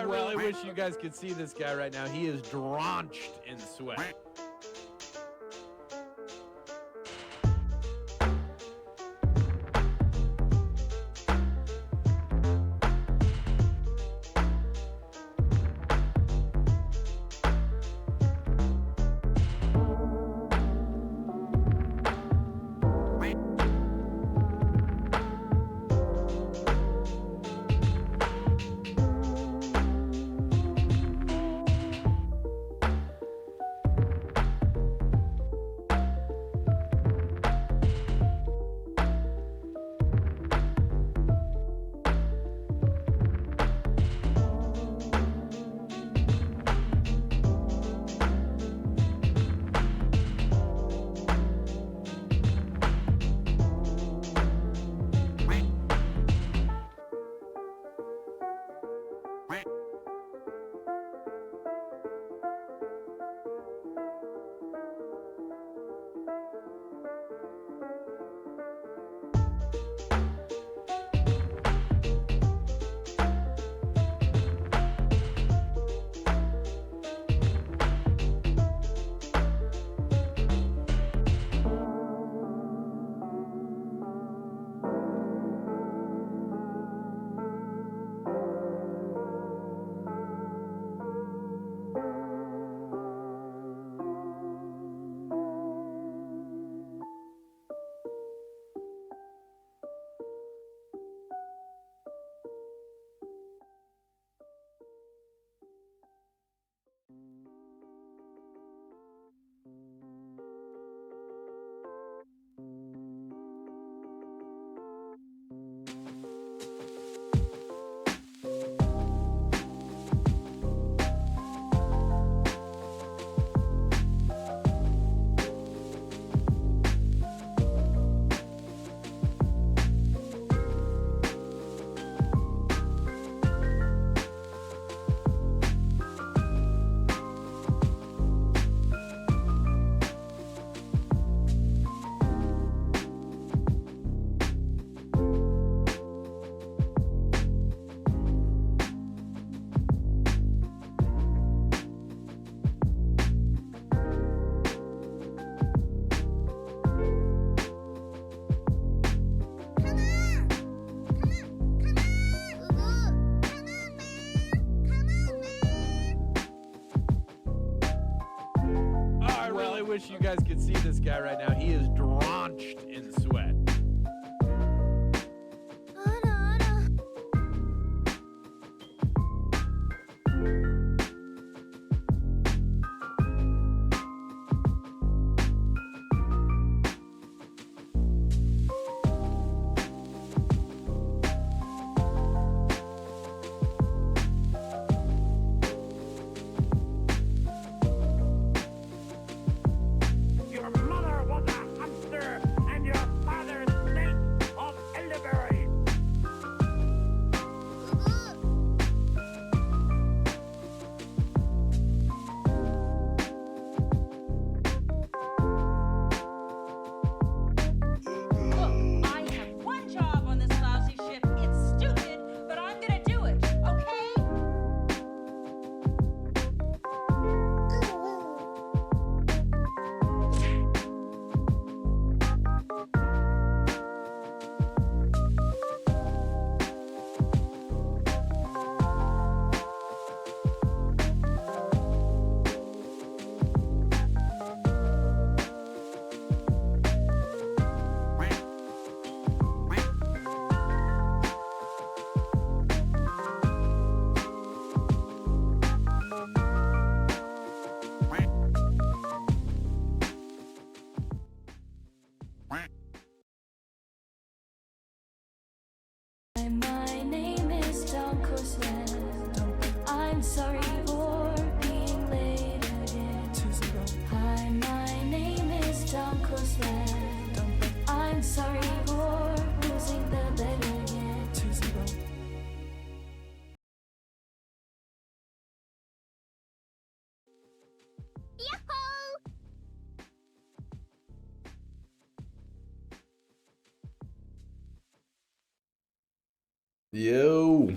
well, I wish you guys could see this guy right now. He is drenched in sweat. I wish you guys could see this guy right now. He is drenched in sweat. My name is DunkOrSlam. I'm sorry for being late again. Hi, my name is DunkOrSlam. I'm sorry for losing the bet again. Yahoo! Yo.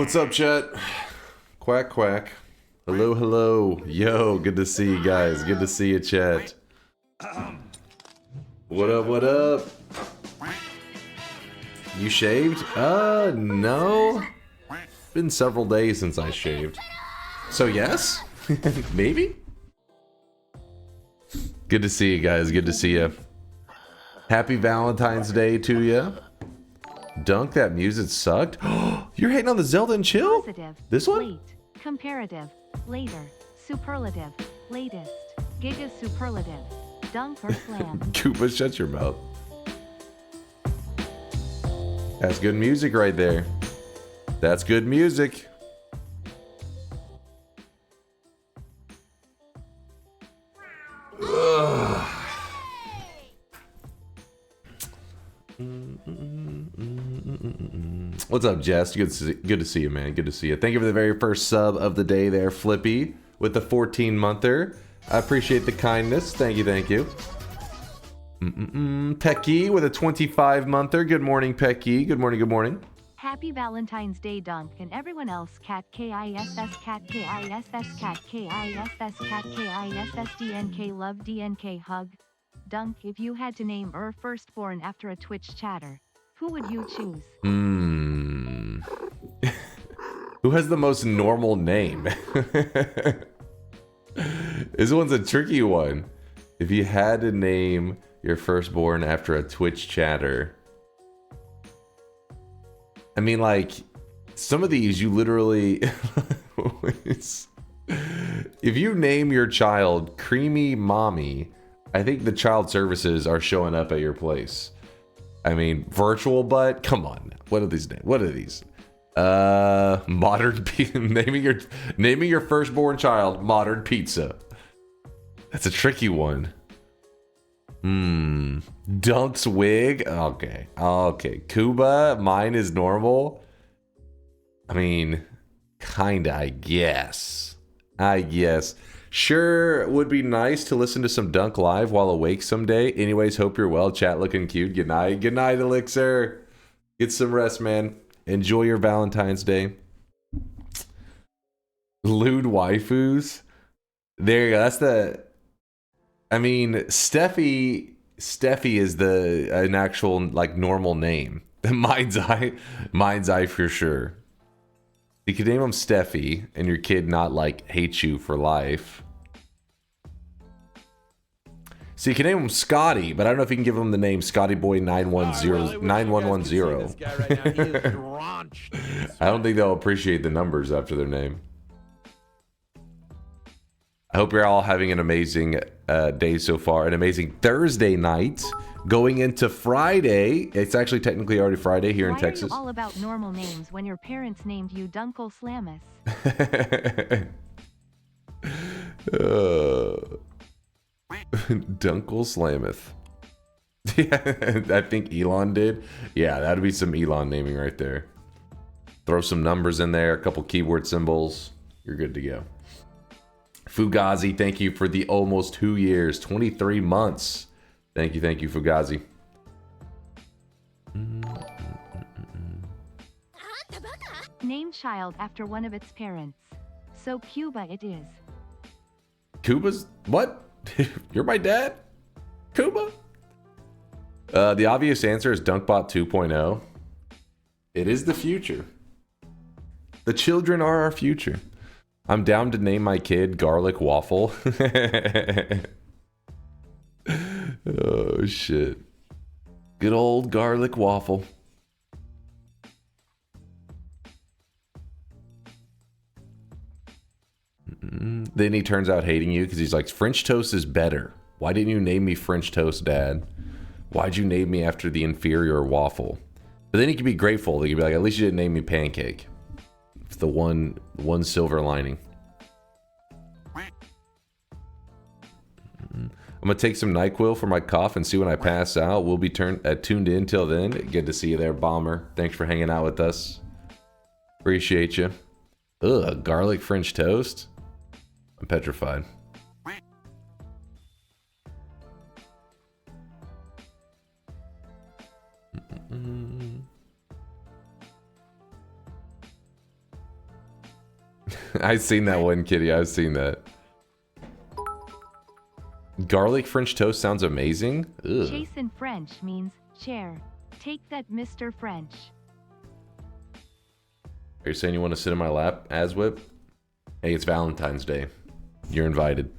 What's up, chat? Quack, quack. Hello, hello. Yo, good to see you guys. Good to see you, chat. What up, what up? You shaved? No. Been several days since I shaved. So yes? Maybe? Good to see you guys. Good to see you. Happy Valentine's Day to you. Dunk, that music sucked. You're hating on the Zelda and Chill? Positive, This one? late, comparative, later, superlative, latest, giga superlative, DunkOrSlam. Koopa, shut your mouth. That's good music right there. That's good music. Ugh. What's up, Jess? Good to see you, man. Good to see you. Thank you for the very first sub of the day there, Flippy, with the 14-monther. I appreciate the kindness. Thank you, thank you. Pecky with a 25-monther. Good morning, Pecky. Good morning, good morning. Happy Valentine's Day, Dunk, and everyone else. Cat KISS, cat KISS, cat KISS, cat KISS, DNK, love DNK, hug. Dunk, if you had to name your firstborn after a Twitch chatter, who would you choose? Who has the most normal name? This one's a tricky one. If you had to name your firstborn after a Twitch chatter, I mean, like, some of these you literally... If you name your child Creamy Mommy, I think the child services are showing up at your place. I mean, virtual butt? Come on. What are these names? What are these? Modern pizza. naming your firstborn child Modern Pizza. That's a tricky one. Dunk's wig. Okay. Kuba, mine is normal. I mean, kinda, I guess. Sure, would be nice to listen to some Dunk live while awake someday. Anyways, hope you're well. Chat looking cute. Good night. Good night, Elixir. Get some rest, man. Enjoy your Valentine's Day. Lewd waifus. There you go. That's the... I mean, Steffi is an actual, like, normal name. Mind's Eye for sure. You could name him Steffi, and your kid not, like, hate you for life. So you can name him Scotty, but I don't know if you can give him the name Scotty Boy 9110. I don't think they'll appreciate the numbers after their name. I hope you're all having an amazing day so far. An amazing Thursday night. Going into Friday. It's actually technically already Friday here in Texas. Why are you all about normal names when your parents named you DunkOrSlamus? DunkOrSlamith. Yeah, I think Elon did. Yeah, that'd be some Elon naming right there. Throw some numbers in there, a couple keyboard symbols. You're good to go. Fugazi, thank you for the almost 2 years, 23 months. Thank you, Fugazi. Name child after one of its parents. So Cuba it is. Cuba's what? You're my dad? Cuba? The obvious answer is Dunkbot 2.0. It is the future. The children are our future. I'm down to name my kid Garlic Waffle. Oh, shit. Good old Garlic Waffle. Then he turns out hating you because he's like, French toast is better. Why didn't you name me French toast, Dad? Why'd you name me after the inferior waffle? But then he could be grateful. He could be like, at least you didn't name me Pancake. It's the one silver lining. I'm gonna take some NyQuil for my cough and see when I pass out. We'll be tuned in till then. Good to see you there, Bomber. Thanks for hanging out with us. Appreciate you. Ugh, garlic French toast? I'm petrified. I've seen that one, Kitty. I've seen that. Garlic French toast sounds amazing. Ugh. Chase in French means chair. Take that, Mr. French. Are you saying you want to sit in my lap, Aswhip? Hey, it's Valentine's Day. You're invited.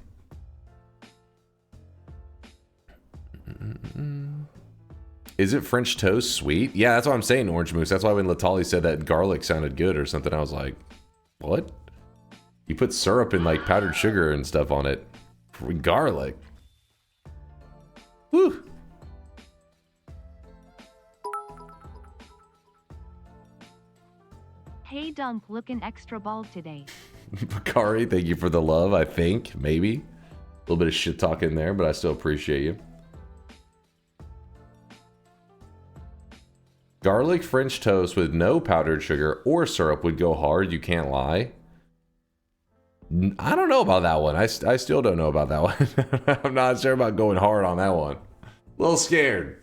Is it French toast sweet? Yeah, that's what I'm saying, Orange Moose. That's why when Latali said that garlic sounded good or something, I was like, what? You put syrup and like powdered sugar and stuff on it. Garlic. Woo. Hey Dunk, looking extra bald today. Bakari, thank you for the love, I think. Maybe. A little bit of shit talk in there, but I still appreciate you. Garlic French toast with no powdered sugar or syrup would go hard, you can't lie. I don't know about that one. I still don't know about that one. I'm not sure about going hard on that one. A little scared.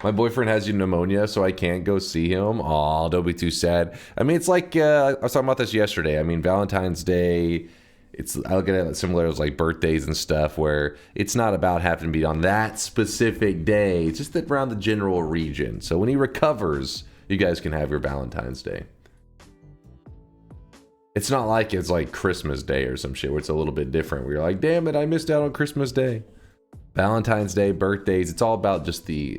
My boyfriend has pneumonia, so I can't go see him. Aw, don't be too sad. I mean, it's like, I was talking about this yesterday. I mean, Valentine's Day, I look at it similar as like birthdays and stuff, where it's not about having to be on that specific day. It's just that around the general region. So when he recovers, you guys can have your Valentine's Day. It's not like it's like Christmas Day or some shit where it's a little bit different. Where you're like, damn it, I missed out on Christmas Day. Valentine's Day, birthdays, it's all about just the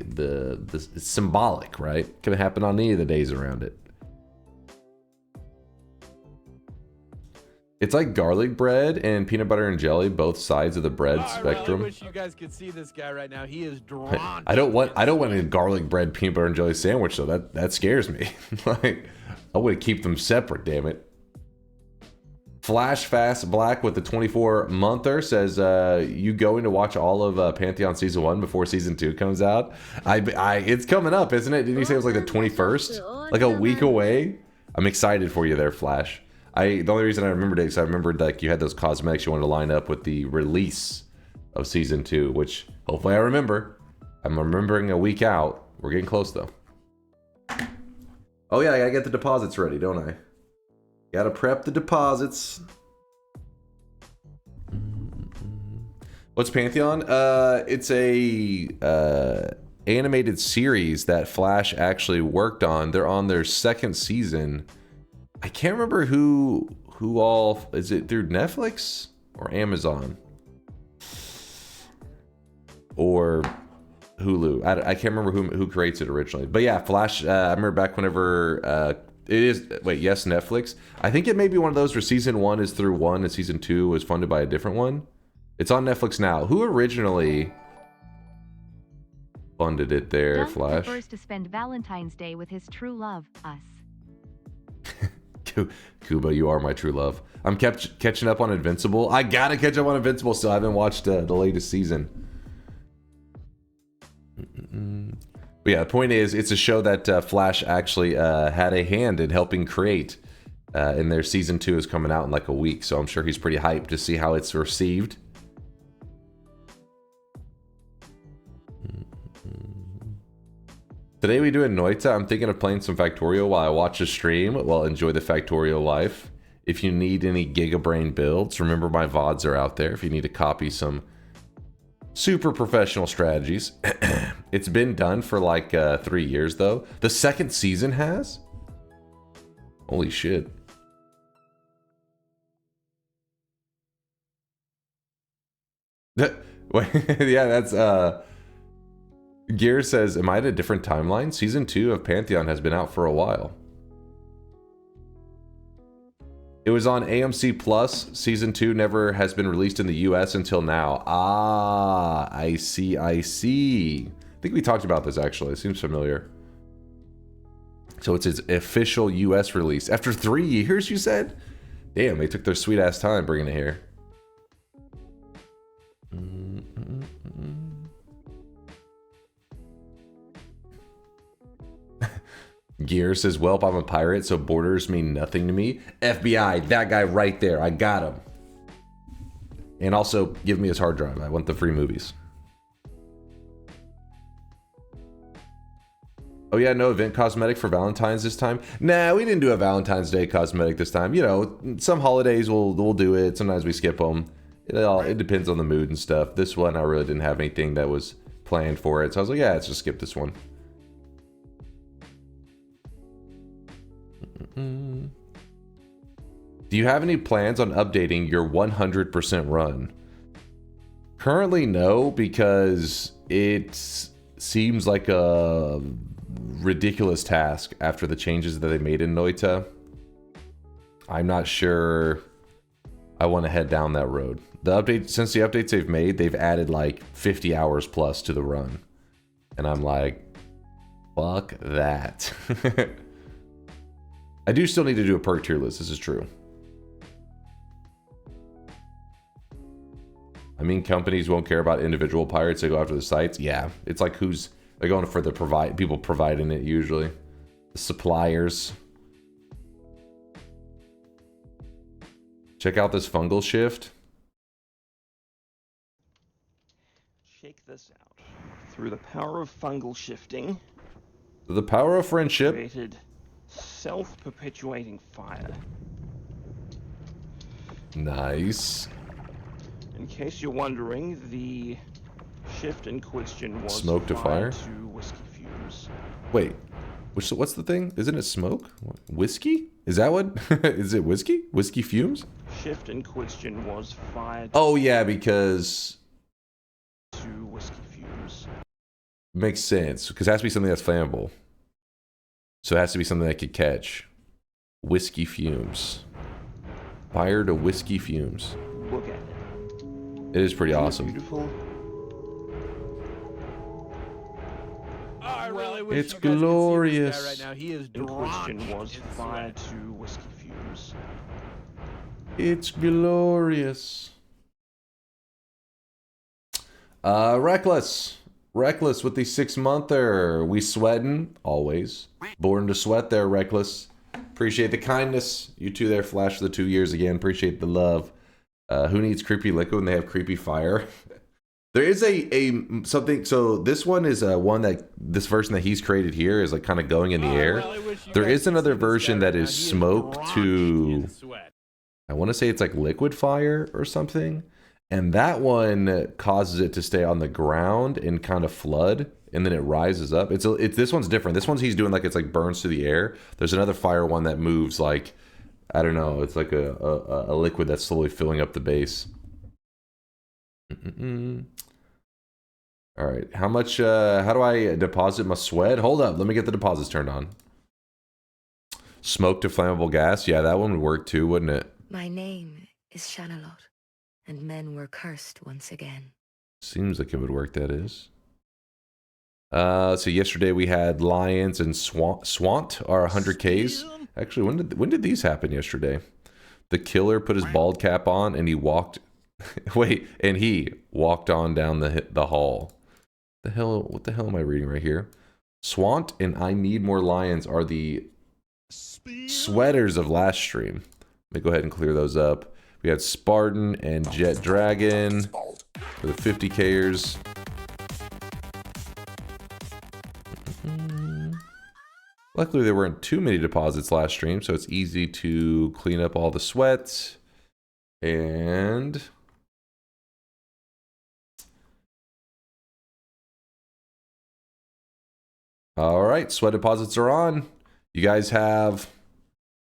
it's symbolic, right? Can happen on any of the days around it. It's like garlic bread and peanut butter and jelly, both sides of the bread spectrum. I wish you guys could see this guy right now. He is drawn. I don't want a garlic bread peanut butter and jelly sandwich though. That scares me. Like I want to keep them separate, damn it. Flash Fast Black with the 24-monther says, you going to watch all of Pantheon Season 1 before Season 2 comes out? It's coming up, isn't it? Didn't you say it was like the 21st? Like a week away? I'm excited for you there, Flash. The only reason I remembered it is I remembered like you had those cosmetics you wanted to line up with the release of Season 2, which hopefully I remember. I'm remembering a week out. We're getting close, though. Oh yeah, I gotta get the deposits ready, don't I? Gotta prep the deposits. What's Pantheon? It's a animated series that Flash actually worked on. They're on their second season. I can't remember who all. Is it through Netflix or Amazon or Hulu? I can't remember who creates it originally. But yeah, Flash. I remember back whenever. It is, wait, yes, Netflix. I think it may be one of those where season 1 is through one and season 2 was funded by a different one. It's on Netflix now. Who originally funded it there, Dunk Flash? prefers to spend Valentine's Day with his true love, us. Kuba, you are my true love. I'm catching up on Invincible. I gotta catch up on Invincible still. I haven't watched the latest season. But yeah, the point is, it's a show that Flash actually had a hand in helping create. And their season 2 is coming out in like a week, so I'm sure he's pretty hyped to see how it's received. Today we do a Noita. I'm thinking of playing some Factorio while I watch the stream. Well, enjoy the Factorio life. If you need any Gigabrain builds, remember my VODs are out there if you need to copy some super professional strategies. It's been done for like 3 years though. The second season has? Holy shit. Yeah, that's Gear says, am I at a different timeline? Season 2 of Pantheon has been out for a while. It was on AMC Plus. Season 2 never has been released in the US until now. Ah, I see, I see. I think we talked about this actually. It seems familiar. So it's its official US release. After 3 years, you said? Damn, they took their sweet ass time bringing it here. Gear says, welp, I'm a pirate, so borders mean nothing to me. FBI, that guy right there. I got him. And also, give me his hard drive. I want the free movies. Oh yeah, no event cosmetic for Valentine's this time? Nah, we didn't do a Valentine's Day cosmetic this time. You know, some holidays we'll do it. Sometimes we skip them. It depends on the mood and stuff. This one, I really didn't have anything that was planned for it. So I was like, yeah, let's just skip this one. Do you have any plans on updating your 100% run? Currently, no, because it seems like a ridiculous task after the changes that they made in Noita. I'm not sure I want to head down that road. Since the updates they've made, they've added like 50 hours plus to the run. And I'm like, fuck that. I do still need to do a perk tier list, this is true. I mean, companies won't care about individual pirates, they go after the sites. Yeah, it's like they're going for the people providing it usually. The suppliers. Check out this fungal shift. Check this out. Through the power of fungal shifting, The power of friendship. created self-perpetuating fire. Nice. In case you're wondering, the shift in question was Smoke to fire? to whiskey fumes. Wait, what's the thing? Isn't it smoke? Whiskey? Is that what? Is it whiskey? Whiskey fumes? Shift in question was fired Oh yeah, because to whiskey fumes. makes sense. Because it has to be something that's flammable. So it has to be something that could catch. Whiskey fumes. Fire to whiskey fumes. Look at it. It is pretty Isn't it awesome. beautiful? I really wish It's you guys could see this glorious. guy right now. He is In question drenched was in fired sweat. to whiskey fumes. It's glorious. Reckless. Reckless with the 6-monther. We sweating? Always. Born to sweat there, Reckless. Appreciate the kindness. You two there, Flash for the 2 years again. Appreciate the love. Who needs creepy liquid when they have creepy fire? There is something. So this one is one that this version that he's created here is like kind of going in the air. really wish you There guys is could another see this guy version right that now. is He smoke drenched to. in sweat. I want to say it's like liquid fire or something. And that one causes it to stay on the ground and kind of flood. And then it rises up. It's this one's different. This one's he's doing like it's like burns through the air. There's another fire one that moves like, I don't know. It's like a liquid that's slowly filling up the base. All right. How much, how do I deposit my sweat? Hold up. Let me get the deposits turned on. Smoke to flammable gas. Yeah, that one would work too, wouldn't it? My name is Shanalot, and men were cursed once again. Seems like it would work, that is. So yesterday we had Lions and Swant, our 100Ks. Actually, when did these happen yesterday? The killer put his bald cap on and he walked... Wait, and he walked on down the hall. What the hell am I reading right here? Swant and I Need More Lions are the sweaters of last stream. Let me go ahead and clear those up. We had Spartan and Jet Dragon for the 50Kers. Luckily, there weren't too many deposits last stream, so it's easy to clean up all the sweat. And... all right, sweat deposits are on. You guys have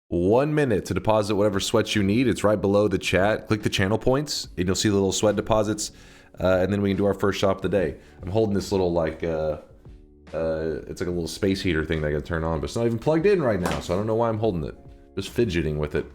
1 minute to deposit whatever sweat you need. It's right below the chat. Click the channel points, and you'll see the little sweat deposits. And then we can do our first shop of the day. I'm holding this little, like, it's like a little space heater thing that I gotta turn on, but it's not even plugged in right now, so I don't know why I'm holding it. Just fidgeting with it.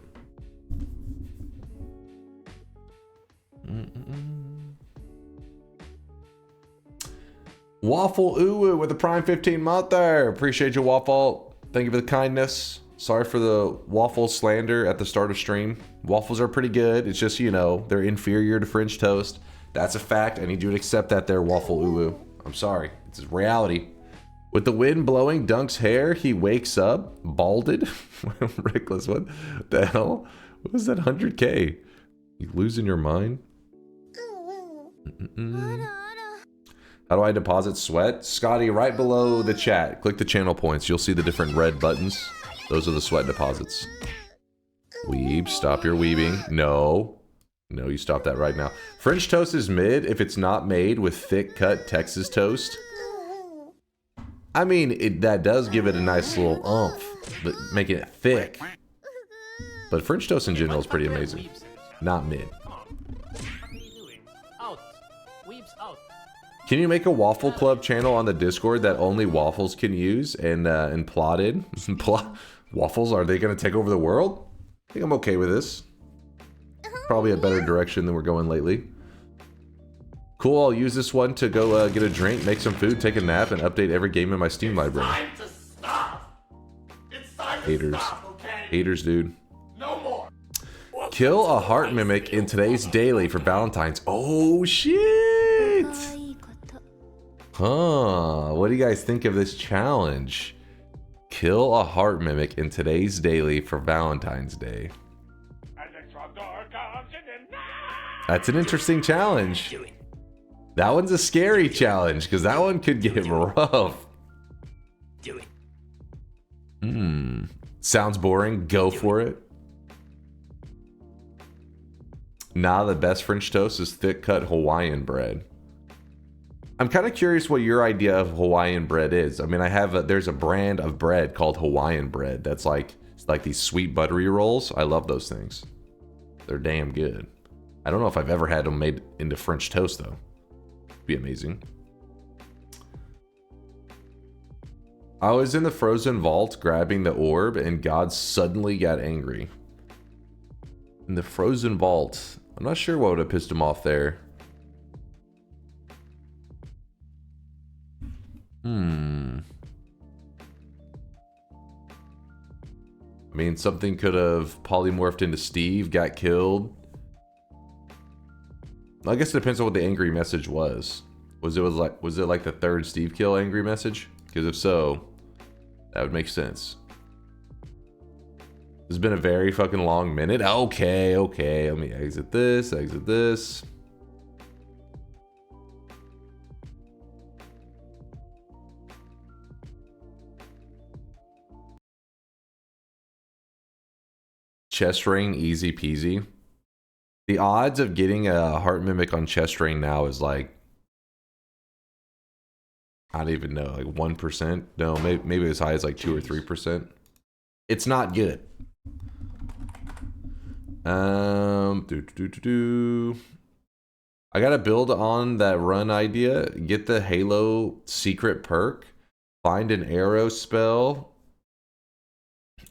Waffle Uwu with the Prime 15 month there. Appreciate you, Waffle. Thank you for the kindness. Sorry for the waffle slander at the start of stream. Waffles are pretty good. It's just, you know, they're inferior to French toast. That's a fact. I need you to accept that there, Waffle Uwu. I'm sorry. It's reality. With the wind blowing Dunk's hair, he wakes up balded. Reckless, what the hell? What was that 100K? You losing your mind? How do I deposit sweat? Scotty, right below the chat. Click the channel points. You'll see the different red buttons. Those are the sweat deposits. Weeb, stop your weebing. No. No, you stop that right now. French toast is mid if it's not made with thick cut Texas toast. I mean, that does give it a nice little oomph, but making it thick. But French toast in general is pretty amazing. Not mid. Can you make a waffle club channel on the Discord that only waffles can use and plotted? Waffles, are they going to take over the world? I think I'm okay with this. Probably a better direction than we're going lately. Cool, I'll use this one to go get a drink, make some food, take a nap, and update every game in my Steam library. Haters. Haters, dude. No more. Kill a heart mimic in today's daily for Valentine's. Oh, shit! Huh, what do you guys think of this challenge? Kill a heart mimic in today's daily for Valentine's Day. That's an interesting challenge. That one's a scary challenge because that one could get rough. Sounds boring. Go for it. Nah, the best French toast is thick cut Hawaiian bread. I'm kind of curious what your idea of Hawaiian bread is. I mean, there's a brand of bread called Hawaiian bread that's like these sweet buttery rolls. I love those things. They're damn good. I don't know if I've ever had them made into French toast though. It'd be amazing. I was in the frozen vault grabbing the orb and God suddenly got angry. In the frozen vault. I'm not sure what would have pissed him off there. I mean, something could have polymorphed into Steve, got killed. I guess it depends on what the angry message was. Was it like the third Steve kill angry message? Because if so, that would make sense. It's been a very fucking long minute. Okay. Let me exit this. Chest Rain, easy peasy. The odds of getting a heart mimic on Chest Rain now is like, I don't even know, like 1%. No, maybe as high as like 2 or 3%. It's not good. I gotta build on that run idea. Get the Halo secret perk. Find an arrow spell.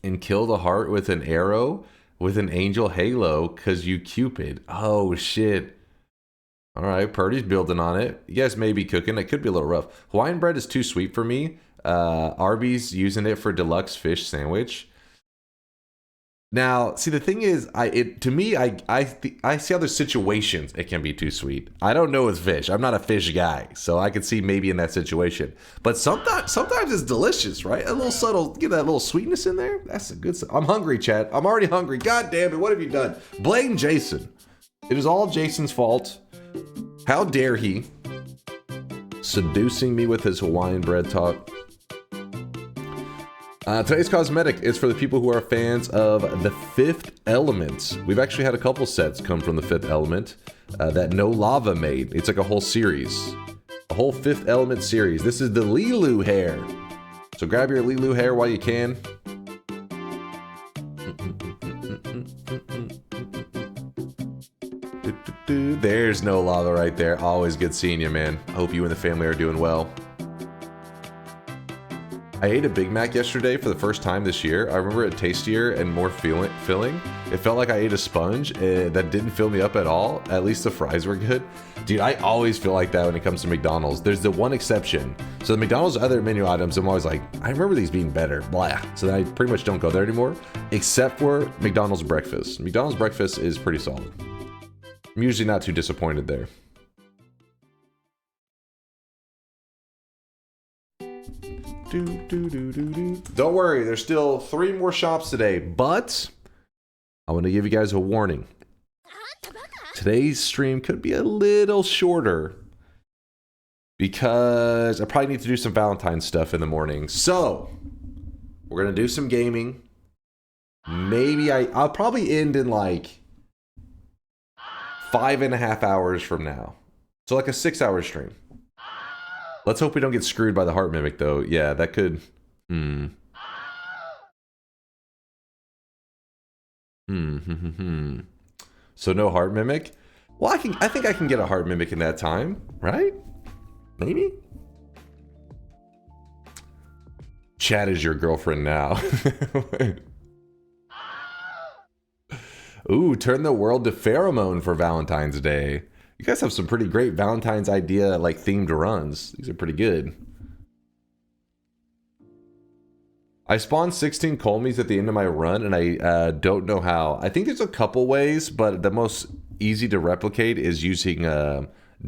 And kill the heart with an arrow. With an angel halo. Cause you Cupid. Oh shit. Alright, Purdy's building on it. You guys may be cooking. It could be a little rough. Hawaiian bread is too sweet for me. Arby's using it for deluxe fish sandwich. Now, see, the thing is, I see other situations it can be too sweet. I don't know with fish. I'm not a fish guy, so I could see maybe in that situation. But sometimes it's delicious, right? A little subtle, get that little sweetness in there. That's a good. I'm hungry, Chad. I'm already hungry. God damn it! What have you done? Blame Jason. It is all Jason's fault. How dare he? Seducing me with his Hawaiian bread talk. Today's cosmetic is for the people who are fans of The Fifth Element. We've actually had a couple sets come from The Fifth Element that No Lava made. It's like a whole series. A whole Fifth Element series. This is the Lilu hair. So grab your Lilu hair while you can. There's No Lava right there. Always good seeing you, man. I hope you and the family are doing well. I ate a Big Mac yesterday for the first time this year. I remember it tastier and more filling. It felt like I ate a sponge that didn't fill me up at all. At least the fries were good. Dude, I always feel like that when it comes to McDonald's. There's the one exception. So the McDonald's other menu items, I'm always like, I remember these being better. Blah. So then I pretty much don't go there anymore. Except for McDonald's breakfast. McDonald's breakfast is pretty solid. I'm usually not too disappointed there. Don't worry, there's still 3 more shops today, but I want to give you guys a warning. Today's stream could be a little shorter because I probably need to do some Valentine's stuff in the morning. So we're gonna do some gaming. Maybe I'll probably end in like 5.5 hours from now. So like a 6-hour stream. Let's hope we don't get screwed by the heart mimic though. Yeah, that could. So no heart mimic. Well, I think I can get a heart mimic in that time, right? Maybe. Chad is your girlfriend now. Ooh, turn the world to pheromone for Valentine's Day. You guys have some pretty great Valentine's idea, like themed runs. These are pretty good. I spawned 16 Colmies at the end of my run, and I don't know how. I think there's a couple ways, but the most easy to replicate is using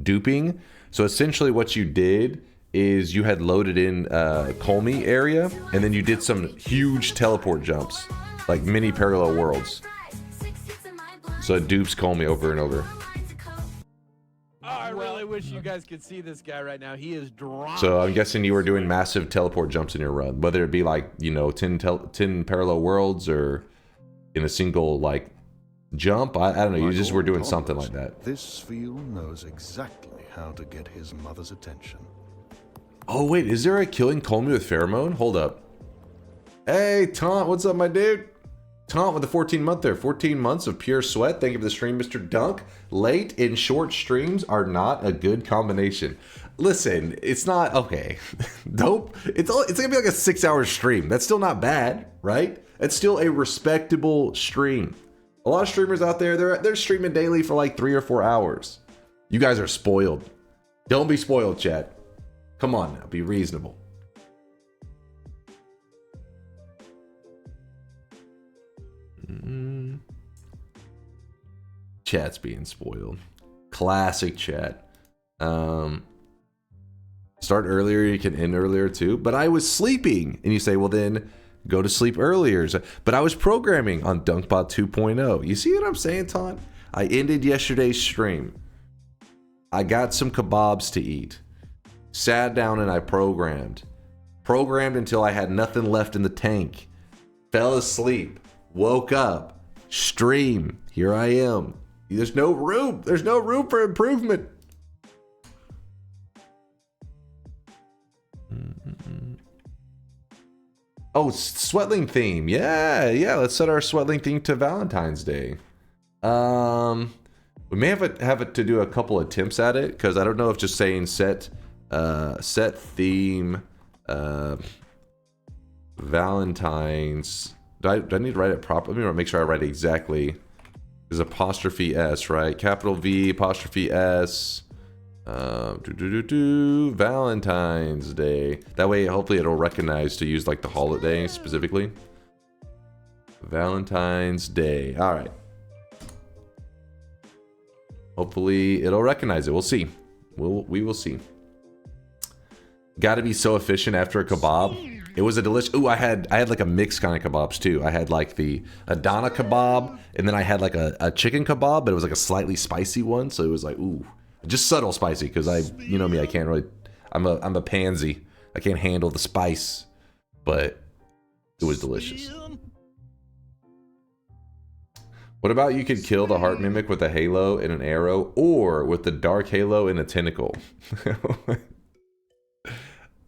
duping. So essentially what you did is you had loaded in Colmy area, and then you did some huge teleport jumps, like mini parallel worlds. So it dupes Colmy over and over. I really wish you guys could see this guy right now. He is drawn. So I'm guessing you were doing massive teleport jumps in your run, whether it be like, you know, 10 parallel worlds or in a single like jump. I don't know. You just were doing something like that. This field knows exactly how to get his mother's attention. Oh wait, is there a killing Colmy with pheromone? Hold up. Hey Taunt, what's up, my dude? Taunt with the 14-month there. 14 months of pure sweat. Thank you for the stream, Mr. Dunk. Late and short streams are not a good combination. Listen, it's not okay. Nope. It's gonna be like a 6-hour stream. That's still not bad, right? It's still a respectable stream. A lot of streamers out there, they're streaming daily for like 3 or 4 hours. You guys are spoiled. Don't be spoiled, chat. Come on now, be reasonable. Chat's being spoiled. Classic chat. Start earlier, you can end earlier too. But I was sleeping. And you say, well then, go to sleep earlier. But I was programming on DunkBot 2.0. You see what I'm saying, Taunt? I ended yesterday's stream. I got some kebabs to eat. Sat down and I programmed. Programmed until I had nothing left in the tank. Fell asleep. Woke up. Stream. Here I am. There's no room. There's no room for improvement. Oh, Sweatling theme. Yeah. Let's set our Sweatling theme to Valentine's Day. We may have it to do a couple attempts at it because I don't know if just saying set theme Valentine's. Do I need to write it properly? Let me make sure I write it exactly. Is apostrophe S, right? Capital V, apostrophe S. Valentine's Day. That way, hopefully, it'll recognize to use like the holiday specifically. Valentine's Day. All right. Hopefully, it'll recognize it. We'll see. We will see. Got to be so efficient after a kebab. It was a delicious. Ooh, I had like a mixed kind of kebabs too. I had like the Adana kebab, and then I had like a chicken kebab, but it was like a slightly spicy one. So it was like, ooh, just subtle spicy because you know me, I can't really. I'm a pansy. I can't handle the spice, but it was delicious. What about you could kill the heart mimic with a halo and an arrow, or with the dark halo and a tentacle?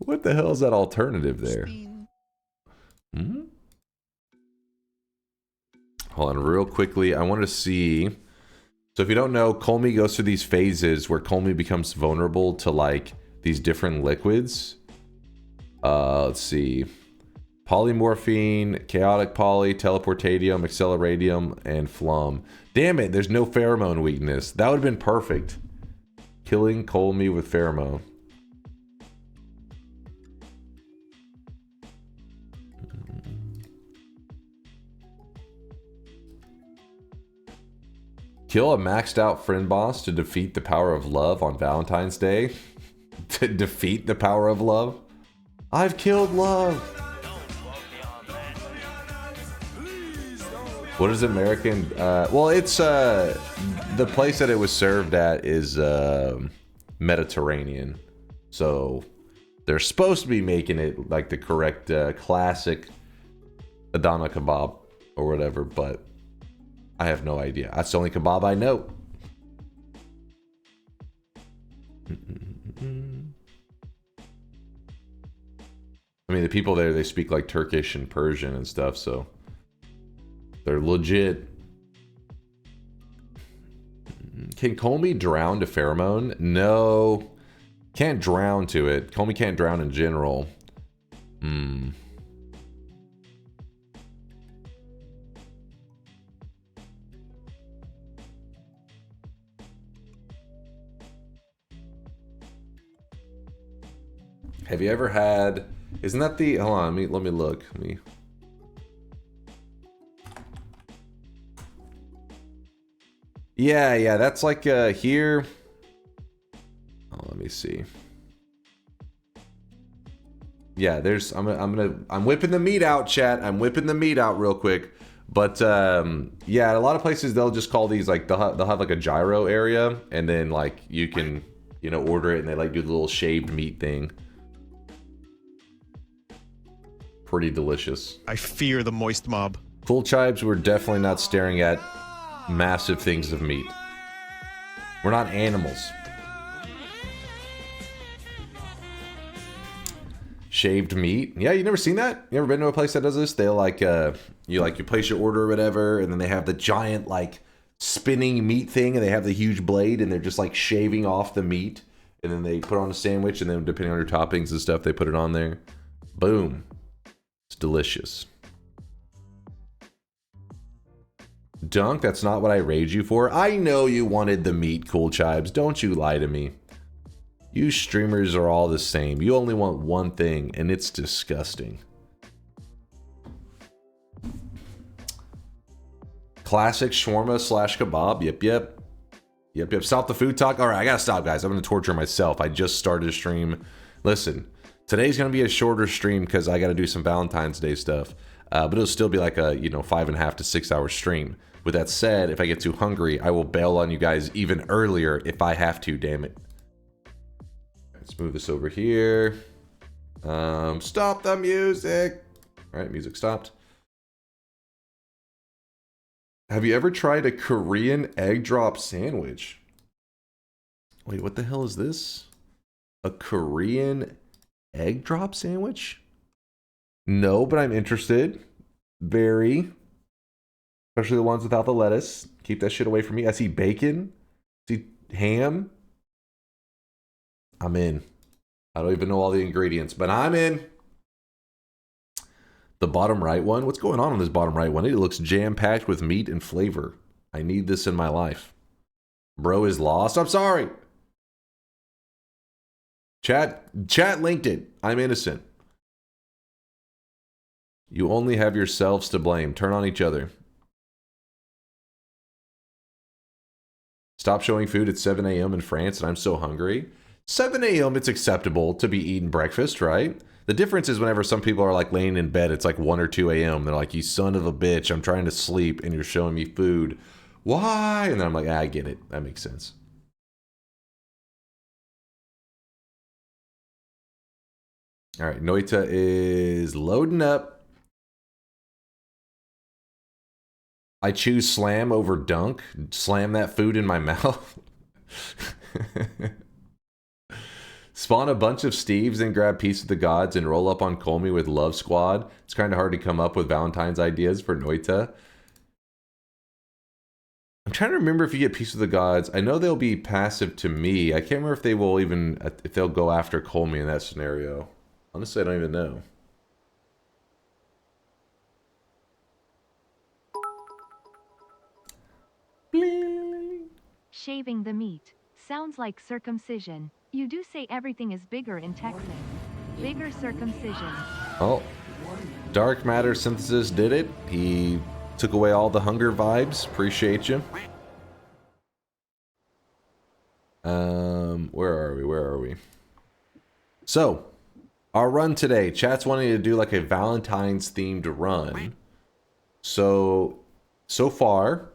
What the hell is that alternative there? Hold on real quickly. I want to see. So if you don't know, Colmy goes through these phases where Colmy becomes vulnerable to like these different liquids. Let's see. Polymorphine, chaotic poly, teleportadium, acceleradium, and flum. Damn it, there's no pheromone weakness. That would have been perfect. Killing Colmy with pheromone. Kill a maxed out friend boss to defeat the power of love on Valentine's Day. To defeat the power of love? I've killed love. What is American? Well, it's the place that it was served at is Mediterranean. So they're supposed to be making it like the correct classic Adana kebab or whatever, but I have no idea. That's the only kebab I know. I mean, the people there, they speak like Turkish and Persian and stuff, so they're legit. Can Comey drown to pheromone? No. Can't drown to it. Comey can't drown in general. Have you ever had... Isn't that the... Hold on, let me look. Yeah, that's like here. Oh, let me see. Yeah, there's I'm whipping the meat out, chat. I'm whipping the meat out real quick. But yeah, a lot of places they'll just call these like they'll have like a gyro area, and then like you can, you know, order it, and they like do the little shaved meat thing. Pretty delicious. I fear the moist mob. Cool Chibes, we're definitely not staring at massive things of meat. We're not animals. Shaved meat? Yeah, you never seen that? You ever been to a place that does this? They'll like you place your order or whatever, and then they have the giant like spinning meat thing, and they have the huge blade, and they're just like shaving off the meat, and then they put it on a sandwich, and then depending on your toppings and stuff, they put it on there. Boom. It's delicious. Dunk, that's not what I raid you for. I know you wanted the meat, Cool Chibes. Don't you lie to me. You streamers are all the same. You only want one thing, and it's disgusting. Classic shawarma / kebab. Yep. Stop the food talk. All right, I gotta stop, guys. I'm gonna torture myself. I just started a stream. Listen, today's gonna be a shorter stream because I gotta do some Valentine's Day stuff. But it'll still be like a 5.5 to 6 hour stream. With that said, if I get too hungry, I will bail on you guys even earlier if I have to, damn it. Let's move this over here. Stop the music. All right, music stopped. Have you ever tried a Korean egg drop sandwich? Wait, what the hell is this? A Korean egg drop sandwich? No, but I'm interested. Very. Especially the ones without the lettuce. Keep that shit away from me. I see bacon. I see ham. I'm in. I don't even know all the ingredients, but I'm in. The bottom right one. What's going on this bottom right one? It looks jam-packed with meat and flavor. I need this in my life. Bro is lost. I'm sorry. Chat linked it. I'm innocent. You only have yourselves to blame. Turn on each other. Stop showing food at 7 a.m. in France, and I'm so hungry. 7 a.m. it's acceptable to be eating breakfast, right? The difference is whenever some people are like laying in bed, it's like 1 or 2 a.m. They're like, you son of a bitch, I'm trying to sleep, and you're showing me food. Why? And then I'm like, I get it. That makes sense. All right, Noita is loading up. I choose slam over dunk. Slam that food in my mouth. Spawn a bunch of Steves and grab Peace of the Gods and roll up on Colmy with Love Squad. It's kind of hard to come up with Valentine's ideas for Noita. I'm trying to remember if you get Peace of the Gods. I know they'll be passive to me. I can't remember if they will even, if they'll go after Colmy in that scenario. Honestly, I don't even know. Shaving the meat. Sounds like circumcision. You do say everything is bigger in Texas. Bigger circumcision. Oh, Dark Matter Synthesis did it. He took away all the hunger vibes. Appreciate you. Where are we? So, our run today. Chat's wanting to do like a Valentine's themed run. So far,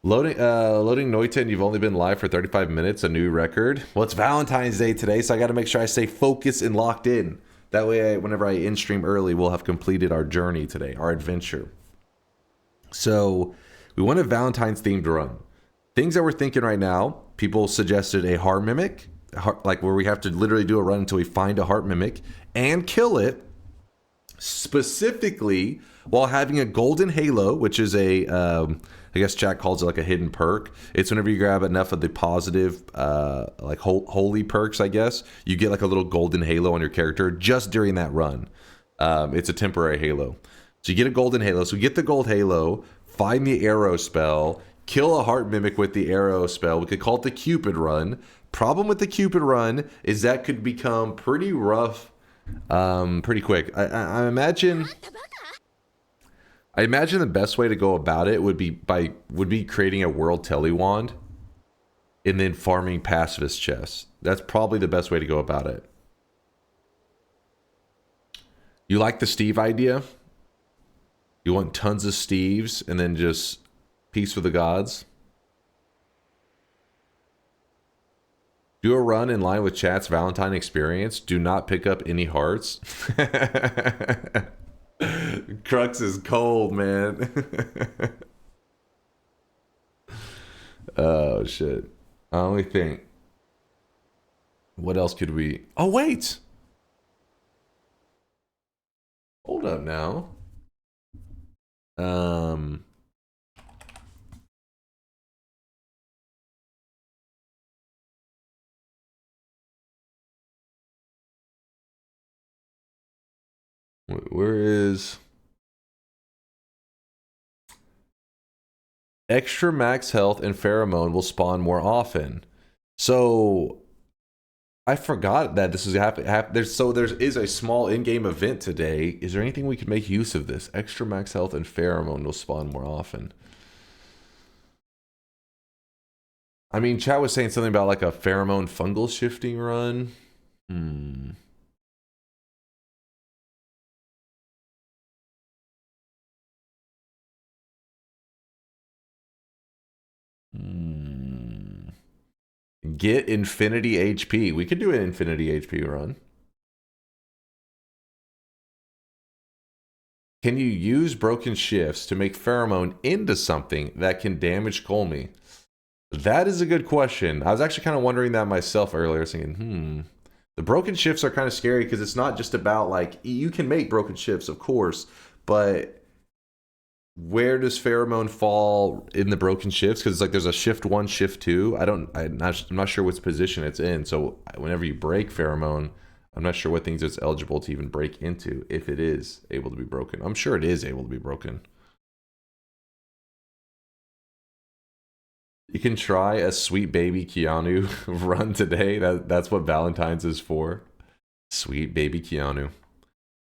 Loading Noita, and you've only been live for 35 minutes, a new record. Well, it's Valentine's Day today, so I got to make sure I stay focused and locked in. That way, whenever I in-stream early, we'll have completed our journey today, our adventure. So, we want a Valentine's themed run. Things that we're thinking right now, people suggested a heart mimic, like where we have to literally do a run until we find a heart mimic and kill it, specifically while having a golden halo, which is a, I guess chat calls it like a hidden perk. It's whenever you grab enough of the positive, like holy perks, I guess, you get like a little golden halo on your character just during that run. It's a temporary halo. So you get a golden halo. So we get the gold halo, find the arrow spell, kill a heart mimic with the arrow spell. We could call it the Cupid run. Problem with the Cupid run is that could become pretty rough pretty quick. I imagine the best way to go about it would be creating a world telly wand and then farming pacifist chests. That's probably the best way to go about it. You like the Steve idea? You want tons of Steves and then just peace with the gods? Do a run in line with chat's Valentine experience. Do not pick up any hearts. Crux is cold, man. Oh, shit. I only think. What else could we... Oh, wait! Hold up now. Where is extra max health and pheromone will spawn more often? So I forgot that this is happening. There is a small in-game event today. Is there anything we could make use of this? Extra max health and pheromone will spawn more often. I mean, chat was saying something about like a pheromone fungal shifting run. Get infinity HP. We could do an infinity HP run. Can you use broken shifts to make pheromone into something that can damage Colmy? That is a good question. I was actually kind of wondering that myself earlier, thinking, The broken shifts are kind of scary because it's not just about like, you can make broken shifts, of course, but where does pheromone fall in the broken shifts? Because it's like there's a shift 1, shift 2. I'm not sure which position it's in. So whenever you break pheromone, I'm not sure what things it's eligible to even break into if it is able to be broken. I'm sure it is able to be broken. You can try a sweet baby Keanu run today. That's what Valentine's is for. Sweet baby Keanu.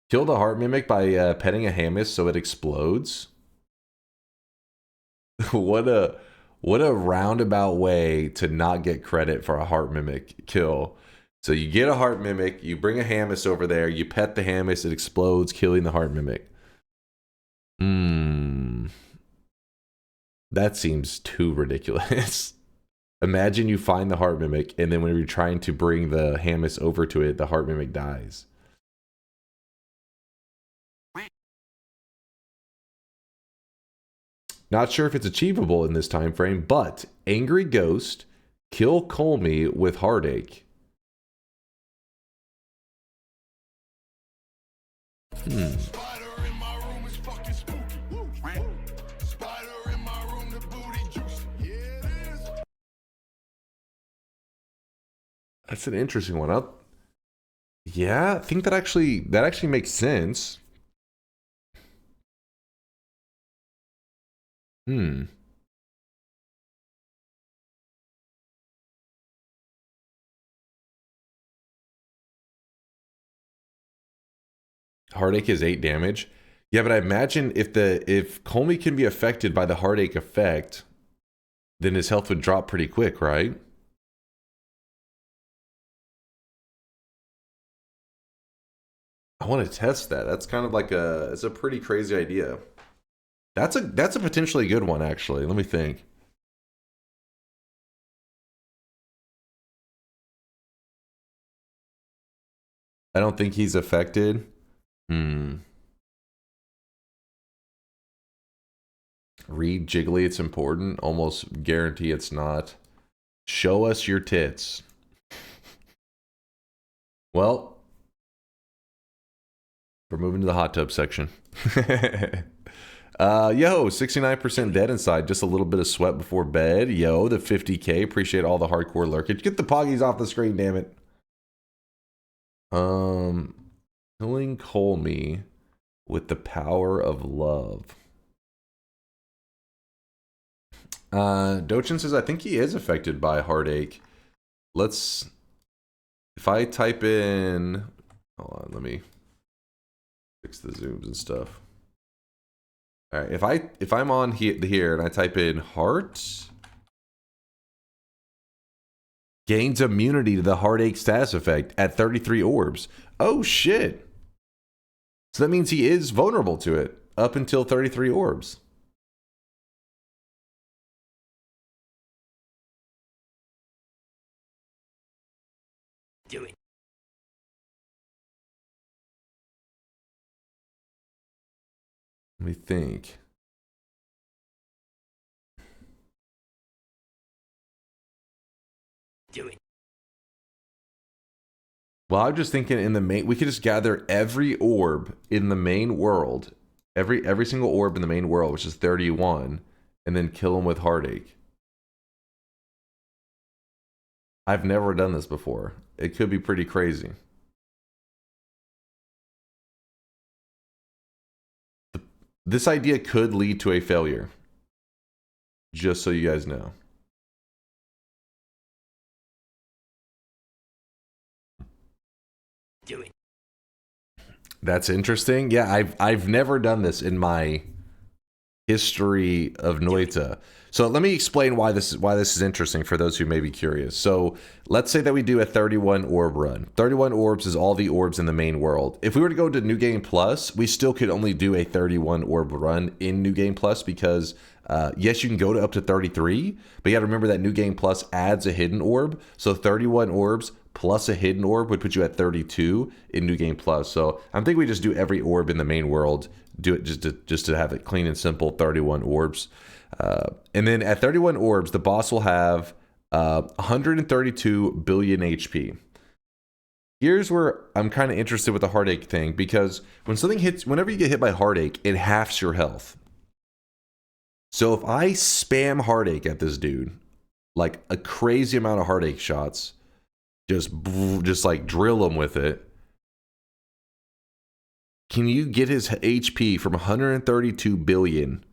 Kill the heart mimic by petting a hammus so it explodes. What a roundabout way to not get credit for a heart mimic kill. So you get a heart mimic, you bring a hammus over there, you pet the hammus, it explodes, killing the heart mimic. That seems too ridiculous. Imagine you find the heart mimic, and then when you're trying to bring the hammus over to it, the heart mimic dies. Not sure if it's achievable in this time frame, but Angry Ghost, kill Colmy with Heartache. That's an interesting one. Yeah, I think that actually makes sense. Heartache is 8 damage. Yeah, but I imagine if Colmy can be affected by the Heartache effect, then his health would drop pretty quick, right? I want to test that. That's kind of like it's a pretty crazy idea. That's a potentially good one, actually. Let me think. I don't think he's affected. Read Jiggly, it's important. Almost guarantee it's not. Show us your tits. Well, we're moving to the hot tub section. Yo, 69% dead inside. Just a little bit of sweat before bed. Yo, the 50K. Appreciate all the hardcore lurkage. Get the poggies off the screen, damn it. Killing Colmy with the power of love. Dochin says, I think he is affected by Heartache. Let's... If I type in... Hold on, let me fix the zooms and stuff. Alright, if I'm on here and I type in heart... Gains immunity to the Heartache status effect at 33 orbs. Oh shit! So that means he is vulnerable to it up until 33 orbs. Do it. Let me think. Do it. Well, I'm just thinking in the main, we could just gather every orb in the main world, every single orb in the main world, which is 31, and then kill him with Heartache. I've never done this before. It could be pretty crazy. This idea could lead to a failure. Just so you guys know. Do it. That's interesting. Yeah, I've never done this in my history of Noita. So let me explain why this is interesting for those who may be curious. So let's say that we do a 31 orb run. 31 orbs is all the orbs in the main world. If we were to go to New Game Plus, we still could only do a 31 orb run in New Game Plus because yes, you can go to up to 33, but you got to remember that New Game Plus adds a hidden orb. So 31 orbs plus a hidden orb would put you at 32 in New Game Plus. So I'm thinking we just do every orb in the main world. Do it just to have it clean and simple, 31 orbs. And then at 31 orbs, the boss will have 132 billion HP. Here's where I'm kind of interested with the Heartache thing, because whenever you get hit by Heartache, it halves your health. So if I spam Heartache at this dude, like a crazy amount of Heartache shots, just like drill him with it, can you get his HP from 132 billion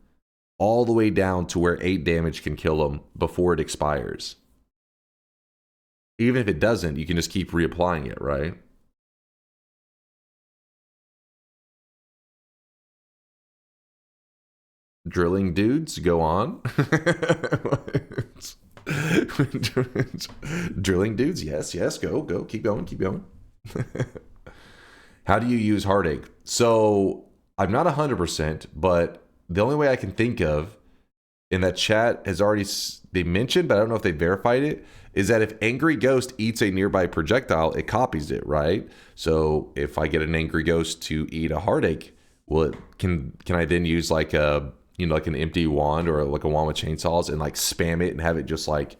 all the way down to where 8 damage can kill him before it expires? Even if it doesn't, you can just keep reapplying it, right? Drilling dudes, go on. Drilling dudes, yes, go, keep going. How do you use Heartache? So I'm not 100%, but the only way I can think of, in that chat has already they mentioned, but I don't know if they verified it, is that if Angry Ghost eats a nearby projectile, it copies it, right? So if I get an Angry Ghost to eat a Heartache, well, can I then use like a, like an empty wand or like a wand with chainsaws and like spam it and have it just like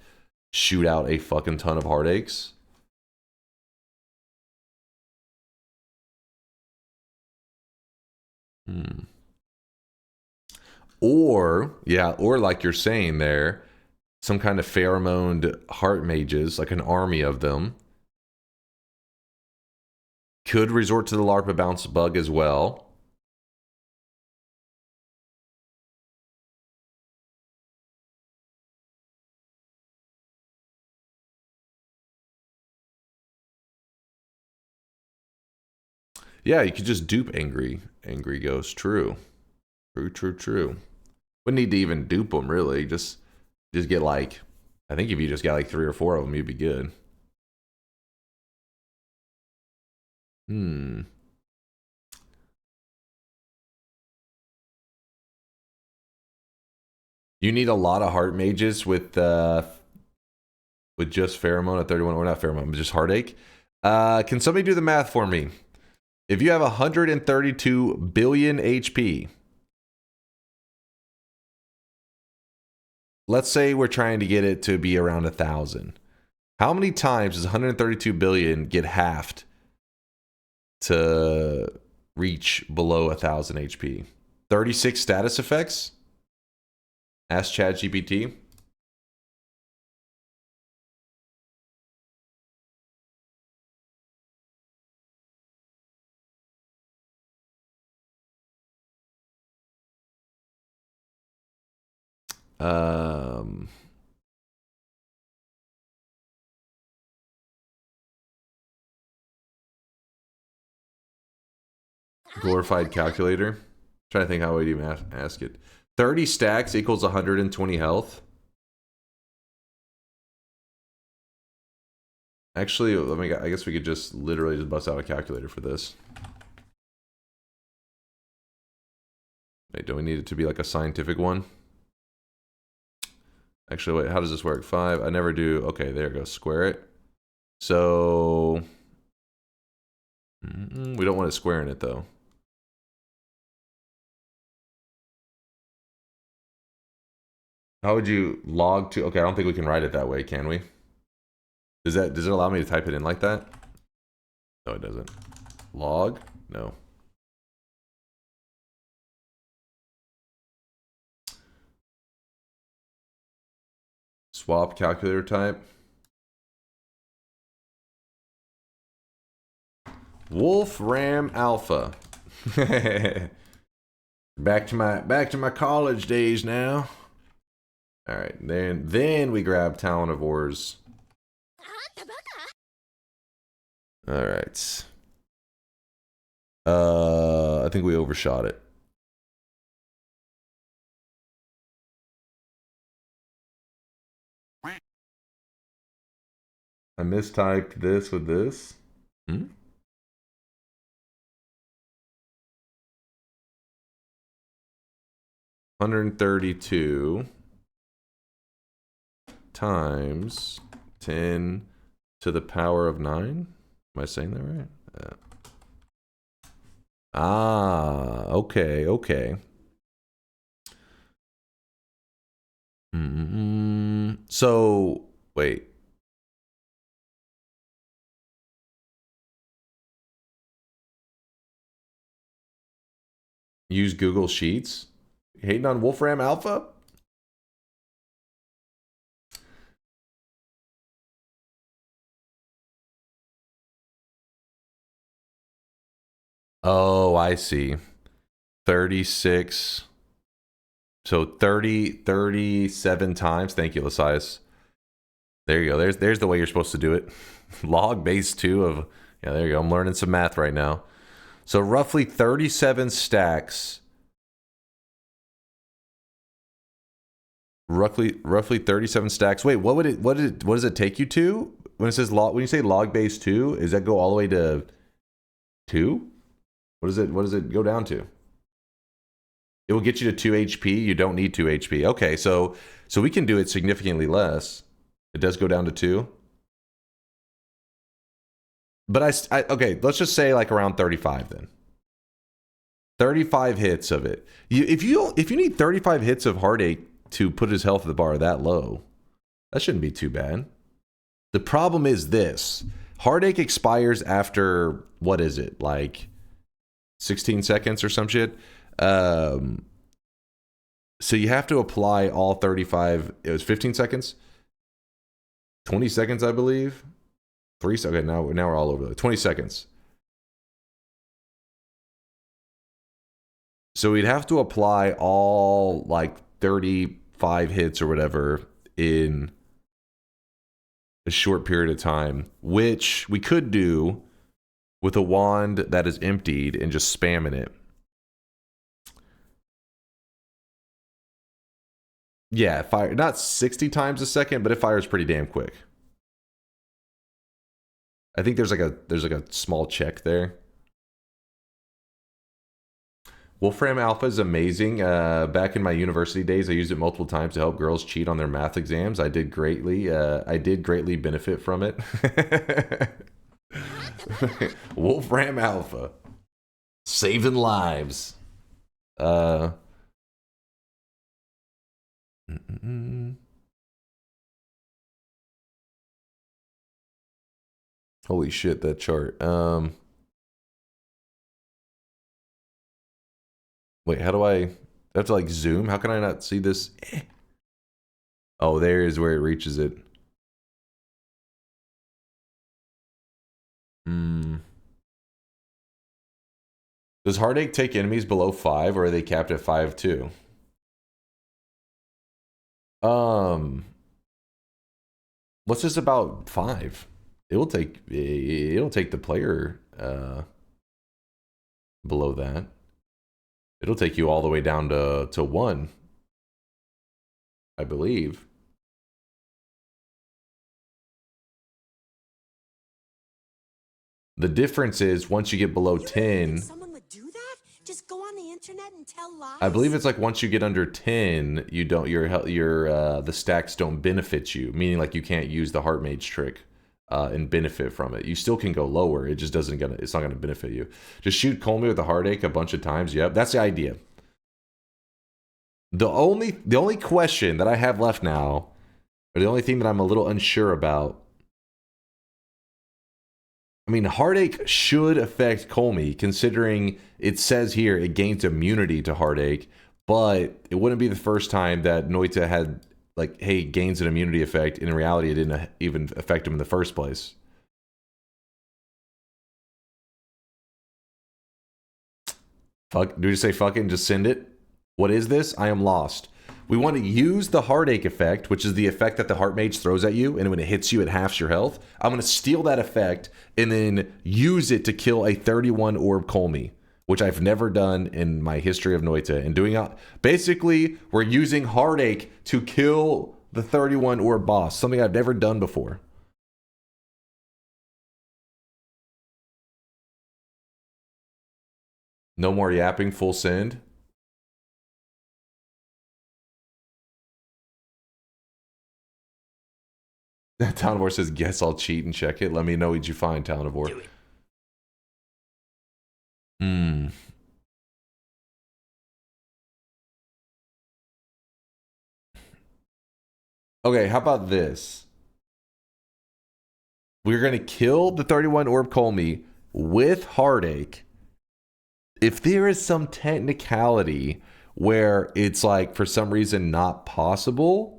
shoot out a fucking ton of Heartaches? Or like you're saying there, some kind of pheromoned heart mages, like an army of them, could resort to the LARPA bounce bug as well. Yeah, you could just dupe Angry Ghost. True. Wouldn't need to even dupe them, really. Just get like, I think if you just got like 3 or 4 of them, you'd be good. You need a lot of heart mages with just pheromone at 31, or not pheromone, but just Heartache. Can somebody do the math for me? If you have 132 billion HP, let's say we're trying to get it to be around 1,000. How many times does 132 billion get halved to reach below 1,000 HP? 36 status effects? Ask ChatGPT. Glorified calculator. Trying to think how I'd even ask it. 30 stacks equals 120 health. Actually, I guess we could just literally just bust out a calculator for this. Wait, do we need it to be like a scientific one? Actually, wait, how does this work? 5, I never do. Okay, there it goes. Square it. So, we don't want it squaring it though. How would you log to? Okay, I don't think we can write it that way, can we? Does it allow me to type it in like that? No, it doesn't. Log? No. Swap calculator type. Wolfram Alpha. back to my college days now. All right, then we grab Talon of Wars. All right. I think we overshot it. I mistyped this with this. 132 times 10 to the power of 9. Am I saying that right? Okay. So, wait. Use Google Sheets? Hating on Wolfram Alpha? Oh, I see. 36. So 37 times. Thank you, Lasias. There you go. There's the way you're supposed to do it. Log base 2 of... Yeah, there you go. I'm learning some math right now. So roughly 37 stacks... Roughly 37 stacks. Wait, what does it take you to? When it says log, when you say log base 2, does that go all the way to 2? What does it go down to? It will get you to 2 HP. You don't need 2 HP. Okay, so we can do it significantly less. It does go down to 2. But okay, let's just say like around 35 then. 35 hits of it. If you need 35 hits of Heartache to put his health at the bar that low, that shouldn't be too bad. The problem is this. Heartache expires after, what is it, like 16 seconds or some shit? So you have to apply all 35, it was 15 seconds? 20 seconds, I believe? 3 seconds, okay, now we're all over there. 20 seconds. So we'd have to apply all, like, 35 hits or whatever in a short period of time, which we could do with a wand that is emptied and just spamming it. Yeah, fire not 60 times a second, but it fires pretty damn quick. I think there's like a small check there. Wolfram Alpha is amazing. Back in my university days, I used it multiple times to help girls cheat on their math exams. I did greatly benefit from it. Wolfram Alpha. Saving lives. Mm-mm. Holy shit, that chart. Wait, how do I have to like zoom? How can I not see this? Oh, there is where it reaches it. Does Heartache take enemies below 5 or are they capped at 5 too? What's this about 5? It'll take the player below that. It'll take you all the way down to 1, I believe. The difference is once you get below 10, someone would do that? Just go on the internet and tell lies? I believe it's like once you get under 10, you don't the stacks don't benefit you, meaning like you can't use the heart mage trick and benefit from it. You still can go lower, it just it's not gonna benefit you. Just shoot Colmy with the Heartache a bunch of times. Yep, that's the idea. The only question that I have left now, or the only thing that I'm a little unsure about, I mean, Heartache should affect Colmy, considering it says here it gains immunity to Heartache, but it wouldn't be the first time that Noita had, like, hey, gains an immunity effect. In reality, it didn't even affect him in the first place. Fuck, do we just say fucking just send it? What is this? I am lost. We want to use the Heartache effect, which is the effect that the Heart Mage throws at you, and when it hits you, it halves your health. I'm going to steal that effect and then use it to kill a 31 orb Colmy, which I've never done in my history of Noita. And doing basically, we're using Heartache to kill the 31 orb boss, something I've never done before. No more yapping, full send. Talonivore says, guess I'll cheat and check it. Let me know what you find, Talonivore. Okay, how about this? We're going to kill the 31 orb Colmy with Heartache. If there is some technicality where it's like, for some reason, not possible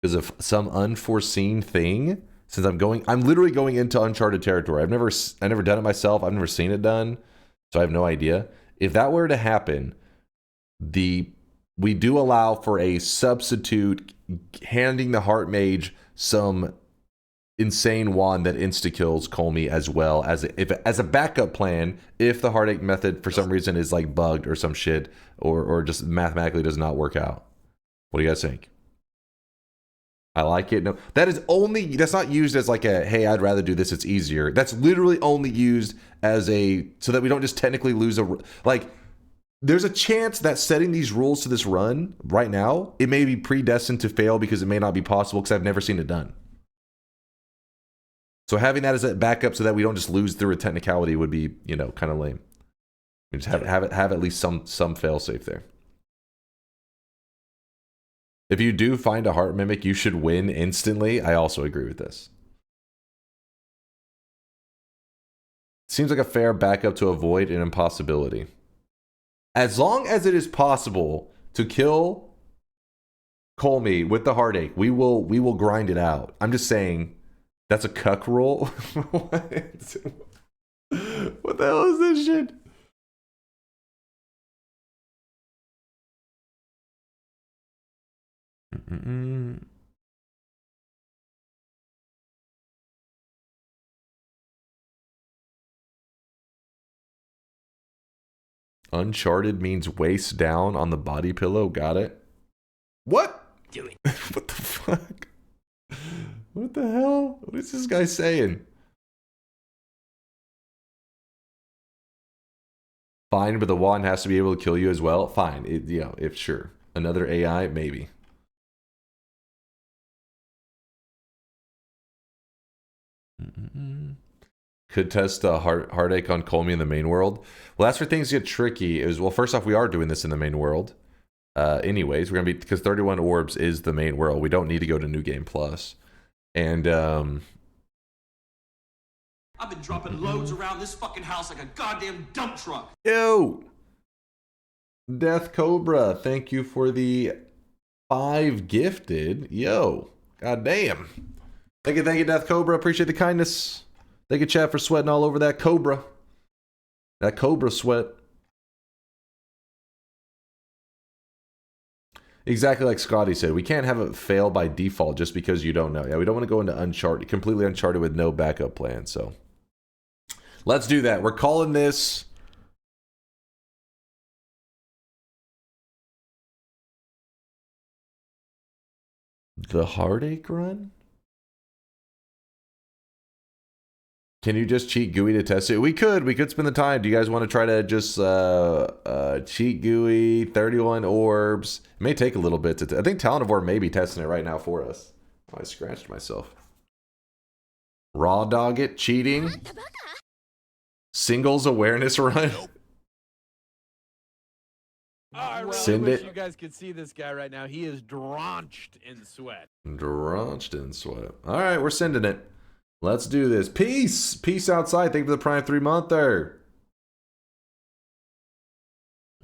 because of some unforeseen thing, since I'm literally going into uncharted territory. I've never done it myself. I've never seen it done, so I have no idea. If that were to happen, we do allow for a substitute handing the Heart Mage some insane wand that insta-kills Colmy as well as a backup plan if the Heartache method for some reason is like bugged or some shit or just mathematically does not work out. What do you guys think? I like it. No, that's not used as like a, hey, I'd rather do this, it's easier. That's literally only used as so that we don't just technically lose like, there's a chance that setting these rules to this run right now, it may be predestined to fail because it may not be possible because I've never seen it done. So having that as a backup so that we don't just lose through a technicality would be, kind of lame. We just have at least some fail safe there. If you do find a heart mimic, you should win instantly. I also agree with this. Seems like a fair backup to avoid an impossibility. As long as it is possible to kill Colmy with the Heartache, we will grind it out. I'm just saying that's a cuck rule. What the hell is this shit? Uncharted means waist down on the body pillow. Got it. What? Do it. What the fuck? What the hell? What is this guy saying? Fine, but the wand has to be able to kill you as well. Fine. If sure. Another AI, maybe. Could test the heartache on Colmy in the main world. Well, that's where things get tricky. Is well, first off, we are doing this in the main world. Anyways, we're gonna be because 31 orbs is the main world. We don't need to go to New Game Plus. And I've been dropping loads around this fucking house like a goddamn dump truck. yo, Death Cobra, thank you for the 5 gifted. Yo, goddamn. Thank you, Death Cobra. Appreciate the kindness. Thank you, chat, for sweating all over that Cobra. That Cobra sweat. Exactly like Scotty said, we can't have it fail by default just because you don't know. Yeah, we don't want to go into Uncharted, completely Uncharted with no backup plan. So let's do that. We're calling this the Heartache Run. Can you just cheat GUI to test it? We could spend the time. Do you guys want to try to just cheat GUI, 31 orbs? It may take a little bit to I think Talonivore may be testing it right now for us. Oh, I scratched myself. Raw dog it, cheating. Singles awareness run. I really Send wish it. you guys could see this guy right now. He is drenched in sweat. Drenched in sweat. All right, we're sending it. Let's do this. Peace outside. Thank you for the Prime 3-monther.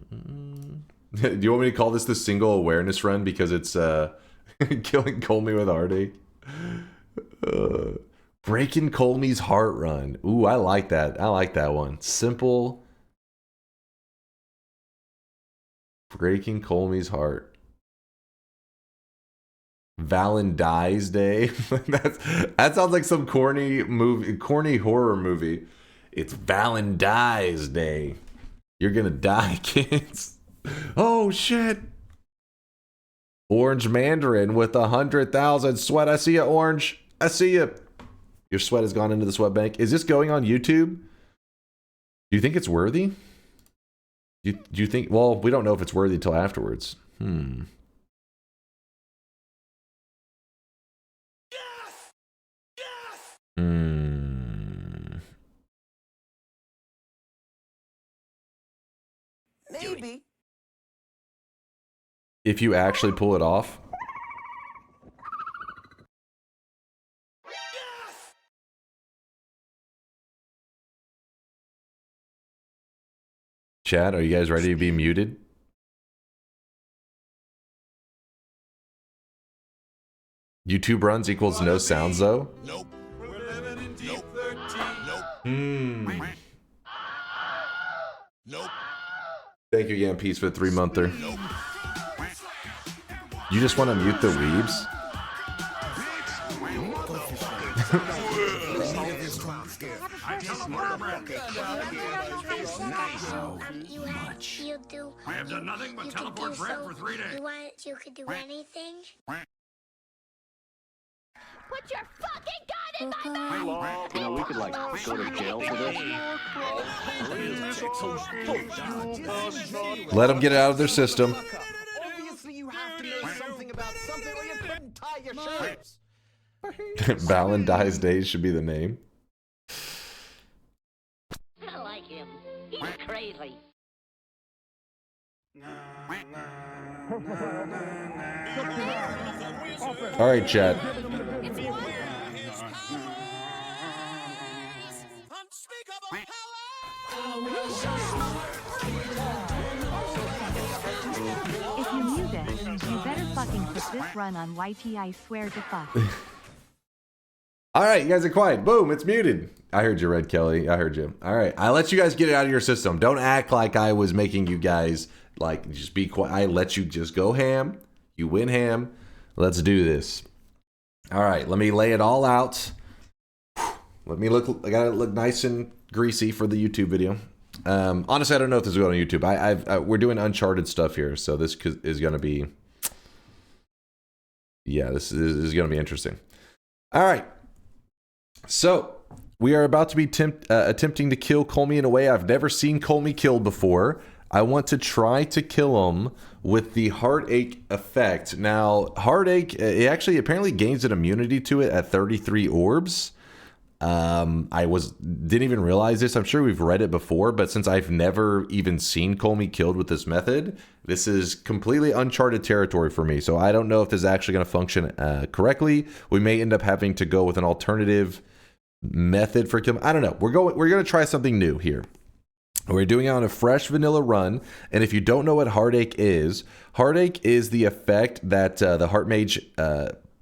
Do you want me to call this the single awareness run because it's killing Colmy with heartache? Breaking Colmy's heart run. Ooh, I like that. I like that one. Simple. Breaking Colmy's heart. Valentine's Day. That sounds like some corny horror movie. It's Valentine's Day. You're gonna die, kids. Oh shit. Orange Mandarin with 100,000 sweat. I see you, Orange. I see you. Your sweat has gone into the sweat bank. Is this going on YouTube? Do you think it's worthy? Do you think? Well, we don't know if it's worthy till afterwards. Maybe. If you actually pull it off. Chat, are you guys ready to be muted? YouTube runs equals no sounds though? Nope. Nope. Thank you again, Peace, for the 3-monther. You just want to mute the weebs? I have done nothing but teleport bread for 3 days. You could do anything? Put your fucking gun in my mouth! You know, we could like go to jail for this. Let them get it out of their system. Obviously, you have to know something about something, or you couldn't tie your shirts. Valentine's Day should be the name. I like him. He's crazy. All right, chat. If you mute it, you better fucking put this run on YT, I swear to fuck. All right, you guys are quiet. Boom, it's muted. I heard you, Red Kelly. I heard you. All right, I let you guys get it out of your system. Don't act like I was making you guys, like, just be quiet. I let you just go ham. You win ham. Let's do this. All right, let me lay it all out. Let me look. I gotta look nice and greasy for the YouTube video. Honestly, I don't know if this is going on YouTube. We're doing Uncharted stuff here, so this is going to be, yeah, this is going to be interesting. All right, so we are about to be attempting to kill Colmy in a way I've never seen Colmy killed before. I want to try to kill him with the Heartache effect. Now, Heartache, it actually apparently gains an immunity to it at 33 orbs. didn't even realize this. I'm sure we've read it before, but since I've never even seen Colmy killed with this method, this is completely uncharted territory for me. So I don't know if this is actually going to function correctly. We may end up having to go with an alternative method for killing. I don't know. We're going to try something new here. We're doing it on a fresh vanilla run, and if you don't know what Heartache is the effect that the Heart Mage,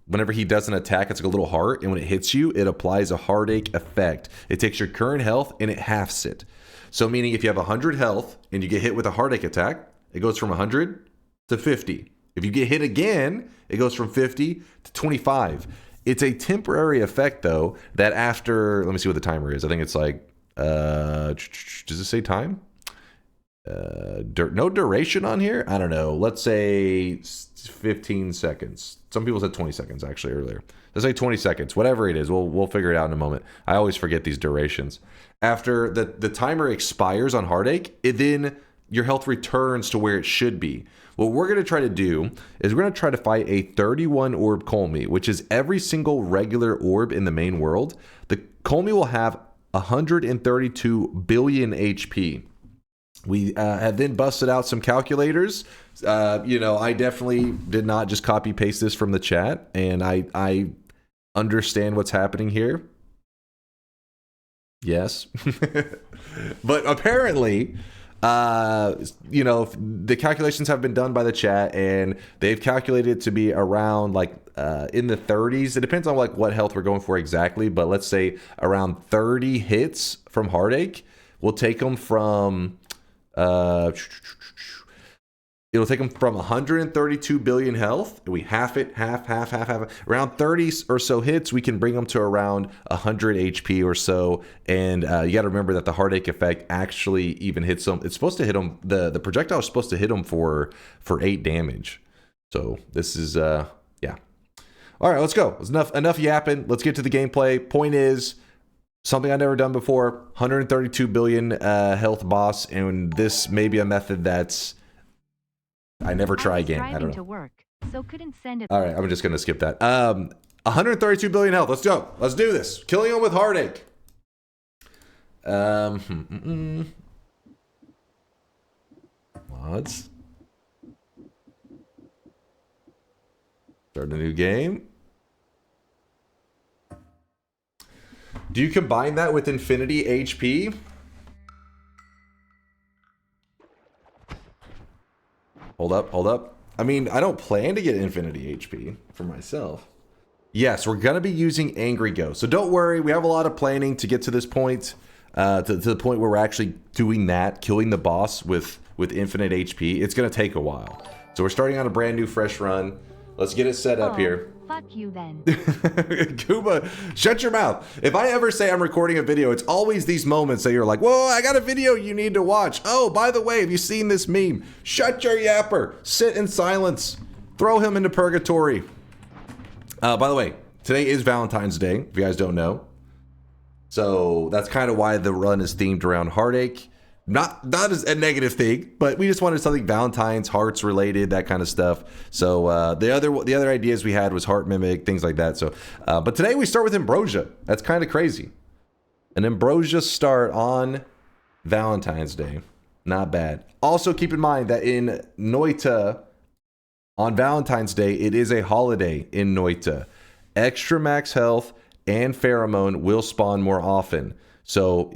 whenever he does an attack, it's like a little heart, and when it hits you, it applies a Heartache effect. It takes your current health and it halves it. So meaning if you have 100 health and you get hit with a Heartache attack, it goes from 100 to 50. If you get hit again, it goes from 50 to 25. It's a temporary effect, though, that after, let me see what the timer is. I think it's like, does it say time? No duration on here? I don't know. Let's say 15 seconds. Some people said 20 seconds actually earlier. Let's say 20 seconds. Whatever it is, we'll figure it out in a moment. I always forget these durations. After the timer expires on Heartache, then your health returns to where it should be. What we're going to try to do is we're going to try to fight a 31 orb Colmy, which is every single regular orb in the main world. The Colmy will have 132 billion HP. We have then busted out some calculators. I definitely did not just copy paste this from the chat, and I understand what's happening here. Yes. But apparently, the calculations have been done by the chat, and they've calculated it to be around like in the 30s. It depends on like what health we're going for exactly, but let's say around 30 hits from Heartache will take them from it'll take them from 132 billion health. We half it, half. Around 30 or so hits, we can bring them to around 100 HP or so. And you got to remember that the Heartache effect actually even hits them. It's supposed to hit them. The projectile is supposed to hit them for 8 damage. So this is yeah. All right, let's go. It's enough yapping. Let's get to the gameplay. Point is, something I've never done before. 132 billion health boss, and this may be a method that's I never try again. I don't know. To work, so couldn't send it. All right, I'm just gonna skip that. 132 billion health. Let's go. Let's do this. Killing him with Heartache. Mods. Start a new game. Do you combine that with infinity HP? Hold up. I mean, I don't plan to get infinity HP for myself. Yes, we're going to be using Angry Ghost. So don't worry, we have a lot of planning to get to this point, to the point where we're actually doing that, killing the boss with infinite HP. It's going to take a while. So we're starting on a brand new fresh run. Let's get it set up here. Fuck you then. Kuba, shut your mouth. If I ever say I'm recording a video, it's always these moments that you're like, whoa, I got a video you need to watch. Oh, by the way, have you seen this meme? Shut your yapper. Sit in silence. Throw him into purgatory. By the way, today is Valentine's Day, if you guys don't know. So that's kind of why the run is themed around Heartache. Not as a negative thing, but we just wanted something Valentine's, hearts related, that kind of stuff. So the other ideas we had was heart mimic, things like that. So, but today we start with Ambrosia. That's kind of crazy. An Ambrosia start on Valentine's Day, not bad. Also keep in mind that in Noita, on Valentine's Day, it is a holiday in Noita. Extra max health and pheromone will spawn more often. So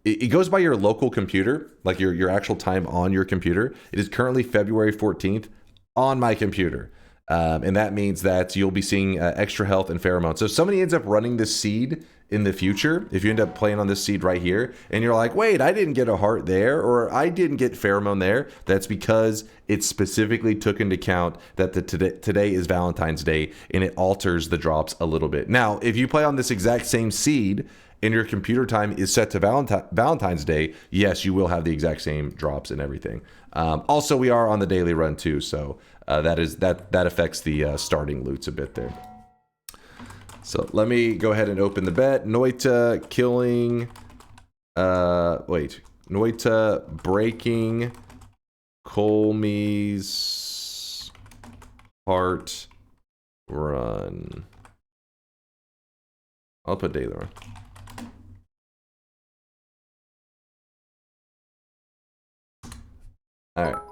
it goes by your local computer, like your actual time on your computer. It is currently February 14th on my computer. And that means that you'll be seeing extra health and pheromone. So if somebody ends up running this seed in the future, if you end up playing on this seed right here, and you're like, wait, I didn't get a heart there, or I didn't get pheromone there, that's because it specifically took into account that today is Valentine's Day, and it alters the drops a little bit. Now, if you play on this exact same seed, and your computer time is set to Valentine's Day, yes, you will have the exact same drops and everything. Also, we are on the daily run too, so that affects the starting loots a bit there. So let me go ahead and open the bet. Noita killing. Noita breaking Colmy's heart run. I'll put daily run. Alright.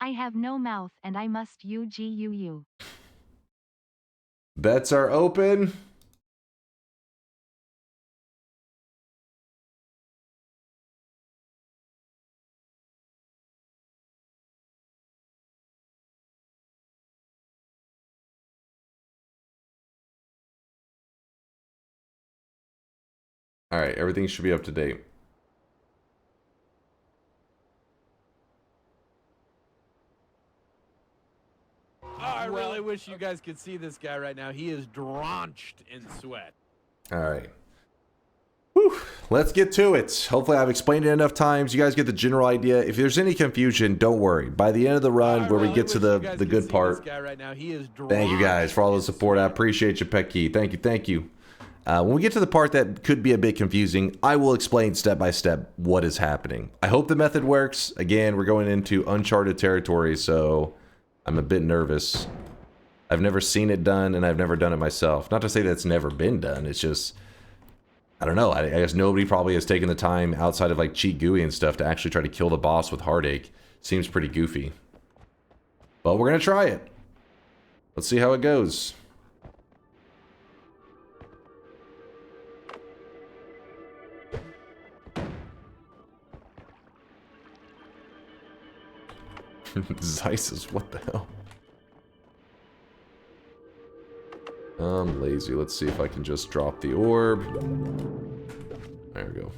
I have no mouth and I must UGUU. Bets are open. Alright, everything should be up to date. I really wish you guys could see this guy right now. He is drenched in sweat. Alright. Whew. Let's get to it. Hopefully I've explained it enough times. You guys get the general idea. If there's any confusion, don't worry. By the end of the run, where we get to the good part, right now. He is thank you guys for all the support. I appreciate you, Pecky. Thank you, thank you. When we get to the part that could be a bit confusing, I will explain step by step what is happening. I hope the method works. Again, we're going into uncharted territory, so I'm a bit nervous. I've never seen it done, and I've never done it myself. Not to say that it's never been done, it's just, I don't know. I guess nobody probably has taken the time outside of like cheat GUI and stuff to actually try to kill the boss with Heartache. Seems pretty goofy. But we're going to try it. Let's see how it goes. Zeiss, what the hell? I'm lazy. Let's see if I can just drop the orb. There we go.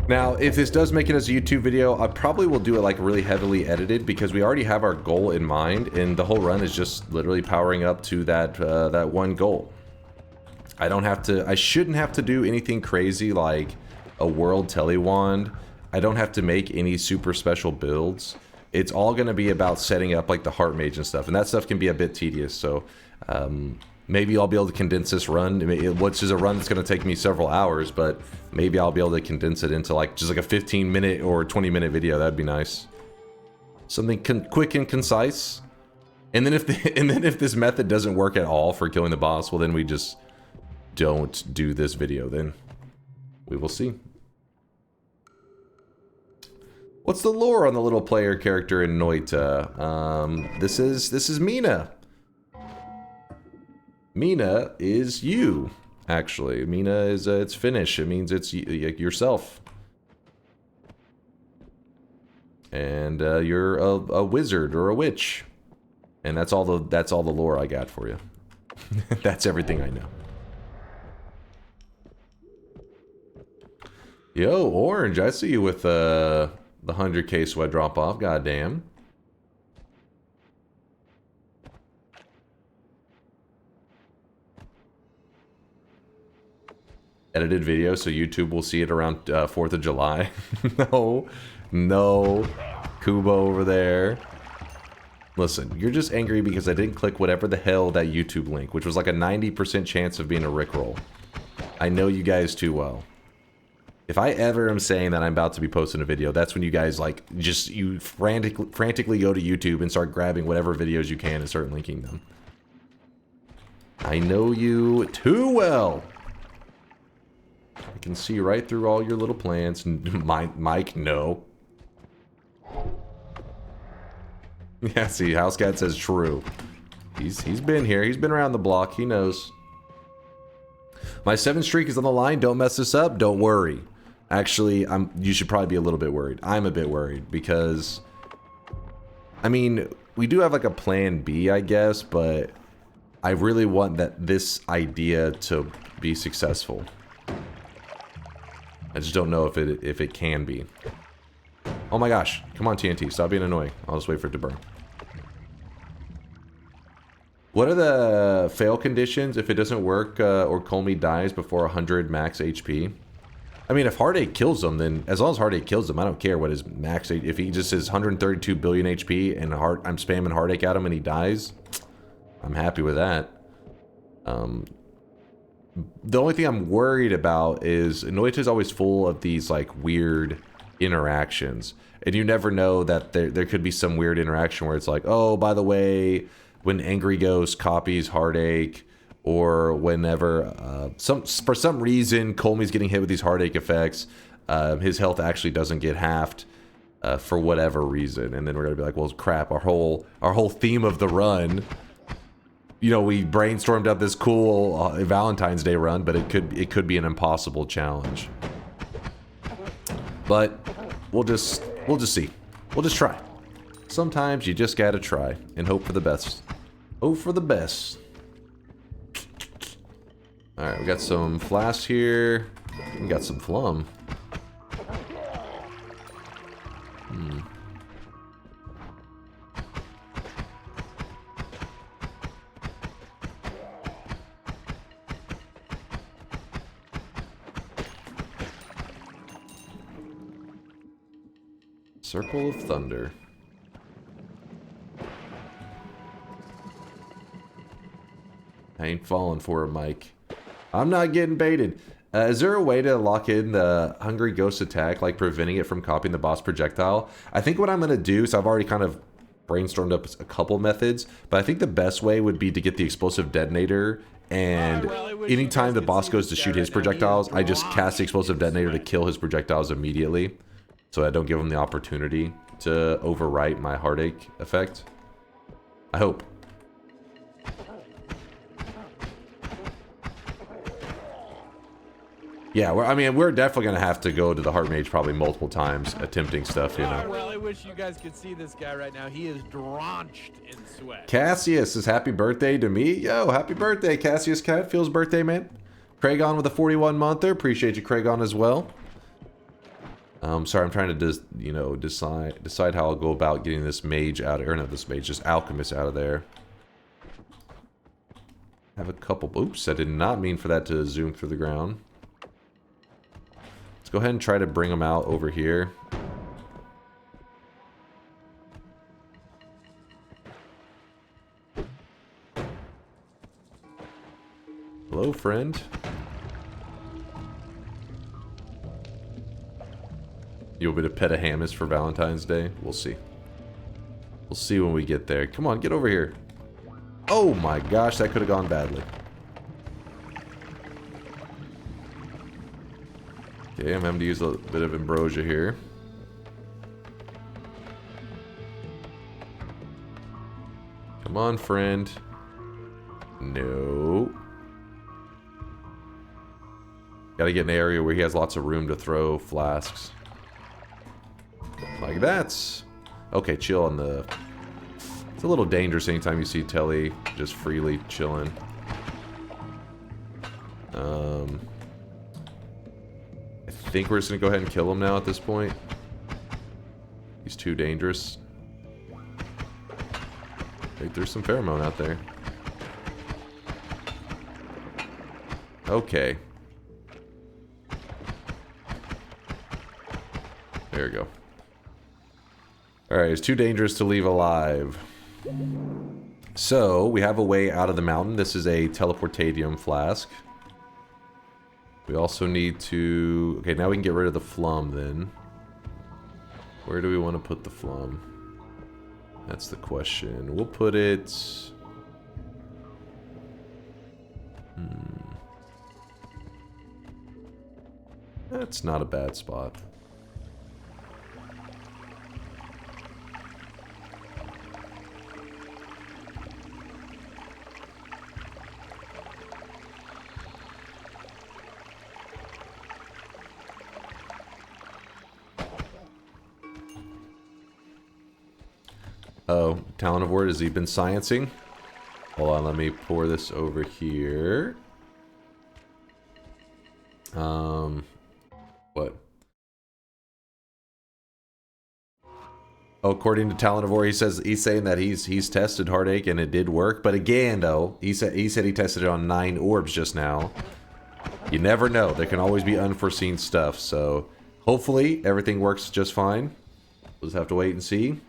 Now, if this does make it as a YouTube video, I probably will do it like really heavily edited because we already have our goal in mind, and the whole run is just literally powering up to that that one goal. I shouldn't have to do anything crazy like a world telewand. I don't have to make any super special builds. It's all going to be about setting up like the heart mage and stuff, and that stuff can be a bit tedious. So maybe I'll be able to condense this run, which is a run that's going to take me several hours, but maybe I'll be able to condense it into like just like a 15-minute or 20-minute video. That'd be nice. Something quick and concise. And then if this method doesn't work at all for killing the boss, well then we just don't do this video. Then we will see. What's the lore on the little player character in Noita? This is Mina. Mina is you, actually. Mina is, it's Finnish. It means it's yourself. And you're a wizard or a witch. And that's all the lore I got for you. That's everything I know. Yo, Orange, I see you with the 100k sweat drop off. Goddamn. Edited video so YouTube will see it around 4th of July. No, Kubo over there. Listen, you're just angry because I didn't click whatever the hell that YouTube link, which was like a 90% chance of being a Rickroll. I know you guys too well. If I ever am saying that I'm about to be posting a video, that's when you guys like you frantically go to YouTube and start grabbing whatever videos you can and start linking them. I know you too well. I can see right through all your little plans. Mike, no. Yeah, see, HouseCat says true. He's been here. He's been around the block. He knows. My 7 streak is on the line. Don't mess this up. Don't worry. Actually, you should probably be a little bit worried. I'm a bit worried because, I mean, we do have like a plan B, I guess, but I really want this idea to be successful. I just don't know if it can be. Oh my gosh. Come on, TNT. Stop being annoying. I'll just wait for it to burn. What are the fail conditions if it doesn't work or Colmy dies before 100 max HP? I mean, if Heartache kills him, then as long as Heartache kills him, I don't care what his max. If he just is 132 billion HP and I'm spamming Heartache at him and he dies, I'm happy with that. The only thing I'm worried about is Noita is always full of these like weird interactions, and you never know that there could be some weird interaction where it's like, oh, by the way, when Angry Ghost copies Heartache, or whenever for some reason Colmy's getting hit with these Heartache effects, his health actually doesn't get halved for whatever reason, and then we're gonna be like, well, crap, our whole theme of the run, you know, we brainstormed out this cool Valentine's Day run, but it could be an impossible challenge. But we'll just see. We'll just try. Sometimes you just gotta try and hope for the best. Hope for the best. Alright, we got some flasks here. We got some flum. Circle of Thunder. I ain't falling for it, Mike. I'm not getting baited. Is there a way to lock in the Hungry Ghost attack, like preventing it from copying the boss projectile? I think what I'm going to do, so I've already kind of brainstormed up a couple methods, but I think the best way would be to get the explosive detonator, and anytime the boss goes to shoot his projectiles, I just cast the explosive detonator to kill his projectiles immediately, so I don't give him the opportunity to overwrite my Heartache effect. I hope. Yeah, we're definitely going to have to go to the Heart Mage probably multiple times, attempting stuff, you know. I really wish you guys could see this guy right now. He is drenched in sweat. Cassius says happy birthday to me. Yo, happy birthday, Cassius Cat. Feels birthday, man. Craigon with a 41-monther. Appreciate you, Craigon, as well. Sorry, I'm trying to decide how I'll go about getting this mage out of, or not this mage, just alchemist out of there. Have a couple. Oops, I did not mean for that to zoom through the ground. Let's go ahead and try to bring them out over here. Hello, friend. You want me to pet a hammus for Valentine's Day? We'll see. We'll see when we get there. Come on, get over here. Oh my gosh, that could have gone badly. Okay, I'm having to use a bit of ambrosia here. Come on, friend. No. Gotta get an area where he has lots of room to throw flasks. Like that. Okay, chill on the... It's a little dangerous anytime you see Telly just freely chilling. I think we're just gonna go ahead and kill him now at this point. He's too dangerous. I think there's some pheromone out there. Okay. There we go. Alright, it's too dangerous to leave alive. So, we have a way out of the mountain. This is a teleportadium flask. We also need to... Okay, now we can get rid of the flum then. Where do we want to put the flum? That's the question. We'll put it... That's not a bad spot. Oh, Talon of Word, has he been sciencing? Hold on, let me pour this over here. What? Oh, according to Talon of War, he's saying that he's tested Heartache and it did work. But again, though, he said he tested it on 9 orbs just now. You never know. There can always be unforeseen stuff. So hopefully everything works just fine. We'll just have to wait and see.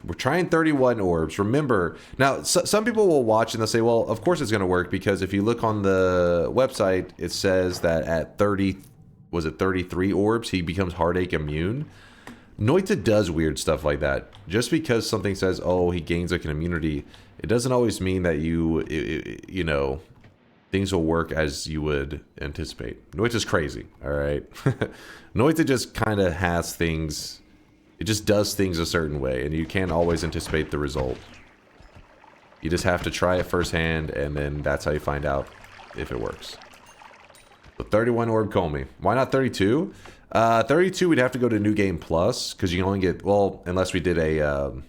We're trying 31 orbs. Remember, now some people will watch and they'll say, well, of course it's going to work, because if you look on the website, it says that at 30, was it 33 orbs, he becomes Heartache immune. Noita does weird stuff like that. Just because something says, oh, he gains like an immunity, it doesn't always mean that you know, things will work as you would anticipate. Noita's crazy, all right? Noita just kind of has things, it just does things a certain way, and you can't always anticipate the result. You just have to try it firsthand, and then that's how you find out if it works. So 31 orb Comey. Why not 32? 32 we'd have to go to New Game Plus, because you can only get, well, unless we did a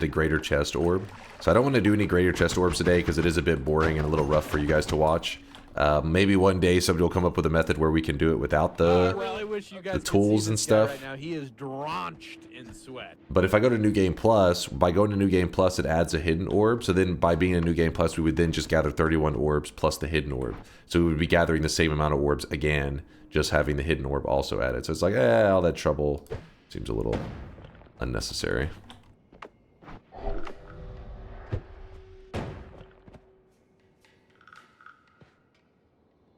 greater chest orb. So I don't want to do any greater chest orbs today, because it is a bit boring and a little rough for you guys to watch. Maybe one day somebody will come up with a method where we can do it without the tools and stuff. Right now, he is drenched in sweat. But if I go to New Game Plus, by going to New Game Plus, it adds a hidden orb. So then by being in New Game Plus, we would then just gather 31 orbs plus the hidden orb. So we would be gathering the same amount of orbs again, just having the hidden orb also added. So it's like, all that trouble seems a little unnecessary.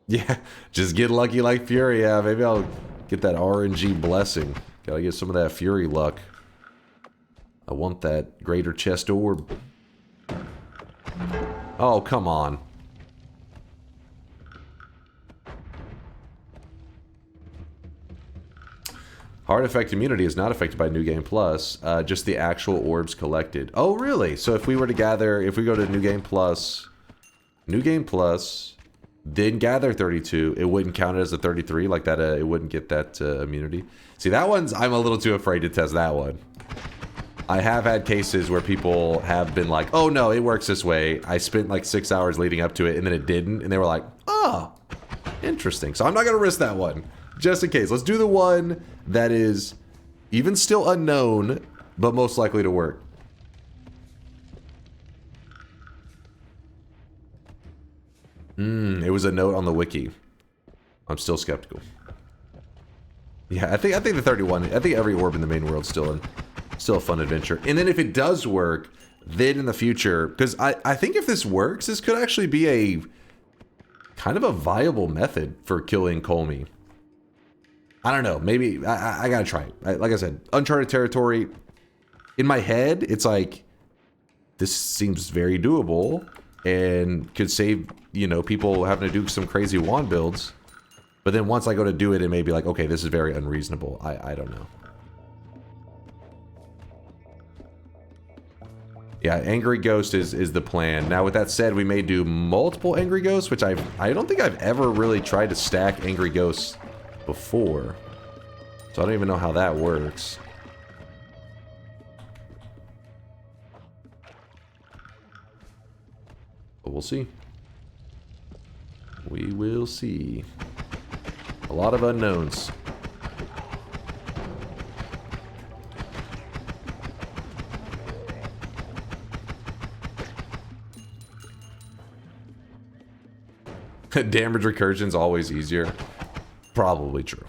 Yeah, just get lucky like Fury. Yeah, maybe I'll get that RNG blessing. Gotta get some of that Fury luck. I want that greater chest orb. Oh, come on. Hard effect immunity is not affected by New Game Plus, just the actual orbs collected. Oh, really? So if we were to gather, if we go to New Game Plus, then gather 32, it wouldn't count it as a 33, like that, it wouldn't get that immunity. See, that one's, I'm a little too afraid to test that one. I have had cases where people have been like, oh no, it works this way. I spent like 6 hours leading up to it, and then it didn't, and they were like, oh, interesting. So I'm not going to risk that one, just in case. Let's do the one that is even still unknown, but most likely to work. It was a note on the wiki. I'm still skeptical. Yeah, I think the 31. I think every orb in the main world's still a fun adventure. And then if it does work, then in the future, because I think if this works, this could actually be a kind of a viable method for killing Colmy. I don't know. Maybe I gotta try it. Like I said, uncharted territory. In my head, it's like this seems very doable and could save, you know, people having to do some crazy wand builds. But then once I go to do it, it may be like, okay, this is very unreasonable. I don't know. Yeah, Angry Ghost is the plan. Now, with that said, we may do multiple Angry Ghosts, which I don't think I've ever really tried to stack Angry Ghosts before. So I don't even know how that works. But we'll see. We will see. A lot of unknowns. Damage recursion's always easier. Probably true.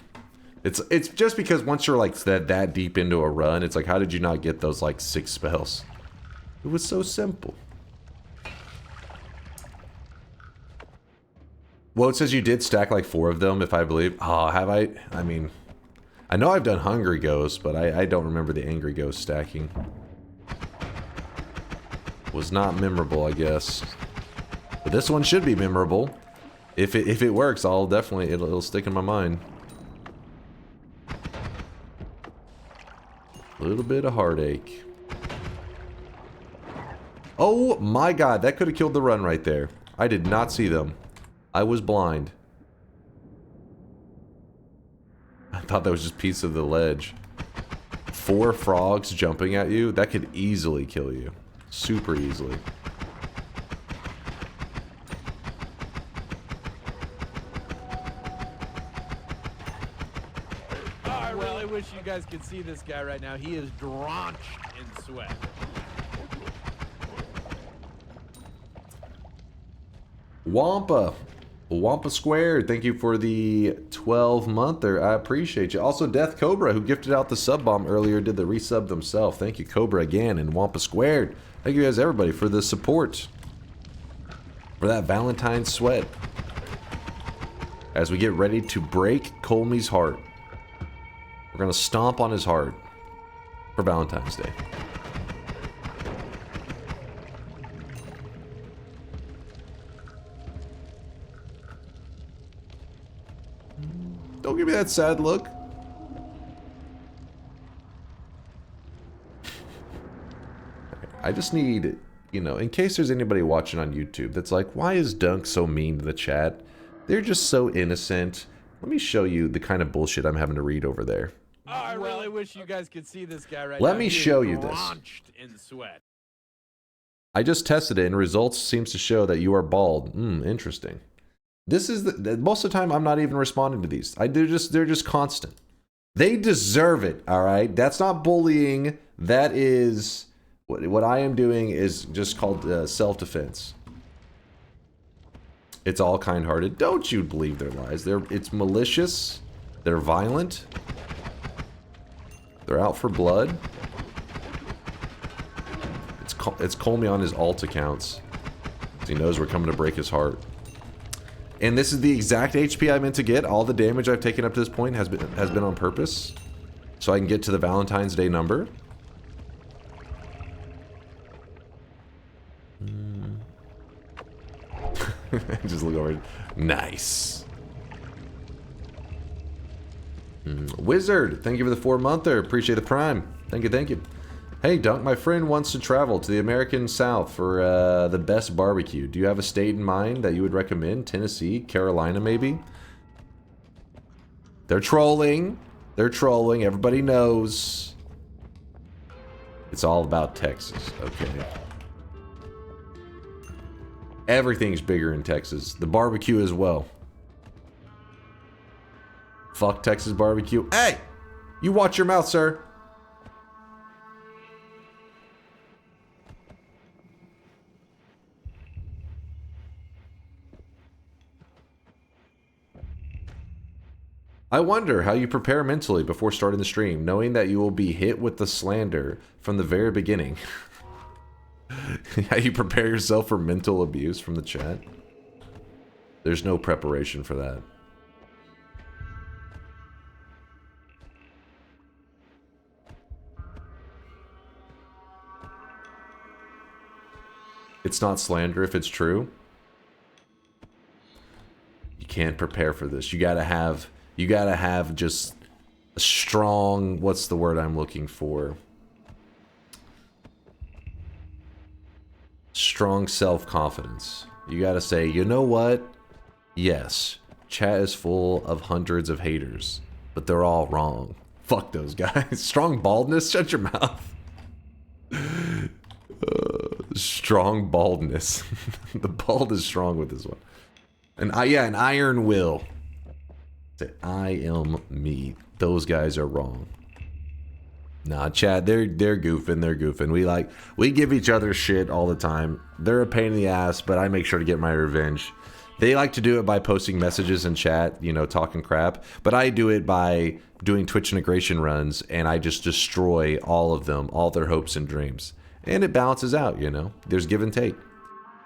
It's just because once you're like that deep into a run, it's like, how did you not get those like 6 spells? It was so simple. Well, it says you did stack like 4 of them, if I believe. Oh, have I? I mean, I know I've done Hungry Ghost, but I don't remember the Angry Ghost stacking. Was not memorable, I guess. But this one should be memorable. If it works, I'll definitely, it'll stick in my mind. A little bit of Heartache. Oh my god, that could have killed the run right there. I did not see them. I was blind. I thought that was just a piece of the ledge. 4 frogs jumping at you, that could easily kill you. Super easily. I really wish you guys could see this guy right now. He is drenched in sweat. Wampa Squared, thank you for the 12-monther. I appreciate you. Also, Death Cobra, who gifted out the sub bomb earlier, did the resub themselves. Thank you, Cobra, again, and Wampa Squared. Thank you guys, everybody, for the support. For that Valentine's sweat. As we get ready to break Colmie's heart. We're going to stomp on his heart for Valentine's Day. Don't give me that sad look. I just need, you know, in case there's anybody watching on YouTube that's like, why is Dunk so mean to the chat? They're just so innocent. Let me show you the kind of bullshit I'm having to read over there. Oh, I really wish you guys could see this guy right Let now. me He is show you this. drenched in sweat. I just tested it and results seems to show that you are bald. Interesting. This is the most of the time I'm not even responding to these. They're just constant. They deserve it, all right? That's not bullying. That is what I am doing is just called self-defense. It's all kind-hearted. Don't you believe their lies. It's malicious. They're violent. They're out for blood. It's Colmy on his alt accounts. He knows we're coming to break his heart. And this is the exact HP I meant to get. All the damage I've taken up to this point has been on purpose. So I can get to the Valentine's Day number. Just look over. Nice. Wizard, thank you for the 4-monther. Appreciate the prime. Thank you, thank you. Hey, Dunk, my friend wants to travel to the American South for the best barbecue. Do you have a state in mind that you would recommend? Tennessee? Carolina, maybe? They're trolling. They're trolling. Everybody knows. It's all about Texas. Okay. Everything's bigger in Texas. The barbecue as well. Fuck Texas barbecue. Hey! You watch your mouth, sir. I wonder how you prepare mentally before starting the stream, knowing that you will be hit with the slander from the very beginning. How you prepare yourself for mental abuse from the chat. There's no preparation for that. It's not slander if it's true. You can't prepare for this. You gotta have just a strong, what's the word I'm looking for? Strong self-confidence. You gotta say, you know what? Yes, chat is full of hundreds of haters, but they're all wrong. Fuck those guys. Strong baldness? Shut your mouth. Strong baldness. The bald is strong with this one. And an iron will. Say, I am me. Those guys are wrong. Nah, chat, they're goofing. We give each other shit all the time. They're a pain in the ass, but I make sure to get my revenge. They like to do it by posting messages in chat, you know, talking crap. But I do it by doing Twitch integration runs, and I just destroy all of them, all their hopes and dreams. And it balances out, you know. There's give and take.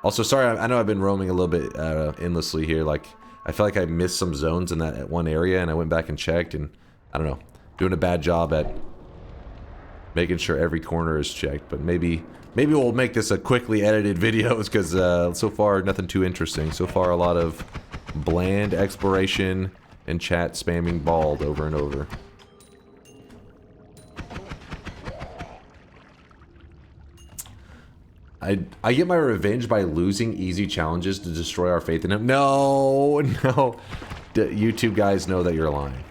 Also, sorry, I know I've been roaming a little bit endlessly here. Like, I feel like I missed some zones in that one area, and I went back and checked, and I don't know, doing a bad job at making sure every corner is checked. But maybe we'll make this a quickly edited video, because so far nothing too interesting. So far a lot of bland exploration and chat spamming bald over and over. I get my revenge by losing easy challenges to destroy our faith in him. No. YouTube guys know that you're lying.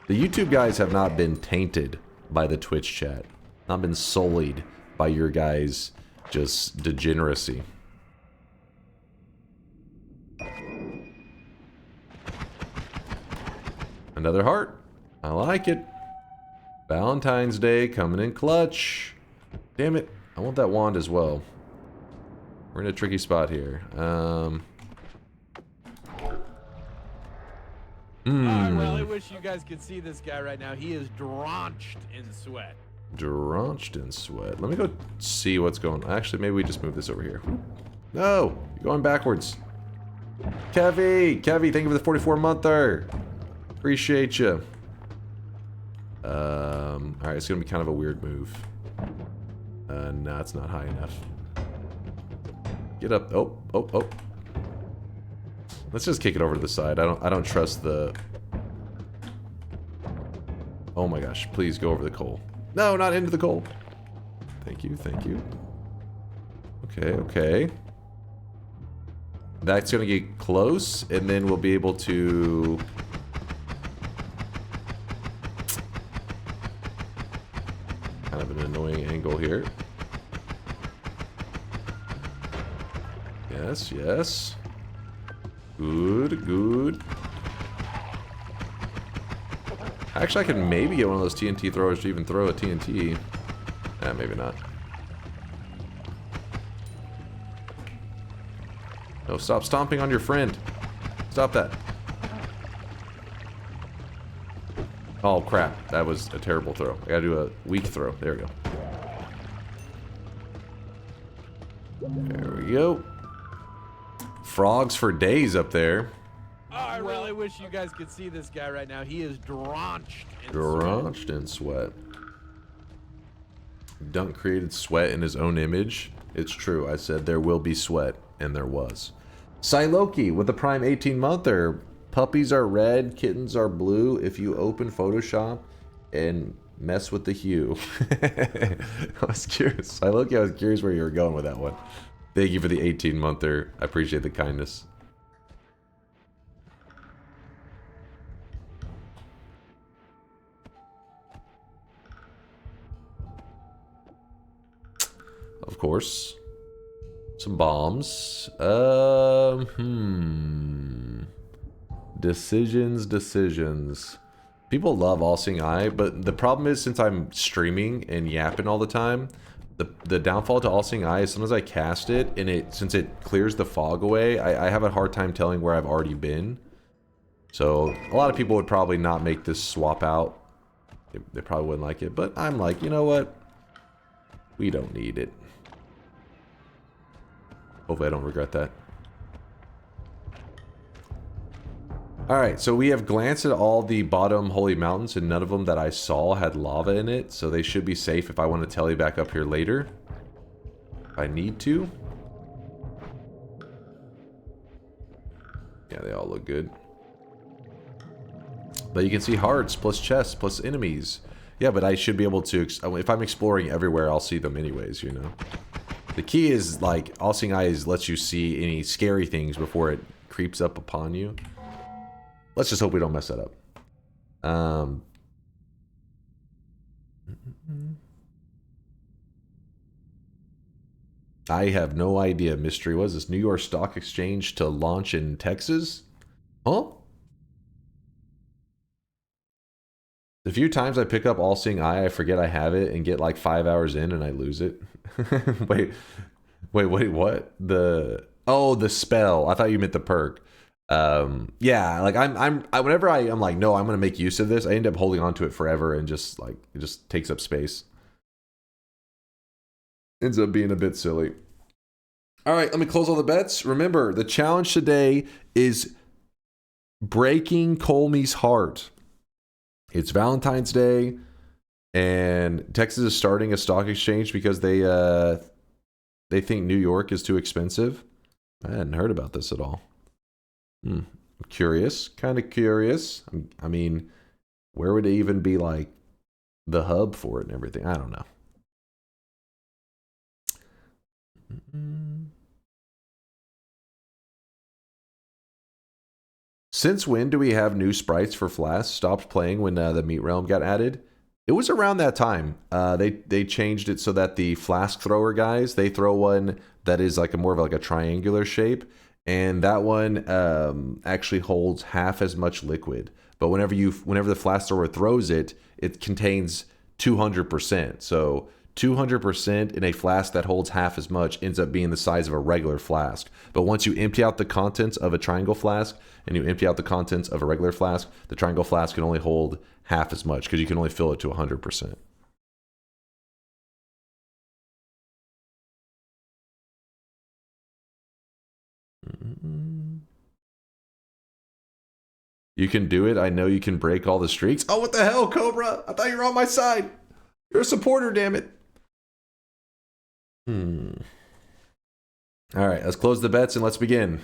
The YouTube guys have not been tainted by the Twitch chat. Not been sullied by your guys' just degeneracy. Another heart. I like it. Valentine's Day coming in clutch. Damn it. I want that wand as well. We're in a tricky spot here. I really wish you guys could see this guy right now. He is drenched in sweat. Drenched in sweat. Let me go see what's going on. Actually, maybe we just move this over here. No! You're going backwards. Kevy, thank you for the 44-monther. Appreciate you. Alright, it's gonna be kind of a weird move. No, it's not high enough. Get up. Oh. Let's just kick it over to the side. I don't trust the... Oh my gosh, please go over the coal. No, not into the coal. Thank you. Okay. That's gonna get close, and then we'll be able to... Kind of an annoying angle here. Yes. Good. Actually, I can maybe get one of those TNT throwers to even throw a TNT. Maybe not. No, stop stomping on your friend. Stop that. Oh, crap. That was a terrible throw. I gotta do a weak throw. There we go. There we go. Frogs for days up there. I really wish you guys could see this guy right now. He is drenched in sweat. Dunk created sweat in his own image. It's true. I said there will be sweat, and there was. Psyloki with the Prime 18-monther. Puppies are red, kittens are blue. If you open Photoshop and mess with the hue. I was curious. Psyloki, I was curious where you were going with that one. Thank you for the 18-monther. I appreciate the kindness. Of course. Some bombs. Decisions. People love All-Seeing Eye, but the problem is since I'm streaming and yapping all the time, the downfall to All-Seeing Eye is sometimes I cast it, and since it clears the fog away, I have a hard time telling where I've already been. So a lot of people would probably not make this swap out. They probably wouldn't like it, but I'm like, you know what? We don't need it. Hopefully I don't regret that. Alright, so we have glanced at all the bottom holy mountains, and none of them that I saw had lava in it, so they should be safe if I want to tele back up here later. If I need to. Yeah, they all look good. But you can see hearts, plus chests, plus enemies. Yeah, but I should be able to... If I'm exploring everywhere, I'll see them anyways, you know. The key is, like, All-Seeing Eyes lets you see any scary things before it creeps up upon you. Let's just hope we don't mess that up. I have no idea. Mystery. What is this? New York Stock Exchange to launch in Texas? Huh? The few times I pick up All-Seeing Eye, I forget I have it and get like 5 hours in and I lose it. wait, what? The spell. I thought you meant the perk. Yeah, like whenever I'm like, no, I'm gonna make use of this, I end up holding on to it forever and just like it just takes up space. Ends up being a bit silly. All right, let me close all the bets. Remember, the challenge today is breaking Colmey's heart. It's Valentine's Day, and Texas is starting a stock exchange because they think New York is too expensive. I hadn't heard about this at all. I'm curious, kind of curious. I mean, where would it even be like the hub for it and everything? I don't know. Since when do we have new sprites for Flask? Stopped playing when the Meat Realm got added. It was around that time. They changed it so that the Flask thrower guys, they throw one that is like more of like a triangular shape. And that one actually holds half as much liquid. But whenever the flask thrower throws it, it contains 200%. So 200% in a flask that holds half as much ends up being the size of a regular flask. But once you empty out the contents of a triangle flask and you empty out the contents of a regular flask, the triangle flask can only hold half as much because you can only fill it to 100%. You can do it. I know you can break all the streaks. Oh, what the hell, Cobra? I thought you were on my side. You're a supporter, damn it. All right, let's close the bets and let's begin.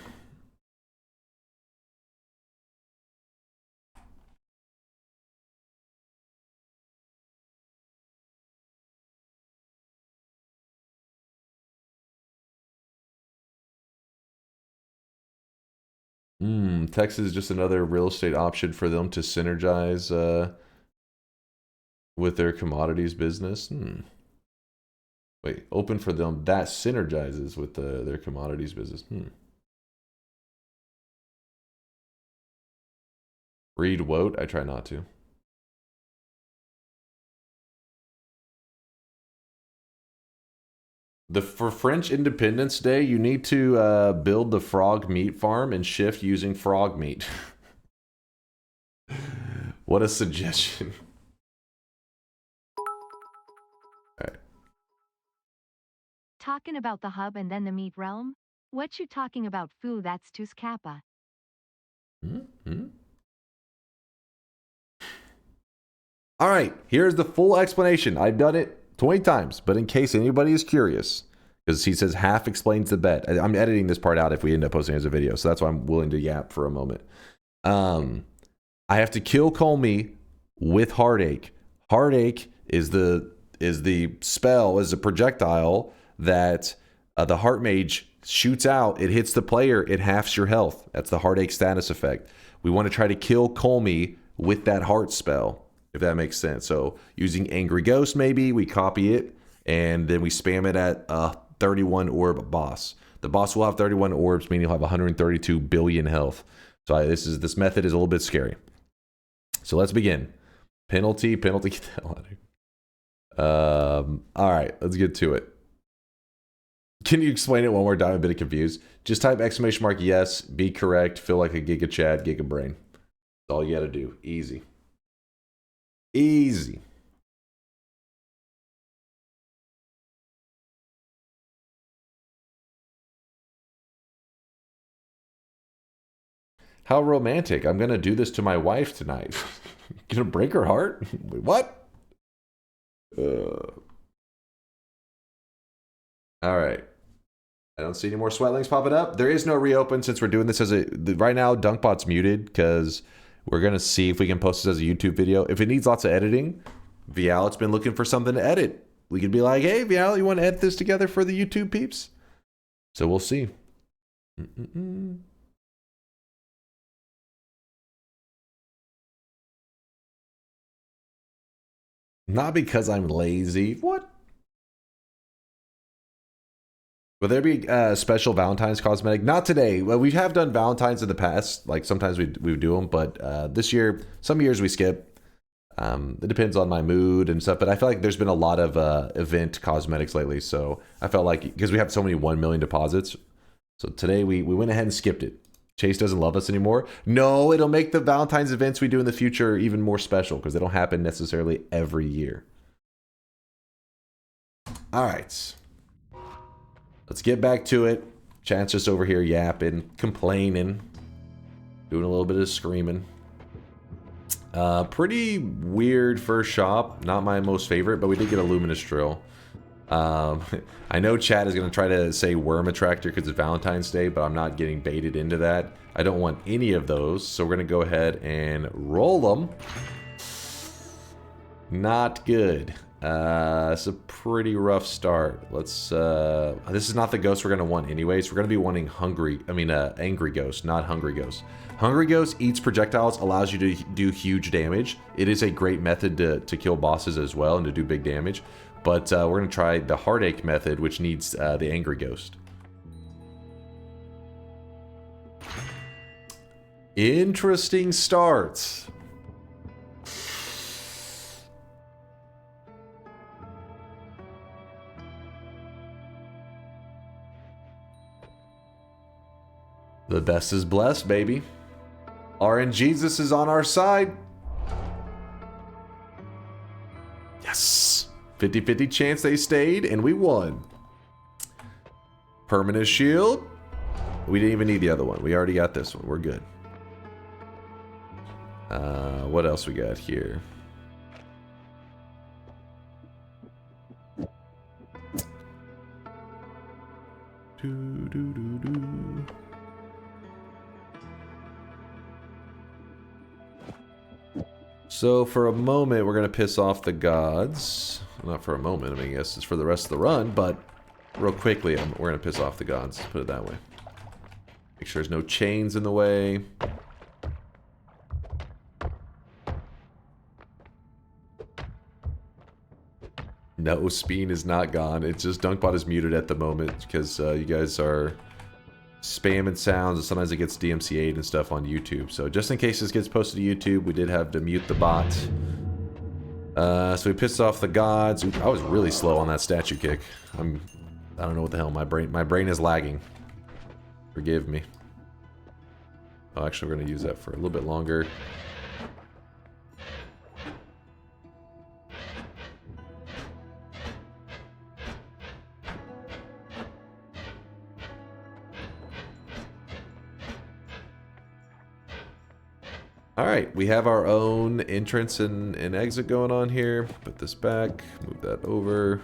Texas is just another real estate option for them to synergize with their commodities business. Wait, open for them that synergizes with their commodities business. Read Wote? I try not to. For French Independence Day, you need to build the frog meat farm and shift using frog meat. What a suggestion. Alright. Talking about the hub and then the meat realm? What you talking about, foo? That's too scappa. Alright, here's the full explanation. I've done it 20 times, but in case anybody is curious, because he says half explains the bet. I'm editing this part out if we end up posting it as a video, so that's why I'm willing to yap for a moment. I have to kill Colmy with Heartache. Heartache is the spell, is a projectile that the Heart Mage shoots out. It hits the player, it halves your health. That's the Heartache status effect. We want to try to kill Colmy with that heart spell, if that makes sense. So using Angry Ghost, maybe we copy it and then we spam it at a 31 orb boss. The boss will have 31 orbs, meaning he'll have 132 billion health. So this method is a little bit scary. So let's begin. Penalty. Get the hell out of here. All right, let's get to it. Can you explain it one more time? I'm a bit confused. Just type exclamation mark yes, be correct, feel like a Giga Chad, Giga Brain. That's all you gotta do. Easy. Easy. How romantic. I'm gonna do this to my wife tonight. Gonna break her heart? Wait, what? All right. I don't see any more sweat links popping up. There is no reopen since we're doing this as a... Right now, DunkBot's muted because we're going to see if we can post this as a YouTube video. If it needs lots of editing, Vialet's been looking for something to edit. We could be like, hey, Vialet, you want to edit this together for the YouTube peeps? So we'll see. Not because I'm lazy. What? Will there be a special Valentine's cosmetic? Not today. Well, we have done Valentine's in the past. Like sometimes we do them, but this year, some years we skip. It depends on my mood and stuff. But I feel like there's been a lot of event cosmetics lately. So I felt like because we have so many 1 million deposits. So today we went ahead and skipped it. Chase doesn't love us anymore. No, it'll make the Valentine's events we do in the future even more special because they don't happen necessarily every year. All right. Let's get back to it. Chance just over here yapping, complaining, doing a little bit of screaming. Pretty weird first shop. Not my most favorite, but we did get a luminous drill. I know chat is going to try to say worm attractor because it's Valentine's Day, but I'm not getting baited into that. I don't want any of those, so we're going to go ahead and roll them. Not good. It's a pretty rough start. Let's, this is not the ghost we're going to want anyways. We're going to be wanting Angry Ghost, not Hungry Ghost. Hungry Ghost eats projectiles, allows you to do huge damage. It is a great method to kill bosses as well and to do big damage. But we're going to try the Heartache method, which needs the Angry Ghost. Interesting start. The best is blessed, baby. RNGesus is on our side. Yes. 50-50 chance they stayed, and we won. Permanent shield. We didn't even need the other one. We already got this one. We're good. What else we got here? So for a moment, we're going to piss off the gods. Not for a moment, I mean, I guess it's for the rest of the run, but real quickly, we're going to piss off the gods. Put it that way. Make sure there's no chains in the way. No, Speen is not gone. It's just DunkBot is muted at the moment because you guys are spamming sounds, and sometimes it gets DMCA'd and stuff on YouTube. So just in case this gets posted to YouTube, we did have to mute the bot. So we pissed off the gods. I was really slow on that statue kick. I don't know what the hell. My brain is lagging. Forgive me. Oh, actually, we're gonna use that for a little bit longer. Alright, we have our own entrance and exit going on here. Put this back, move that over.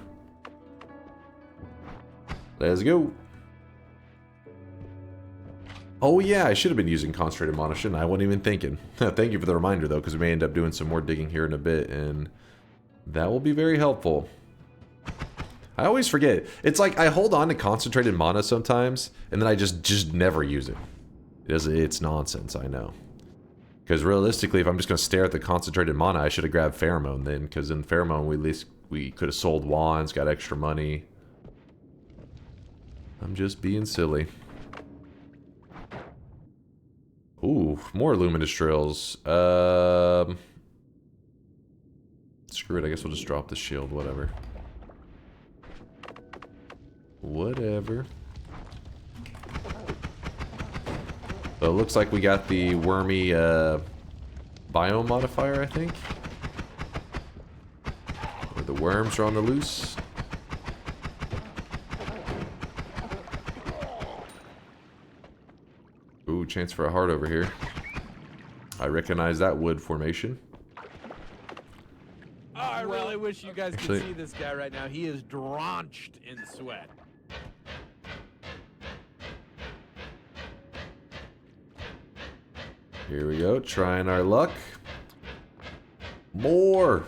Let's go. Oh yeah, I should have been using concentrated mana, shouldn't I? I wasn't even thinking. Thank you for the reminder though, because we may end up doing some more digging here in a bit, and that will be very helpful. I always forget. It's like I hold on to concentrated mana sometimes, and then I just never use it. It's nonsense, I know. Because realistically, if I'm just going to stare at the concentrated mana, I should have grabbed Pheromone then. Because in Pheromone, we could have sold wands, got extra money. I'm just being silly. Ooh, more Luminous Drills. Screw it, I guess we'll just drop the shield, whatever. Whatever. So it looks like we got the wormy biome modifier, I think. Where the worms are on the loose. Ooh, chance for a heart over here. I recognize that wood formation. Oh, I really wish you guys could see this guy right now. He is drenched in sweat. Here we go, trying our luck. More!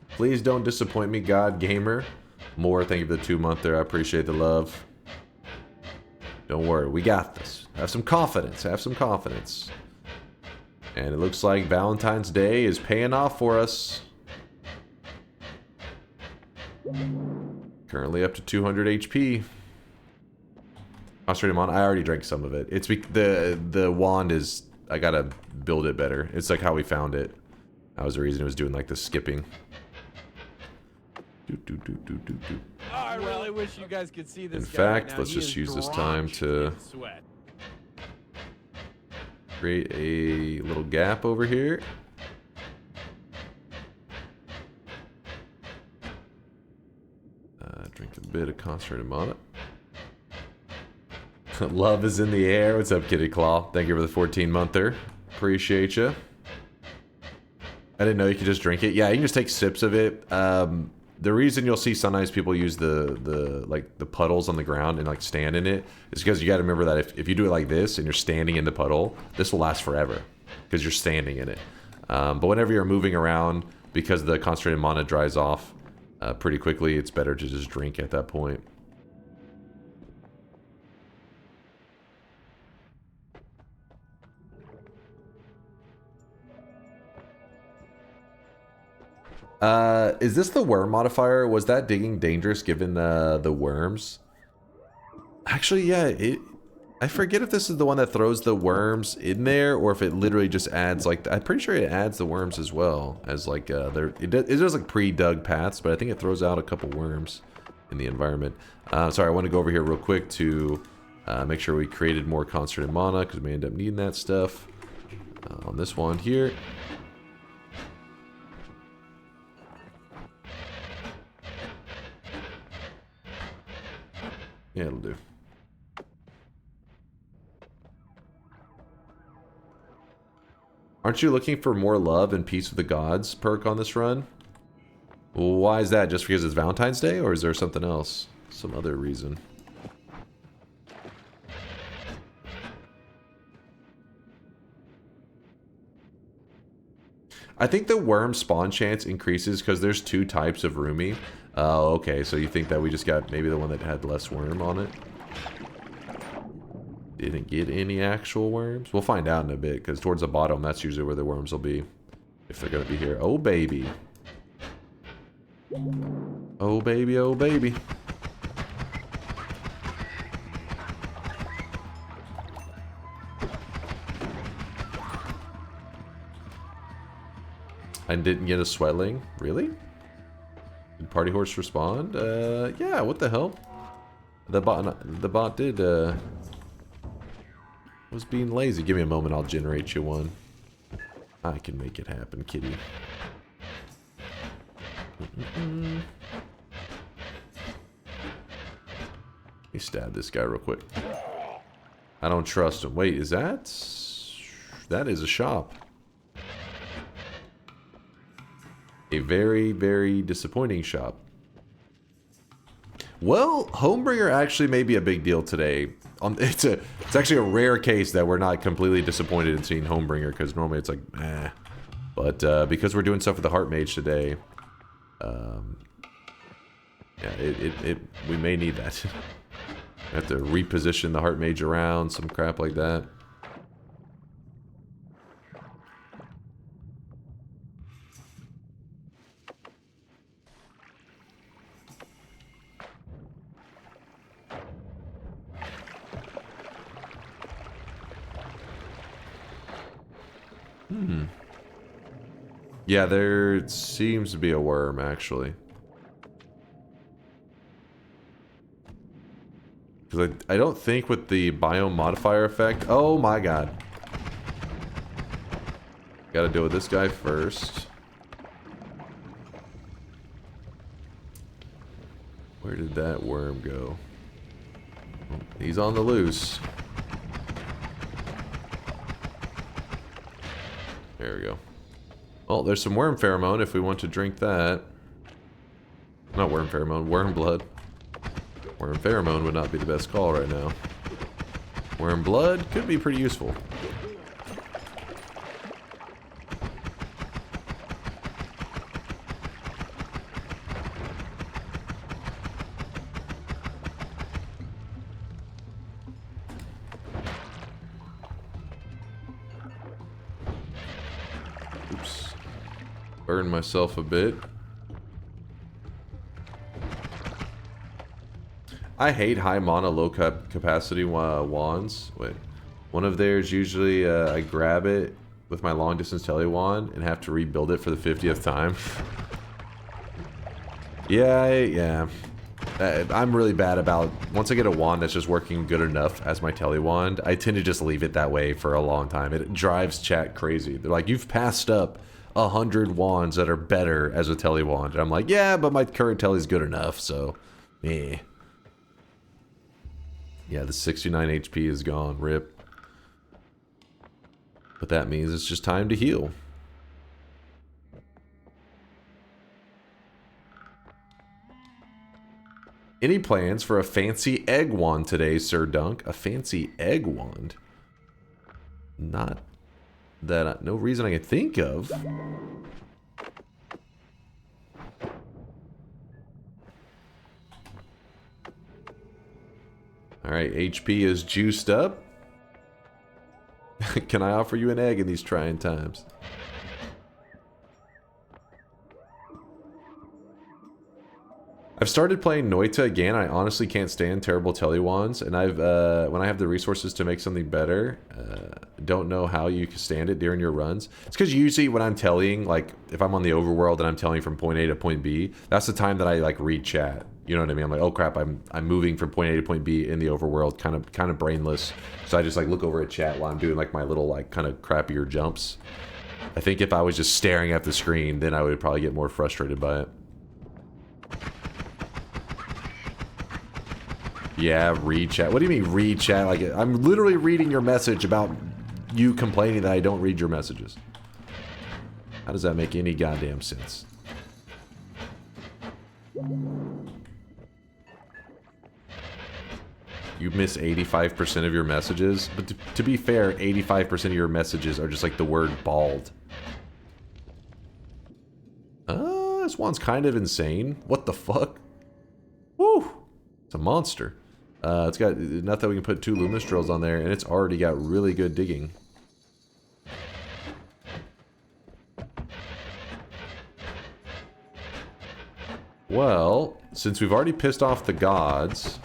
Please don't disappoint me, God Gamer. More, thank you for the 2-month there. I appreciate the love. Don't worry, we got this. Have some confidence, have some confidence. And it looks like Valentine's Day is paying off for us. Currently up to 200 HP. Concentrated mana, I already drank some of it. It's the wand is... I gotta build it better. It's like how we found it. That was the reason it was doing like the skipping. Oh, I really wish you guys could see this In guy fact, right now. let's He just is use this time to create a little gap over here. Drink a bit of concentrated mana. Love is in the air. What's up, Kitty Claw? Thank you for the 14-monther. Appreciate you. I didn't know you could just drink it. Yeah, you can just take sips of it. The reason you'll see sometimes people use the puddles on the ground and like stand in it is because you got to remember that if you do it like this and you're standing in the puddle, this will last forever because you're standing in it. But whenever you're moving around, because the concentrated mana dries off pretty quickly, it's better to just drink at that point. Is this the worm modifier? Was that digging dangerous given the worms? Actually, yeah, I forget if this is the one that throws the worms in there or if it literally just adds like, I'm pretty sure it adds the worms as well as like, it does like pre-dug paths, but I think it throws out a couple worms in the environment. Sorry, I want to go over here real quick to Make sure we created more concentrated mana because we may end up needing that stuff. On this one here. Yeah, it'll do. Aren't you looking for more love and peace with the gods perk on this run? Why is that? Just because it's Valentine's Day, or is there something else? Some other reason? I think the worm spawn chance increases because there's 2 types of roomie. Oh, okay, so you think that we just got maybe the one that had less worm on it? Didn't get any actual worms? We'll find out in a bit, because towards the bottom, that's usually where the worms will be. If they're going to be here. Oh, baby. Oh, baby, oh, baby. I didn't get a sweatling? Really? Did Party Horse respond? Yeah, what the hell? The bot did, was being lazy. Give me a moment, I'll generate you one. I can make it happen, kitty. Let me stab this guy real quick. I don't trust him. Wait, is that? That is a shop. A very, very disappointing shop. Well, Homebringer actually may be a big deal today. It's actually a rare case that we're not completely disappointed in seeing Homebringer, because normally it's like, eh. But because we're doing stuff with the Heart Mage today, yeah, we may need that. We have to reposition the Heart Mage around, some crap like that. Yeah, there seems to be a worm, actually. Because I don't think with the biome modifier effect... Oh my god. Gotta deal with this guy first. Where did that worm go? Oh, he's on the loose. There we go. Oh, there's some worm pheromone if we want to drink that. Not worm pheromone, worm blood. Worm pheromone would not be the best call right now. Worm blood could be pretty useful. Burn myself a bit. I hate high mana, low capacity wands. Wait, one of theirs usually I grab it with my long distance tele wand and have to rebuild it for the 50th time. Yeah. I'm really bad about, once I get a wand that's just working good enough as my tele wand, I tend to just leave it that way for a long time. It drives chat crazy. They're like, you've passed up 100 wands that are better as a tele wand. And I'm like, yeah, but my current tele's good enough, so eh. Yeah, the 69 HP is gone, rip. But that means it's just time to heal. Any plans for a fancy egg wand today, Sir Dunk? A fancy egg wand? Not that no reason I can think of. Alright, HP is juiced up. Can I offer you an egg in these trying times? I've started playing Noita again. I honestly can't stand terrible telewands, and I've when I have the resources to make something better, don't know how you can stand it during your runs. It's because usually when I'm telling, like if I'm on the overworld and I'm telling from point A to point B, that's the time that I like read chat. You know what I mean? I'm like, oh crap, I'm moving from point A to point B in the overworld, kind of brainless. So I just like look over at chat while I'm doing like my little like kind of crappier jumps. I think if I was just staring at the screen, then I would probably get more frustrated by it. Yeah, read chat. What do you mean read chat? Like, I'm literally reading your message about you complaining that I don't read your messages. How does that make any goddamn sense? You miss 85% of your messages? But to be fair, 85% of your messages are just like the word bald. This one's kind of insane. What the fuck? Woo! It's a monster. It's got enough that we can put 2 luminous drills on there, and it's already got really good digging. Well, since we've already pissed off the gods,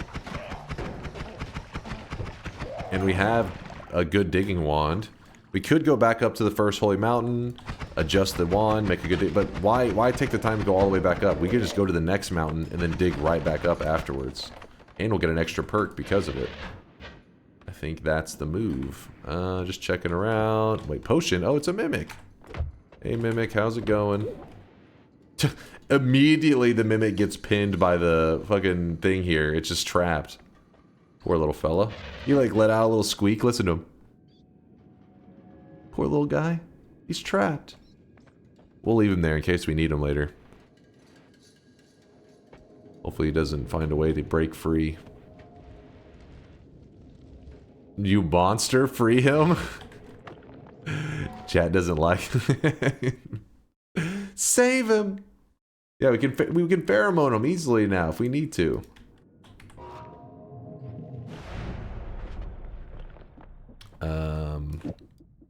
and we have a good digging wand, we could go back up to the first holy mountain, adjust the wand, make a good dig, but why take the time to go all the way back up? We could just go to the next mountain and then dig right back up afterwards. And we'll get an extra perk because of it. I think that's the move. Just checking around. Wait, potion? Oh, it's a mimic. Hey, mimic, how's it going? Immediately, the mimic gets pinned by the fucking thing here. It's just trapped. Poor little fella. He, like, let out a little squeak. Listen to him. Poor little guy. He's trapped. We'll leave him there in case we need him later. Hopefully he doesn't find a way to break free. You monster, free him? Chat doesn't like Save him! Yeah, we can pheromone him easily now if we need to.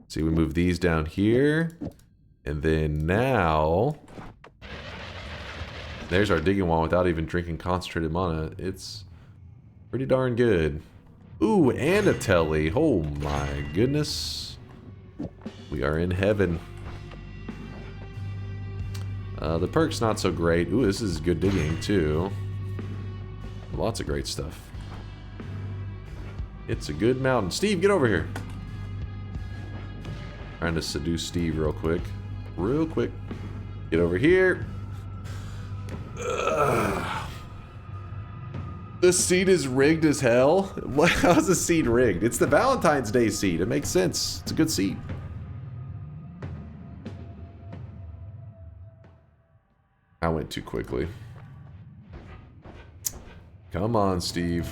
See, we move these down here. And then now... There's our digging wand without even drinking concentrated mana. It's pretty darn good. Ooh, and a telly. Oh my goodness. We are in heaven. The perk's not so great. Ooh, this is good digging too. Lots of great stuff. It's a good mountain. Steve, get over here. Trying to seduce Steve real quick. Real quick. Get over here. The seed is rigged as hell? What? How's the seed rigged? It's the Valentine's Day seed. It makes sense. It's a good seed. I went too quickly. Come on, Steve.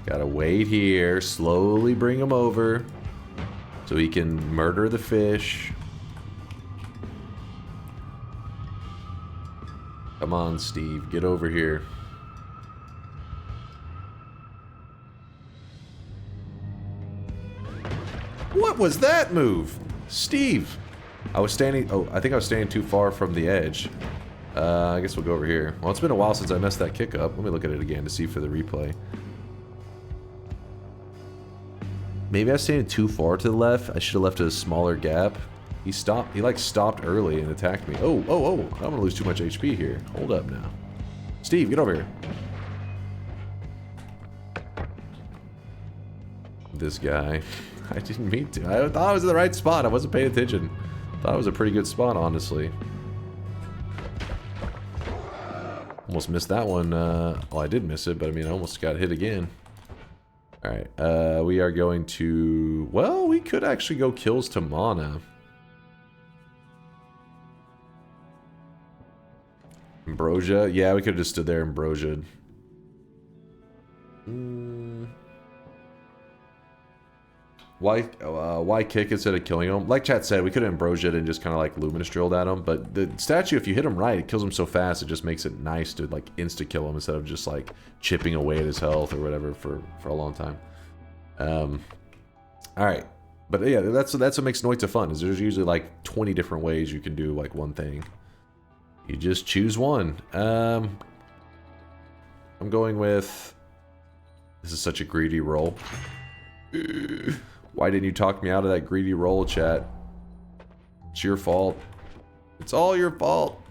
Gotta wait here. Slowly bring him over. So he can murder the fish. Come on, Steve. Get over here. What was that move? Steve! I was standing... Oh, I think I was standing too far from the edge. I guess we'll go over here. Well, it's been a while since I messed that kick up. Let me look at it again to see for the replay. Maybe I was standing too far to the left. I should have left a smaller gap. He stopped. He like stopped early and attacked me. Oh, oh, oh. I'm gonna lose too much HP here. Hold up now. Steve, get over here. This guy. I didn't mean to. I thought I was in the right spot. I wasn't paying attention. Thought it was a pretty good spot, honestly. Almost missed that one. Well, I did miss it, but I mean, I almost got hit again. Alright, we are going to... Well, we could actually go kills to mana. Ambrosia? Yeah, we could have just stood there and ambrosia'd. Why kick instead of killing him? Like chat said, we could have ambrosia'd and just kind of like luminous drilled at him, but the statue, if you hit him right, it kills him so fast, it just makes it nice to like insta-kill him instead of just like chipping away at his health or whatever for a long time. Alright. But yeah, that's what makes Noita fun, is there's usually like 20 different ways you can do like one thing. You just choose one. I'm going with... This is such a greedy roll. Why didn't you talk me out of that greedy roll, chat? It's your fault. It's all your fault.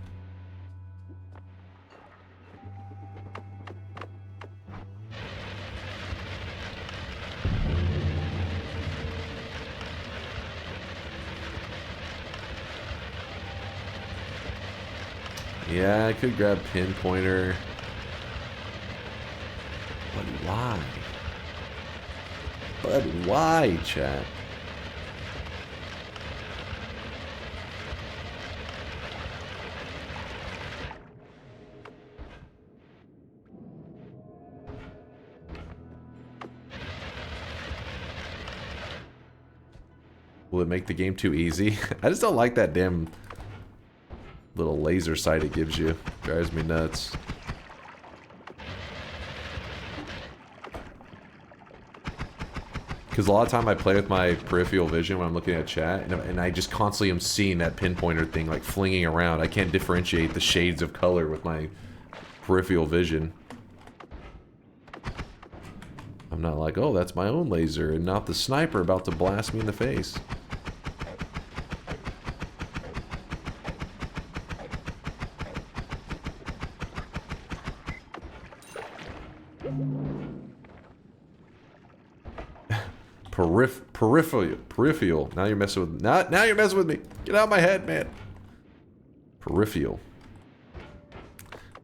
Yeah, I could grab pinpointer. But why? But why, chat? Will it make the game too easy? I just don't like that damn little laser sight it gives you. Drives me nuts. Because a lot of time I play with my peripheral vision when I'm looking at chat, and I just constantly am seeing that pinpointer thing like flinging around. I can't differentiate the shades of color with my peripheral vision. I'm not like, oh, that's my own laser, and not the sniper about to blast me in the face. Peripheral. Now you're messing with. Now you're messing with me. Get out of my head, man. Peripheral.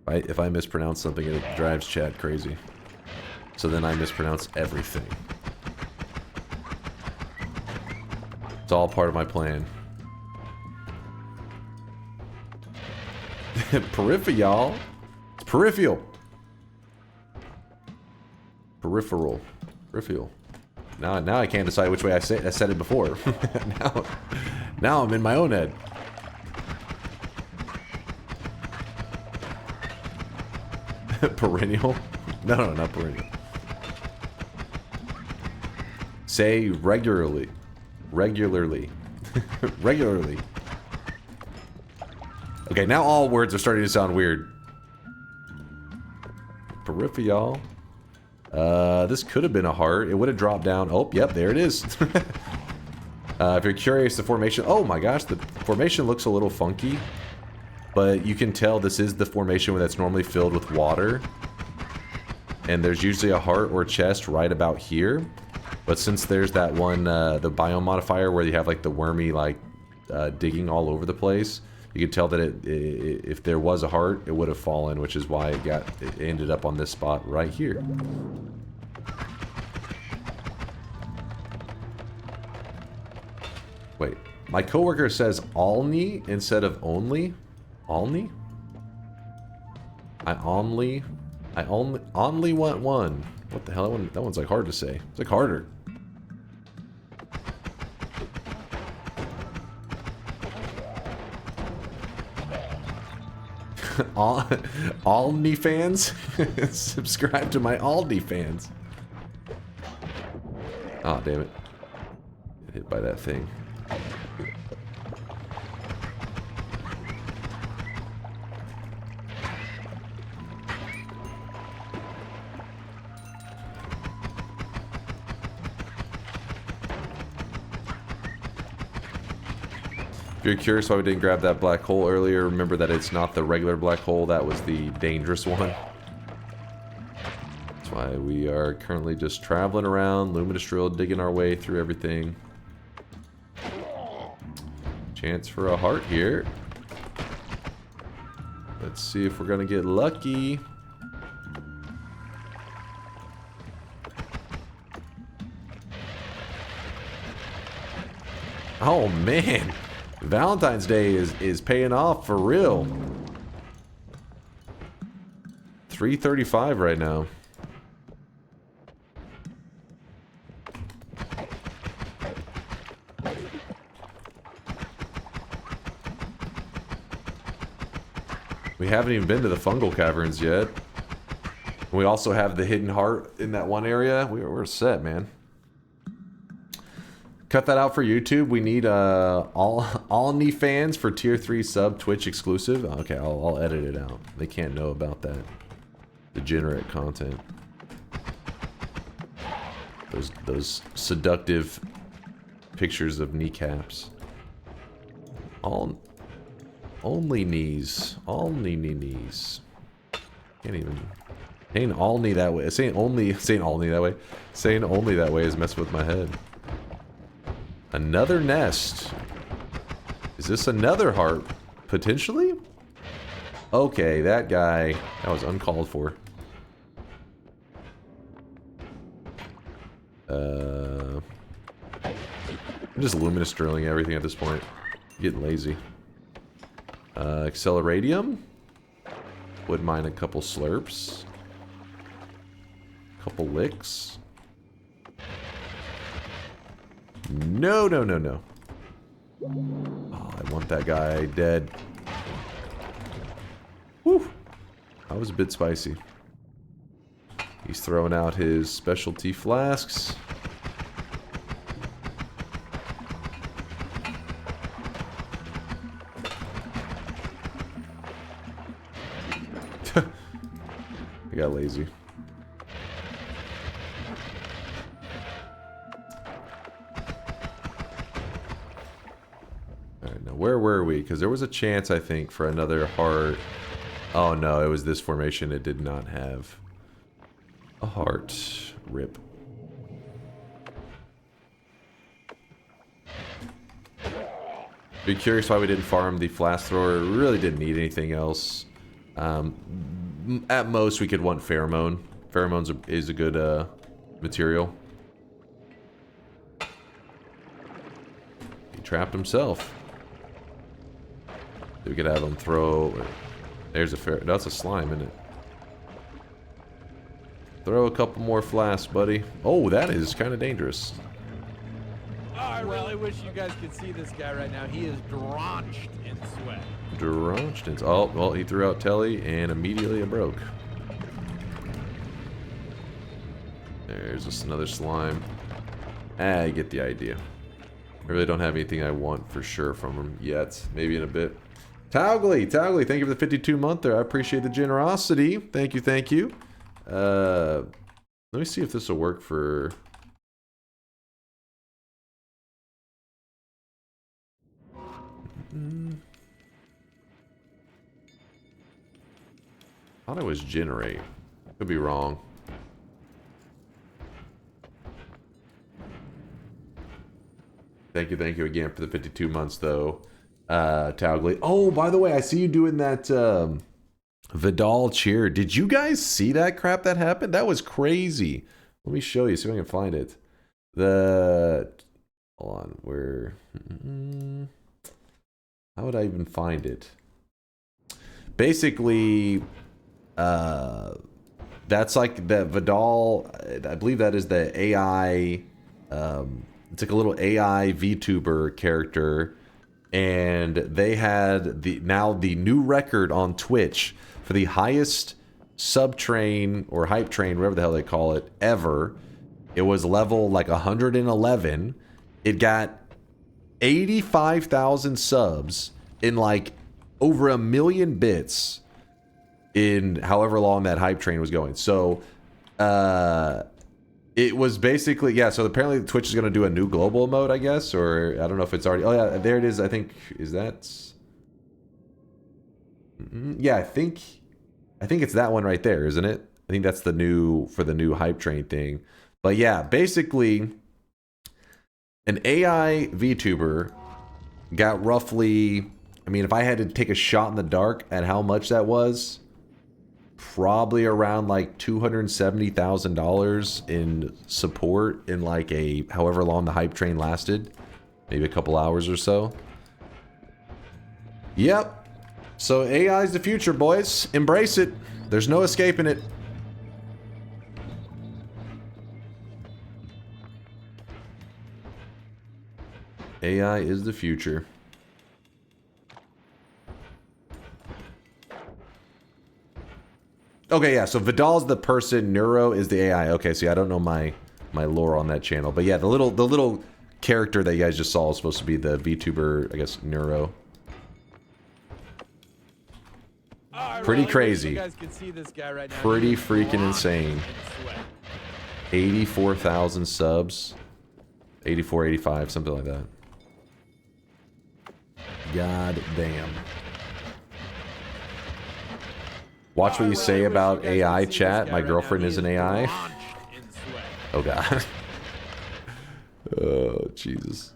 If I mispronounce something, it drives chat crazy. So then I mispronounce everything. It's all part of my plan. Peripheral. It's peripheral. Peripheral. Peripheral. Now I can't decide which way I said it before. now I'm in my own head. Perennial? No, not perennial. Say regularly. Regularly. Regularly. Okay, now all words are starting to sound weird. Peripheral. This could have been a heart. It would have dropped down. Oh, yep, there it is. If you're curious, the formation... Oh my gosh, the formation looks a little funky. But you can tell this is the formation that's normally filled with water. And there's usually a heart or chest right about here. But since there's that one, the biome modifier where you have like the wormy like digging all over the place, you can tell that if there was a heart, it would have fallen, which is why it ended up on this spot right here. Wait, my coworker says Alni instead of only. Alni? I only want one. What the hell? That one's like hard to say. It's like harder. Alni fans? Subscribe to my Aldi fans. Oh, damn it. Get hit by that thing. If you're curious why we didn't grab that black hole earlier, remember that it's not the regular black hole, that was the dangerous one. That's why we are currently just traveling around, luminous drill, digging our way through everything. Chance for a heart here. Let's see if we're gonna get lucky. Oh man! Valentine's Day is paying off for real. 3:35 right now. We haven't even been to the fungal caverns yet. We also have the hidden heart in that one area. We're set, man. Cut that out for YouTube. We need all knee fans for tier 3 sub Twitch exclusive. Okay, I'll edit it out. They can't know about that. Degenerate content. Those seductive pictures of kneecaps. Only knees. Only knees. Can't even. Saying all knee that way. Saying all knee that way. Saying only that way is messing with my head. Another nest. Is this another heart? Potentially? Okay, that guy, that was uncalled for. I'm just luminous drilling everything at this point. Getting lazy. Acceleradium. Wouldn't mind a couple slurps. Couple licks. No, no, no, no. Oh, I want that guy dead. Whew. That was a bit spicy. He's throwing out his specialty flasks. I got lazy. Alright, now where were we? Because there was a chance, I think, for another heart. Oh no, it was this formation. It did not have a heart. Rip. Be curious why we didn't farm the flask thrower. We really didn't need anything else. At most, we could want pheromone. Pheromones is a good material. He trapped himself. We could have him throw. There's a that's a slime, isn't it? Throw a couple more flasks, buddy. Oh, that is kind of dangerous. Oh, I really wish you guys could see this guy right now. He is drenched in sweat. Drenched in. Oh, well, he threw out Telly, and immediately it broke. There's just another slime. Ah, you get the idea. I really don't have anything I want for sure from him yet. Maybe in a bit. Towgly, thank you for the 52 month there. I appreciate the generosity. Thank you, thank you. Let me see if this will work for... I thought it was generate. Could be wrong. Thank you again for the 52 months, though. Towgly. Oh, by the way, I see you doing that Vidal cheer. Did you guys see that crap that happened? That was crazy. Let me show you, see if I can find it. Hold on, where... How would I even find it? Basically, that's like the Vidal, I believe that is the AI, it's like a little AI VTuber character, and they had now the new record on Twitch for the highest sub train or hype train, whatever the hell they call it, ever. It was level like 111. It got 85,000 subs in like over 1 million bits in however long that hype train was going. So it was basically, yeah, so apparently Twitch is going to do a new global mode, I guess, or I don't know if it's already, oh yeah, there it is. I think, is that, yeah, I think it's that one right there, isn't it? I think that's the new, for the new hype train thing. But yeah, basically an AI VTuber got roughly, I mean, if I had to take a shot in the dark at how much that was, probably around like $270,000 in support in like a, however long the hype train lasted, maybe a couple hours or so. Yep. So AI is the future, boys. Embrace it. There's no escaping it. AI is the future. Okay, yeah, so Vidal's the person, Neuro is the AI. Okay, so yeah, I don't know my lore on that channel. But yeah, the little character that you guys just saw is supposed to be the VTuber, I guess, Neuro. Pretty crazy. You guys can see this guy right now. Pretty freaking insane. 84,000 subs. 84, 85, something like that. God damn. Watch what you say about AI, chat. My girlfriend is an AI. Oh god. Oh Jesus.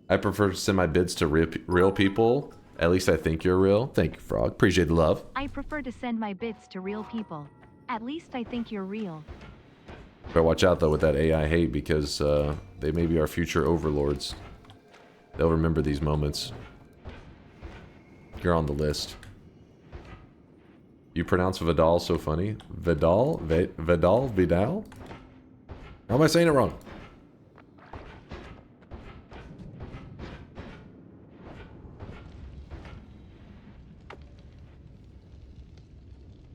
I prefer to send my bids to real people. At least I think you're real. Thank you, Frog. Appreciate the love. I prefer to send my bits to real people. At least I think you're real. But watch out though with that AI hate because they may be our future overlords. They'll remember these moments. You're on the list. You pronounce Vidal so funny. Vidal? Vidal? How am I saying it wrong?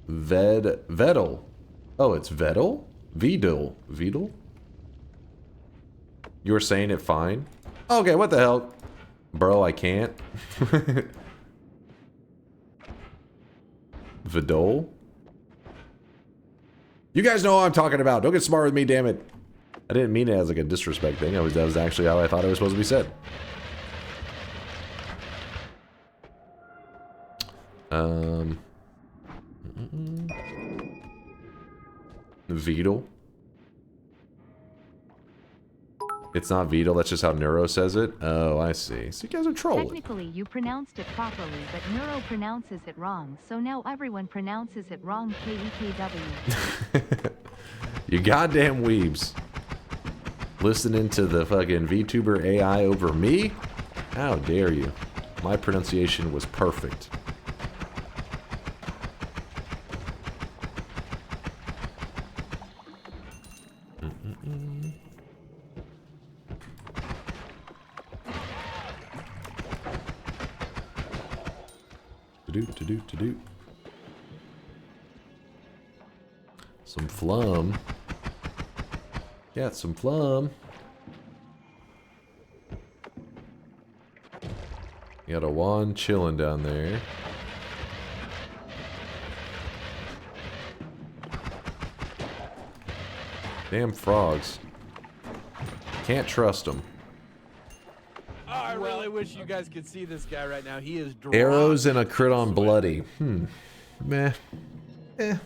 Vedal. Oh, it's Vedal? Vidal? You were saying it fine? Okay, what the hell? Bro, I can't. Vidal? You guys know what I'm talking about. Don't get smart with me, damn it. I didn't mean it as like a disrespect thing. That was actually how I thought it was supposed to be said. Vidal? It's not Vidal, that's just how Neuro says it? Oh, I see. So you guys are trolling. Technically, you pronounced it properly, but Neuro pronounces it wrong, so now everyone pronounces it wrong. KEKW. You goddamn weebs. Listening to the fucking VTuber AI over me? How dare you? My pronunciation was perfect. To-do. Some flum. Yeah, some flum. You got a wand chilling down there. Damn frogs. Can't trust them. Oh, I really wish you guys could see this guy right now. He is Arrows and a crit on bloody. Meh. Eh.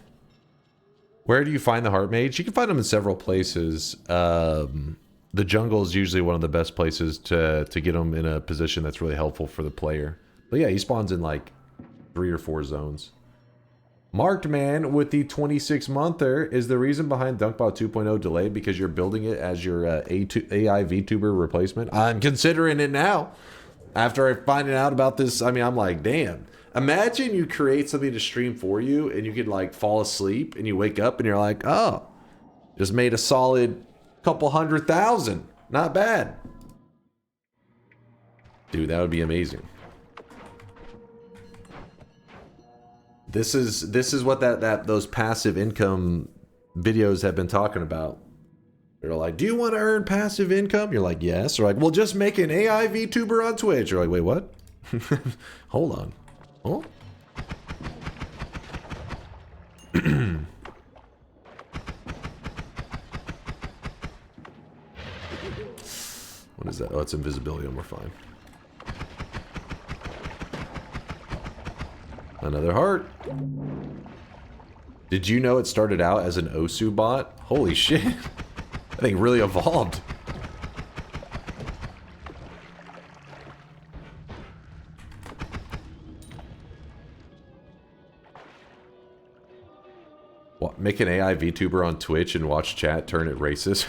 Where do you find the heart mage? You can find them in several places. The jungle is usually one of the best places to get them in a position that's really helpful for the player. But yeah, he spawns in like 3 or 4 zones. Marked Man with the 26-monther is the reason behind DunkBot 2.0 delay because you're building it as your AI VTuber replacement. I'm considering it now. After I finding out about this, I mean, I'm like, damn. Imagine you create something to stream for you and you could like fall asleep and you wake up and you're like, oh, just made a solid couple 100,000. Not bad. Dude, that would be amazing. This is what those passive income videos have been talking about. They're like, do you want to earn passive income? You're like, yes. They're like, well, just make an AI VTuber on Twitch. You're like, wait, what? Hold on. Oh. What is that? Oh, it's invisibility and we're fine. Another heart. Did you know it started out as an Osu bot? Holy shit. That thing really evolved. What, make an AI VTuber on Twitch and watch chat turn it racist?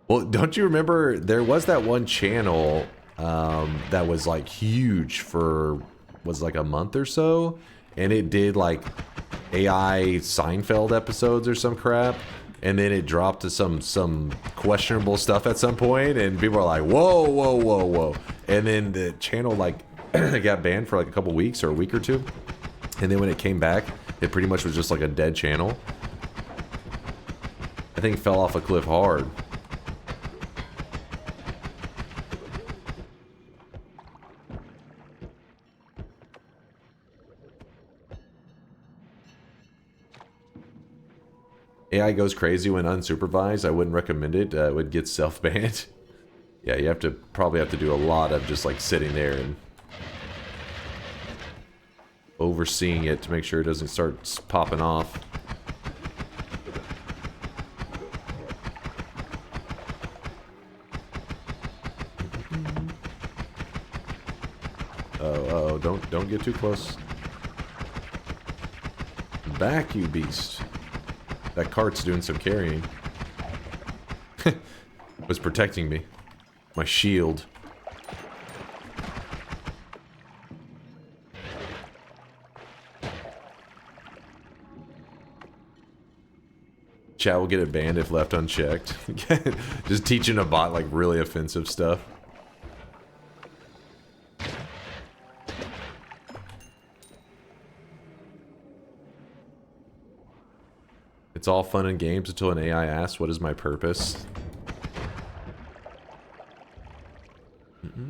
Well, don't you remember there was that one channel that was like huge for was like a month or so, and it did like AI Seinfeld episodes or some crap, and then it dropped to some questionable stuff at some point, and people are like, whoa, and then the channel like got banned for like a couple weeks or a week or two, and then when it came back, it pretty much was just like a dead channel. I think it fell off a cliff hard. AI goes crazy when unsupervised. I wouldn't recommend it. It would get self-banned. Yeah, you probably have to do a lot of just like sitting there and overseeing it to make sure it doesn't start popping off. Uh-oh, don't get too close. Back, you beast. That cart's doing some carrying. Was protecting me. My shield. Chat will get it banned if left unchecked. Just teaching a bot like really offensive stuff. It's all fun and games until an AI asks, what is my purpose?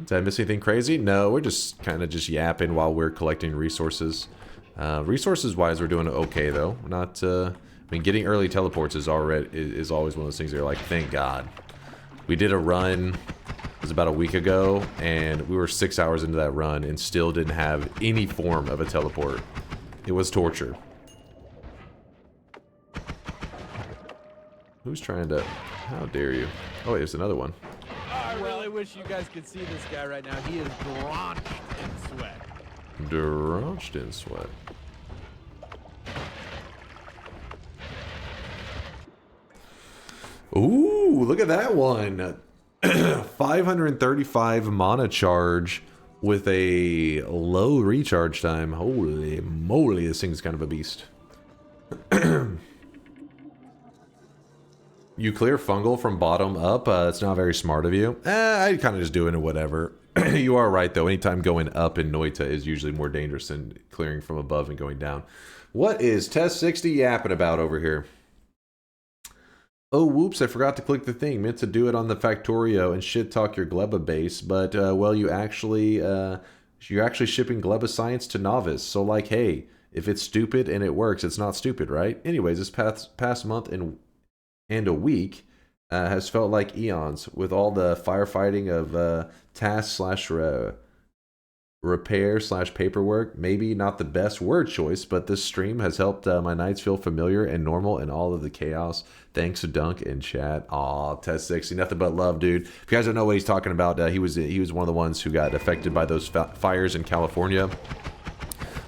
Did I miss anything crazy? No, we're just kind of just yapping while we're collecting resources. Resources-wise, we're doing okay, though. We're not, I mean, getting early teleports is always one of those things that you're like, thank God. We did a run, it was about a week ago, and we were 6 hours into that run and still didn't have any form of a teleport. It was torture. Who's trying to... How dare you? Oh, wait, there's another one. I really wish you guys could see this guy right now. He is drenched in sweat. Drenched in sweat. Ooh, look at that one. 535 mana charge with a low recharge time. Holy moly, this thing's kind of a beast. You clear fungal from bottom up. It's not very smart of you. I kind of just doing it whatever. You are right though. Anytime going up in Noita is usually more dangerous than clearing from above and going down. What is Test 60 yapping about over here? Oh, whoops, I forgot to click the thing. Meant to do it on the Factorio and shit talk your Gleba base, but well, you're actually shipping Gleba science to novice. So like, hey, if it's stupid and it works, it's not stupid, right? Anyways, this past month and a week has felt like eons with all the firefighting of tasks / repair / paperwork. Maybe not the best word choice, but this stream has helped my nights feel familiar and normal in all of the chaos. Thanks to Dunk and chat. Aw, Test 60, nothing but love, dude. If you guys don't know what he's talking about, he was one of the ones who got affected by those fires in California.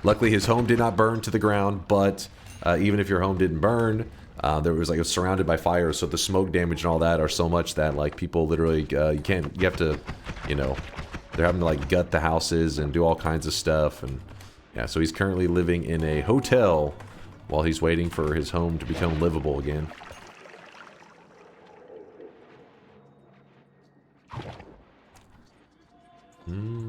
Luckily, his home did not burn to the ground, but even if your home didn't burn, there was like it was surrounded by fire, so the smoke damage and all that are so much that like people literally you have to, you know, they're having to like gut the houses and do all kinds of stuff. And yeah, so he's currently living in a hotel while he's waiting for his home to become livable again.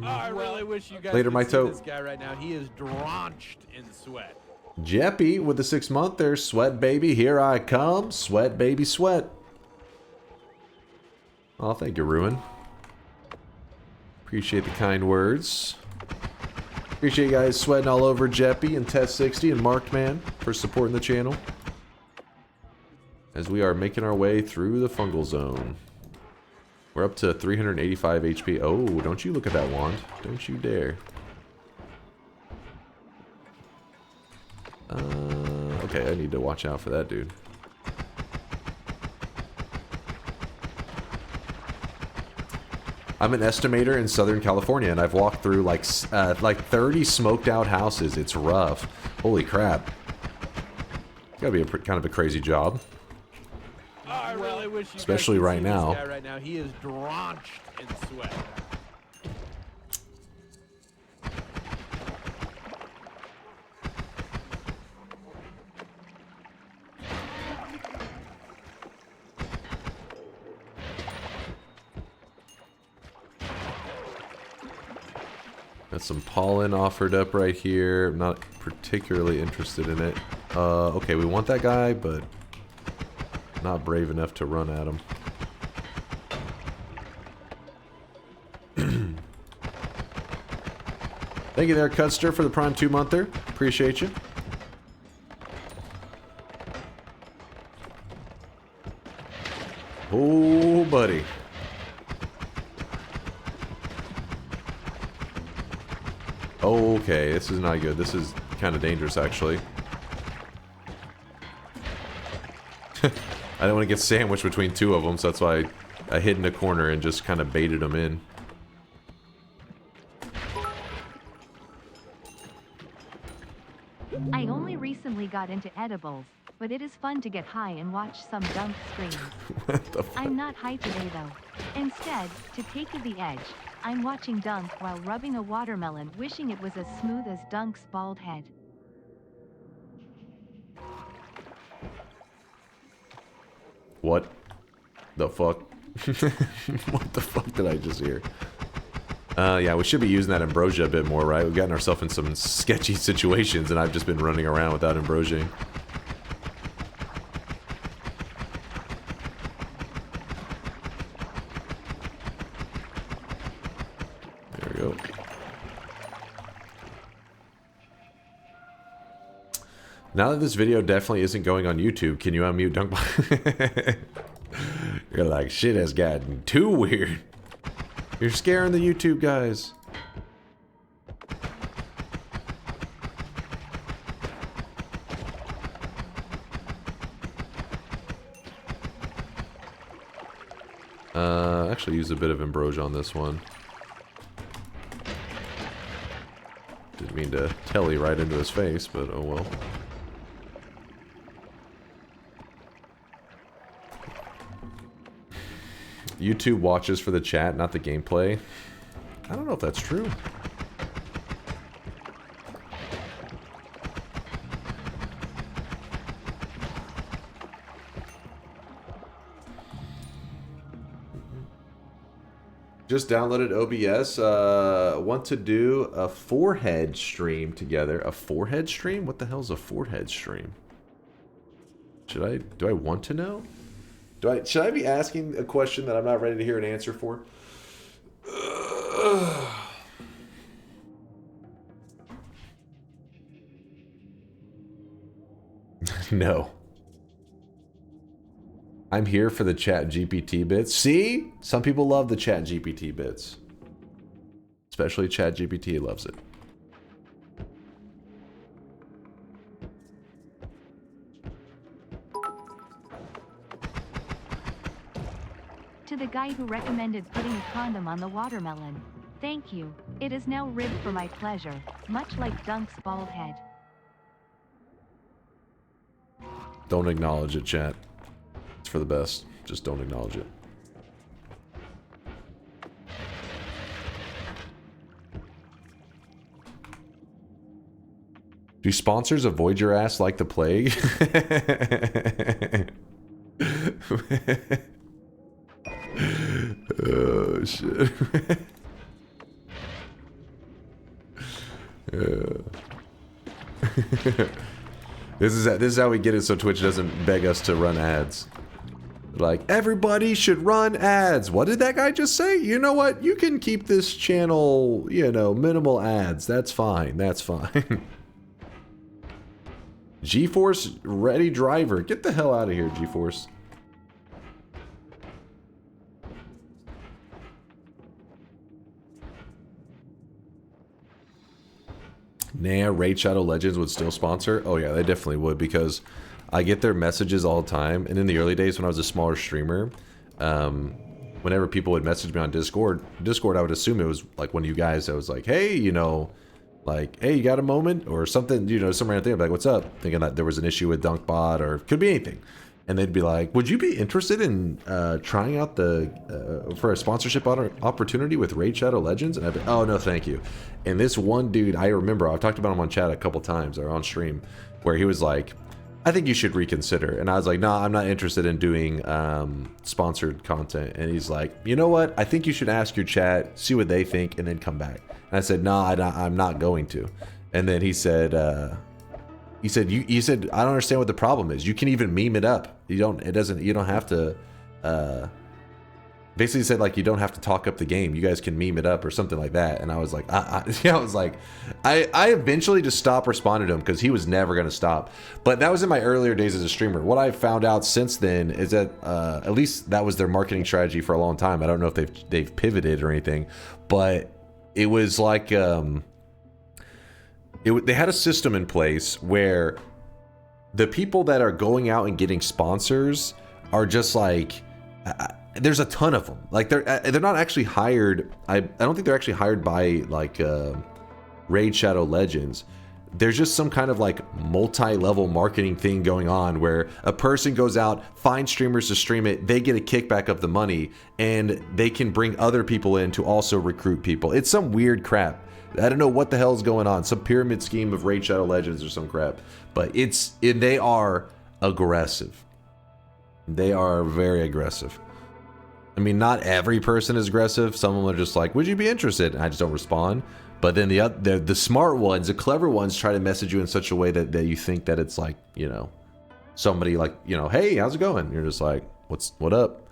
I really wish you guys Later, could see Myto. this guy right now. He is drenched in sweat. Jeppy with the 6 month there. Sweat baby, here I come. Sweat baby, sweat. Oh, thank you, Ruin. Appreciate the kind words. Appreciate you guys sweating all over Jeppy and Test 60 and Marked Man for supporting the channel as we are making our way through the fungal zone. We're up to 385 HP. Oh, don't you look at that wand. Don't you dare. Okay, I need to watch out for that dude. I'm an estimator in Southern California, and I've walked through like 30 smoked out houses. It's rough. Holy crap. It's gotta be kind of a crazy job. I really wish you Especially guys could right see now. This guy right now. He is drenched in sweat. Got some pollen offered up right here. I'm not particularly interested in it. Okay, we want that guy, but not brave enough to run at him. Thank you there, Cutster, for the Prime 2-monther. Appreciate you. Oh, buddy. Okay, this is not good. This is kind of dangerous, actually. I don't want to get sandwiched between two of them, so that's why I hid in a corner and just kind of baited them in. I only recently got into edibles, but it is fun to get high and watch some Dunk streams. What the fuck? I'm not high today though. Instead, to take the edge, I'm watching Dunk while rubbing a watermelon, wishing it was as smooth as Dunk's bald head. What the fuck? What the fuck did I just hear? Yeah, we should be using that ambrosia a bit more, right? We've gotten ourselves in some sketchy situations, and I've just been running around without ambrosiaing. There we go. Now that this video definitely isn't going on YouTube, can you unmute DunkBot? You're like, shit has gotten too weird. You're scaring the YouTube guys. Actually use a bit of ambrosia on this one. Didn't mean to telly right into his face, but oh well. YouTube watches for the chat, not the gameplay. I don't know if that's true. Just downloaded OBS. Want to do a forehead stream together. A forehead stream? What the hell's a forehead stream? Do I want to know? Should I be asking a question that I'm not ready to hear an answer for? No. I'm here for the chat GPT bits. See? Some people love the chat GPT bits. Especially chat GPT loves it. To the guy who recommended putting a condom on the watermelon. Thank you. It is now ribbed for my pleasure, much like Dunk's bald head. Don't acknowledge it, chat. It's for the best. Just don't acknowledge it. Do sponsors avoid your ass like the plague? Oh shit. This is how we get it so Twitch doesn't beg us to run ads. Like, everybody should run ads. What did that guy just say? You know what? You can keep this channel, you know, minimal ads. That's fine. That's fine. GeForce ready driver. Get the hell out of here, GeForce. Nah, Raid Shadow Legends would still sponsor. Oh yeah, they definitely would, because I get their messages all the time. And in the early days when I was a smaller streamer, whenever people would message me on Discord, I would assume it was like one of you guys that was like, hey, you know, like, hey, you got a moment? Or something, you know, some random thing. I'd be like, what's up? Thinking that there was an issue with DunkBot, or could be anything. And they'd be like, would you be interested in trying out for a sponsorship opportunity with Raid Shadow Legends? And I'd be, oh, no, thank you. And this one dude, I remember, I've talked about him on chat a couple times, or on stream, where he was like, I think you should reconsider. And I was like, no, I'm not interested in doing sponsored content. And he's like, you know what? I think you should ask your chat, see what they think, and then come back. And I said, no, I'm not going to. And then he said, I don't understand what the problem is. You can even meme it up. You don't have to, basically said, like, you don't have to talk up the game. You guys can meme it up or something like that. And I was like, I eventually just stopped responding to him because he was never going to stop. But that was in my earlier days as a streamer. What I found out since then is that, at least that was their marketing strategy for a long time. I don't know if they've pivoted or anything, but it was like, they had a system in place where the people that are going out and getting sponsors are just like, there's a ton of them. Like they're not actually hired. I don't think they're actually hired by like Raid Shadow Legends. there's just some kind of like multi-level marketing thing going on where a person goes out, finds streamers to stream it, they get a kickback of the money, and they can bring other people in to also recruit people. It's some weird crap. I don't know what the hell is going on. Some pyramid scheme of Raid Shadow Legends or some crap. But they are aggressive. They are very aggressive. I mean, not every person is aggressive. Some of them are just like, would you be interested? And I just don't respond. But then the smart ones, the clever ones, try to message you in such a way that you think that it's like, you know, somebody like, you know, hey, how's it going? You're just like, what up?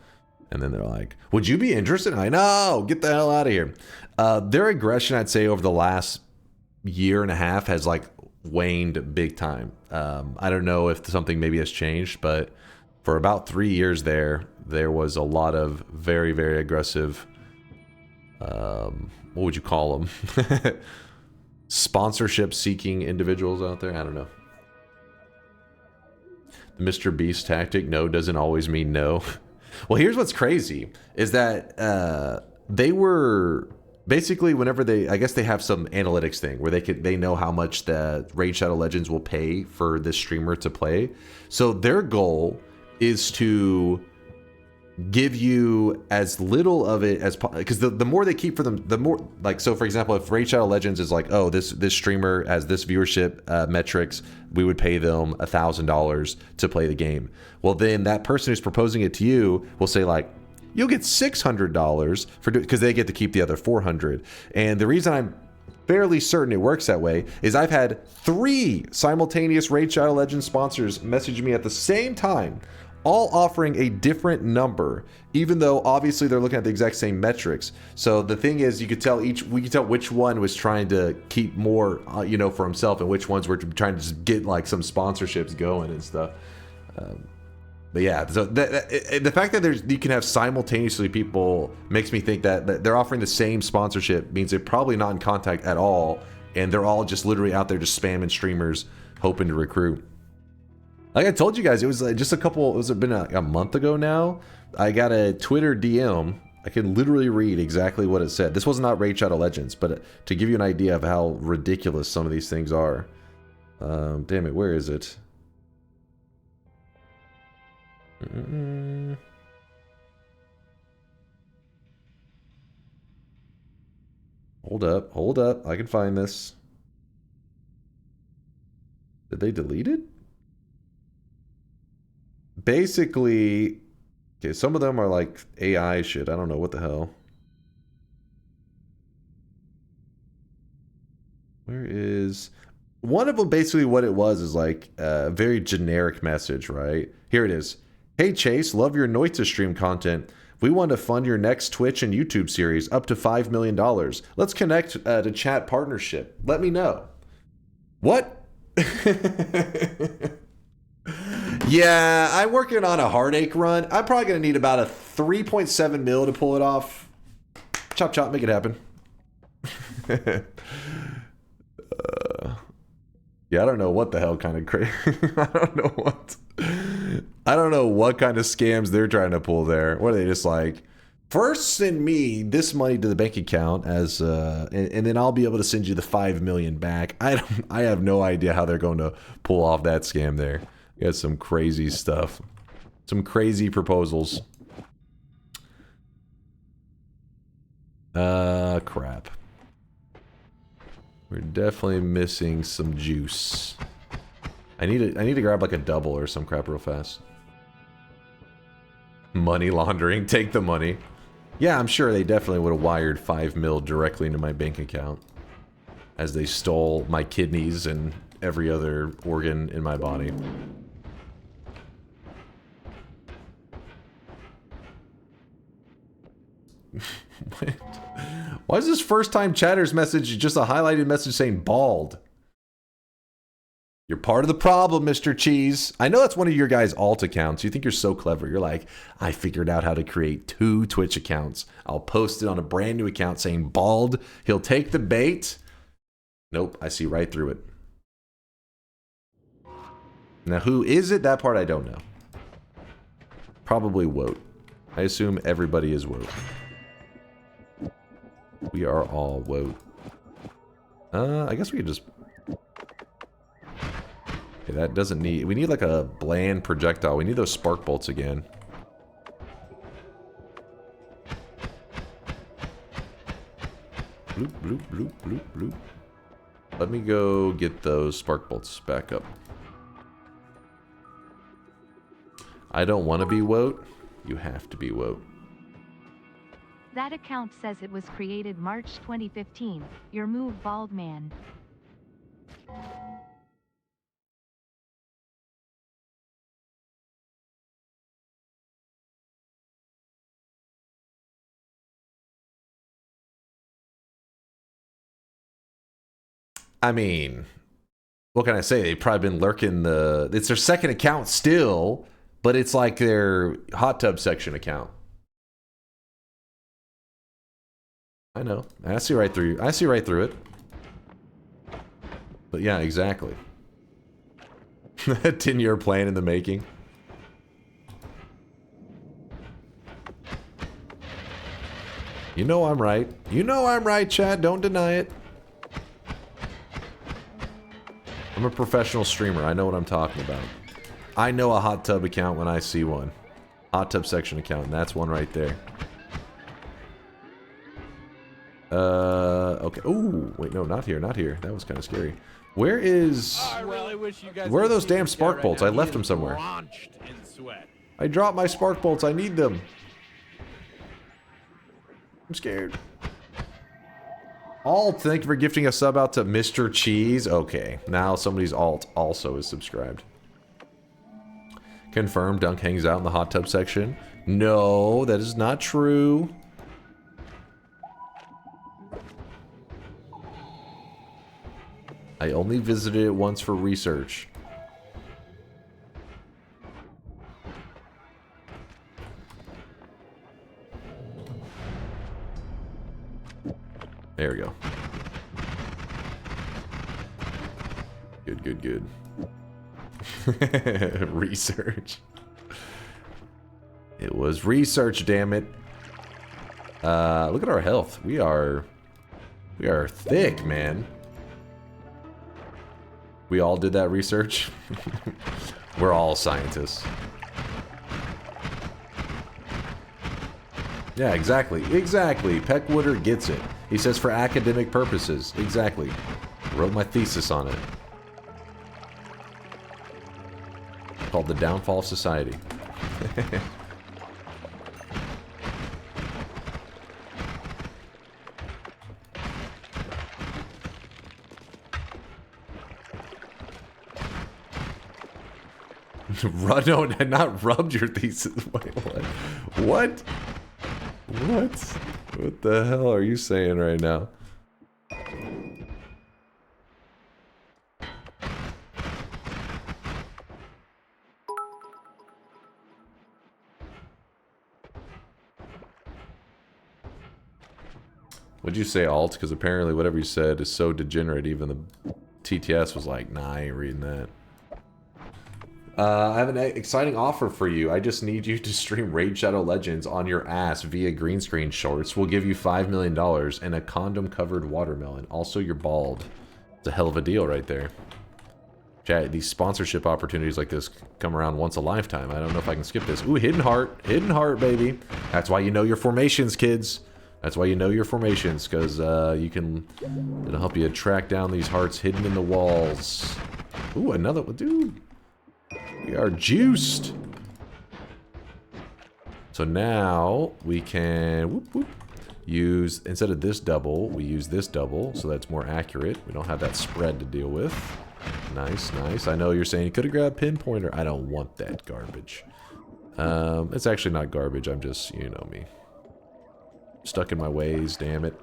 And then they're like, would you be interested? I know, get the hell out of here. Their aggression, I'd say, over the last year and a half has like waned big time. I don't know if something maybe has changed, but for about 3 years there was a lot of very, very aggressive, what would you call them? Sponsorship seeking individuals out there. I don't know. The Mr. Beast tactic, no doesn't always mean no. Well, here's what's crazy is that they were basically, whenever I guess they have some analytics thing where they know how much the Raid Shadow Legends will pay for this streamer to play. So their goal is to give you as little of it as possible, because the more they keep for them, the more, like, so for example, if Raid Shadow Legends is like, oh, this streamer has this viewership metrics, we would pay them $1,000 to play the game. Well, then that person who's proposing it to you will say like, you'll get $600 for because they get to keep the other $400. And the reason I'm fairly certain it works that way is I've had 3 simultaneous Raid Shadow Legends sponsors message me at the same time, all offering a different number, even though obviously they're looking at the exact same metrics. So the thing is, we could tell which one was trying to keep more, you know, for himself, and which ones were trying to just get like some sponsorships going and stuff. But yeah, so the fact that you can have simultaneously people makes me think that they're offering the same sponsorship means they're probably not in contact at all, and they're all just literally out there just spamming streamers, hoping to recruit. Like I told you guys, it was like just been a month ago now. I got a Twitter DM. I can literally read exactly what it said. This was not Raid Shadow Legends, but to give you an idea of how ridiculous some of these things are. Damn it, where is it? Hold up. I can find this. Did they delete it? Basically, okay, some of them are like AI shit. I don't know what the hell. Where is one of them? Basically, what it was is like a very generic message, right? Here it is. Hey Chase, love your Noita stream content. We want to fund your next Twitch and YouTube series up to $5 million. Let's connect to chat partnership. Let me know. What? Yeah, I'm working on a Heartache run. I'm probably going to need about a 3.7 mil to pull it off. Chop chop, make it happen. Yeah, I don't know what the hell kind of crazy. I don't know what kind of scams they're trying to pull there. What are they just like, first send me this money to the bank account as and then I'll be able to send you the 5 million back. I have no idea how they're going to pull off that scam there. You got some crazy stuff. Some crazy proposals. Crap. We're definitely missing some juice. I need to grab like a double or some crap real fast. Money laundering. Take the money. Yeah, I'm sure they definitely would have wired 5 mil directly into my bank account as they stole my kidneys and every other organ in my body. Why is this first time chatter's message just a highlighted message saying bald? You're part of the problem, Mr. Cheese. I know that's one of your guys' alt accounts. You think you're so clever. You're like, I figured out how to create 2 Twitch accounts. I'll post it on a brand new account saying bald. He'll take the bait. Nope, I see right through it. Now, who is it? That part I don't know. Probably Woat. I assume everybody is Woat. We are all Woat. I guess we could just Okay, that doesn't need... We need like a bland projectile. We need those spark bolts again. Bloop, bloop, bloop, bloop, bloop. Let me go get those spark bolts back up. I don't want to be Woat. You have to be Woat. That account says it was created March 2015. Your move, bald man. I mean, what can I say? They've probably been lurking the... It's their second account still, but it's like their hot tub section account. I know. I see right through you. I see right through it. But yeah, exactly. 10-year plan in the making. You know I'm right. You know I'm right, Chad. Don't deny it. I'm a professional streamer. I know what I'm talking about. I know a hot tub account when I see one. Hot tub section account, and that's one right there. Okay. Ooh, wait, no, not here, not here. That was kind of scary. Where is... I really wish you guys where are could those see damn this guy spark right bolts? now. I He left is them somewhere. drenched in sweat. I dropped my spark bolts. I need them. I'm scared. Alt, thank you for gifting a sub out to Mr. Cheese. Okay, now somebody's alt also is subscribed. Confirmed, Dunk hangs out in the hot tub section. No, that is not true. I only visited it once for research. There we go. Good, good, good. Research. It was research, damn it. Look at our health. We are thick, man. We all did that research. We're all scientists. Yeah, exactly. Exactly. Peckwooder gets it. He says for academic purposes. Exactly. Wrote my thesis on it. Called The Downfall of Society. No, not rubbed your thesis. Wait, what? What? What? What the hell are you saying right now? What'd you say, alt? Because apparently whatever you said is so degenerate, even the TTS was like, nah, I ain't reading that. I have an exciting offer for you. I just need you to stream Raid Shadow Legends on your ass via green screen shorts. We'll give you $5 million and a condom-covered watermelon. Also, you're bald. It's a hell of a deal right there. Chat, these sponsorship opportunities like this come around once a lifetime. I don't know if I can skip this. Ooh, hidden heart. Hidden heart, baby. That's why you know your formations, kids. That's why you know your formations, because you can... It'll help you track down these hearts hidden in the walls. Ooh, another one. Dude. We are juiced. So now we can whoop, whoop, use, instead of this double, we use this double, so that's more accurate. We don't have that spread to deal with. Nice, nice. I know you're saying you could have grabbed pinpointer. I don't want that garbage. It's actually not garbage. I'm just, you know me. Stuck in my ways, damn it.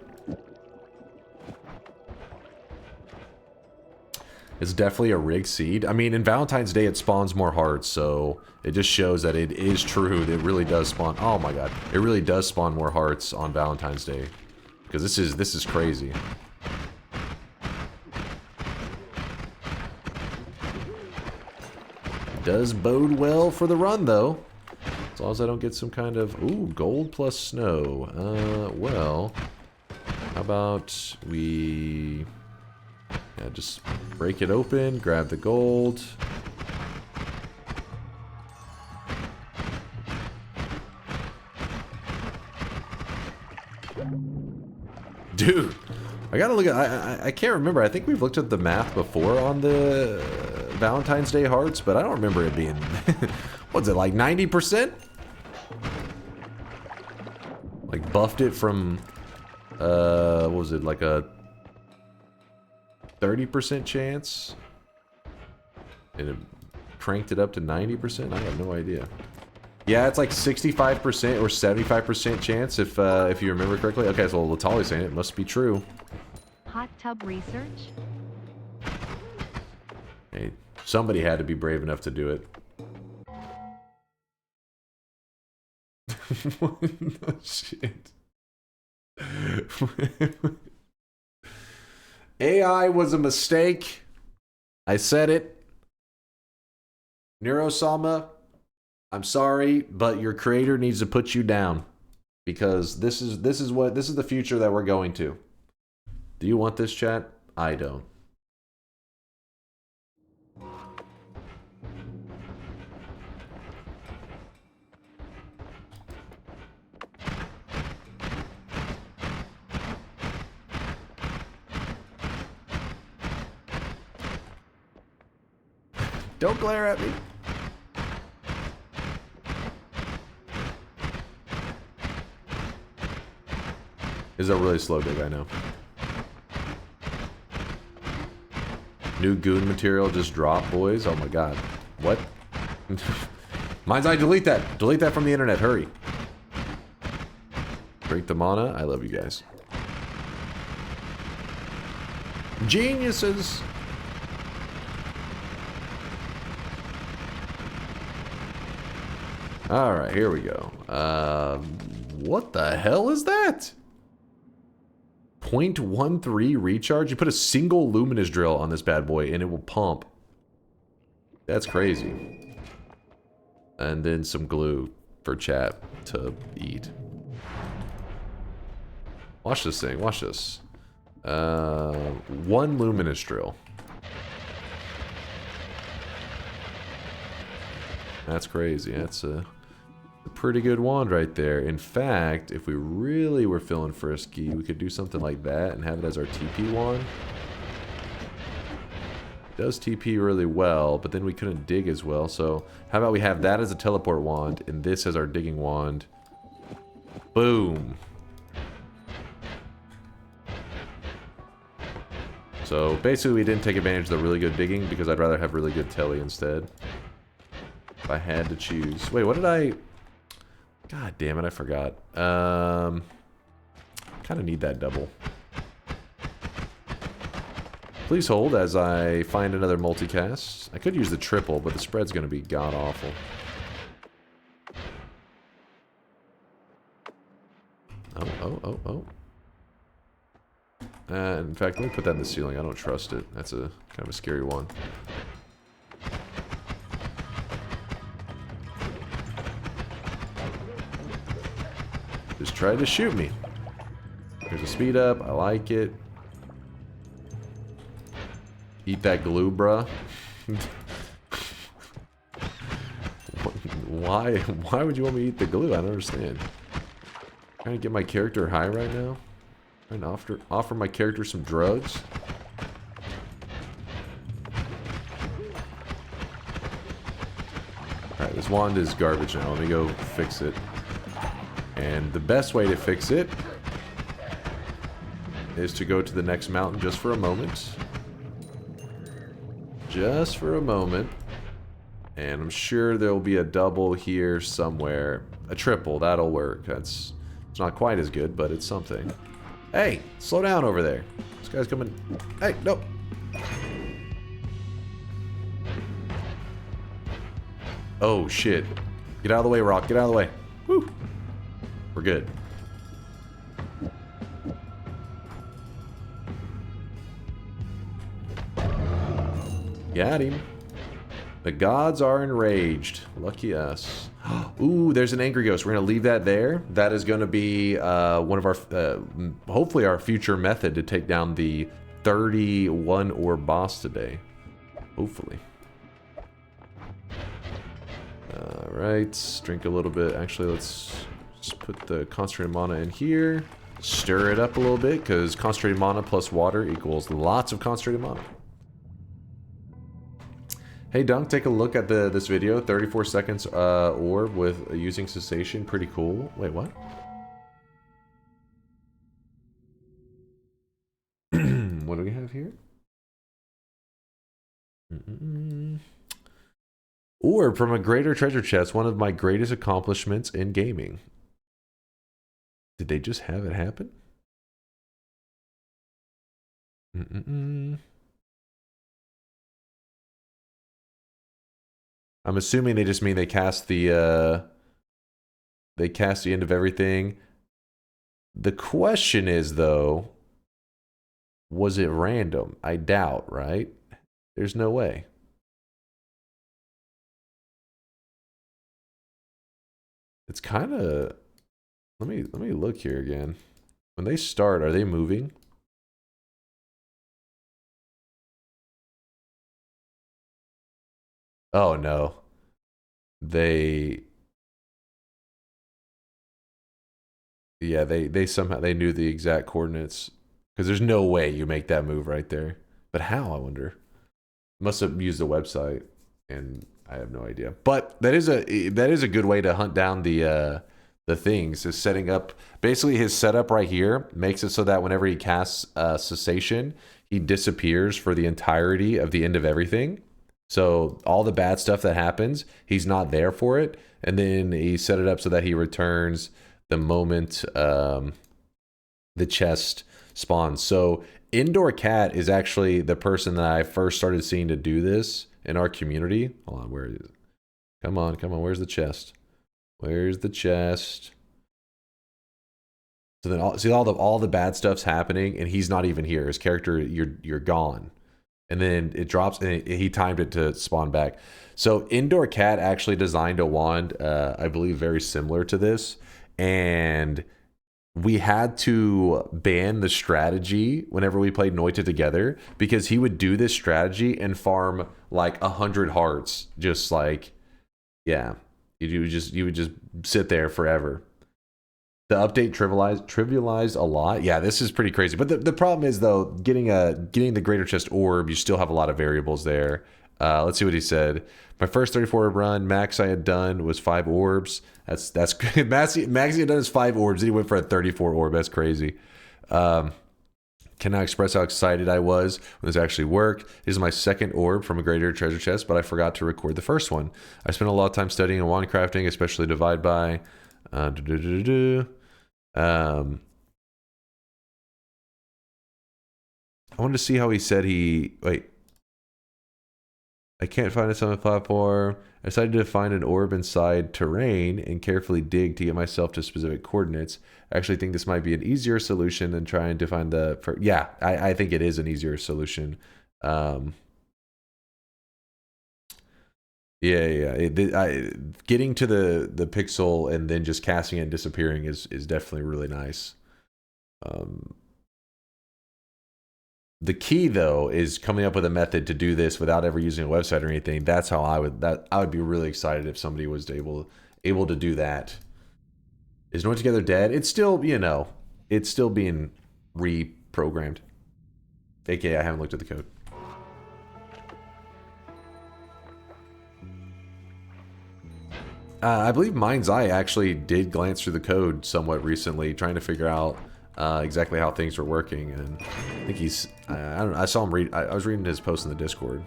It's definitely a rigged seed. I mean, in Valentine's Day, it spawns more hearts, so it just shows that it is true. That it really does spawn. Oh my god, it really does spawn more hearts on Valentine's Day, because this is crazy. It does bode well for the run, though, as long as I don't get some kind of gold plus snow. Well, how about we Yeah, just break it open, grab the gold. Dude, I gotta look at, I can't remember. I think we've looked at the math before on the Valentine's Day hearts, but I don't remember it being, what's it, like 90%? Like buffed it from, what was it, like a 30% chance? And it cranked it up to 90%? I have no idea. Yeah, it's like 65% or 75% chance if you remember correctly. Okay, so Latali's saying it must be true. Hot tub research? Hey, somebody had to be brave enough to do it. Oh, shit. AI was a mistake. I said it. Neurosama, I'm sorry, but your creator needs to put you down because this is the future that we're going to. Do you want this, chat? I don't. Don't glare at me. Is a really slow dig, I know. New goon material just dropped, boys. Oh my god. What? Mind's eye, delete that. Delete that from the internet. Hurry. Break the mana. I love you guys. Geniuses. Alright, here we go. What the hell is that? 0.13 recharge? You put a single luminous drill on this bad boy and it will pump. That's crazy. And then some glue for chat to eat. Watch this thing, watch this. 1 luminous drill. That's crazy. That's a pretty good wand right there. In fact, if we really were feeling frisky, we could do something like that and have it as our TP wand. It does TP really well, but then we couldn't dig as well. So how about we have that as a teleport wand and this as our digging wand. Boom. So basically we didn't take advantage of the really good digging because I'd rather have really good telly instead. If I had to choose. Wait, what did I... God damn it, I forgot. Kind of need that double. Please hold as I find another multicast. I could use the triple, but the spread's going to be god-awful. Oh. In fact, let me put that in the ceiling. I don't trust it. That's a kind of a scary one. Just tried to shoot me. There's a speed up. I like it. Eat that glue, bruh. Why would you want me to eat the glue? I don't understand. Trying to get my character high right now. Trying to offer my character some drugs. Alright, this wand is garbage now. Let me go fix it. And the best way to fix it is to go to the next mountain just for a moment. Just for a moment. And I'm sure there'll be a double here somewhere. A triple, that'll work. It's not quite as good, but it's something. Hey, slow down over there. This guy's coming. Hey, no. Oh, shit. Get out of the way, Rock. Get out of the way. Whew. We're good. Got him. The gods are enraged. Lucky us. Ooh, there's an angry ghost. We're going to leave that there. That is going to be one of our, hopefully our future method to take down the 31 orb boss today. Hopefully. Alright, drink a little bit. Actually, let's just put the concentrated mana in here. Stir it up a little bit, because concentrated mana plus water equals lots of concentrated mana. Hey Dunk, take a look at this video. 34 seconds orb with using cessation. Pretty cool. Wait, what? What do we have here? Orb from a greater treasure chest. One of my greatest accomplishments in gaming. Did they just have it happen? I'm assuming they just mean they cast the end of everything. The question is though, was it random? I doubt, right? There's no way. It's kind of, let me look here again. When they start, are they moving? Oh no. Yeah, they somehow they knew the exact coordinates, because there's no way you make that move right there. But how, I wonder? Must have used the website, and I have no idea. But that is a good way to hunt down the things. Is setting up basically his setup right here makes it so that whenever he casts cessation, he disappears for the entirety of the end of everything. So all the bad stuff that happens, he's not there for it, and then he set it up so that he returns the moment the chest spawns. So Indoor Cat is actually the person that I first started seeing to do this in our community. Hold on, where is it? Come on, come on. Where's the chest? Where's the chest? So then, see all the bad stuff's happening, and he's not even here. His character, you're gone, and then it drops, and he timed it to spawn back. So Indoor Cat actually designed a wand, I believe, very similar to this, and we had to ban the strategy whenever we played Noita together, because he would do this strategy and farm like 100 hearts, just like, yeah, you would just sit there forever. The update trivialized a lot. Yeah, this is pretty crazy. But the problem is though, getting the greater chest orb, you still have a lot of variables there. Let's see what he said. My first 34 orb run, max I had done was 5 orbs. That's good. Max he had done is 5 orbs, and he went for a 34 orb. That's crazy. Cannot express how excited I was when this actually worked. This is my second orb from a greater treasure chest, but I forgot to record the first one. I spent a lot of time studying and wand crafting, especially divide by. I wanted to see how he said he... Wait. I can't find it on the platform. I decided to find an orb inside terrain and carefully dig to get myself to specific coordinates. I actually think this might be an easier solution than trying to find the... Yeah, I think it is an easier solution. Getting to the pixel and then just casting it and disappearing is definitely really nice. The key though is coming up with a method to do this without ever using a website or anything. That's how I would be really excited if somebody was able to do that. Is Noita Together dead? It's still, you know, it's still being reprogrammed. AKA I haven't looked at the code. I believe Mind's Eye actually did glance through the code somewhat recently, trying to figure out exactly how things were working, and I think he's... I don't know. I saw him read... I was reading his post in the Discord.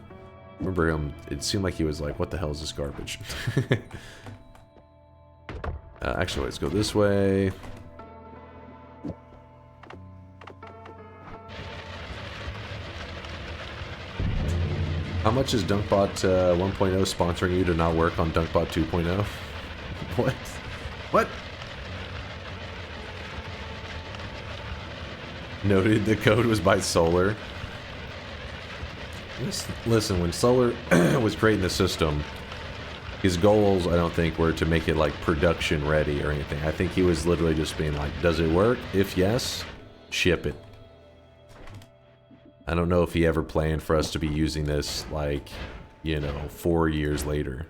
Remember him? It seemed like he was like, "What the hell is this garbage?" Actually, let's go this way. How much is DunkBot 1.0 sponsoring you to not work on DunkBot 2.0? What? What? Noted the code was by Solar. Listen, when Solar was creating the system, his goals, I don't think, were to make it like production ready or anything. I think he was literally just being like, does it work? If yes, ship it. I don't know if he ever planned for us to be using this, like, you know, 4 years later.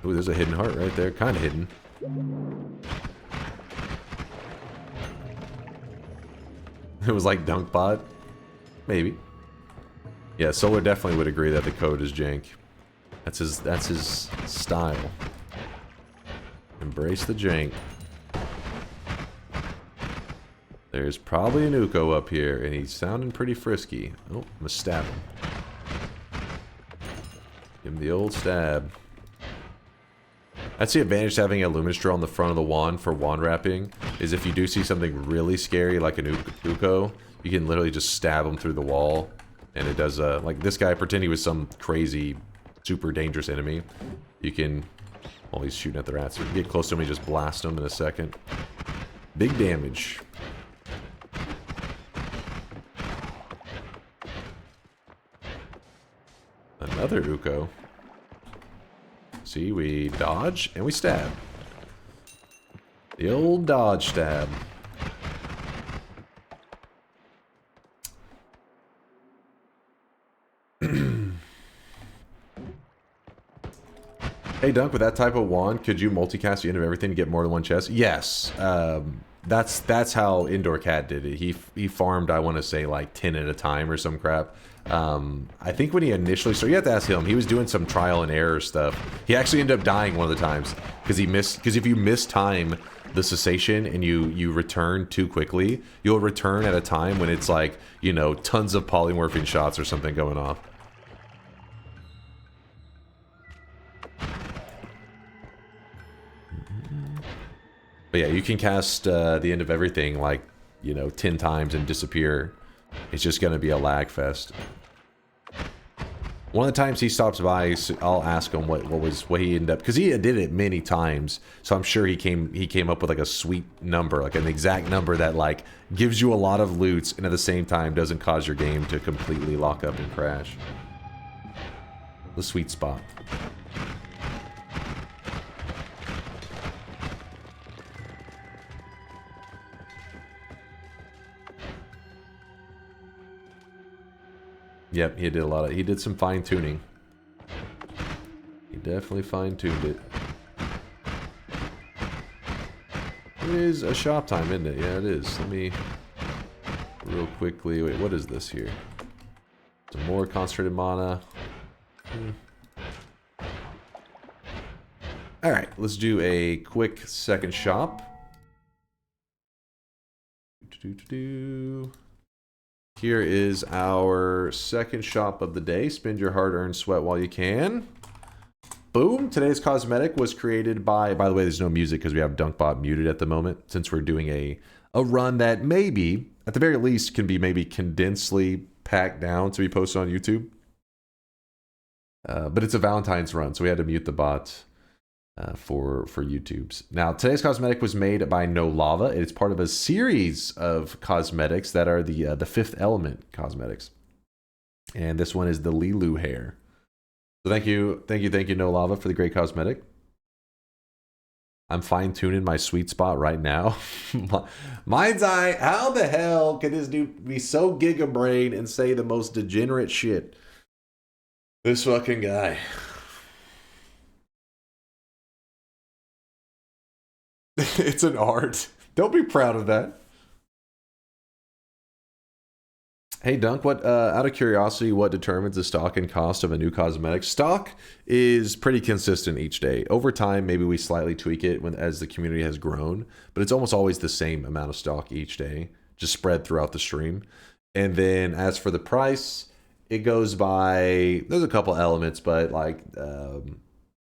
Ooh, there's a hidden heart right there. Kind of hidden. It was like DunkBot? Maybe. Yeah, Solar definitely would agree that the code is jank. That's his style. Embrace the jank. There's probably an Uko up here, and he's sounding pretty frisky. Oh, I'm gonna stab him. Give him the old stab. That's the advantage to having a Luminous Drill on the front of the wand for wand wrapping, is if you do see something really scary like an Uko, you can literally just stab him through the wall, and it does, like this guy, pretend he was some crazy, super dangerous enemy. You can, well, he's shooting at the rats, so you can get close to him and just blast him in a second. Big damage. Another Uko. See, we dodge and we stab. The old dodge stab. Hey Dunk, with that type of wand, could you multicast the end of everything to get more than one chest? Yes. That's how Indoor Cat did it. He farmed, I want to say, like 10 at a time or some crap. I think when he initially, so you have to ask him, he was doing some trial and error stuff. He actually ended up dying one of the times because if you miss time the cessation and you return too quickly, you'll return at a time when it's like, you know, tons of polymorphing shots or something going off. But yeah, you can cast the end of everything like, you know, 10 times and disappear. It's just going to be a lag fest. One of the times he stops by, I'll ask him what he ended up, because he did it many times. So I'm sure he came up with like a sweet number, like an exact number that like gives you a lot of loots and at the same time doesn't cause your game to completely lock up and crash. The sweet spot. Yep, he did some fine tuning. He definitely fine tuned it. It is a shop time, isn't it? Yeah, it is. Let me real quickly. Wait, what is this here? Some more concentrated mana. All right, let's do a quick second shop. Here is our second shop of the day. Spend your hard-earned sweat while you can. Boom. Today's cosmetic was created by the way, there's no music because we have DunkBot muted at the moment, since we're doing a run that maybe, at the very least, can be maybe condensedly packed down to be posted on YouTube. But it's a Valentine's run, so we had to mute the bot for YouTube's. Now, today's cosmetic was made by No Lava. It's part of a series of cosmetics that are the Fifth Element cosmetics. And this one is the Lilu hair. So thank you, No Lava, for the great cosmetic. I'm fine-tuning my sweet spot right now. Mind's eye, how the hell can this dude be so giga-brain and say the most degenerate shit? This fucking guy. It's an art. Don't be proud of that. Hey Dunk, what out of curiosity, what determines the stock and cost of a new cosmetic? Stock is pretty consistent each day. Over time, maybe we slightly tweak it as the community has grown, but it's almost always the same amount of stock each day, just spread throughout the stream. And then as for the price, it goes by, there's a couple elements, but like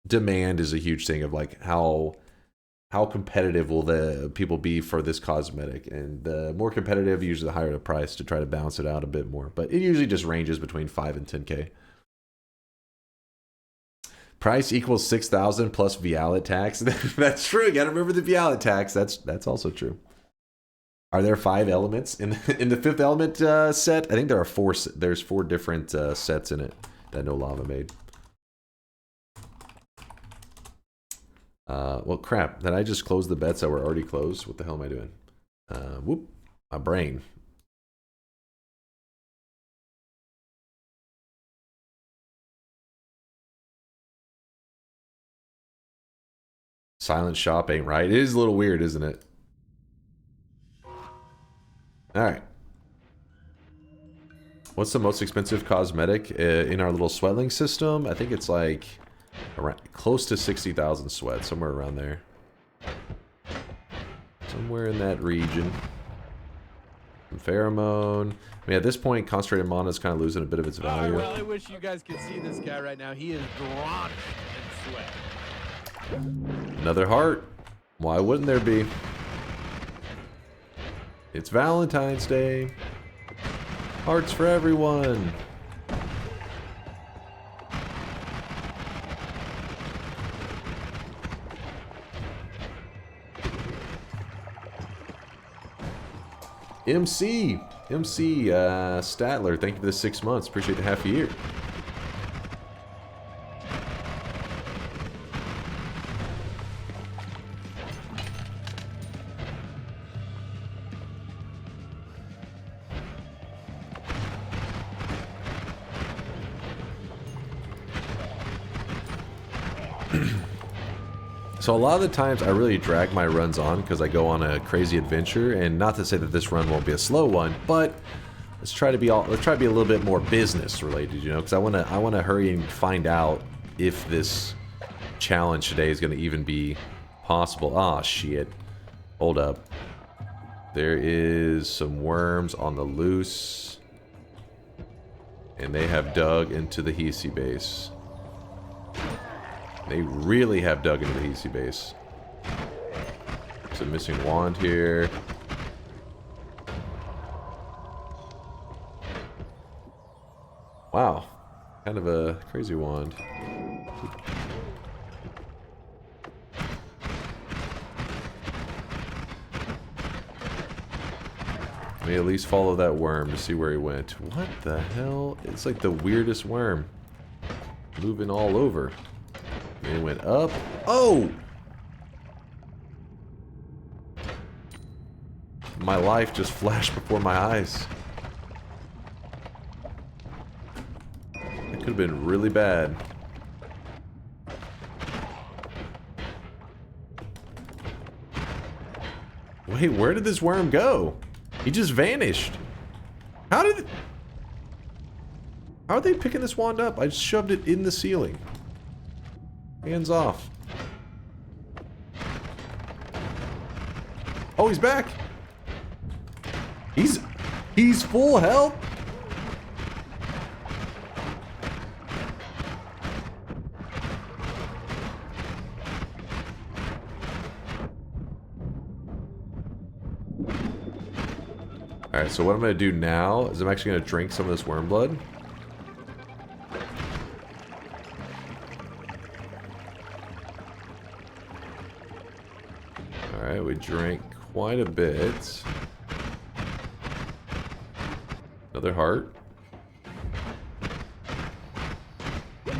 demand is a huge thing of like how competitive will the people be for this cosmetic, and the more competitive, usually the higher the price to try to balance it out a bit more, but it usually just ranges between 5 and 10k. Price equals 6,000 plus Vialet tax. That's true. You gotta remember the Vialet tax. That's also true. Are there 5 elements in the Fifth Element set? I think there are 4. There's 4 different sets in it that No Lava made. Well, crap. Did I just close the bets that were already closed? What the hell am I doing? Whoop. My brain. Silent shop ain't right. It is a little weird, isn't it? Alright. What's the most expensive cosmetic in our little sweatling system? I think it's like around, close to 60,000 sweat, somewhere around there. Somewhere in that region. Some pheromone. I mean, at this point, concentrated mana is kind of losing a bit of its value. I really wish you guys could see this guy right now. He is drenched in sweat. Another heart. Why wouldn't there be? It's Valentine's Day. Hearts for everyone. MC Statler, thank you for the 6 months. Appreciate the half a year. So a lot of the times I really drag my runs on because I go on a crazy adventure, and not to say that this run won't be a slow one, but let's try to be a little bit more business related, you know, because I want to hurry and find out if this challenge today is going to even be possible. Ah, shit. Hold up. There is some worms on the loose, and they have dug into the Hisi base. They really have dug into the Hisi base. There's a missing wand here. Wow. Kind of a crazy wand. Let me at least follow that worm to see where he went. What the hell? It's like the weirdest worm. Moving all over. It went up. Oh! My life just flashed before my eyes. That could have been really bad. Wait, where did this worm go? He just vanished. How are they picking this wand up? I just shoved it in the ceiling. Hands off. Oh, he's back. He's full health. Alright, so what I'm going to do now is I'm actually going to drink some of this worm blood. Alright, we drank quite a bit. Another heart.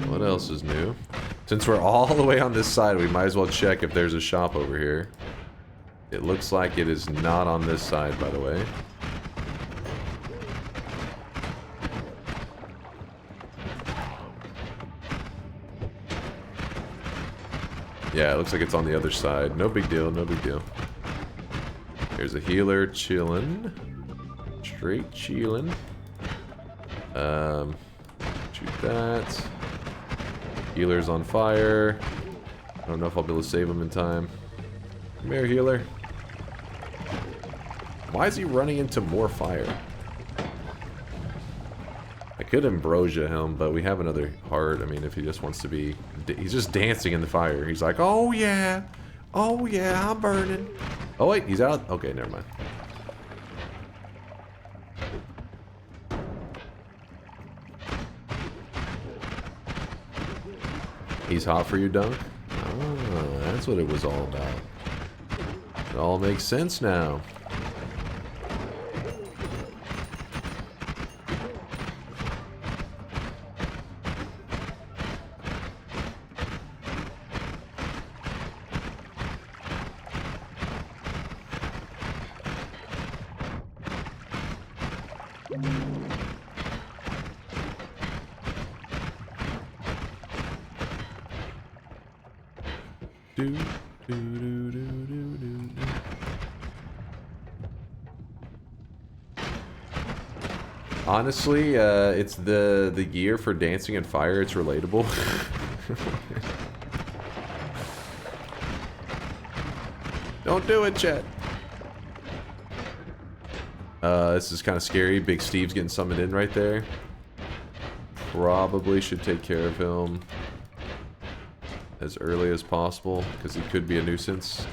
What else is new? Since we're all the way on this side, we might as well check if there's a shop over here. It looks like it is not on this side, by the way. Yeah, it looks like it's on the other side. No big deal, no big deal. Here's a healer chillin'. Straight chillin'. Shoot that. Healer's on fire. I don't know if I'll be able to save him in time. Come here, healer. Why is he running into more fire? I could ambrosia him, but we have another heart. I mean, if he just wants to be... He's just dancing in the fire. He's like, oh yeah. Oh yeah, I'm burning. Oh wait, he's out. Okay, never mind. He's hot for you, Dunk? Oh, that's what it was all about. It all makes sense now. Honestly, it's the gear for dancing and fire. It's relatable. Don't do it, Chet. This is kind of scary. Big Steve's getting summoned in right there. Probably should take care of him as early as possible because he could be a nuisance.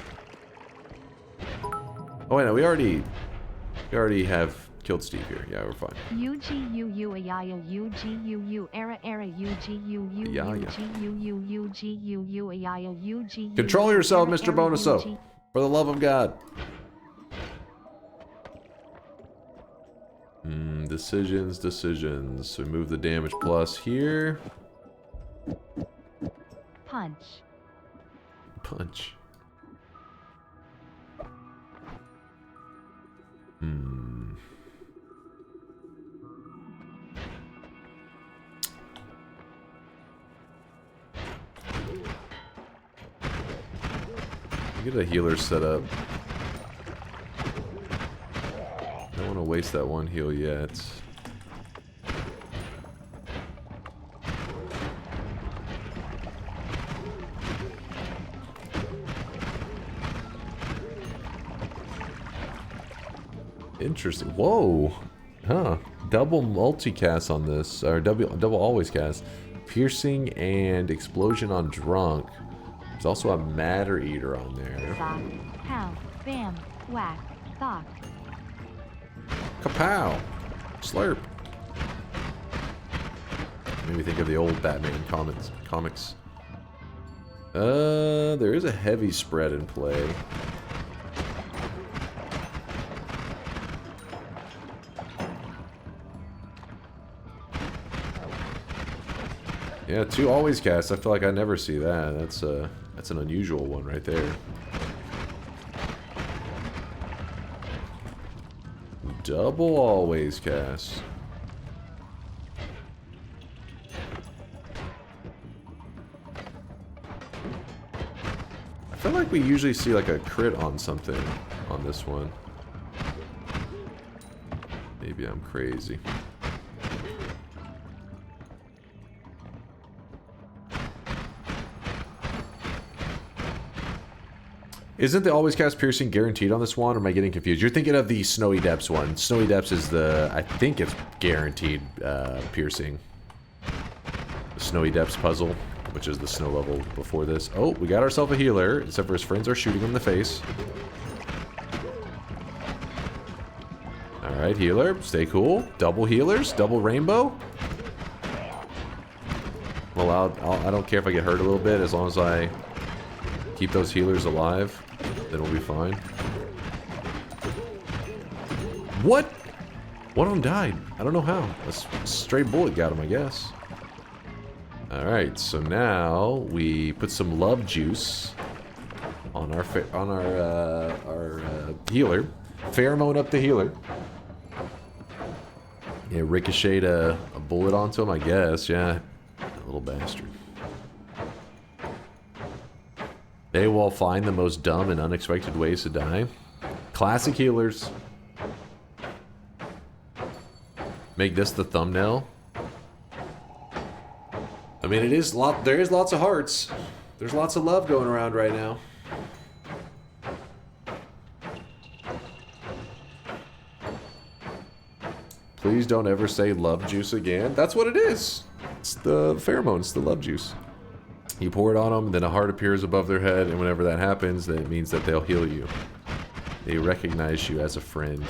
Oh wait, no, we already have killed Steve here. Yeah, we're fine. UGUU Ayaya UGUU era era UGUU UGUU Ayaya UGUU. Control yourself, Mr. Bonuso. For the love of God. Decisions. So move the damage plus here. Punch. Get a healer set up. Don't want to waste that one heal yet. Interesting. Whoa. Huh. Double multicast on this. Or double always cast. Piercing and explosion on drunk. There's also a matter eater on there. Sock, pow, bam, whack, thok. Kapow. Slurp. Made me think of the old Batman comics. There is a heavy spread in play. Yeah, 2 always casts. I feel like I never see that. That's an unusual one right there. Double always cast. I feel like we usually see like a crit on something on this one. Maybe I'm crazy. Isn't the always cast piercing guaranteed on this one, or am I getting confused? You're thinking of the Snowy Depths one. Snowy Depths is I think it's guaranteed piercing. The Snowy Depths puzzle, which is the snow level before this. Oh, we got ourselves a healer, except for his friends are shooting him in the face. Alright, healer, stay cool. Double healers, double rainbow. I'm allowed, I don't care if I get hurt a little bit, as long as I keep those healers alive, then we'll be fine. What? One of them died. I don't know how. A stray bullet got him, I guess. Alright, so now we put some love juice on our healer. Pheromone up the healer. Yeah, ricocheted a bullet onto him, I guess. Yeah, little bastard. They will find the most dumb and unexpected ways to die. Classic healers. Make this the thumbnail. I mean, there is lots of hearts. There's lots of love going around right now. Please don't ever say love juice again. That's what it is. It's the pheromones, the love juice. You pour it on them, then a heart appears above their head, and whenever that happens, then it means that they'll heal you. They recognize you as a friend.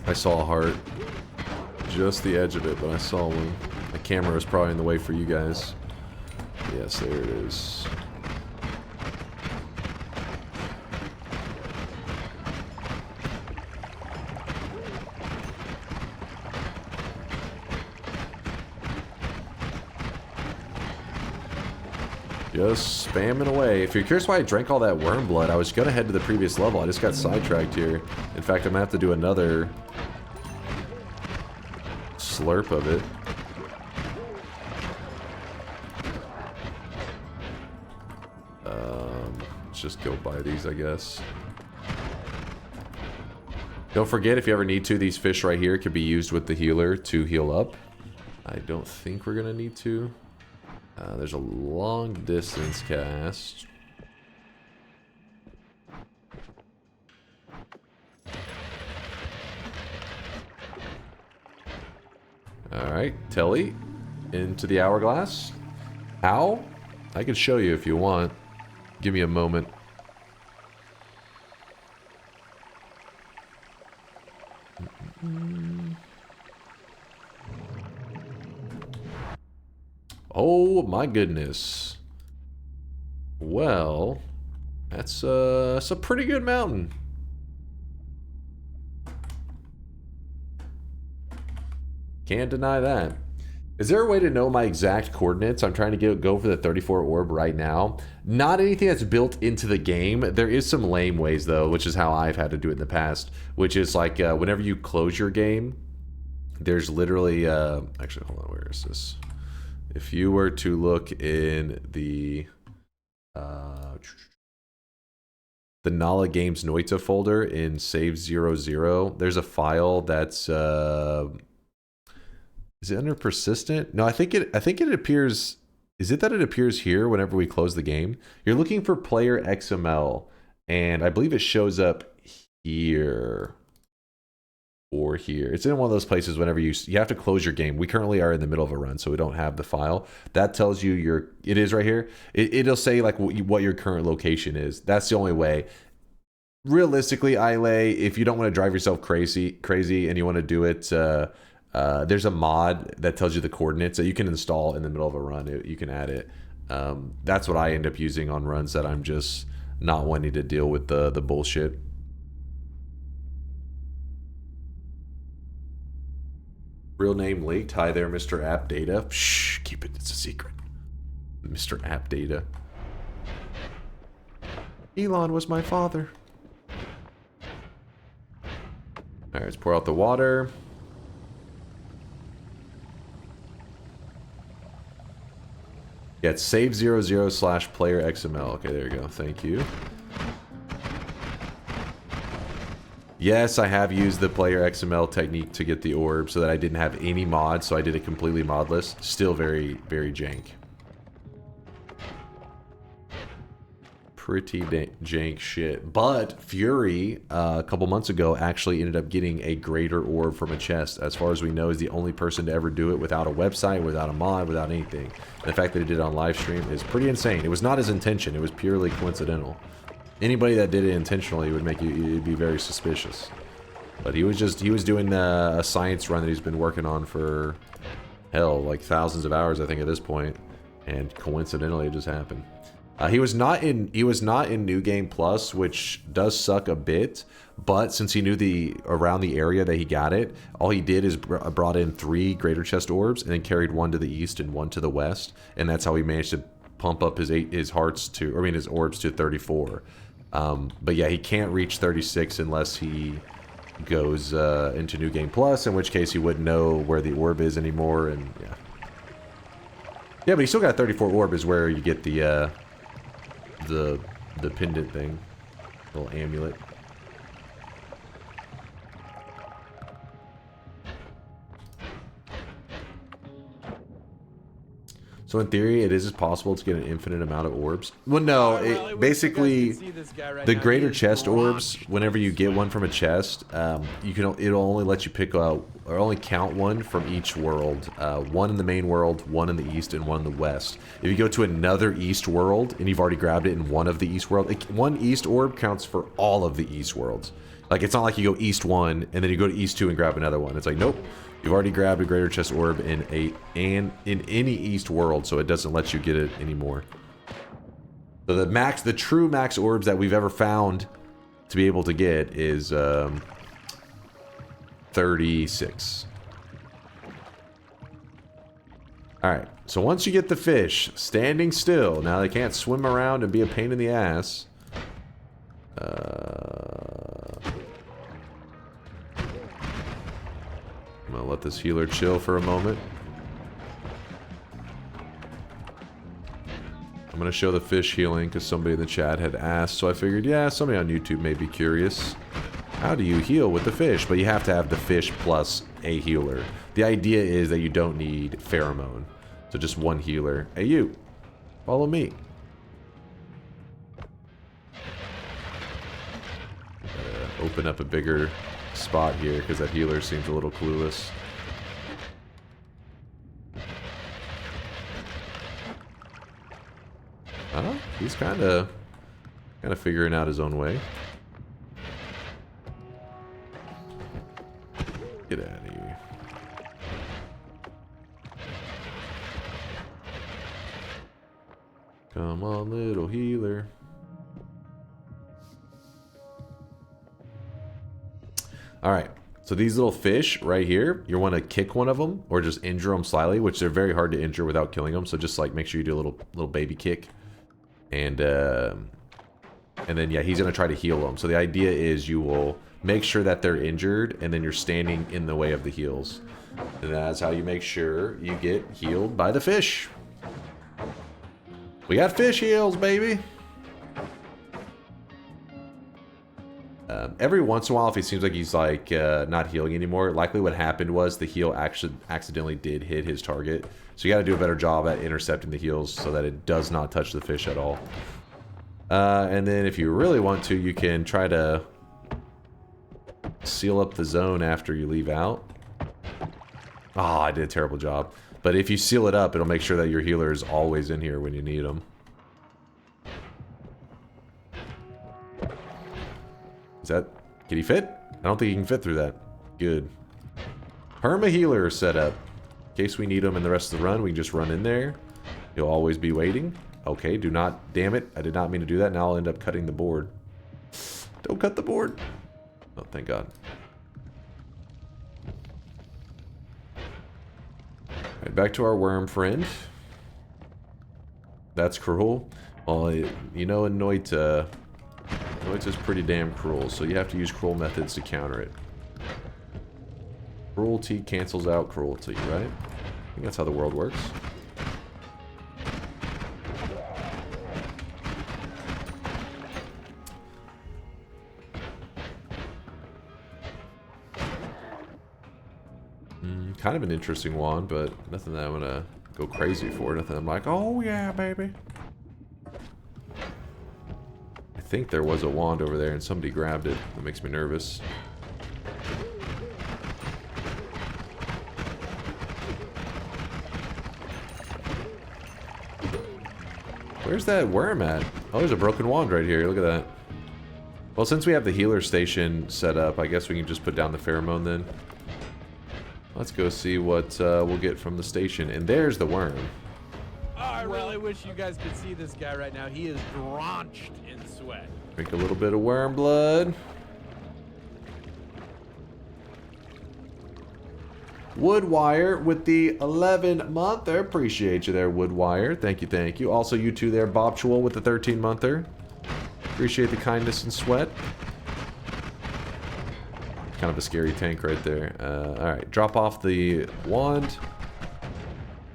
I saw a heart. Just the edge of it, but I saw one. The camera was probably in the way for you guys. Yes, there it is. Just spamming away. If you're curious why I drank all that worm blood, I was gonna head to the previous level. I just got sidetracked here. In fact, I'm gonna have to do another slurp of it. Let's just go buy these, I guess. Don't forget, if you ever need to, these fish right here can be used with the healer to heal up. I don't think we're gonna need to. There's a long distance cast. Alright, Telly. Into the hourglass. How? I can show you if you want. Give me a moment. Oh my goodness. Well, that's a pretty good mountain. Can't deny that. Is there a way to know my exact coordinates? I'm trying to go for the 34 orb right now. Not anything that's built into the game. There is some lame ways though, which is how I've had to do it in the past. Which is like whenever you close your game, there's literally actually hold on, where is this? If you were to look in the Nala Games Noita folder in save 00, there's a file that's is it under persistent? No, I think it appears. Is it that it appears here whenever we close the game? You're looking for player XML, and I believe it shows up here. Or here. It's in one of those places whenever you have to close your game. We currently are in the middle of a run, so we don't have the file. That tells you it is right here. It'll say like what your current location is. That's the only way. Realistically, Ile, if you don't want to drive yourself crazy and you want to do it, there's a mod that tells you the coordinates that you can install in the middle of a run. You can add it. That's what I end up using on runs that I'm just not wanting to deal with the bullshit. Real name leaked. Hi there, Mr. App Data. Shh, keep it. It's a secret. Mr. App Data. Elon was my father. Alright, let's pour out the water. Yeah, it's save 00/player XML. Okay, there you go. Thank you. Yes, I have used the player XML technique to get the orb so that I didn't have any mods, so I did it completely modless. Still very, very jank. Pretty jank shit. But Fury, a couple months ago, actually ended up getting a greater orb from a chest. As far as we know, is the only person to ever do it without a website, without a mod, without anything. And the fact that he did it on live stream is pretty insane. It was not his intention. It was purely coincidental. Anybody that did it intentionally would make you'd be very suspicious. But he was doing a science run that he's been working on for hell, like thousands of hours, I think, at this point, and coincidentally it just happened. He was not in New Game Plus, which does suck a bit. But since he knew around the area that he got it, all he did is brought in 3 greater chest orbs and then carried 1 to the east and 1 to the west, and that's how he managed to pump up his his orbs to 34. But yeah, he can't reach 36 unless he goes into New Game Plus, in which case he wouldn't know where the orb is anymore, and yeah. Yeah, but he still got 34 orb is where you get the pendant thing. Little amulet. So in theory, it is possible to get an infinite amount of orbs. Well, no, basically the greater chest orbs. Whenever you get one from a chest, it'll only let you pick out or only count 1 from each world. 1 in the main world, 1 in the east, and 1 in the west. If you go to another east world and you've already grabbed it in one of the east world, 1 east orb counts for all of the east worlds. Like, it's not like you go east 1 and then you go to east 2 and grab another one. It's like, nope. You've already grabbed a greater chest orb in any east world, so it doesn't let you get it anymore. So the true max orbs that we've ever found to be able to get is 36. Alright, so once you get the fish standing still, now they can't swim around and be a pain in the ass. I'm gonna let this healer chill for a moment. I'm gonna show the fish healing because somebody in the chat had asked, so I figured, yeah, somebody on YouTube may be curious. How do you heal with the fish? But you have to have the fish plus a healer. The idea is that you don't need pheromone. So just one healer. Hey you, follow me. Open up a bigger spot here because that healer seems a little clueless. He's kind of figuring out his own way. Get out of here. Come on, little healer. Alright, so these little fish right here, you want to kick one of them or just injure them slightly, which they're very hard to injure without killing them. So just like make sure you do a little baby kick. And then yeah, he's going to try to heal them. So the idea is you will make sure that they're injured and then you're standing in the way of the heals. And that's how you make sure you get healed by the fish. We got fish heals, baby. Every once in a while, if he seems like he's like not healing anymore, likely what happened was the heal actually accidentally did hit his target. So you got to do a better job at intercepting the heals so that it does not touch the fish at all. And then if you really want to, you can try to seal up the zone after you leave out. Oh, I did a terrible job. But if you seal it up, it'll make sure that your healer is always in here when you need them. Is that... Can he fit? I don't think he can fit through that. Good. Perma healer set up. In case we need him in the rest of the run, we can just run in there. He'll always be waiting. Okay, do not... Damn it. I did not mean to do that. Now I'll end up cutting the board. Don't cut the board. Oh, thank God. Alright, back to our worm friend. That's cruel. Well, you know, in Noita... Noita's pretty damn cruel, so you have to use cruel methods to counter it. Cruelty cancels out cruelty, right? I think that's how the world works. Kind of an interesting wand, but nothing that I'm gonna go crazy for. Nothing I'm like, oh yeah, baby. I think there was a wand over there and somebody grabbed it. That makes me nervous. Where's that worm at? Oh, there's a broken wand right here. Look at that. Well, since we have the healer station set up, I guess we can just put down the pheromone then. Let's go see what we'll get from the station. And there's the worm. Oh, I really wish you guys could see this guy right now. He is drenched in sweat. Drink a little bit of worm blood. Woodwire with the 11-month. I appreciate you there, Woodwire. Thank you, thank you. Also, you two there, Bobtual with the 13-monther. Appreciate the kindness and sweat. Kind of a scary tank right there. Alright, drop off the wand.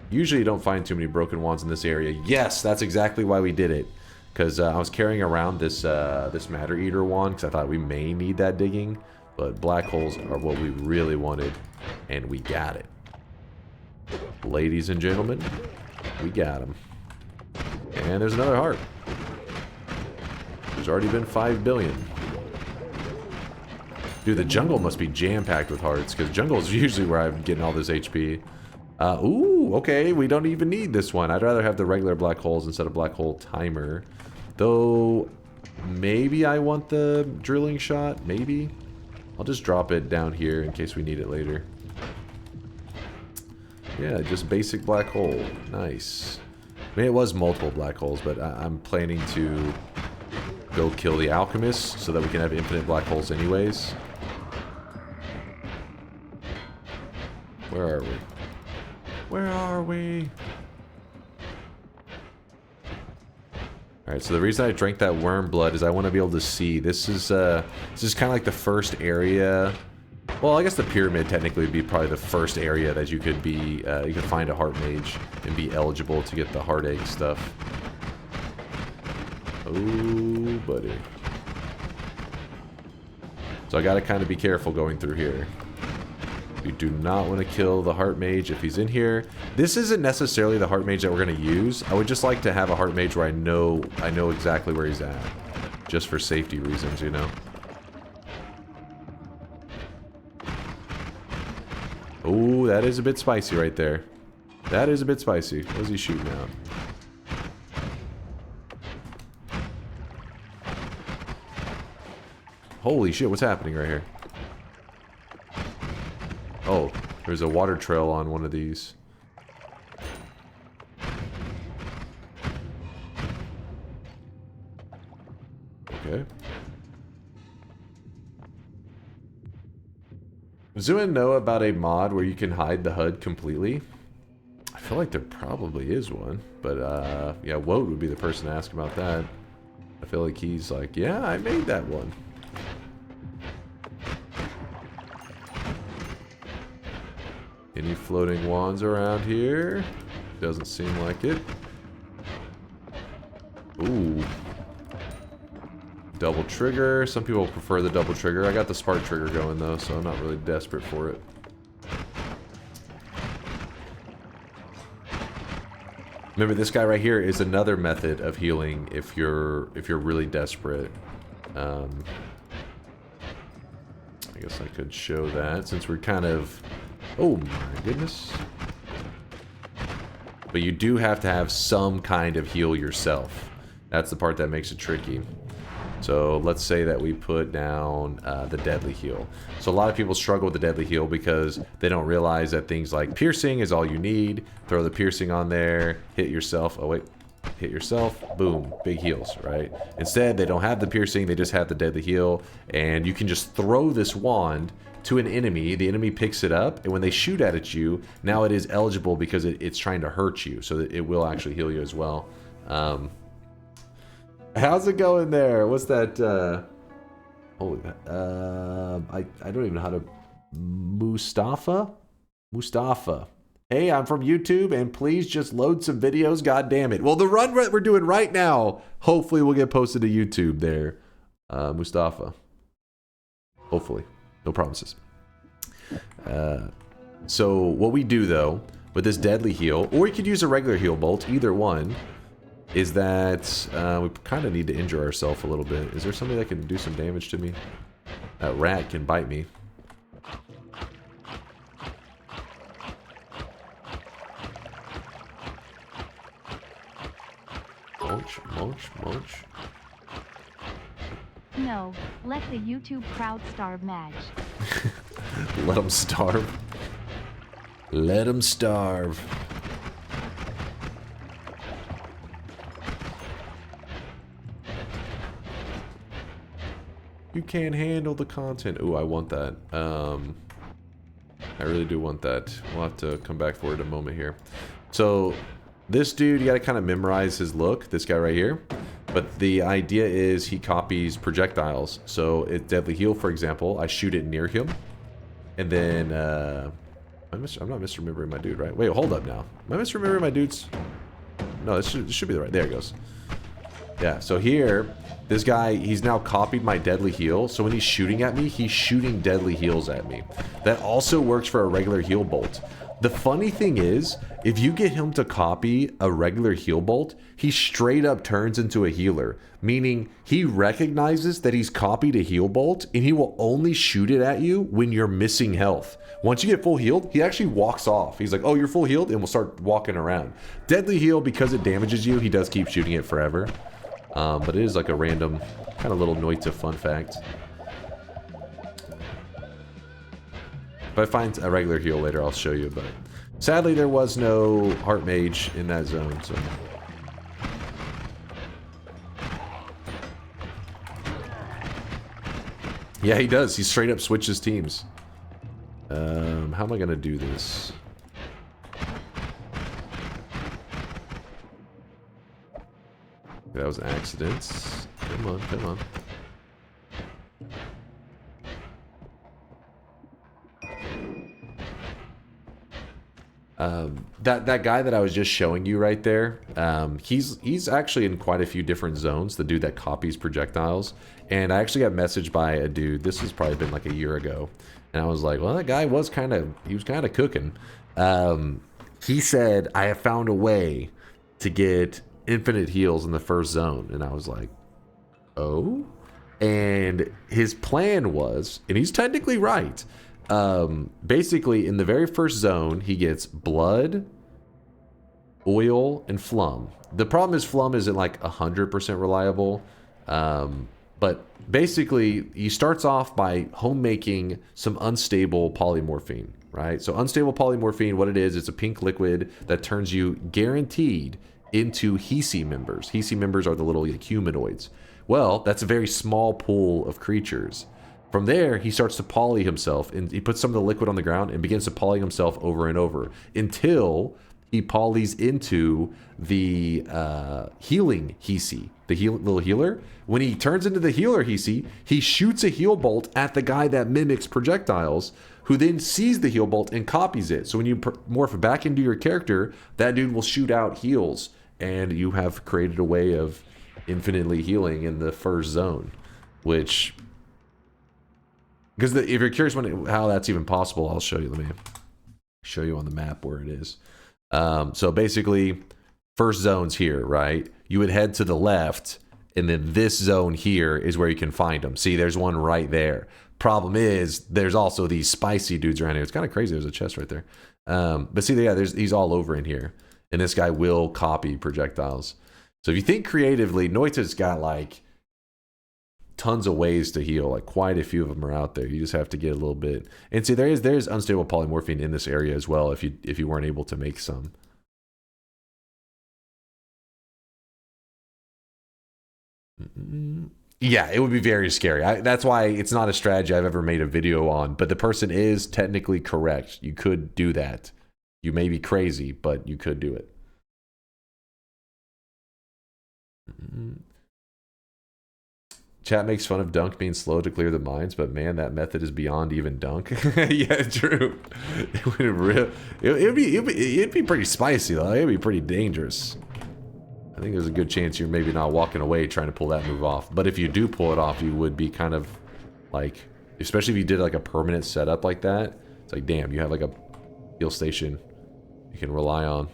Usually you don't find too many broken wands in this area. Yes, that's exactly why we did it. Because I was carrying around this this Matter Eater wand because I thought we may need that digging. But black holes are what we really wanted. And we got it. Ladies and gentlemen, we got them. And there's another heart. There's already been 5 billion. Dude, the jungle must be jam-packed with hearts, because jungle is usually where I'm getting all this HP. Ooh, okay, we don't even need this one. I'd rather have the regular black holes instead of black hole timer. Though, maybe I want the drilling shot, maybe? I'll just drop it down here in case we need it later. Yeah, just basic black hole. Nice. I mean, it was multiple black holes, but I'm planning to go kill the alchemist so that we can have infinite black holes anyways. Where are we? Where are we? Alright, so the reason I drank that worm blood is I want to be able to see. This is kind of like the first area. Well, I guess the pyramid technically would be probably the first area that you could be, you could find a heart mage and be eligible to get the heartache stuff. Oh, buddy. So I gotta kind of be careful going through here. You do not want to kill the heart mage if he's in here. This isn't necessarily the heart mage that we're gonna use. I would just like to have a heart mage where I know exactly where he's at. Just for safety reasons, you know? Oh, that is a bit spicy right there. That is a bit spicy. What is he shooting at? Holy shit, what's happening right here? Oh, there's a water trail on one of these. Okay. Does anyone know about a mod where you can hide the HUD completely? I feel like there probably is one, but yeah, Woat would be the person to ask about that. I feel like he's like, yeah, I made that one. Any floating wands around here? Doesn't seem like it. Ooh. Double trigger. Some people prefer the double trigger. I got the spark trigger going though, so I'm not really desperate for it. Remember, this guy right here is another method of healing if you're really desperate. I guess I could show that since we're kind of... Oh my goodness. But you do have to have some kind of heal yourself. That's the part that makes it tricky. So let's say that we put down the deadly heal. So a lot of people struggle with the deadly heal because they don't realize that things like piercing is all you need. Throw the piercing on there, hit yourself. Oh wait, hit yourself, boom, big heals, right? Instead, they don't have the piercing, they just have the deadly heal. And you can just throw this wand to an enemy, the enemy picks it up, and when they shoot at you, now it is eligible because it's trying to hurt you, so that it will actually heal you as well. How's it going there? What's that? Holy, I don't even know how to. Mustafa. Hey, I'm from YouTube, and please just load some videos. God damn it! Well, the run we're doing right now, hopefully, will get posted to YouTube. There, Mustafa. Hopefully. No promises. So what we do though with this deadly heal, or you could use a regular heal bolt, either one, is that we kind of need to injure ourselves a little bit. Is there somebody that can do some damage to me? That rat can bite me. Munch. No, let the YouTube crowd starve Mage. Let them starve. Let them starve. You can't handle the content. Ooh, I want that. I really do want that. We'll have to come back for it in a moment here. So, this dude, you gotta kind of memorize his look. This guy right here. But the idea is he copies projectiles. So, it's Deadly Heal, for example. I shoot it near him. And then, I'm not misremembering my dude, right? Wait, hold up now. Am I misremembering my dudes? No, this should be the right. There it goes. Yeah, so here, this guy, he's now copied my Deadly Heal. So when he's shooting at me, he's shooting Deadly Heals at me. That also works for a regular heal bolt. The funny thing is, if you get him to copy a regular heal bolt, he straight up turns into a healer. Meaning, he recognizes that he's copied a heal bolt, and he will only shoot it at you when you're missing health. Once you get full healed, he actually walks off. He's like, oh, you're full healed, and we'll start walking around. Deadly Heal, because it damages you, he does keep shooting it forever. But it is like a random, kind of little Noita fun fact. If I find a regular heal later, I'll show you, but sadly there was no Heart Mage in that zone, so... Yeah, he does. He straight up switches teams. How am I gonna do this? That was an accident. Come on, come on. That guy that I was just showing you right there, he's actually in quite a few different zones, the dude that copies projectiles. And I actually got messaged by a dude, this has probably been like a year ago, and I was like, well, that guy was kind of cooking. He said, I have found a way to get infinite heals in the first zone. And I was like, oh? And his plan was, and he's technically right, basically in the very first zone, he gets blood, oil, and flum. The problem is flum isn't like 100% reliable, but basically he starts off by homemaking some unstable polymorphine, right? So unstable polymorphine, what it is, it's a pink liquid that turns you guaranteed into Hisi members. Hisi members are the little like, humanoids. Well, that's a very small pool of creatures. From there, he starts to poly himself, and he puts some of the liquid on the ground and begins to poly himself over and over until he polys into the healing Hisi, the little healer. When he turns into the healer Hisi, he shoots a heal bolt at the guy that mimics projectiles, who then sees the heal bolt and copies it. So when you morph back into your character, that dude will shoot out heals, and you have created a way of infinitely healing in the first zone, which... Because if you're curious how that's even possible, I'll show you. Let me show you on the map where it is. So basically, first zone's here, right? You would head to the left, and then this zone here is where you can find them. See, there's one right there. Problem is, there's also these spicy dudes around here. It's kind of crazy. There's a chest right there. But see, yeah, he's all over in here. And this guy will copy projectiles. So if you think creatively, Noita's got like tons of ways to heal. Like quite a few of them are out there. You just have to get a little bit. And see, there's unstable polymorphine in this area as well. If you weren't able to make some. Yeah, it would be very scary. That's why it's not a strategy I've ever made a video on. But the person is technically correct. You could do that. You may be crazy, but you could do it. Chat makes fun of Dunk being slow to clear the mines, but man, that method is beyond even Dunk. Yeah, true. It'd be pretty spicy though. It'd be pretty dangerous. I think there's a good chance you're maybe not walking away trying to pull that move off. But if you do pull it off, you would be kind of like, especially if you did like a permanent setup like that. It's like, damn, you have like a heal station you can rely on.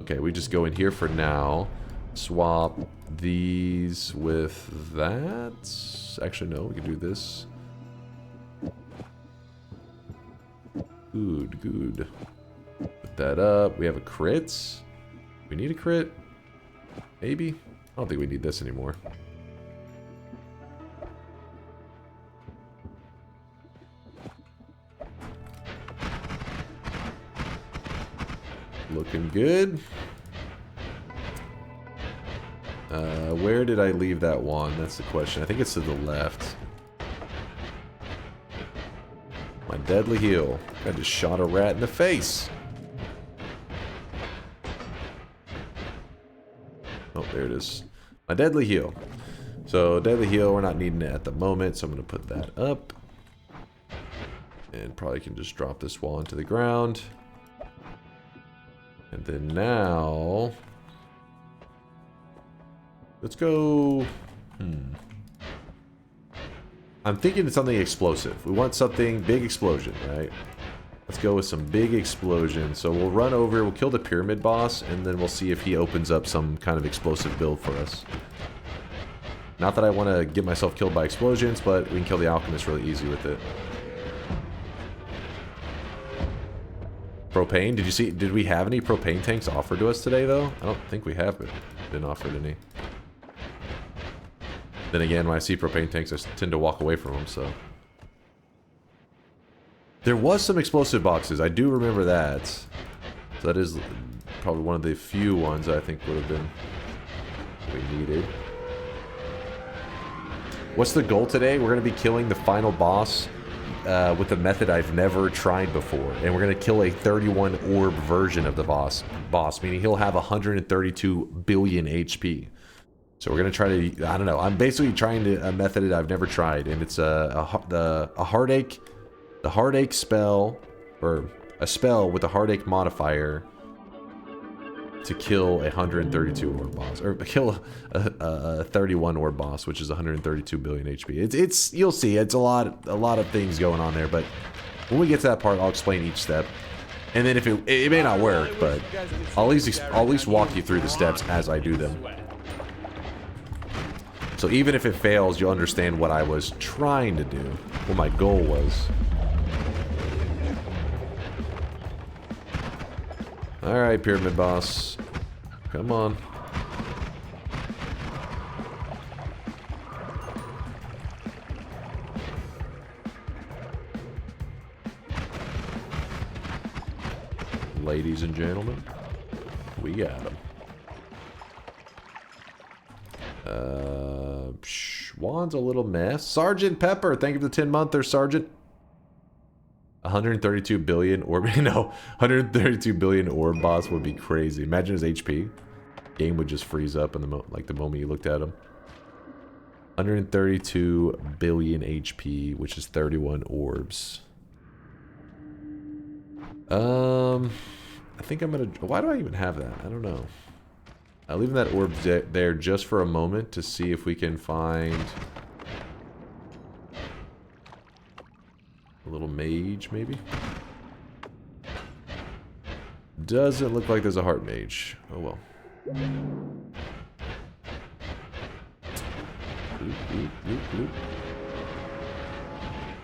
Okay, we just go in here for now. Swap these with that. Actually, no, we can do this. Good, good. Put that up. We have a crit. We need a crit? Maybe? I don't think we need this anymore. Looking good. Where did I leave that one? That's the question. I think it's to the left. My deadly heal. I just shot a rat in the face. Oh, there it is. My deadly heal. So, deadly heal, we're not needing it at the moment, so I'm going to put that up. And probably can just drop this wall into the ground. And then now... let's go... I'm thinking it's something explosive. We want something big explosion, right? Let's go with some big explosion. So we'll run over, we'll kill the pyramid boss, and then we'll see if he opens up some kind of explosive build for us. Not that I want to get myself killed by explosions, but we can kill the alchemist really easy with it. Propane? Did you see? Did we have any propane tanks offered to us today, though? I don't think we have been offered any. Then again, when I see propane tanks, I tend to walk away from them, so. There was some explosive boxes. I do remember that. So that is probably one of the few ones I think would have been we needed. What's the goal today? We're going to be killing the final boss with a method I've never tried before, and we're gonna kill a 31 orb version of the boss, meaning he'll have 132 billion HP. So we're gonna try to, I don't know, I'm basically trying a method I've never tried, and it's the heartache spell, or a spell with a heartache modifier to kill a 132 orb boss, or kill a 31 orb boss, which is 132 billion HP. It's you'll see, it's a lot of things going on there, but when we get to that part, I'll explain each step. And then if it may not work, but I'll at least walk you through the steps as I do them. So even if it fails, you'll understand what I was trying to do, what my goal was. Alright, Pyramid Boss. Come on. Ladies and gentlemen, we got him. Juan's a little mess. Sergeant Pepper, thank you for the 10-monther, Sergeant. 132 billion orb, no, 132 billion orb boss would be crazy. Imagine his HP. Game would just freeze up in the moment you looked at him. 132 billion HP, which is 31 orbs. I think I'm gonna. Why do I even have that? I don't know. I'm leaving that orb there just for a moment to see if we can find a little mage, maybe? Doesn't look like there's a heart mage. Oh well.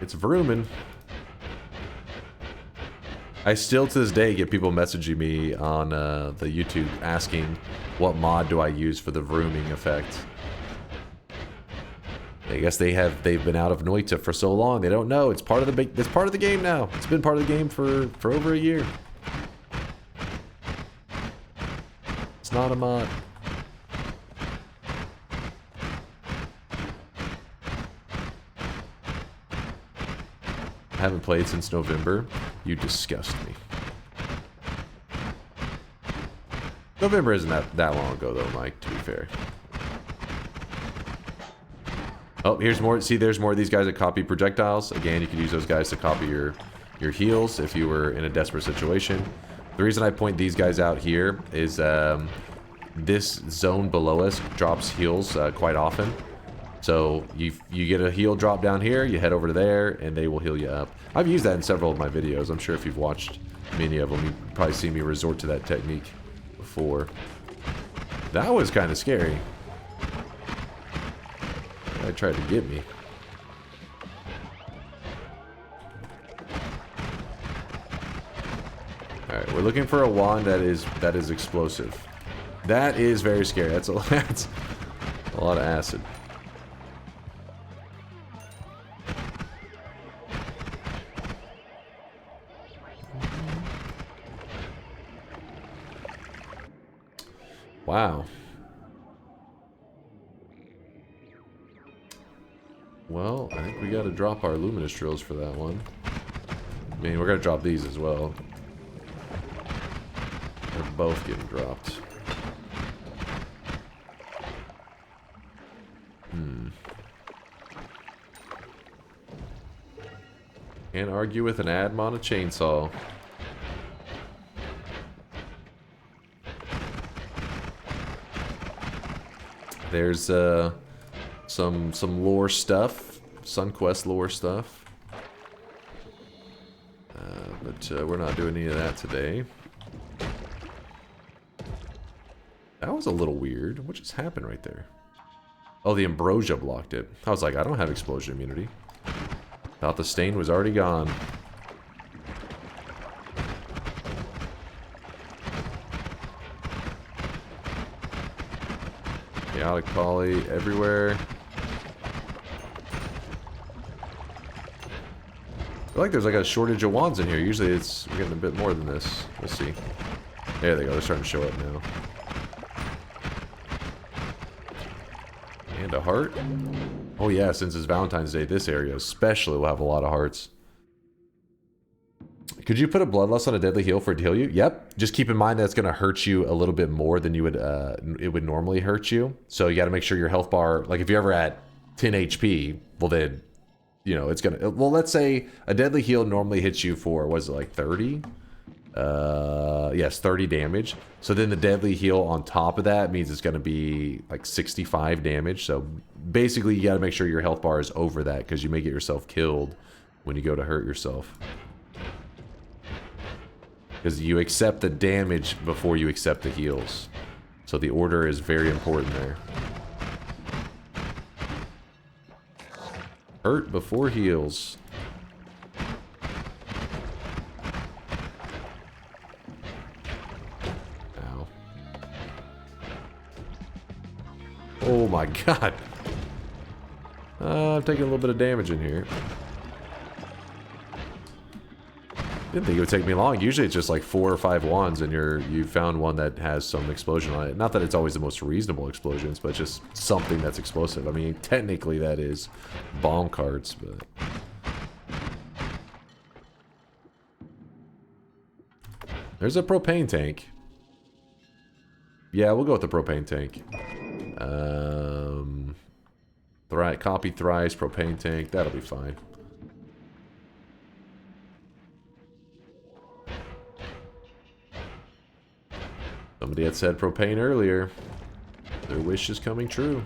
It's vrooming. I still to this day get people messaging me on the YouTube asking what mod do I use for the vrooming effect. I guess they've been out of Noita for so long they don't know. It's part of the game now. It's been part of the game for over a year. It's not a mod. I haven't played since November. You disgust me. November isn't that long ago though, Mike, to be fair. Oh, here's more. See, there's more of these guys that copy projectiles. Again, you can use those guys to copy your heals if you were in a desperate situation. The reason I point these guys out here is this zone below us drops heals quite often. So you get a heal drop down here, you head over to there, and they will heal you up. I've used that in several of my videos. I'm sure if you've watched many of them, you've probably seen me resort to that technique before. That was kind of scary. They tried to get me. Alright, we're looking for a wand that is explosive. That is very scary. That's a lot of acid. Wow. Well, I think we gotta drop our luminous drills for that one. I mean, we're gonna drop these as well. They're both getting dropped. Can't argue with an adm on a chainsaw. There's some lore stuff, SunQuest lore stuff, but we're not doing any of that today. That was a little weird. What just happened right there? Oh, the ambrosia blocked it. I was like, I don't have explosion immunity. Thought the stain was already gone. Chaotic poly everywhere. I feel like there's like a shortage of wands in here. Usually we're getting a bit more than this. We'll see. There they go. They're starting to show up now. And a heart. Oh yeah, since it's Valentine's Day, this area especially will have a lot of hearts. Could you put a bloodlust on a deadly heal for it to heal you? Yep. Just keep in mind that's going to hurt you a little bit more than you would it would normally hurt you. So you got to make sure your health bar, like if you're ever at 10 HP, well then, you know, it's going to, well, let's say a deadly heal normally hits you for, was it like 30? Yes, 30 damage. So then the deadly heal on top of that means it's going to be like 65 damage. So basically you got to make sure your health bar is over that because you may get yourself killed when you go to hurt yourself. Because you accept the damage before you accept the heals. So the order is very important there. Hurt before heals. Ow. Oh my god. I'm taking a little bit of damage in here. Didn't think it would take me long. Usually it's just like 4 or 5 wands and you found one that has some explosion on it. Not that it's always the most reasonable explosions, but just something that's explosive. I mean, technically that is bomb cards, but... There's a propane tank. Yeah, we'll go with the propane tank. Copy thrice, propane tank, that'll be fine. Somebody had said propane earlier. Their wish is coming true.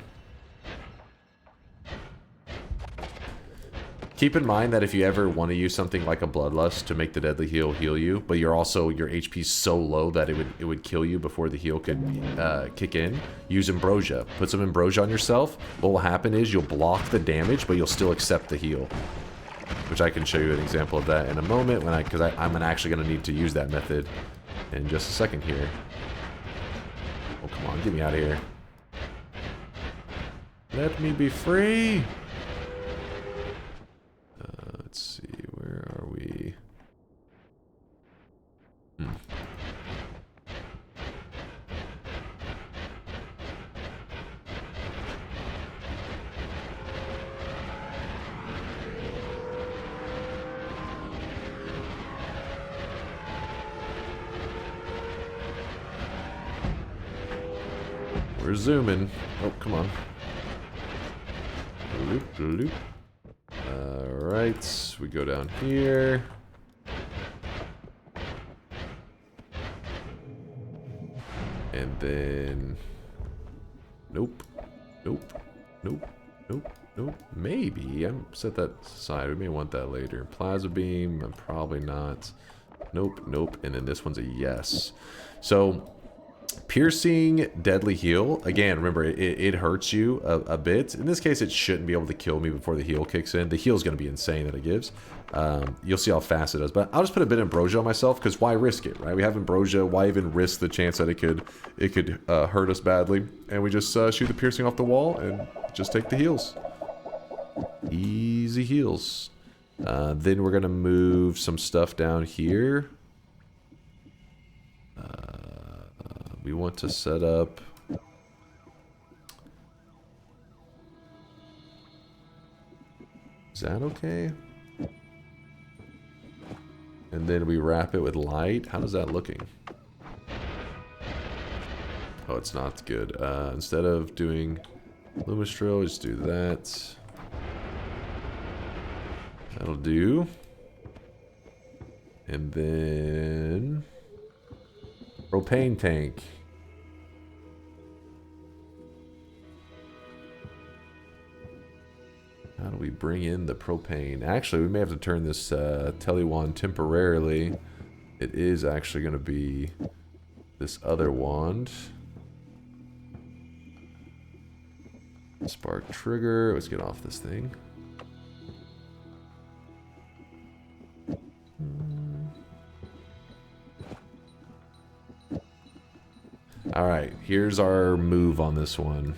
Keep in mind that if you ever want to use something like a bloodlust to make the deadly heal heal you, but you're also, your HP's so low that it would kill you before the heal could kick in, use ambrosia. Put some ambrosia on yourself. What will happen is you'll block the damage, but you'll still accept the heal. Which I can show you an example of that in a moment, when because I'm actually going to need to use that method in just a second here. Oh, come on, get me out of here. Let me be free. Let's see, where are we? We're zooming. Oh, come on. Loop, loop. Alright, we go down here. And then... Nope. Nope. Nope. Nope. Nope. Maybe. I'm set that aside. We may want that later. Plasma beam. Probably not. Nope. Nope. And then this one's a yes. So... Piercing deadly heal, again, remember it hurts you a bit. In this case it shouldn't be able to kill me before the heal kicks in. The heal is going to be insane that it gives. You'll see how fast it does, but I'll just put a bit of ambrosia on myself because why risk it, right? We have ambrosia, why even risk the chance that it could hurt us badly? And we just shoot the piercing off the wall and just take the heals. Easy heals. Then we're going to move some stuff down here. We want to set up... Is that okay? And then we wrap it with light. How is that looking? Oh, it's not good. Instead of doing Lumistro, just do that. That'll do. And then... Propane tank. How do we bring in the propane? Actually, we may have to turn this tele wand temporarily. It is actually going to be this other wand. Spark trigger. Let's get off this thing. Alright, here's our move on this one.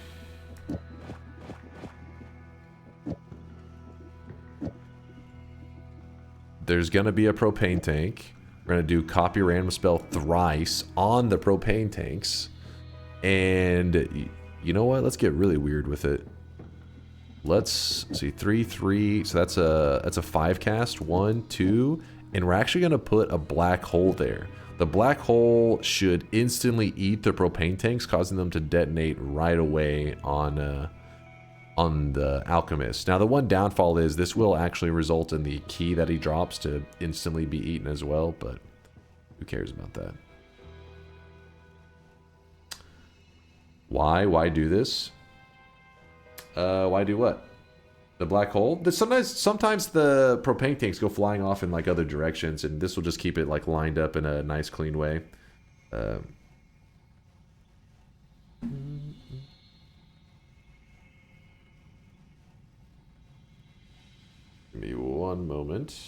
There's going to be a propane tank. We're going to do copy random spell thrice on the propane tanks. And you know what? Let's get really weird with it. Let's see, 3, 3. So that's a 5 cast. 1, 2. and we're actually going to put a black hole there. The black hole should instantly eat the propane tanks, causing them to detonate right away on the alchemist. Now the one downfall is this will actually result in the key that he drops to instantly be eaten as well, but who cares about that? Why do this? Why do what? The black hole? Sometimes the propane tanks go flying off in like other directions, and this will just keep it like lined up in a nice clean way. Give me one moment.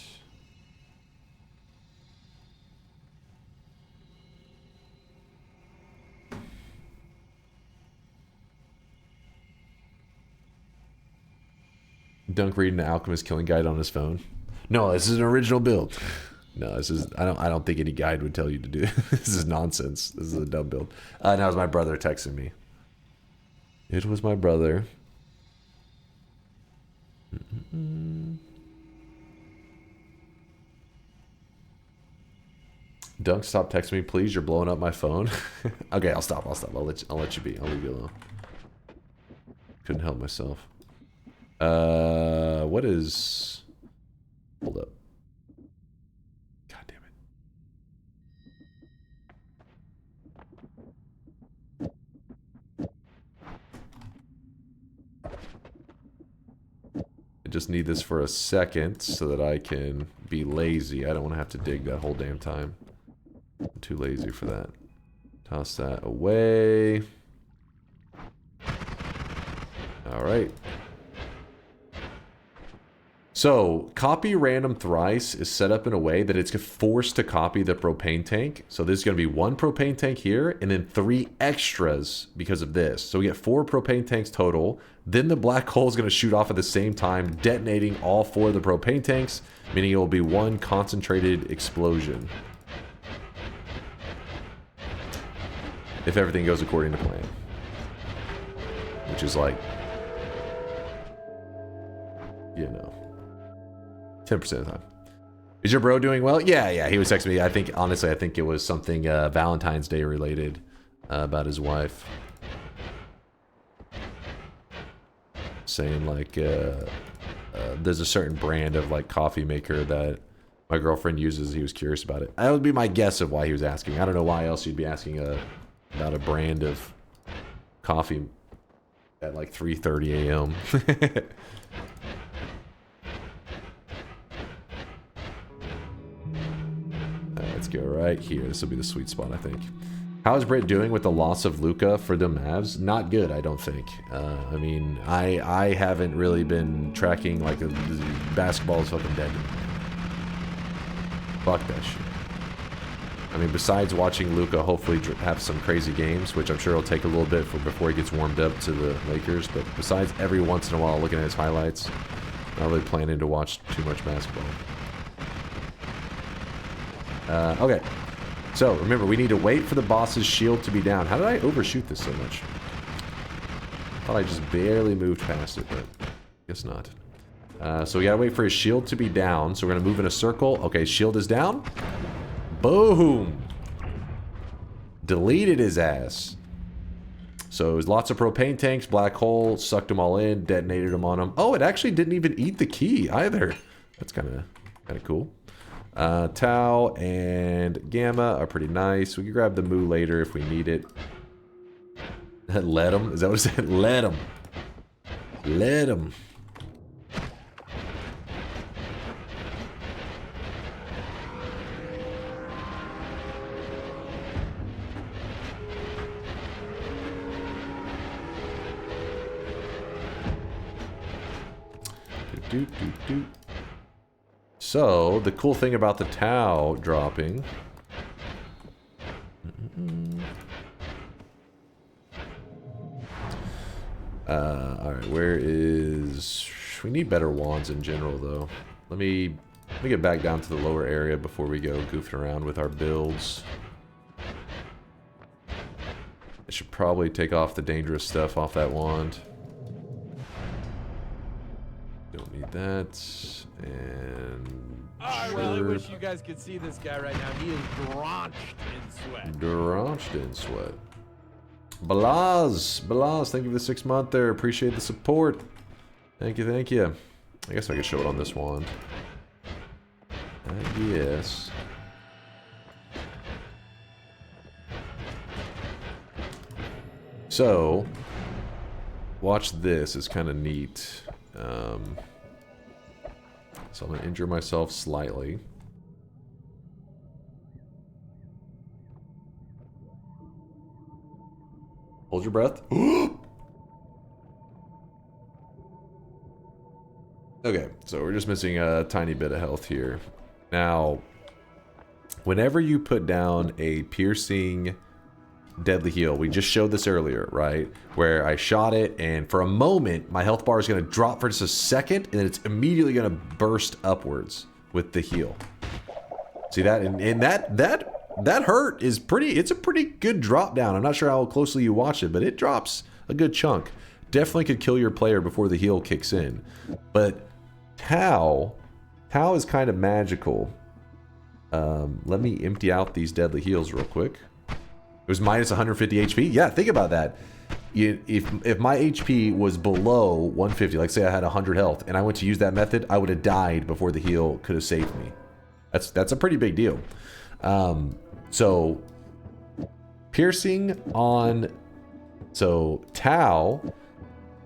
Dunk reading the Alchemist killing guide on his phone. No, this is an original build. No, this is I don't think any guide would tell you to do it. This is nonsense. This is a dumb build. That was my brother texting me. It was my brother. Dunk, stop texting me, please. You're blowing up my phone. Okay, I'll stop. I'll let you be. I'll leave you alone. Couldn't help myself. What is... Hold up. God damn it. I just need this for a second so that I can be lazy. I don't want to have to dig that whole damn time. I'm too lazy for that. Toss that away. Alright. So, copy random thrice is set up in a way that it's forced to copy the propane tank. So this is going to be 1 propane tank here, and then 3 extras because of this. So we get 4 propane tanks total. Then the black hole is going to shoot off at the same time, detonating all 4 of the propane tanks, meaning it will be 1 concentrated explosion. If everything goes according to plan. Which is like, you know, 10% of the time. Is your bro doing well? Yeah, he was texting me. I think, honestly, I think it was something Valentine's Day related about his wife. Saying like, there's a certain brand of like coffee maker that my girlfriend uses. He was curious about it. That would be my guess of why he was asking. I don't know why else you'd be asking about a brand of coffee at like 3:30 a.m. Let's go right here. This will be the sweet spot, I think. How is Britt doing with the loss of Luka for the Mavs? Not good, I don't think. I mean, I haven't really been tracking, like, basketball is fucking dead. Fuck that shit. I mean, besides watching Luka hopefully have some crazy games, which I'm sure it'll take a little bit before he gets warmed up to the Lakers, but besides every once in a while looking at his highlights, not really planning to watch too much basketball. Okay. So, remember, we need to wait for the boss's shield to be down. How did I overshoot this so much? I thought I just barely moved past it, but guess not. So we gotta wait for his shield to be down. So we're gonna move in a circle. Okay, shield is down. Boom! Deleted his ass. So it was lots of propane tanks, black hole, sucked them all in, detonated them on him. Oh, it actually didn't even eat the key either. That's kind of cool. Tau and Gamma are pretty nice. We can grab the Moo later if we need it. Let him? Is that what it said? Let him. Let him. So, the cool thing about the Tau dropping... Alright, where is... We need better wands in general, though. Let me get back down to the lower area before we go goofing around with our builds. I should probably take off the dangerous stuff off that wand. Don't need that. And I really wish you guys could see this guy right now. He is drenched in sweat. Drenched in sweat. Balaz, thank you for the 6 month there. Appreciate the support. Thank you, thank you. I guess I could show it on this wand. I guess. So, watch this. It's kind of neat. So I'm going to injure myself slightly. Hold your breath. Okay, so we're just missing a tiny bit of health here. Now, whenever you put down a piercing deadly heal, we just showed this earlier, right? Where I shot it, and for a moment, my health bar is going to drop for just a second, and then it's immediately going to burst upwards with the heal. See that? And that hurt is it's a pretty good drop down. I'm not sure how closely you watch it, but it drops a good chunk. Definitely could kill your player before the heal kicks in. But Tau is kind of magical. Let me empty out these deadly heals real quick. It was minus 150 HP. Yeah, think about that. If my HP was below 150, like say I had 100 health, and I went to use that method, I would have died before the heal could have saved me. That's a pretty big deal. So piercing on, so Tau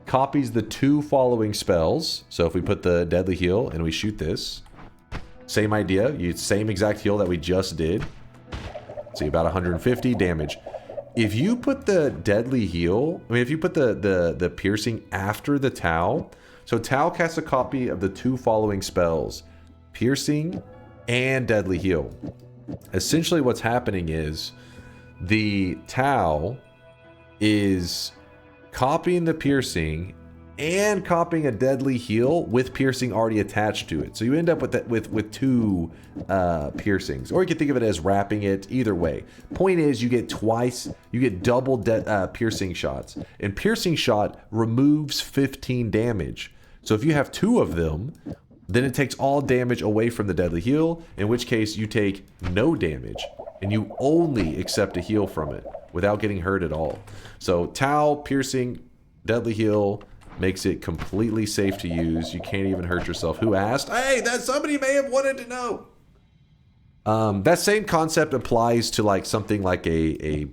copies the 2 following spells. So if we put the deadly heal and we shoot this, same idea, same exact heal that we just did. See, about 150 damage. If you put the deadly heal, I mean, if you put the piercing after the Tau, so Tau casts a copy of the 2 following spells, piercing and deadly heal. Essentially what's happening is the Tau is copying the piercing and copying a deadly heal with piercing already attached to it. So you end up with that with 2 piercings, or you can think of it as wrapping it. Either way, point is you get double piercing shots, and piercing shot removes 15 damage. So if you have 2 of them, then it takes all damage away from the deadly heal, in which case you take no damage and you only accept a heal from it without getting hurt at all. So Tau, piercing, deadly heal makes it completely safe to use. You can't even hurt yourself. Who asked? Hey, that somebody may have wanted to know. That same concept applies to like something like a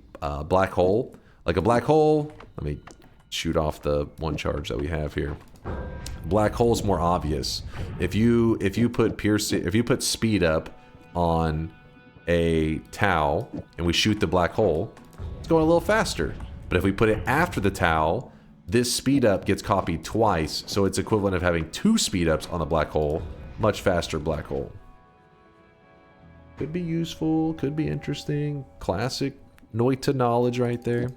black hole. Like a black hole, let me shoot off the 1 charge that we have here. Black hole's more obvious. If you put speed up on a Tau and we shoot the black hole, it's going a little faster. But if we put it after the Tau, this speed up gets copied twice, so it's equivalent of having 2 speed ups on the black hole. Much faster black hole. Could be useful, could be interesting. Classic Noita knowledge right there.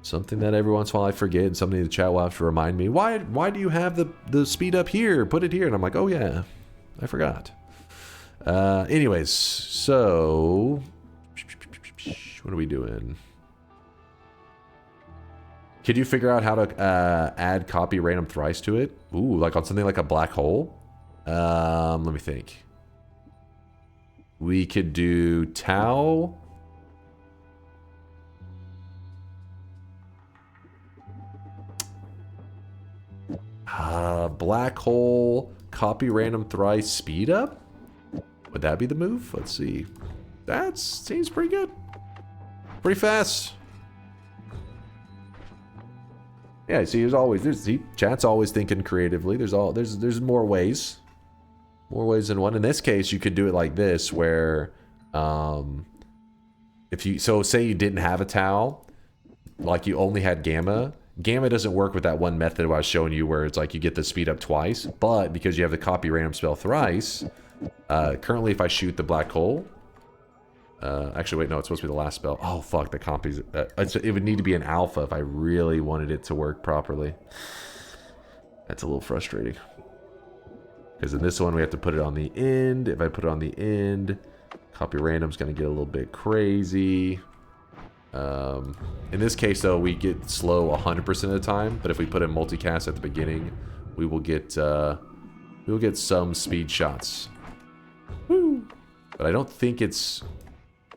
Something that every once in a while I forget, and somebody in the chat will have to remind me, why do you have the speed up here? Put it here. And I'm like, oh yeah, I forgot. Anyways, so what are we doing? Could you figure out how to add copy random thrice to it? Ooh, like on something like a black hole? Let me think. We could do Tau. Black hole, copy random thrice, speed up? Would that be the move? Let's see. That seems pretty good. Pretty fast. Yeah, see, chat's always thinking creatively. There's more ways. More ways than one. In this case, you could do it like this, where say you didn't have a Tau, like you only had Gamma. Gamma doesn't work with that one method I was showing you where it's like you get the speed up twice, but because you have the copy random spell thrice, currently if I shoot the black hole, actually wait, no, it's supposed to be the last spell. Oh fuck, the copies, it would need to be an alpha if I really wanted it to work properly. That's a little frustrating. Because in this one we have to put it on the end. If I put it on the end, copy random's gonna get a little bit crazy. In this case though, we get slow 100% of the time, but if we put in multicast at the beginning, we will get some speed shots. But I don't think it's...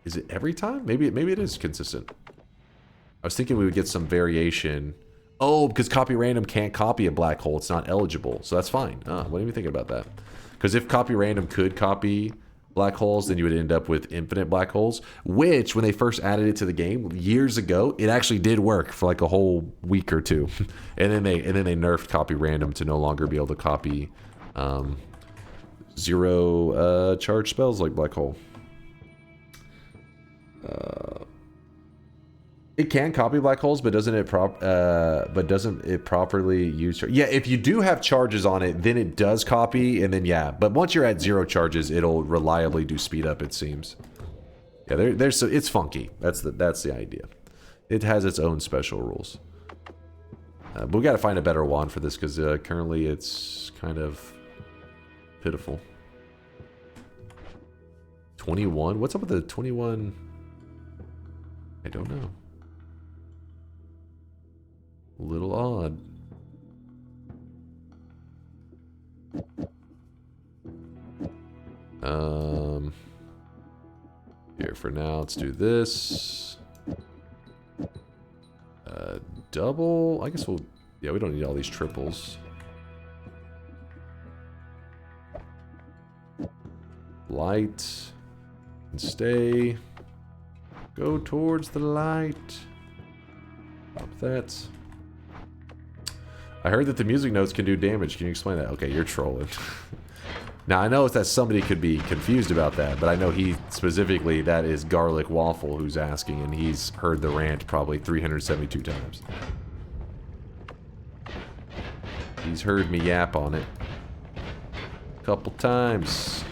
Is it every time? Maybe it is consistent. I was thinking we would get some variation. Oh, because copy random can't copy a black hole. It's not eligible. So that's fine. What do you think about that? Because if copy random could copy black holes, then you would end up with infinite black holes, which when they first added it to the game years ago, it actually did work for like a whole week or two. and then they nerfed copy random to no longer be able to copy zero charge spells like black hole. It can copy black holes, but doesn't it properly use? Yeah, if you do have charges on it, then it does copy, and then yeah. But once you're at 0 charges, it'll reliably do speed up. It seems. Yeah, it's funky. That's the idea. It has its own special rules. But we got to find a better wand for this because currently it's kind of pitiful. 21. What's up with the 21? I don't know. A little odd. Here for now, let's do this. Double. I guess we'll. Yeah, we don't need all these triples. Light. And stay. Go towards the light. Pop that. I heard that the music notes can do damage. Can you explain that? Okay, you're trolling. Now, I know that somebody could be confused about that, but I know he specifically, that is Garlic Waffle who's asking, and he's heard the rant probably 372 times. He's heard me yap on it a couple times.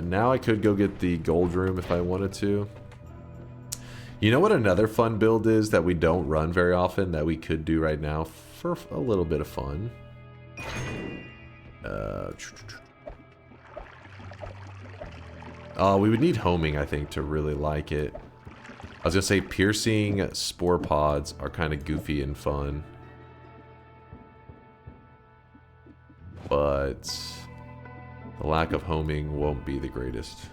Now I could go get the gold room if I wanted to. You know what another fun build is that we don't run very often that we could do right now for a little bit of fun? We would need homing, I think, to really like it. I was gonna say piercing spore pods are kind of goofy and fun. But the lack of homing won't be the greatest.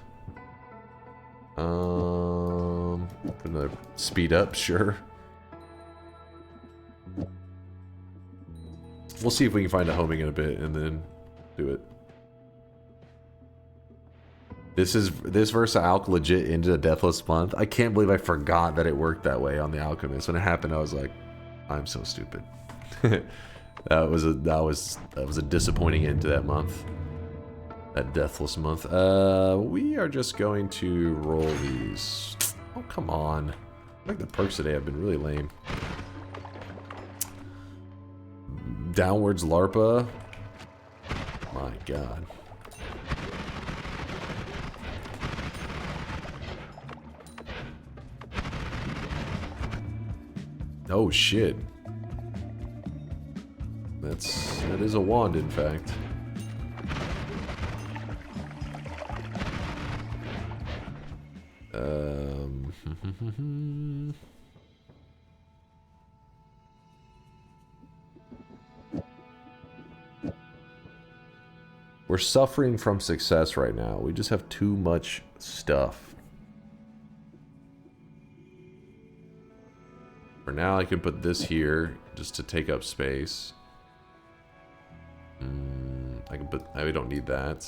Another speed up, sure. We'll see if we can find a homing in a bit and then do it. This verse of Alch legit ended a deathless month. I can't believe I forgot that it worked that way on the Alchemist. When it happened, I was like, I'm so stupid. that was a disappointing end to that month. That deathless month. We are just going to roll these. Oh, come on. I think the perks today have been really lame. Downwards Larpa. My god. Oh shit. That is a wand, in fact. We're suffering from success right now. We just have too much stuff. For now, I can put this here just to take up space. I can put. I don't need that.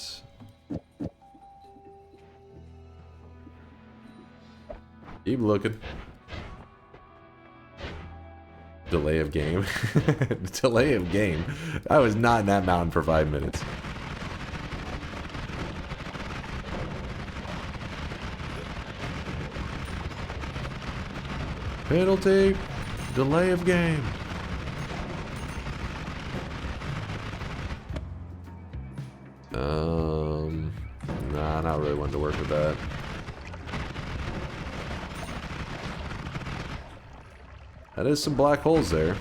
Keep looking. Delay of game. Delay of game. I was not in that mountain for 5 minutes. Penalty. Delay of game. Nah, not really wanting to work with that. That is some black holes there.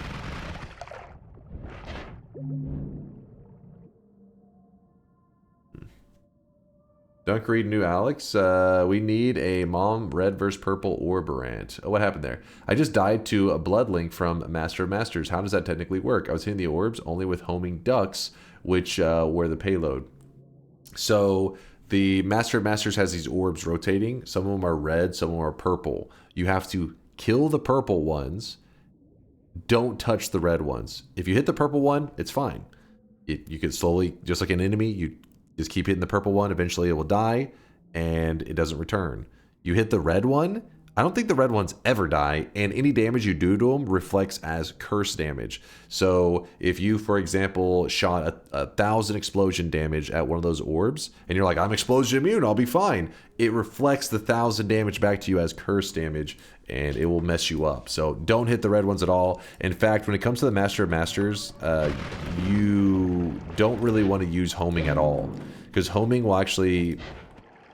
Dunk read new Alex. We need a mom red versus purple Orborant. Oh, what happened there? I just died to a blood link from Master of Masters. How does that technically work? I was hitting the orbs only with homing ducks, which were the payload. So the Master of Masters has these orbs rotating. Some of them are red, some of them are purple. You have to kill the purple ones. Don't touch the red ones. If you hit the purple one, it's fine. You can slowly, just like an enemy, you just keep hitting the purple one. Eventually it will die and it doesn't return. You hit the red one. I don't think the red ones ever die, and any damage you do to them reflects as curse damage. So if you, for example, shot 1,000 explosion damage at one of those orbs, and you're like, I'm explosion immune, I'll be fine. It reflects the 1,000 damage back to you as curse damage, and it will mess you up. So don't hit the red ones at all. In fact, when it comes to the Master of Masters, you don't really want to use homing at all, because homing will actually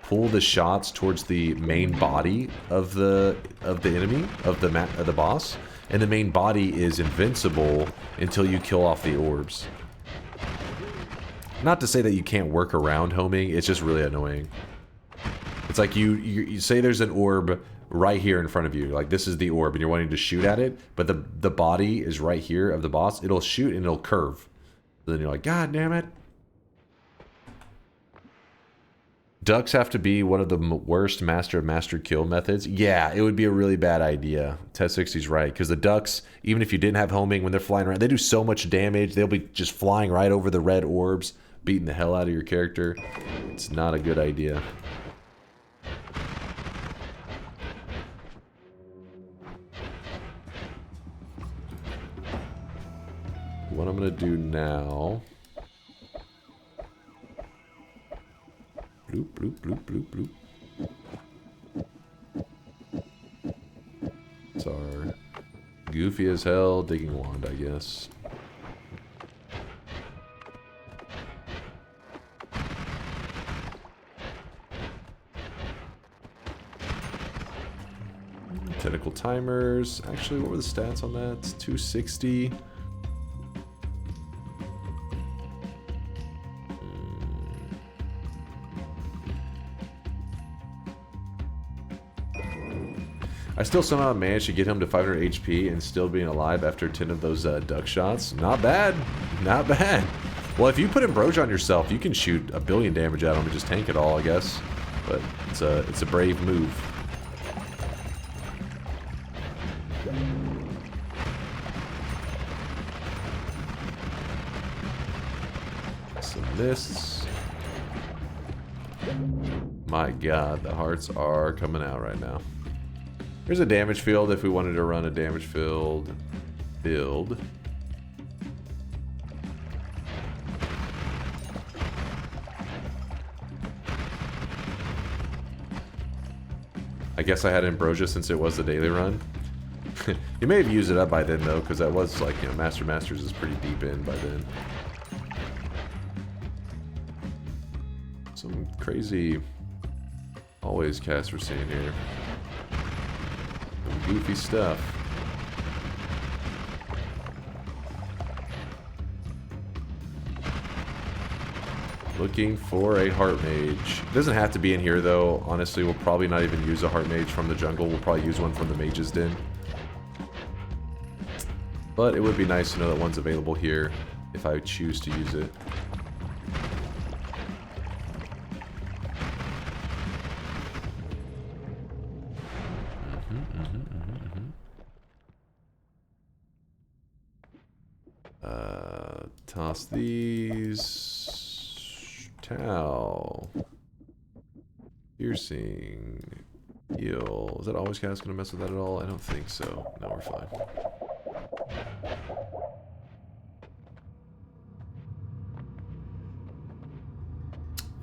pull the shots towards the main body of the enemy, of the boss, and the main body is invincible until you kill off the orbs. Not to say that you can't work around homing, it's just really annoying. It's like you say there's an orb right here in front of you, like this is the orb and you're wanting to shoot at it, but the body is right here of the boss. It'll shoot and it'll curve. Then you're like, God damn it. Ducks have to be one of the worst Master of Master kill methods. Yeah, it would be a really bad idea. Test60's right, because the ducks, even if you didn't have homing, when they're flying around, they do so much damage. They'll be just flying right over the red orbs, beating the hell out of your character. It's not a good idea. What I'm going to do now... Bloop, bloop, bloop, bloop, bloop. It's our goofy as hell digging wand, I guess. Tentacle timers. Actually, what were the stats on that? It's 260. I still somehow managed to get him to 500 HP and still being alive after 10 of those duck shots. Not bad. Not bad. Well, if you put Ambrosia on yourself, you can shoot 1 billion damage at him and just tank it all, I guess. But it's a brave move. Some mists. My God, the hearts are coming out right now. Here's a damage field if we wanted to run a damage field build. I guess I had Ambrosia since it was the daily run. You may have used it up by then though, because that was like, you know, Master Masters is pretty deep in by then. Some crazy always cast we're seeing here. Goofy stuff. Looking for a heart mage. It doesn't have to be in here though. Honestly, we'll probably not even use a heart mage from the jungle. We'll probably use one from the mage's den. But it would be nice to know that one's available here if I choose to use it. Toss these. Towel. Piercing. Heal. Is that always cast gonna mess with that at all? I don't think so. No, we're fine.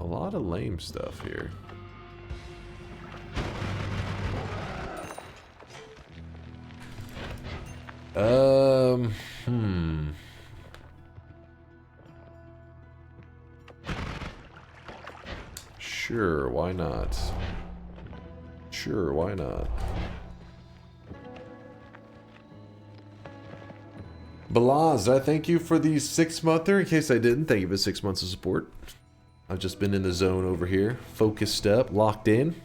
A lot of lame stuff here. Sure, why not? Sure, why not? Balaz, I thank you for the 6-monther. In case I didn't, thank you for 6 months of support. I've just been in the zone over here, focused up, locked in.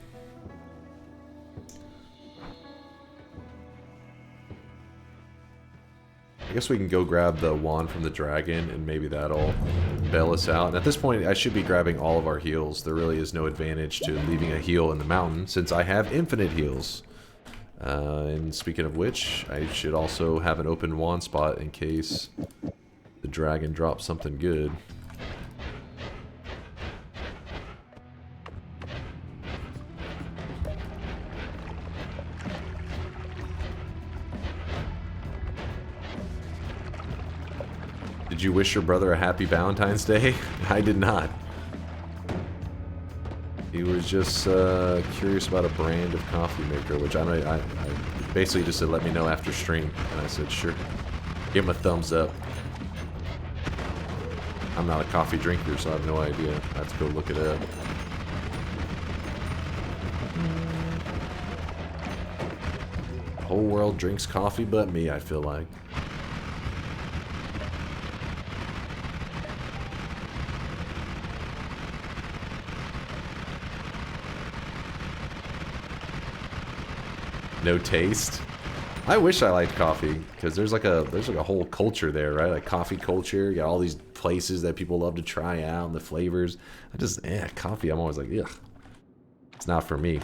I guess we can go grab the wand from the dragon, and maybe that'll bail us out. And at this point, I should be grabbing all of our heals. There really is no advantage to leaving a heal in the mountain, since I have infinite heals. And speaking of which, I should also have an open wand spot in case the dragon drops something good. Did you wish your brother a happy Valentine's Day? I did not. He was just curious about a brand of coffee maker, which I basically just said let me know after stream, and I said sure. Give him a thumbs up. I'm not a coffee drinker, so I have no idea. I have to go look it up. The whole world drinks coffee but me, I feel like. No taste. I wish I liked coffee, because there's like a whole culture there, right? Like coffee culture. You got all these places that people love to try out and the flavors. Coffee. I'm always like, ugh. It's not for me.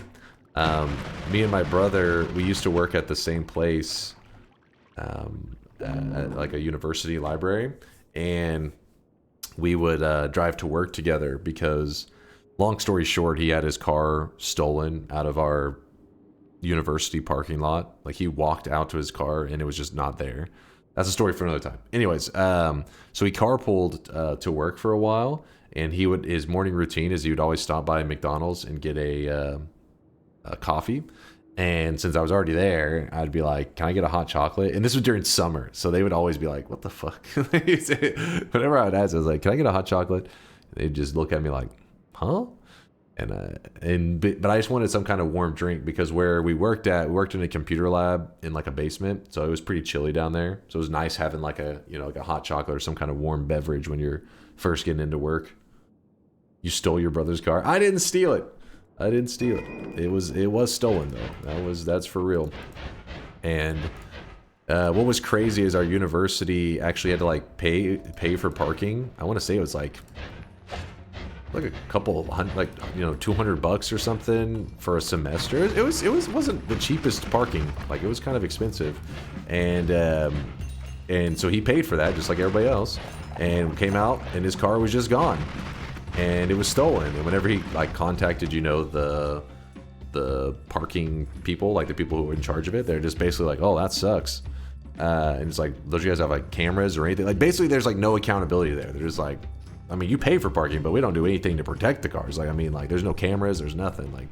Me and my brother, we used to work at the same place, at like a university library, and we would drive to work together because, long story short, he had his car stolen out of our university parking lot. Like, he walked out to his car and it was just not there. That's a story for another time. Anyways, so he carpooled to work for a while, and his morning routine is he would always stop by McDonald's and get a coffee. And since I was already there, I'd be like, can I get a hot chocolate? And this was during summer, so they would always be like, what the fuck? Whenever I would ask, I was like, can I get a hot chocolate? They'd just look at me like, huh? But I just wanted some kind of warm drink, because where we worked in a computer lab in like a basement, so it was pretty chilly down there. So it was nice having like a hot chocolate or some kind of warm beverage when you're first getting into work. You stole your brother's car? I didn't steal it. It was stolen though. That's for real. And what was crazy is our university actually had to like pay for parking. I want to say it was like a couple of hundred, like, $200 or something for a semester. It wasn't the cheapest parking. Like, it was kind of expensive, and so he paid for that just like everybody else, and came out and his car was just gone, and it was stolen. And whenever he like contacted the parking people, like the people who were in charge of it, they're just basically like, oh, that sucks. And it's like, don't you guys have like cameras or anything? Like, basically there's like no accountability there. They're just like, I mean, you pay for parking, but we don't do anything to protect the cars. Like, I mean, like, there's no cameras, there's nothing. Like,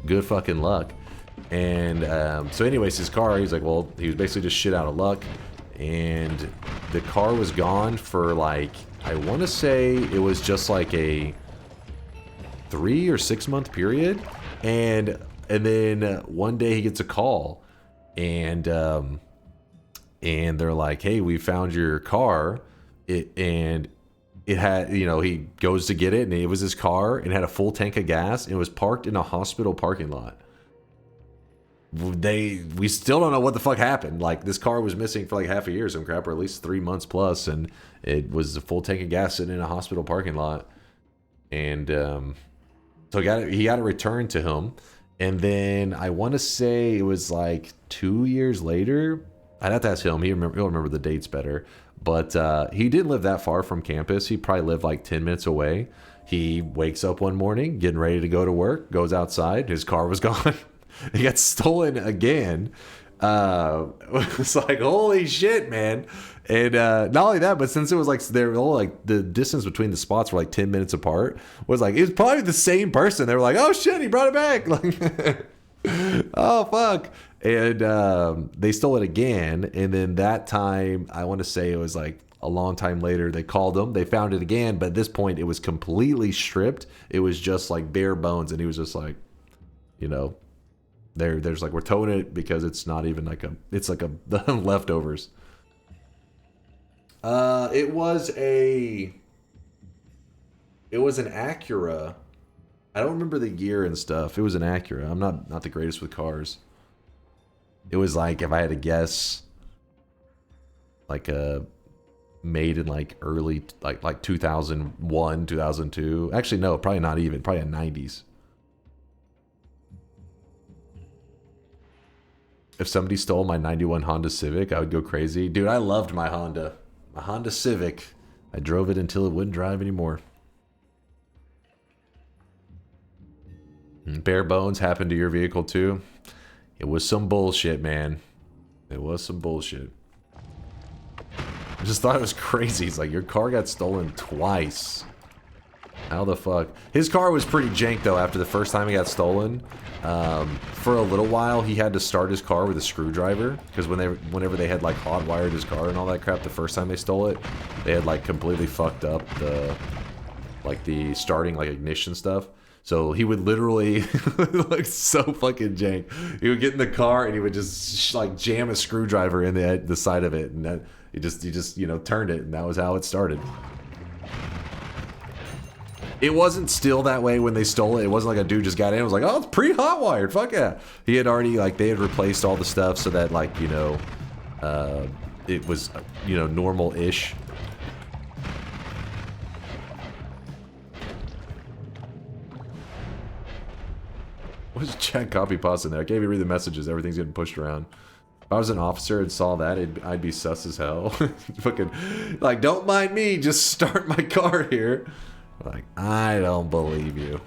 good fucking luck. And so anyways, his car, he's like, well, he was basically just shit out of luck. And the car was gone for like, I want to say it was just like a 3 or 6 month period. And then one day he gets a call, and they're like, hey, we found your car. It had, he goes to get it, and it was his car, and it had a full tank of gas, and it was parked in a hospital parking lot. We still don't know what the fuck happened. Like, this car was missing for like half a year or some crap, or at least 3 months plus, and it was a full tank of gas sitting in a hospital parking lot. And so he got it returned to him, and then I want to say it was like 2 years later. I'd have to ask him. He'll remember the dates better. But he didn't live that far from campus. He probably lived like 10 minutes away. He wakes up one morning, getting ready to go to work, goes outside. His car was gone. It got stolen again. It's like, holy shit, man. And not only that, but since it was like, they were all like, the distance between the spots were like 10 minutes apart, was like, it was probably the same person. They were like, oh shit, he brought it back. Like, oh fuck. And they stole it again, and then that time, I want to say it was like a long time later, they called them, they found it again, but at this point it was completely stripped. It was just like bare bones, and he was just like, there's like, we're towing it because it's not even like it's like the leftovers. It was a It was an Acura. I don't remember the year and stuff. It was an Acura. I'm not the greatest with cars. It was like, if I had to guess, like a made in like early, like 2001, 2002. Actually, no, probably not even. Probably a 90s. If somebody stole my 91 Honda Civic, I would go crazy. Dude, I loved my Honda. My Honda Civic. I drove it until it wouldn't drive anymore. Bare bones happened to your vehicle too? It was some bullshit, man. It was some bullshit. I just thought it was crazy. It's like, your car got stolen twice. How the fuck? His car was pretty jank though after the first time it got stolen. For a little while, he had to start his car with a screwdriver because whenever they had like hot wired his car and all that crap the first time they stole it, they had like completely fucked up the starting like ignition stuff. So he would literally look so fucking jank. He would get in the car and he would just like jam a screwdriver in the side of it, and that he just you know turned it, and that was how it started. It wasn't still that way when they stole it. It wasn't like a dude just got in and was like, oh, it's pre-hot wired, fuck yeah. He had already, like, they had replaced all the stuff so that, like, you know, it was, you know, normal-ish. What's chat copy pasta in there? I can't even read the messages. Everything's getting pushed around. If I was an officer and saw that, I'd be sus as hell. Fucking, like, don't mind me, just start my car here. Like, I don't believe you.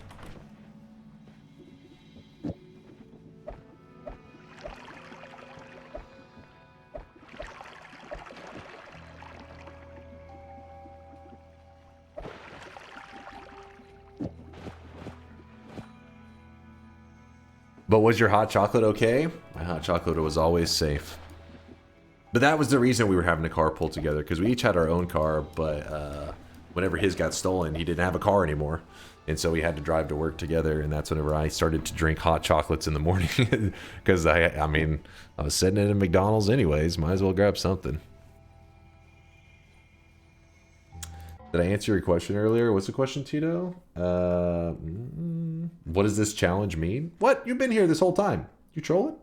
But was your hot chocolate okay? My hot chocolate was always safe. But that was the reason we were having a carpool together, because we each had our own car, but whenever his got stolen, he didn't have a car anymore. And so we had to drive to work together, and that's whenever I started to drink hot chocolates in the morning. Because, I mean, I was sitting in a McDonald's anyways. Might as well grab something. Did I answer your question earlier? What's the question, Tito? What does this challenge mean? What? You've been here this whole time. You trolling?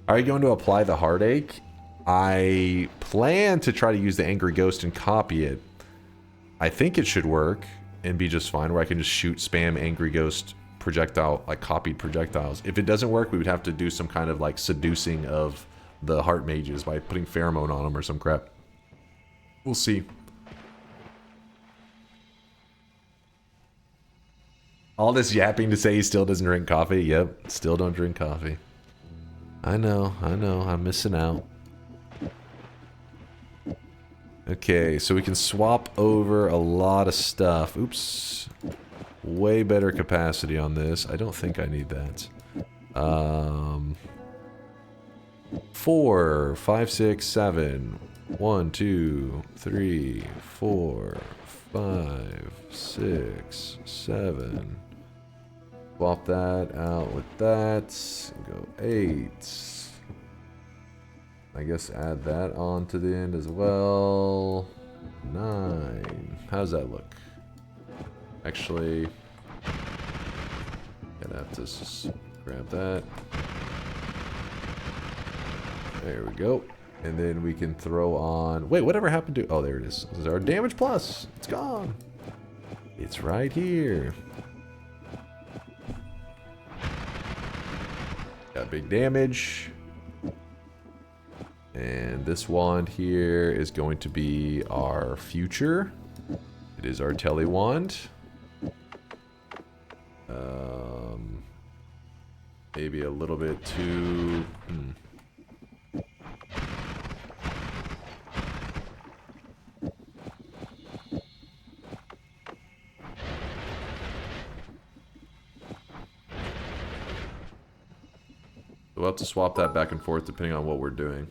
Are you going to apply the Heartache? I plan to try to use the Angry Ghost and copy it. I think it should work and be just fine, where I can just shoot spam Angry Ghost projectile, like copied projectiles. If it doesn't work, we would have to do some kind of like seducing of the heart mages by putting pheromone on them or some crap. We'll see. All this yapping to say he still doesn't drink coffee. Yep, still don't drink coffee. I know, I'm missing out. Okay, so we can swap over a lot of stuff. Oops. Way better capacity on this. I don't think I need that. 4, 5, 6, 7. 1, 2, 3, 4, 5, 6, 7. Swap that out with that. Go 8. I guess add that on to the end as well. 9. How's that look? Actually, gonna have to just grab that. There we go. And then we can throw on... Wait, whatever happened to... Oh, there it is. This is our damage plus. It's gone. It's right here. Got big damage. And this wand here is going to be our future. It is our tele wand. Maybe a little bit too... We'll have to swap that back and forth depending on what we're doing.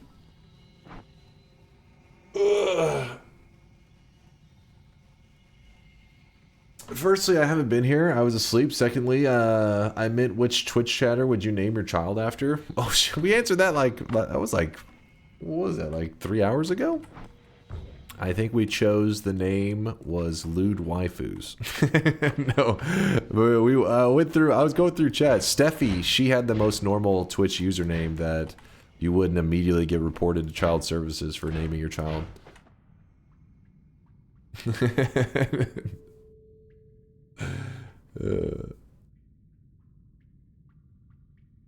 For firstly, I haven't been here. I was asleep. Secondly, I meant which Twitch chatter would you name your child after? Oh, we answered that that was like, what was that, like 3 hours ago? I think we chose the name was Lewd Waifus. No, we went through, I was going through chat. Steffi, she had the most normal Twitch username that you wouldn't immediately get reported to child services for naming your child.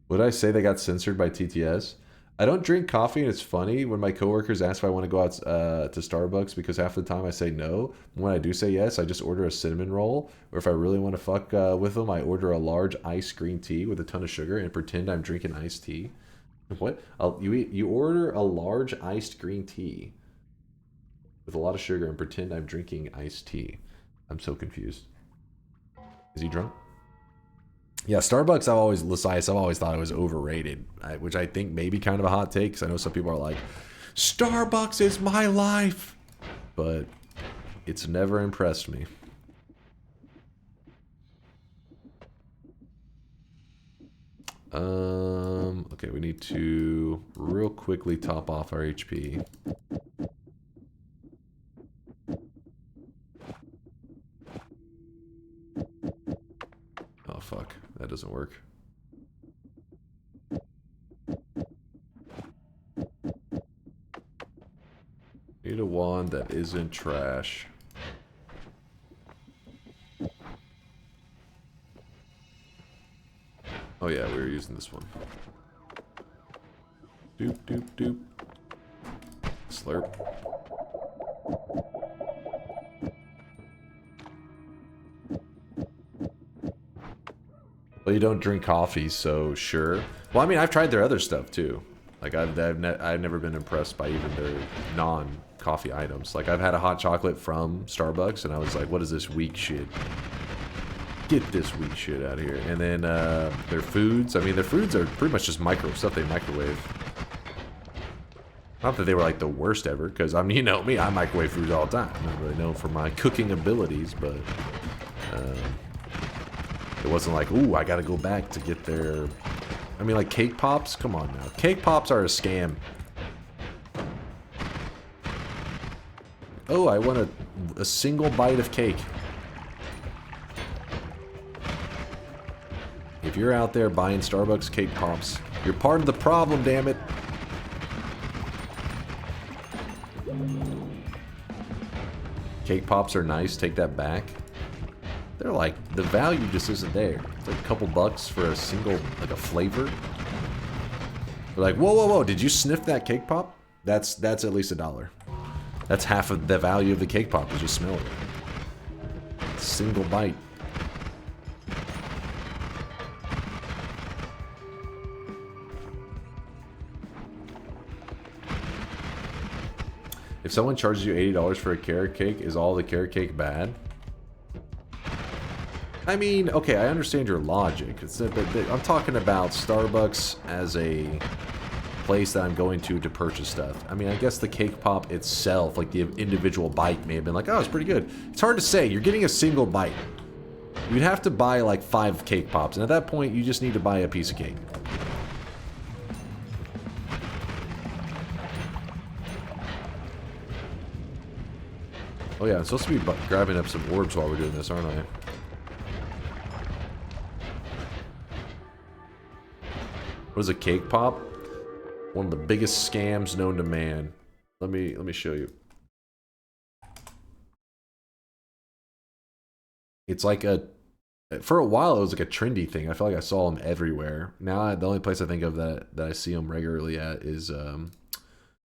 Would I say they got censored by TTS? I don't drink coffee, and it's funny when my coworkers ask if I want to go out to Starbucks because half the time I say no. When I do say yes, I just order a cinnamon roll, or if I really want to fuck with them, I order a large iced green tea with a ton of sugar and pretend I'm drinking iced tea. What? You order a large iced green tea with a lot of sugar and pretend I'm drinking iced tea. I'm so confused. Is he drunk? Yeah, Starbucks, I've always thought it was overrated, which I think may be kind of a hot take, because I know some people are like, Starbucks is my life! But it's never impressed me. Okay, we need to real quickly top off our HP. Oh, fuck. That doesn't work. Need a wand that isn't trash. Oh yeah, we were using this one. Doop, doop, doop. Slurp. Well, you don't drink coffee, so sure. Well, I mean, I've tried their other stuff too. Like, I've never been impressed by even their non-coffee items. Like, I've had a hot chocolate from Starbucks, and I was like, what is this weak shit? Get this weak shit out of here. And then their foods. I mean, their foods are pretty much just stuff they microwave. Not that they were like the worst ever, because I mean, you know me, I microwave foods all the time. I'm not really known for my cooking abilities, but it wasn't like, ooh, I gotta go back to get their... I mean, like cake pops? Come on now. Cake pops are a scam. Oh, I want a single bite of cake. If you're out there buying Starbucks cake pops, you're part of the problem, damn it. Cake pops are nice, take that back. They're like, the value just isn't there. It's like a couple bucks for a single, like a flavor. They're like, whoa, whoa, whoa, did you sniff that cake pop? That's at least $1. That's half of the value of the cake pop, is just smell it. Single bite. If someone charges you $80 for a carrot cake, is all the carrot cake bad? I mean, okay, I understand your logic. I'm talking about Starbucks as a place that I'm going to purchase stuff. I mean, I guess the cake pop itself, like the individual bite, may have been like, oh, it's pretty good. It's hard to say. You're getting a single bite. You'd have to buy like 5 cake pops, and at that point, you just need to buy a piece of cake. Oh yeah, I'm supposed to be grabbing up some orbs while we're doing this, aren't I? What is a cake pop? One of the biggest scams known to man. Let me show you. It's like for a while it was like a trendy thing. I feel like I saw them everywhere. Now the only place I think of that I see them regularly at is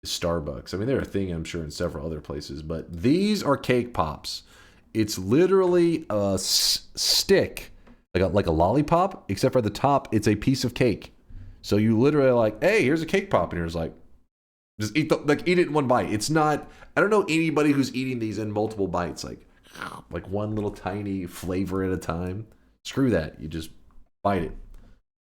Starbucks. I mean, they're a thing, I'm sure, in several other places, but these are cake pops. It's literally a stick, like a lollipop, except for the top, it's a piece of cake. So you literally are like, hey, here's a cake pop, and you're just like, just eat it in one bite. It's not, I don't know anybody who's eating these in multiple bites, like one little tiny flavor at a time. Screw that. You just bite it.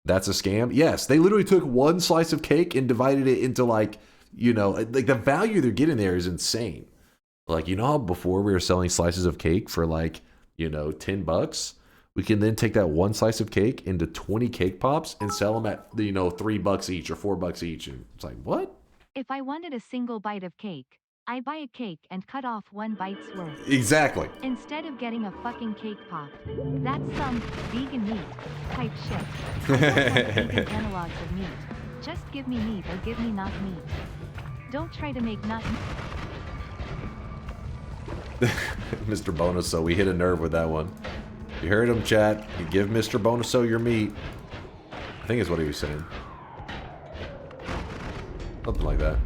That's a scam? Yes, they literally took one slice of cake and divided it into like, you know, like the value they're getting there is insane. Like, you know how before we were selling slices of cake for like, you know, $10, we can then take that one slice of cake into 20 cake pops and sell them at, you know, $3 each or $4 each. And it's like, what? If I wanted a single bite of cake, I buy a cake and cut off 1 bite's worth. Exactly. Instead of getting a fucking cake pop. That's some vegan meat type shit. I don't want vegan analogs of meat. Just give me meat or give me not meat. Don't try to make not Mr. Bonuso, we hit a nerve with that one. You heard him, chat. You give Mr. Bonuso your meat. I think is what he was saying. Something like that.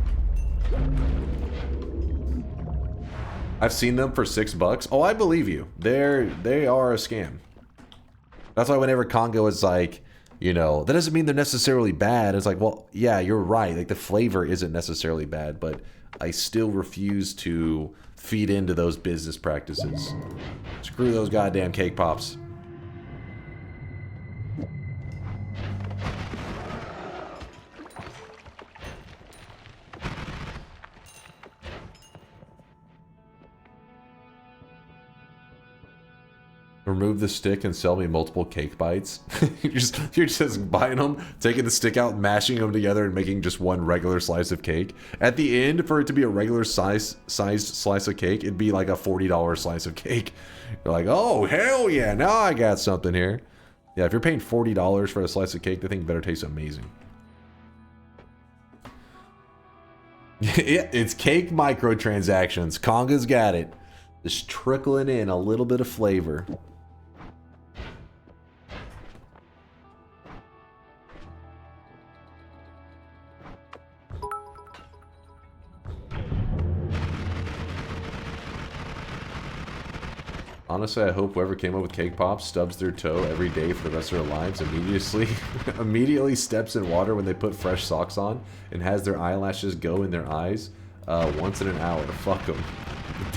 I've seen them for $6. Oh, I believe you. They are a scam. That's why whenever Congo is like, you know, that doesn't mean they're necessarily bad. It's like, well, yeah, you're right. Like the flavor isn't necessarily bad, but I still refuse to feed into those business practices. Screw those goddamn cake pops. Remove the stick and sell me multiple cake bites. you're just buying them, taking the stick out, mashing them together, and making just one regular slice of cake. At the end, for it to be a regular sized slice of cake, it'd be like a $40 slice of cake. You're like, oh hell yeah, now I got something here. Yeah, if you're paying $40 for a slice of cake, the thing better taste amazing. Yeah, it's cake microtransactions. Conga's got it. Just trickling in a little bit of flavor. Honestly, I hope whoever came up with cake pops stubs their toe every day for the rest of their lives, immediately steps in water when they put fresh socks on, and has their eyelashes go in their eyes once in an hour. Fuck them.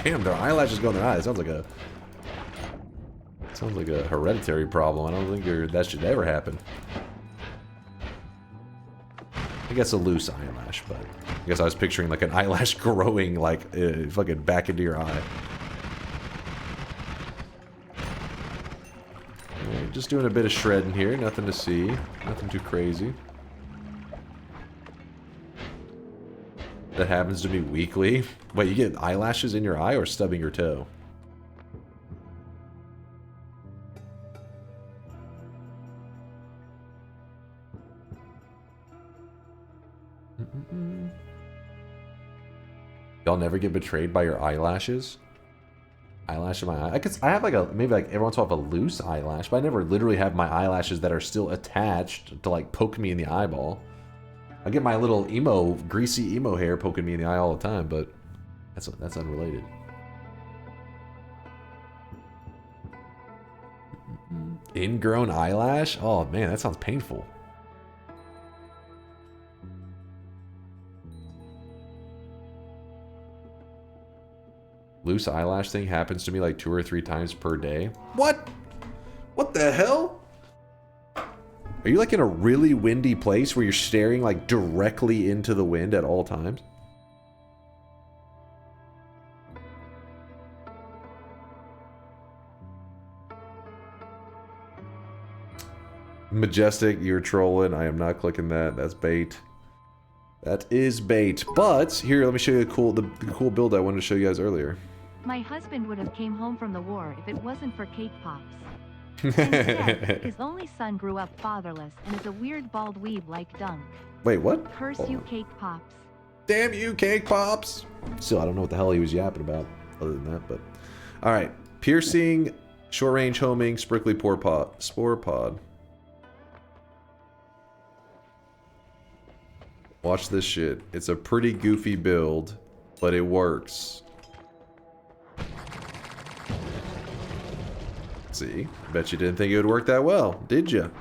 Damn, their eyelashes go in their eyes. Sounds like a hereditary problem. I don't think that should ever happen. I guess a loose eyelash, but I guess I was picturing like an eyelash growing like fucking back into your eye. Right, just doing a bit of shredding here. Nothing to see. Nothing too crazy. That happens to me weekly. Wait, you get eyelashes in your eye or stubbing your toe? Y'all never get betrayed by your eyelashes? Eyelash in my eye. I have like maybe like every once in a while have a loose eyelash, but I never literally have my eyelashes that are still attached to like poke me in the eyeball. I get my little greasy emo hair poking me in the eye all the time, but that's unrelated. Ingrown eyelash? Oh man, that sounds painful. Loose eyelash thing happens to me like 2 or 3 times per day. What? What the hell? Are you like in a really windy place where you're staring like directly into the wind at all times? Majestic, you're trolling. I am not clicking that. That's bait. That is bait. But here, let me show you the cool build I wanted to show you guys earlier. My husband would have came home from the war if it wasn't for cake pops. Instead, his only son grew up fatherless and is a weird bald weeb like Dunk. Wait, what? Curse you, cake pops. Damn you, cake pops! Still, I don't know what the hell he was yapping about other than that, but... Alright. Piercing, short-range homing, sprickly spore pod. Watch this shit. It's a pretty goofy build, but it works. See? Bet you didn't think it would work that well, did you?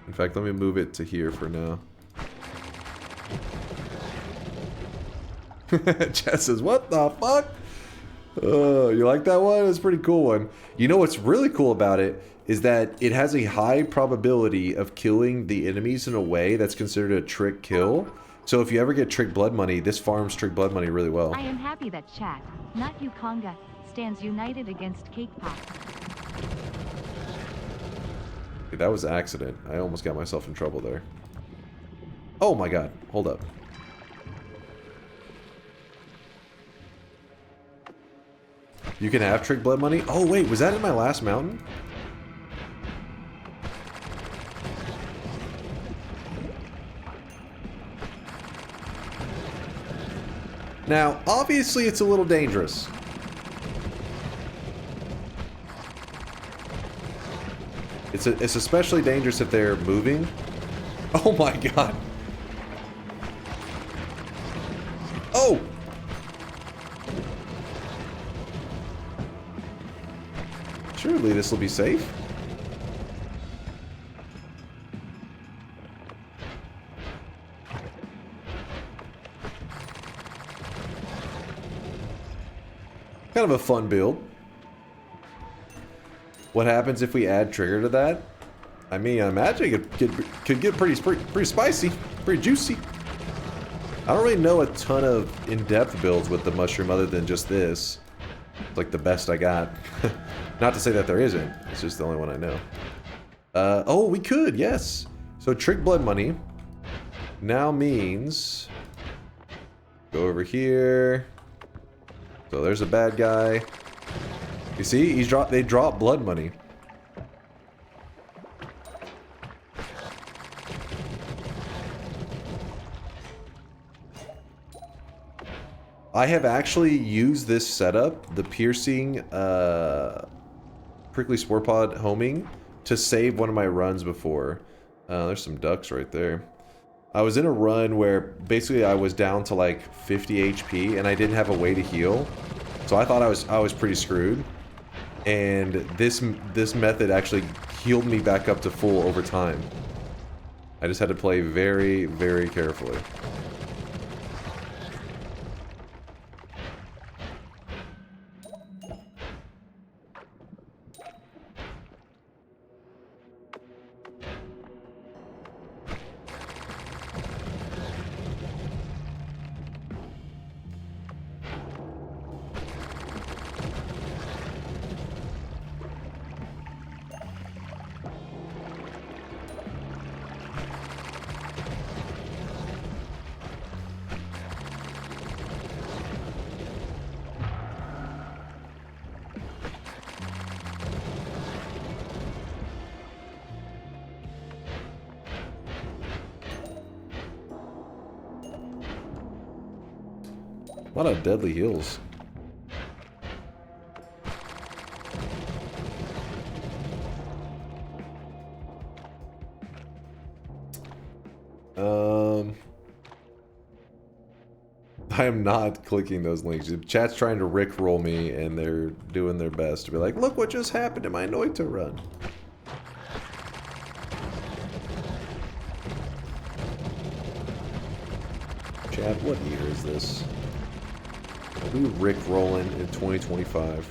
In fact, let me move it to here for now. Jess says, what the fuck? You like that one? It's a pretty cool one. You know what's really cool about it is that it has a high probability of killing the enemies in a way that's considered a trick kill. So if you ever get Trick Blood Money, this farms Trick Blood Money really well. I am happy that chat, not you Conga, stands united against Cake Pop. Dude, that was an accident. I almost got myself in trouble there. Oh my god. Hold up. You can have Trick Blood Money? Oh wait, was that in my last mountain? Now, obviously it's a little dangerous. It's especially dangerous if they're moving. Oh my god. Oh! Surely this will be safe. Kind of a fun build. What happens if we add trigger to that? I mean, I imagine it could get pretty spicy, pretty juicy. I don't really know a ton of in-depth builds with the mushroom other than just this. It's like the best I got. Not to say that there isn't. It's just the only one I know. Oh, we could, yes. So Trick Blood Money now means go over here. So there's a bad guy. You see, they drop blood money. I have actually used this setup, the piercing prickly spore pod homing, to save one of my runs before. There's some ducks right there. I was in a run where basically I was down to like 50 HP and I didn't have a way to heal. So I thought I was pretty screwed. And this method actually healed me back up to full over time. I just had to play very, very carefully. A lot of deadly heals. I am not clicking those links. Chat's trying to rickroll me and they're doing their best to be like, look what just happened in my Noita run. Chat, what year is this? Are we rickrolling in 2025?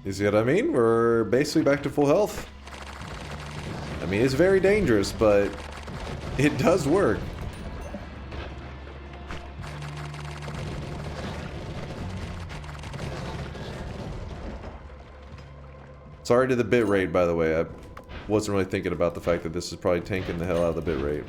You see what I mean? We're basically back to full health. I mean, it's very dangerous, but it does work. Sorry to the bit rate, by the way. I wasn't really thinking about the fact that this is probably tanking the hell out of the bit rate.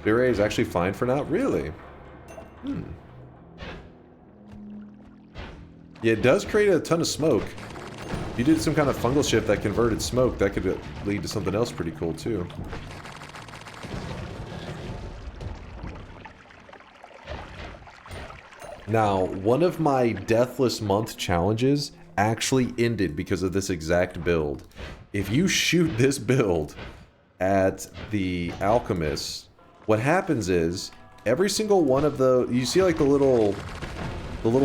Bit rate is actually fine for now? Really? Yeah, it does create a ton of smoke. If you did some kind of fungal shift that converted smoke, that could lead to something else pretty cool too. Now, one of my Deathless Month challenges actually ended because of this exact build. If you shoot this build at the Alchemist, what happens is every single one of the, you see like the little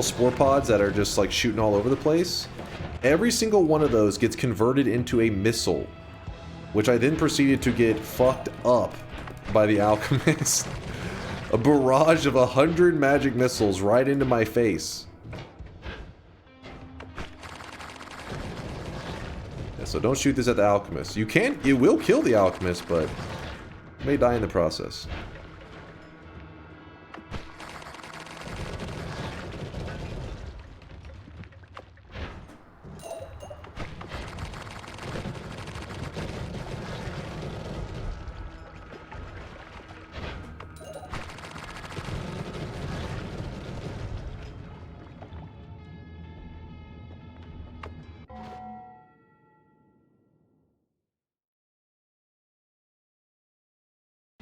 spore pods that are just like shooting all over the place? Every single one of those gets converted into a missile, which I then proceeded to get fucked up by the Alchemist. A barrage of 100 magic missiles right into my face. Yeah, so don't shoot this at the Alchemist. It will kill the Alchemist, but you may die in the process.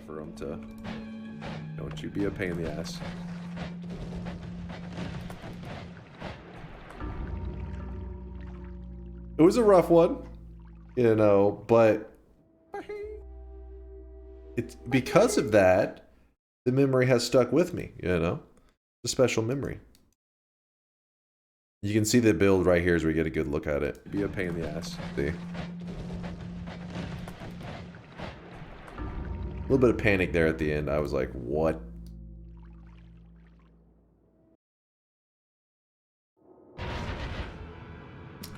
For him to... Don't you be a pain in the ass. It was a rough one, you know, but it's because of that, the memory has stuck with me, you know? It's a special memory. You can see the build right here as we get a good look at it. Be a pain in the ass, see? A little bit of panic there at the end. I was like, what?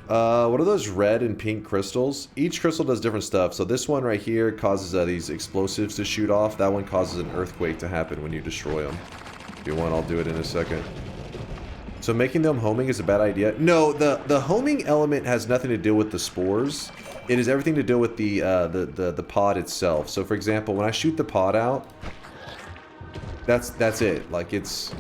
What are those red and pink crystals? Each crystal does different stuff. So this one right here causes these explosives to shoot off. That one causes an earthquake to happen when you destroy them. If you want, I'll do it in a second. So making them homing is a bad idea. No, the homing element has nothing to do with the spores. It is everything to do with the pod itself. So for example, when I shoot the pod out, that's it. Like it's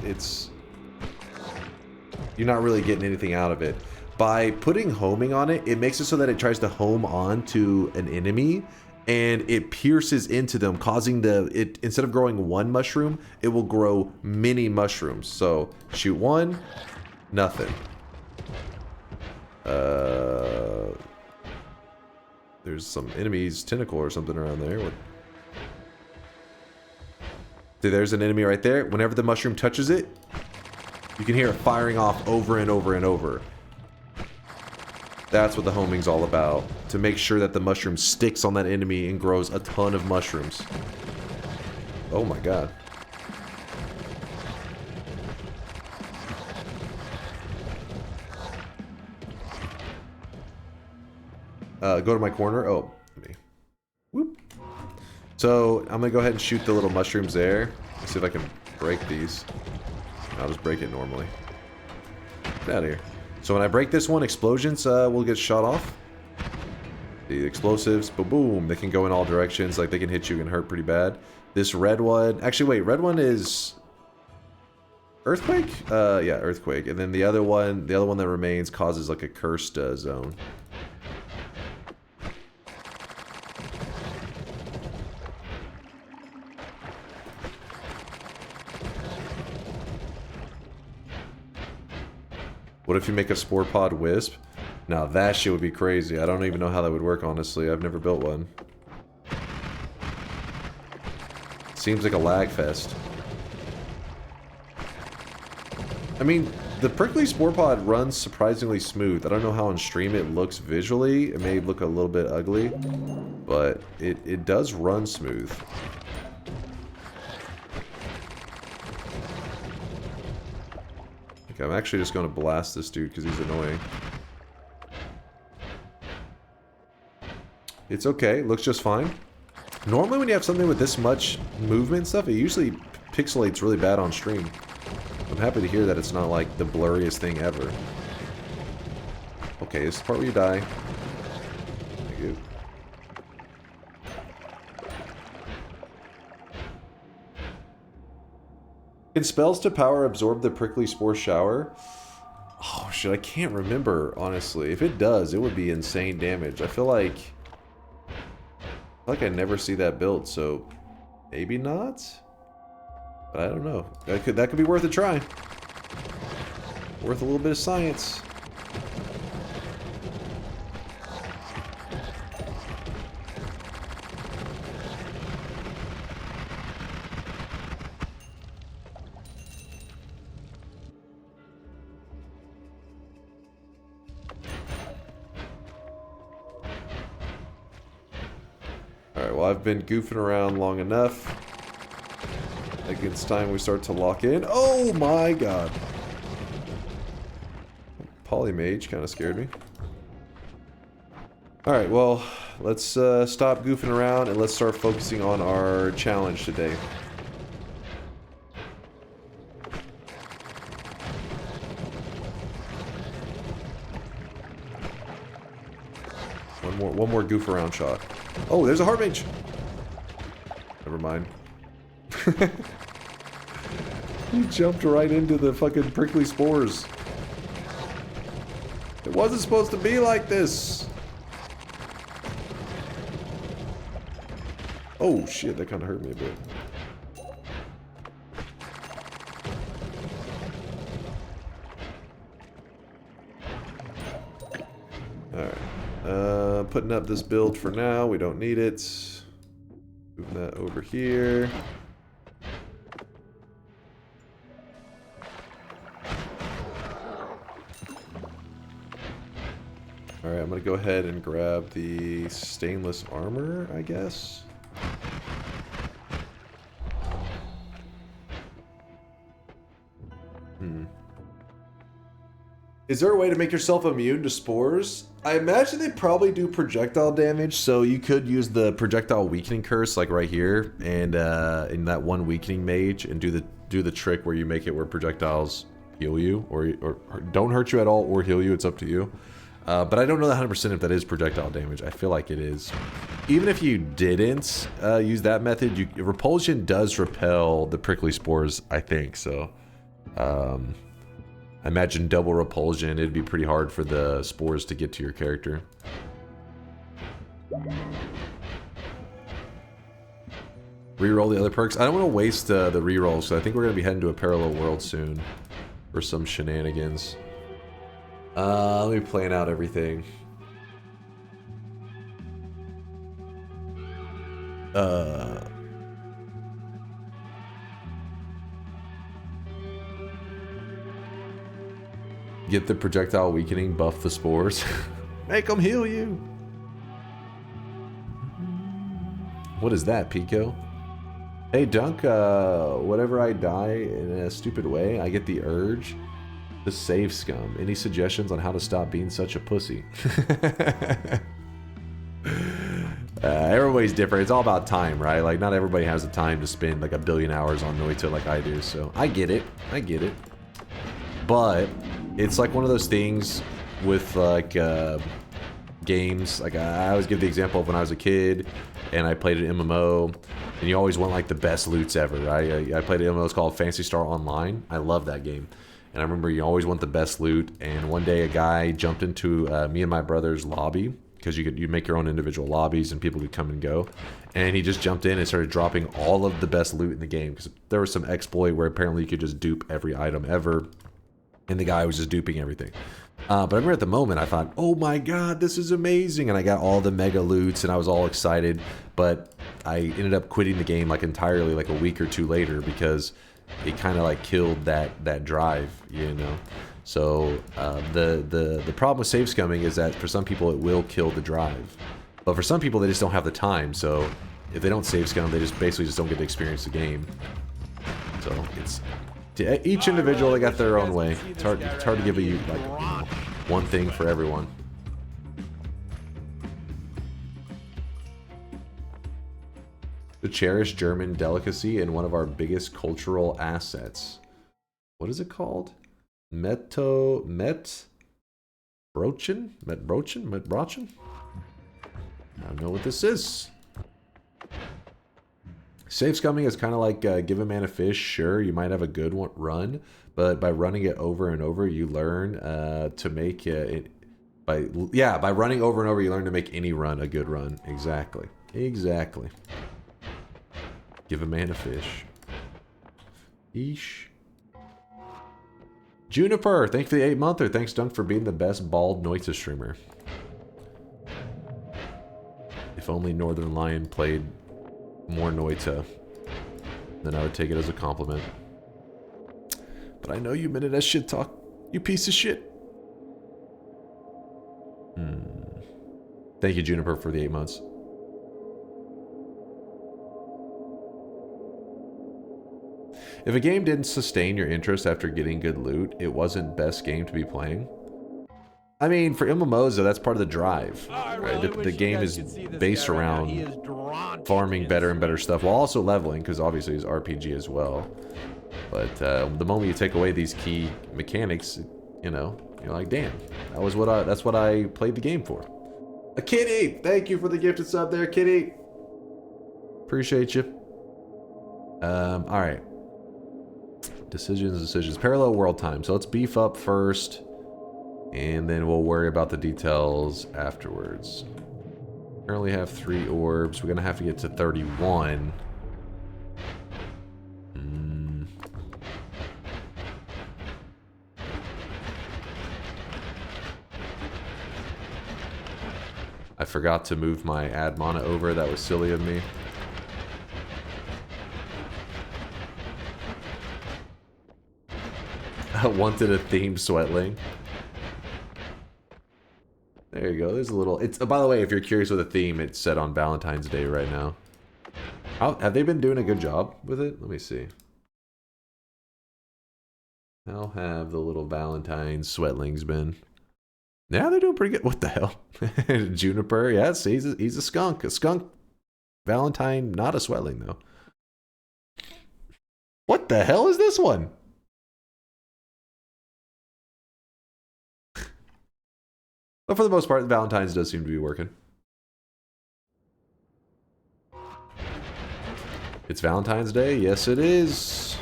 you're not really getting anything out of it. By putting homing on it, it makes it so that it tries to home on to an enemy and it pierces into them, causing it instead of growing one mushroom, it will grow many mushrooms. So shoot one, nothing. There's some enemy's tentacle or something around there. What? See, there's an enemy right there. Whenever the mushroom touches it, you can hear it firing off over and over and over. That's what the homing's all about. To make sure that the mushroom sticks on that enemy and grows a ton of mushrooms. Oh my god. Go to my corner. Oh, me. Whoop. So I'm gonna go ahead and shoot the little mushrooms there. Let's see if I can break these. I'll just break it normally. Get out of here. So when I break this one, explosions will get shot off. The explosives, boom, boom. They can go in all directions. Like they can hit you and hurt pretty bad. This red one, actually, wait, red one is earthquake. Yeah, earthquake. And then the other one that remains causes like a cursed zone. What if you make a spore pod wisp? Now that shit would be crazy. I don't even know how that would work, honestly. I've never built one. Seems like a lag fest. I mean, the prickly spore pod runs surprisingly smooth. I don't know how on stream it looks visually. It may look a little bit ugly, but it does run smooth. I'm actually just going to blast this dude because he's annoying. It's okay. It looks just fine. Normally when you have something with this much movement and stuff, it usually pixelates really bad on stream. I'm happy to hear that it's not like the blurriest thing ever. Okay, this is the part where you die. Thank you. Can spells to power absorb the prickly spore shower? Oh shit, I can't remember, honestly. If it does, it would be insane damage. I feel like I never see that build, so maybe not? But I don't know. That could be worth a try. Worth a little bit of science. Alright, well, I've been goofing around long enough. I think it's time we start to lock in. Oh my god. Polymage kind of scared me. Alright, well, let's stop goofing around and let's start focusing on our challenge today. One more goof around shot. Oh, there's a heart mage. Never mind. He jumped right into the fucking prickly spores. It wasn't supposed to be like this. Oh shit, that kind of hurt me a bit. Alright. Putting up this build for now. We don't need it. Move that over here. Alright, I'm gonna go ahead and grab the stainless armor, I guess. Is there a way to make yourself immune to spores? I imagine they probably do projectile damage, so you could use the projectile weakening curse, like right here, and in that one weakening mage, and do the trick where you make it where projectiles heal you, or don't hurt you at all, or heal you. It's up to you. But I don't know 100% if that is projectile damage. I feel like it is. Even if you didn't use that method, repulsion does repel the prickly spores, I think. So, I imagine double repulsion. It'd be pretty hard for the spores to get to your character. Reroll the other perks. I don't want to waste the rerolls, so I think we're going to be heading to a parallel world soon for some shenanigans. Let me plan out everything. Get the projectile weakening, buff the spores. Make them heal you. What is that, Pico? Hey, Dunk, whenever I die in a stupid way, I get the urge to save scum. Any suggestions on how to stop being such a pussy? Everybody's different. It's all about time, right? Like, not everybody has the time to spend like 1 billion hours on Noita like I do, so I get it. I get it. But it's like one of those things with like games. Like, I always give the example of when I was a kid and I played an MMO, and you always want like the best loots ever, right? I played an MMO, it's called Phantasy Star Online. I love that game. And I remember you always want the best loot, and one day a guy jumped into me and my brother's lobby, because you make your own individual lobbies and people could come and go. And he just jumped in and started dropping all of the best loot in the game, because there was some exploit where apparently you could just dupe every item ever, and the guy was just duping everything. But I remember at the moment I thought, oh my god, this is amazing, and I got all the mega loots and I was all excited, but I ended up quitting the game like entirely like a week or two later, because it kind of like killed that drive, you know. So the problem with save scumming is that for some people it will kill the drive, but for some people they just don't have the time. So if they don't save scum, they just basically just don't get to experience the game. So it's to each individual, they got their own way. It's hard to give you like one thing for everyone. The cherished German delicacy and one of our biggest cultural assets. What is it called? Metbrochen? I don't know what this is. Save scumming is kind of like give a man a fish. Sure, you might have a good run, but by running it over and over, you learn to make it. By running over and over, you learn to make any run a good run. Exactly. Exactly. Give a man a fish. Eesh. Juniper, thank you for the 8-monther. Thanks, Dunk, for being the best bald Noita streamer. If only Northern Lion played more Noita, then I would take it as a compliment. But I know you meant it as shit talk, you piece of shit. Thank you, Juniper, for the 8 months. If a game didn't sustain your interest after getting good loot, it wasn't best game to be playing. I mean, for MMOs, though, that's part of the drive. Right? The game is based around farming better and better stuff, while also leveling, because obviously it's RPG as well. But the moment you take away these key mechanics, you know, you're like, damn, that's what I played the game for. A Kitty, thank you for the gifted sub there, Kitty. Appreciate you. All right. Decisions. Parallel world time. So let's beef up first, and then we'll worry about the details afterwards. Currently have 3 orbs. We're gonna have to get to 31. I forgot to move my ad mana over. That was silly of me. I wanted a themed sweatling. There you go. There's a little... It's by the way, if you're curious with a theme, it's set on Valentine's Day right now. Have they been doing a good job with it? Let me see. How have the little Valentine sweatlings been? Yeah, they're doing pretty good. What the hell? Juniper, yes, he's a skunk. A skunk Valentine, not a sweatling, though. What the hell is this one? But for the most part, Valentine's does seem to be working. It's Valentine's Day? Yes, it is.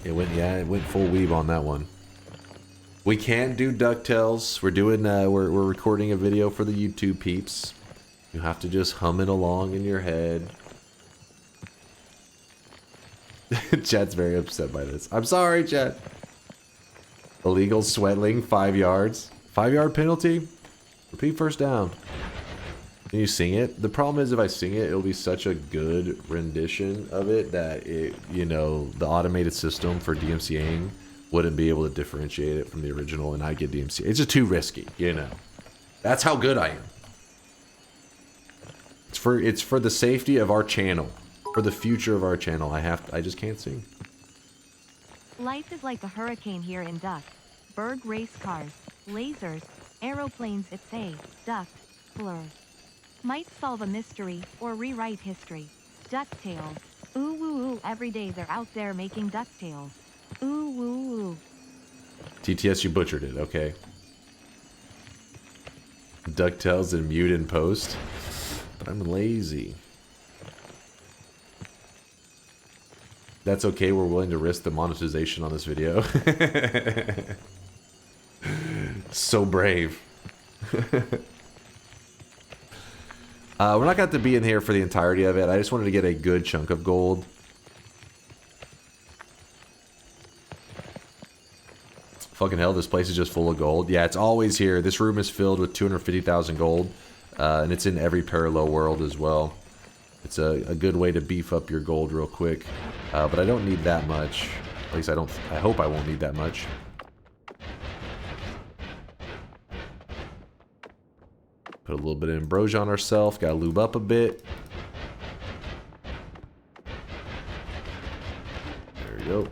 It went full weeb on that one. We can do DuckTales. We're doing we're recording a video for the YouTube peeps. You have to just hum it along in your head. Chat's very upset by this. I'm sorry, chat. Illegal sweatling, 5 yards. 5-yard penalty? Repeat first down. Can you sing it? The problem is if I sing it, it'll be such a good rendition of it that it, you know, the automated system for DMCAing wouldn't be able to differentiate it from the original, and I get DMCA. It's just too risky, you know. That's how good I am. It's for the safety of our channel, for the future of our channel. I just can't sing. Life is like a hurricane here in Duck. Berg race cars, lasers, aeroplanes. It's a duck blur. Might solve a mystery or rewrite history. DuckTales. Ooh woo woo. Every day they're out there making DuckTales. Ooh woo woo. TTS, you butchered it. Okay. DuckTales and mute in post. But I'm lazy. That's okay, we're willing to risk the monetization on this video. So brave. We're not going to have to be in here for the entirety of it. I just wanted to get a good chunk of gold. Fucking hell, this place is just full of gold. Yeah, it's always here. This room is filled with 250,000 gold. And it's in every parallel world as well. It's a good way to beef up your gold real quick. But I don't need that much. At least I hope I won't need that much. Put a little bit of ambrosia on ourselves. Gotta lube up a bit. There we go.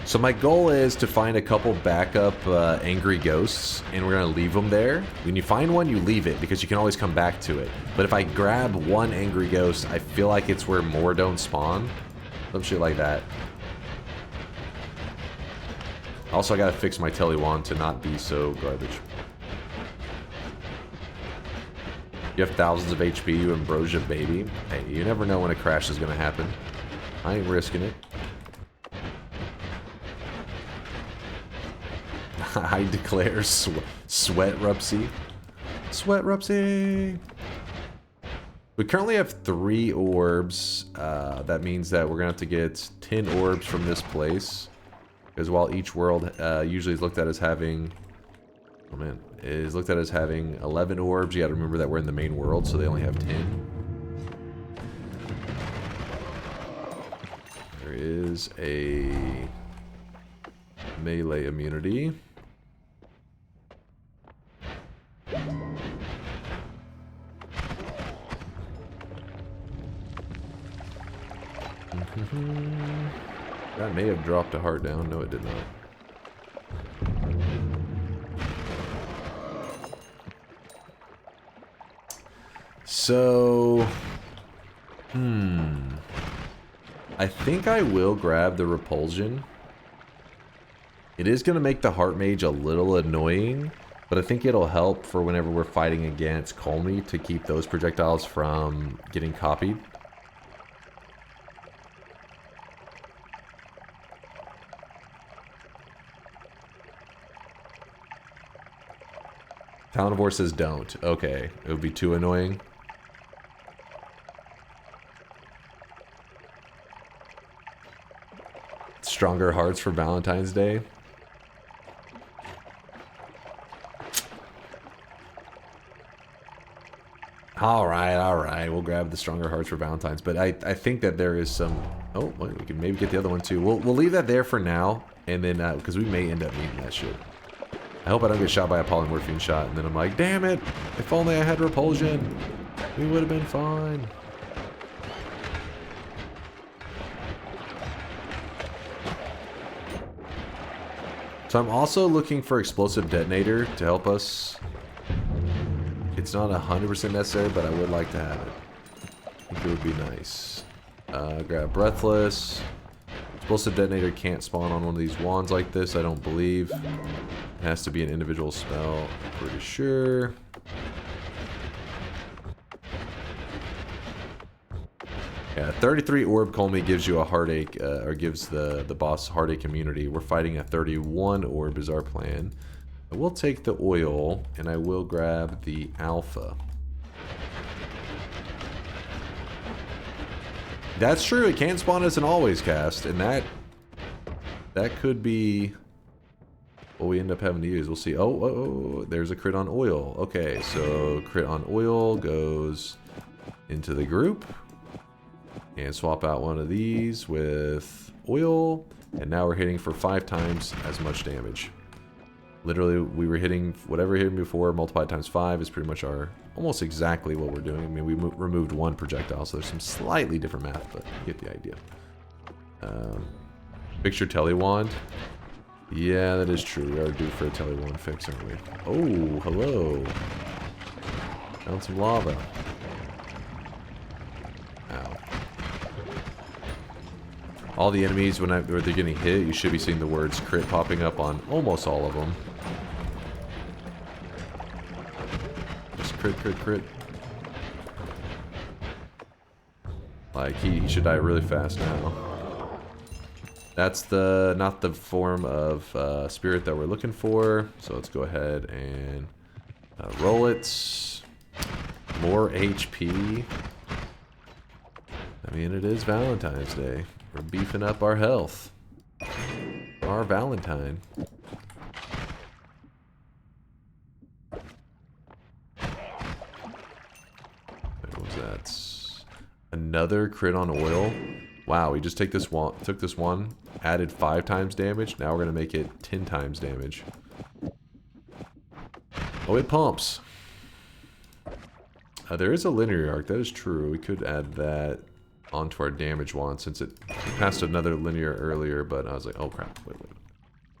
So my goal is to find a couple backup angry ghosts, and we're going to leave them there. When you find one, you leave it, because you can always come back to it. But if I grab one angry ghost, I feel like it's where more don't spawn. Some shit like that. Also, I got to fix my Telewand to not be so garbage. You have thousands of HP, you ambrosia baby. Hey, you never know when a crash is going to happen. I ain't risking it. I declare sweat Rupsy. Sweat Rupsy. We currently have 3 orbs. That means that we're going to have to get 10 orbs from this place. Because while each world usually is looked at as having... Oh man. Is looked at as having 11 orbs. You got to remember that we're in the main world, so they only have 10. There is a melee immunity. That may have dropped a heart down. No, it did not. So, I think I will grab the repulsion. It is going to make the heart mage a little annoying, but I think it'll help for whenever we're fighting against Colmy to keep those projectiles from getting copied. Talonivore says don't. Okay, it would be too annoying. Stronger hearts for Valentine's Day. Alright, we'll grab the stronger hearts for Valentine's. But I think that there is some... Oh, well, we can maybe get the other one too. We'll leave that there for now. And then, because we may end up needing that shit. I hope I don't get shot by a polymorphine shot. And then I'm like, damn it! If only I had repulsion. We would have been fine. So I'm also looking for explosive detonator to help us. It's not 100% necessary, but I would like to have it. I think it would be nice. Grab Breathless. Explosive detonator can't spawn on one of these wands like this, I don't believe. It has to be an individual spell, I'm pretty sure. Yeah, 33 orb Colmy gives you a heartache, or gives the boss heartache immunity. We're fighting a 31 orb is our plan. I will take the oil, and I will grab the alpha. That's true, it can spawn as an always cast, and that could be what we end up having to use. We'll see. Oh, there's a crit on oil. Okay, so crit on oil goes into the group. And swap out one of these with oil. And now we're hitting for 5 times as much damage. Literally, we were hitting whatever hit before, multiplied times 5 is pretty much our, almost exactly what we're doing. I mean, we removed 1 projectile, so there's some slightly different math, but you get the idea. Fix your telewand. Yeah, that is true. We are due for a telewand fix, aren't we? Oh, hello. Found some lava. Ow. All the enemies, when they're getting hit, you should be seeing the words crit popping up on almost all of them. Just crit, crit, crit. Like, he should die really fast now. That's not the form of spirit that we're looking for. So let's go ahead and roll it. More HP. I mean, it is Valentine's Day. We're beefing up our health. Our Valentine. What was that? Another crit on oil. Wow, we just took this one, added 5 times damage. Now we're gonna make it 10 times damage. Oh, it pumps. There is a linear arc. That is true. We could add that onto our damage wand since it passed another linear earlier, but I was like, oh crap, wait.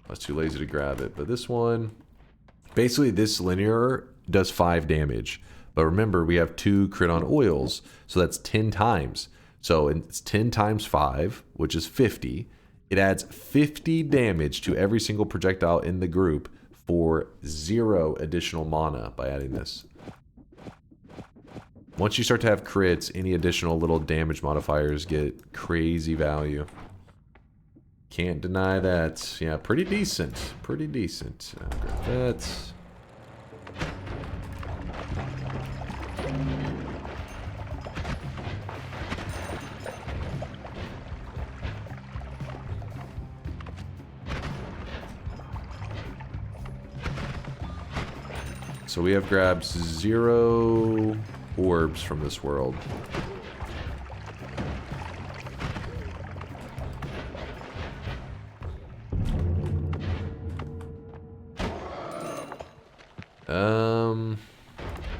I was too lazy to grab it. But this one, basically this linear does 5 damage. But remember, we have 2 crit on oils, so that's 10 times. So it's 10 times 5, which is 50. It adds 50 damage to every single projectile in the group for 0 additional mana by adding this. Once you start to have crits, any additional little damage modifiers get crazy value. Can't deny that. Yeah, pretty decent. Pretty decent. Grab that. So we have grabbed 0 orbs from this world.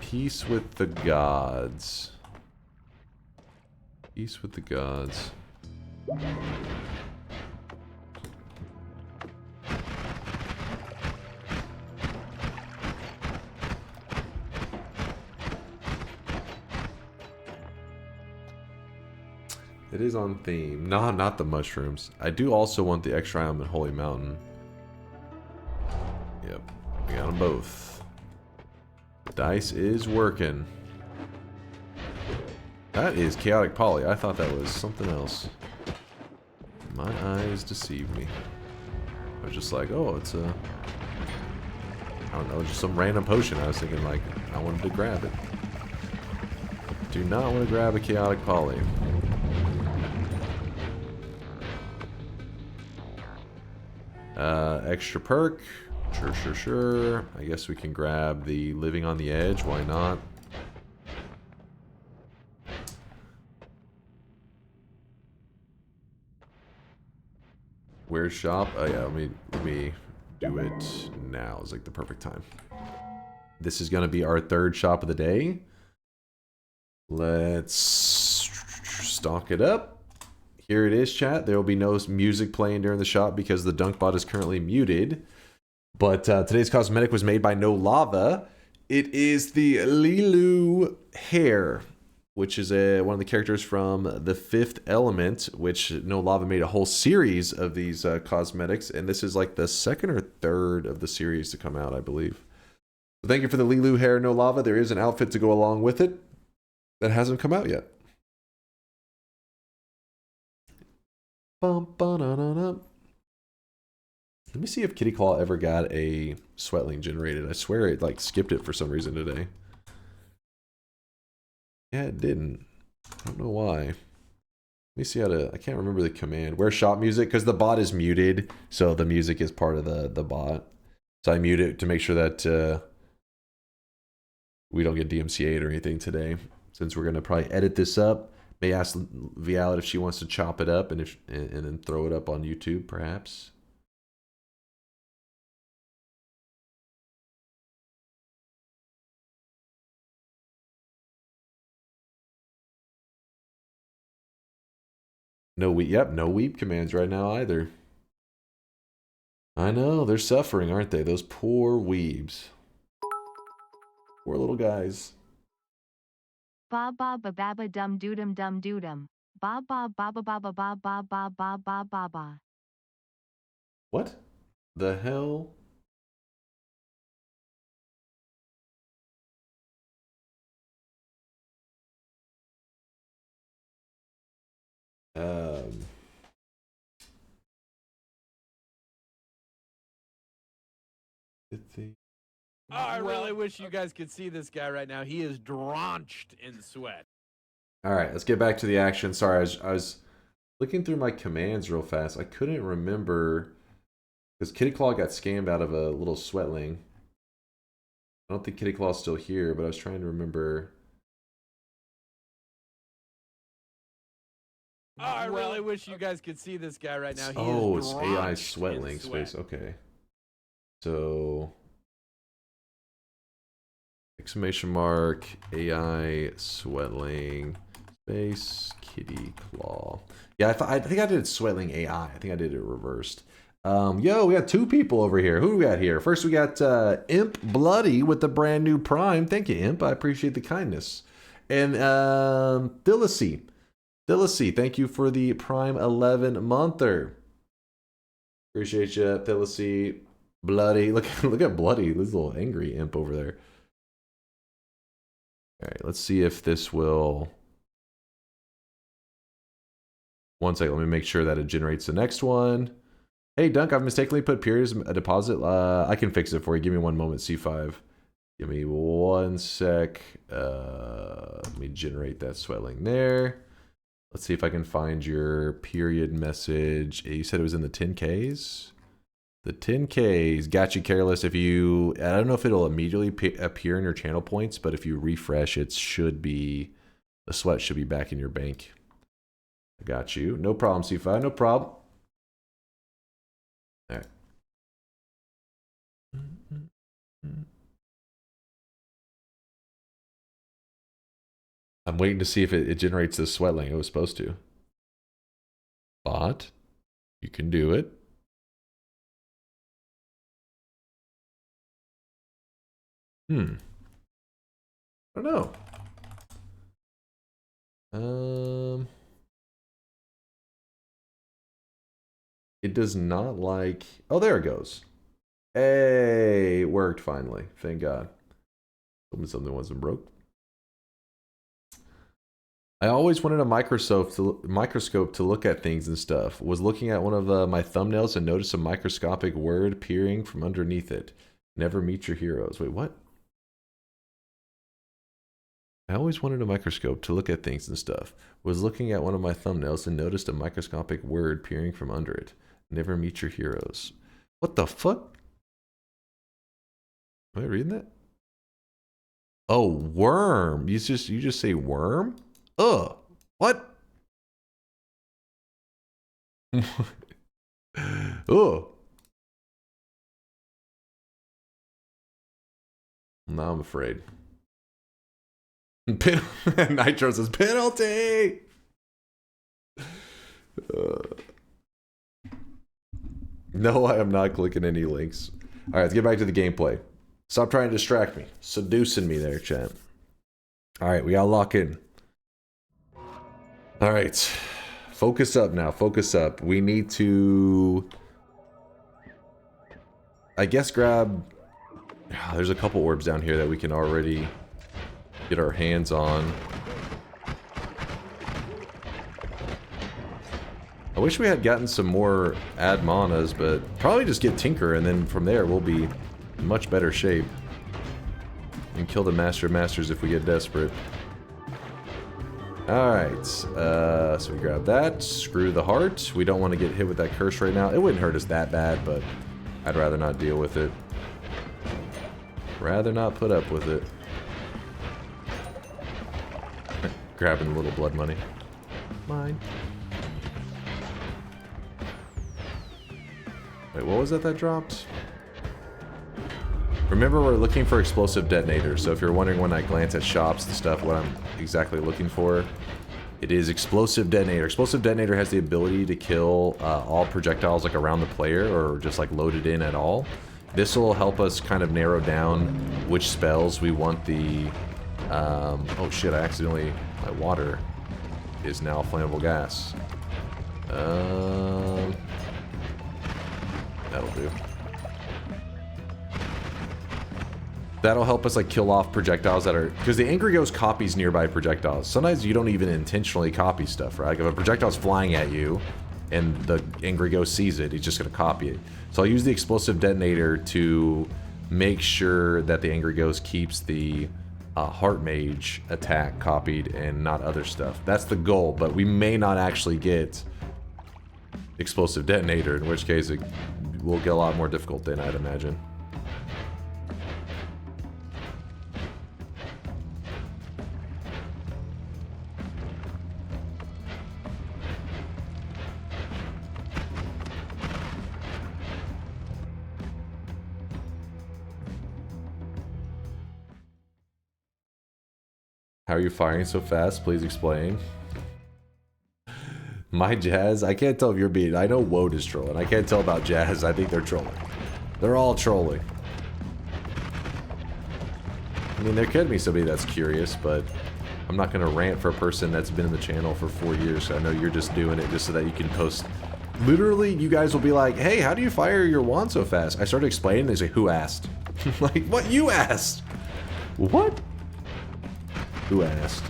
Peace with the gods. Peace with the gods. It is on theme. No, not the mushrooms. I do also want the extra item in Holy Mountain. Yep, we got them both. Dice is working. That is Chaotic Poly. I thought that was something else. My eyes deceived me. I was just like, oh, it's a... I don't know, just some random potion. I was thinking, like, I wanted to grab it. Do not want to grab a Chaotic Poly. Extra perk. Sure. I guess we can grab the Living on the Edge. Why not? Where's shop? Oh yeah, let me do it now. It's like the perfect time. This is gonna be our third shop of the day. Let's stock it up. Here it is, chat. There will be no music playing during the shop because the DunkBot is currently muted. But today's cosmetic was made by No Lava. It is the Lilu hair, which is one of the characters from The Fifth Element, which No Lava made a whole series of these cosmetics, and this is like the second or third of the series to come out, I believe. So thank you for the Lilu hair, No Lava. There is an outfit to go along with it that hasn't come out yet. Let me see if Kitty Claw ever got a Sweatling generated. I swear it like skipped it for some reason today. Yeah, it didn't. I don't know why. Let me see how to... I can't remember the command. Where's shop music? Because the bot is muted, so the music is part of the bot. So I mute it to make sure that we don't get DMCA'd or anything today. Since we're going to probably edit this up. May ask Vialet if she wants to chop it up and then throw it up on YouTube, perhaps. No weep. Yep, no weep commands right now either. I know, they're suffering, aren't they? Those poor weebs. Poor little guys. Ba ba ba ba ba dum doodum dum doodum. Ba ba ba ba ba ba ba ba ba ba ba ba ba. What the hell? Oh, I really wish you guys could see this guy right now. He is drenched in sweat. All right, let's get back to the action. Sorry, I was looking through my commands real fast. I couldn't remember because Kitty Claw got scammed out of a little Sweatling. I don't think Kitty Claw's still here, but I was trying to remember. Oh, I really wish you guys could see this guy right now. He Oh, is it's AI drenched in Sweatling sweat. space. Okay. So exclamation mark AI Sweatling space Kitty Claw. Yeah, I think I did Sweatling AI. I think I did it reversed. Yo, we got two people over here. Who do we got here? First, we got Imp Bloody with the brand new Prime. Thank you, Imp. I appreciate the kindness. And Dillisy, thank you for the Prime 11 monther. Appreciate you, Dillisy. Bloody, look at Bloody. This little angry Imp over there. All right, let's see if this will. One second, let me make sure that it generates the next one. Hey, Dunk, I've mistakenly put period as a deposit. I can fix it for you. Give me one moment, C5. Give me one sec. Let me generate that Sweatling there. Let's see if I can find your period message. You said it was in the 10Ks? The 10K's got you careless. If you, I don't know if it'll immediately appear in your channel points, but if you refresh, it should be, the sweat should be back in your bank. I got you. No problem, C5. No problem. All right. I'm waiting to see if it generates the sweat link. It was supposed to. Bot, you can do it. I don't know. It does not like... Oh, there it goes. Hey, it worked finally. Thank God. Hoping something wasn't broke. I always wanted a microscope to look at things and stuff. Was looking at one of my thumbnails and noticed a microscopic word peering from underneath it. Never meet your heroes. Wait, what? I always wanted a microscope to look at things and stuff. Was looking at one of my thumbnails and noticed a microscopic word peering from under it. Never meet your heroes. What the fuck? Am I reading that? Oh, worm. You just say worm? Ugh. What? Ugh. Now I'm afraid. Nitro says penalty. No, I am not clicking any links. All right, let's get back to the gameplay. Stop trying to distract me. Seducing me there, chat. All right, we gotta lock in. All right, focus up now. Focus up. We need to, I guess, grab. There's a couple orbs down here that we can already get our hands on. I wish we had gotten some more ad manas, but probably just get Tinker, and then from there we'll be in much better shape. And kill the Master of Masters if we get desperate. Alright, so we grab that. Screw the heart. We don't want to get hit with that curse right now. It wouldn't hurt us that bad, but I'd rather not deal with it. Rather not put up with it. Grabbing a little blood money. Mine. Wait, what was that dropped? Remember, we're looking for explosive detonators, so if you're wondering when I glance at shops and stuff, what I'm exactly looking for, it is explosive detonator. Explosive detonator has the ability to kill all projectiles like around the player, or just like loaded in at all. This will help us kind of narrow down which spells we want the... oh shit, I accidentally... My water is now flammable gas. That'll do. That'll help us like kill off projectiles that are... Because the Angry Ghost copies nearby projectiles. Sometimes you don't even intentionally copy stuff, right? Like if a projectile's flying at you and the Angry Ghost sees it, he's just going to copy it. So I'll use the explosive detonator to make sure that the Angry Ghost keeps the Heart Mage attack copied and not other stuff. That's the goal, but we may not actually get explosive detonator, in which case it will get a lot more difficult than I'd imagine. How are you firing so fast? Please explain. My Jazz? I can't tell if you're being... I know Woad is trolling. I can't tell about Jazz. I think they're trolling. They're all trolling. I mean, there could be somebody that's curious, but I'm not going to rant for a person that's been in the channel for 4 years. So I know you're just doing it just so that you can post... Literally, you guys will be like, hey, how do you fire your wand so fast? I started explaining, they say, who asked? Like, what? You asked? What? Who asked?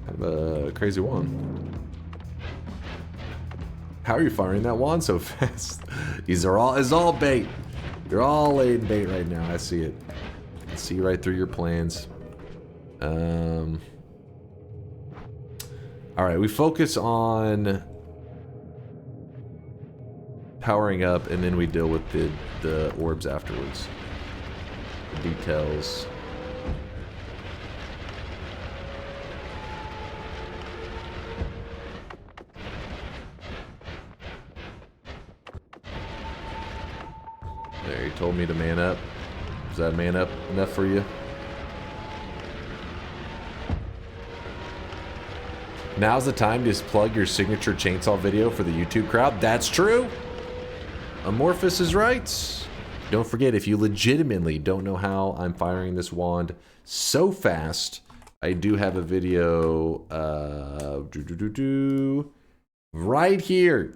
Kind of a crazy one. How are you firing that wand so fast? It's all bait. You're all laying bait right now. I see it. I see right through your plans. Alright, we focus on powering up, and then we deal with the orbs afterwards. The details. There, he told me to man up. Is that man up enough for you? Now's the time to plug your signature chainsaw video for the YouTube crowd. That's true. Amorphous is right. Don't forget, if you legitimately don't know how I'm firing this wand so fast, I do have a video right here.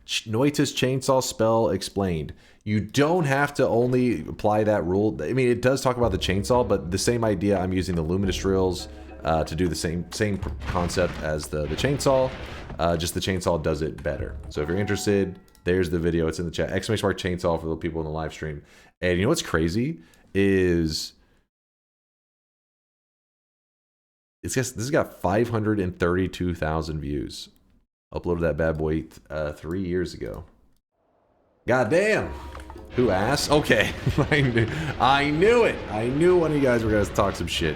Noita's chainsaw spell explained. You don't have to only apply that rule. I mean, it does talk about the chainsaw, but the same idea. I'm using the luminous drills to do the same concept as the chainsaw. Just the chainsaw does it better. So if you're interested, there's the video. It's in the chat. !chainsaw for the people in the live stream. And you know what's crazy is this has got 532,000 views. Uploaded that bad boy 3 years ago. God damn. Who asked? Okay. I knew it. I knew one of you guys were going to talk some shit.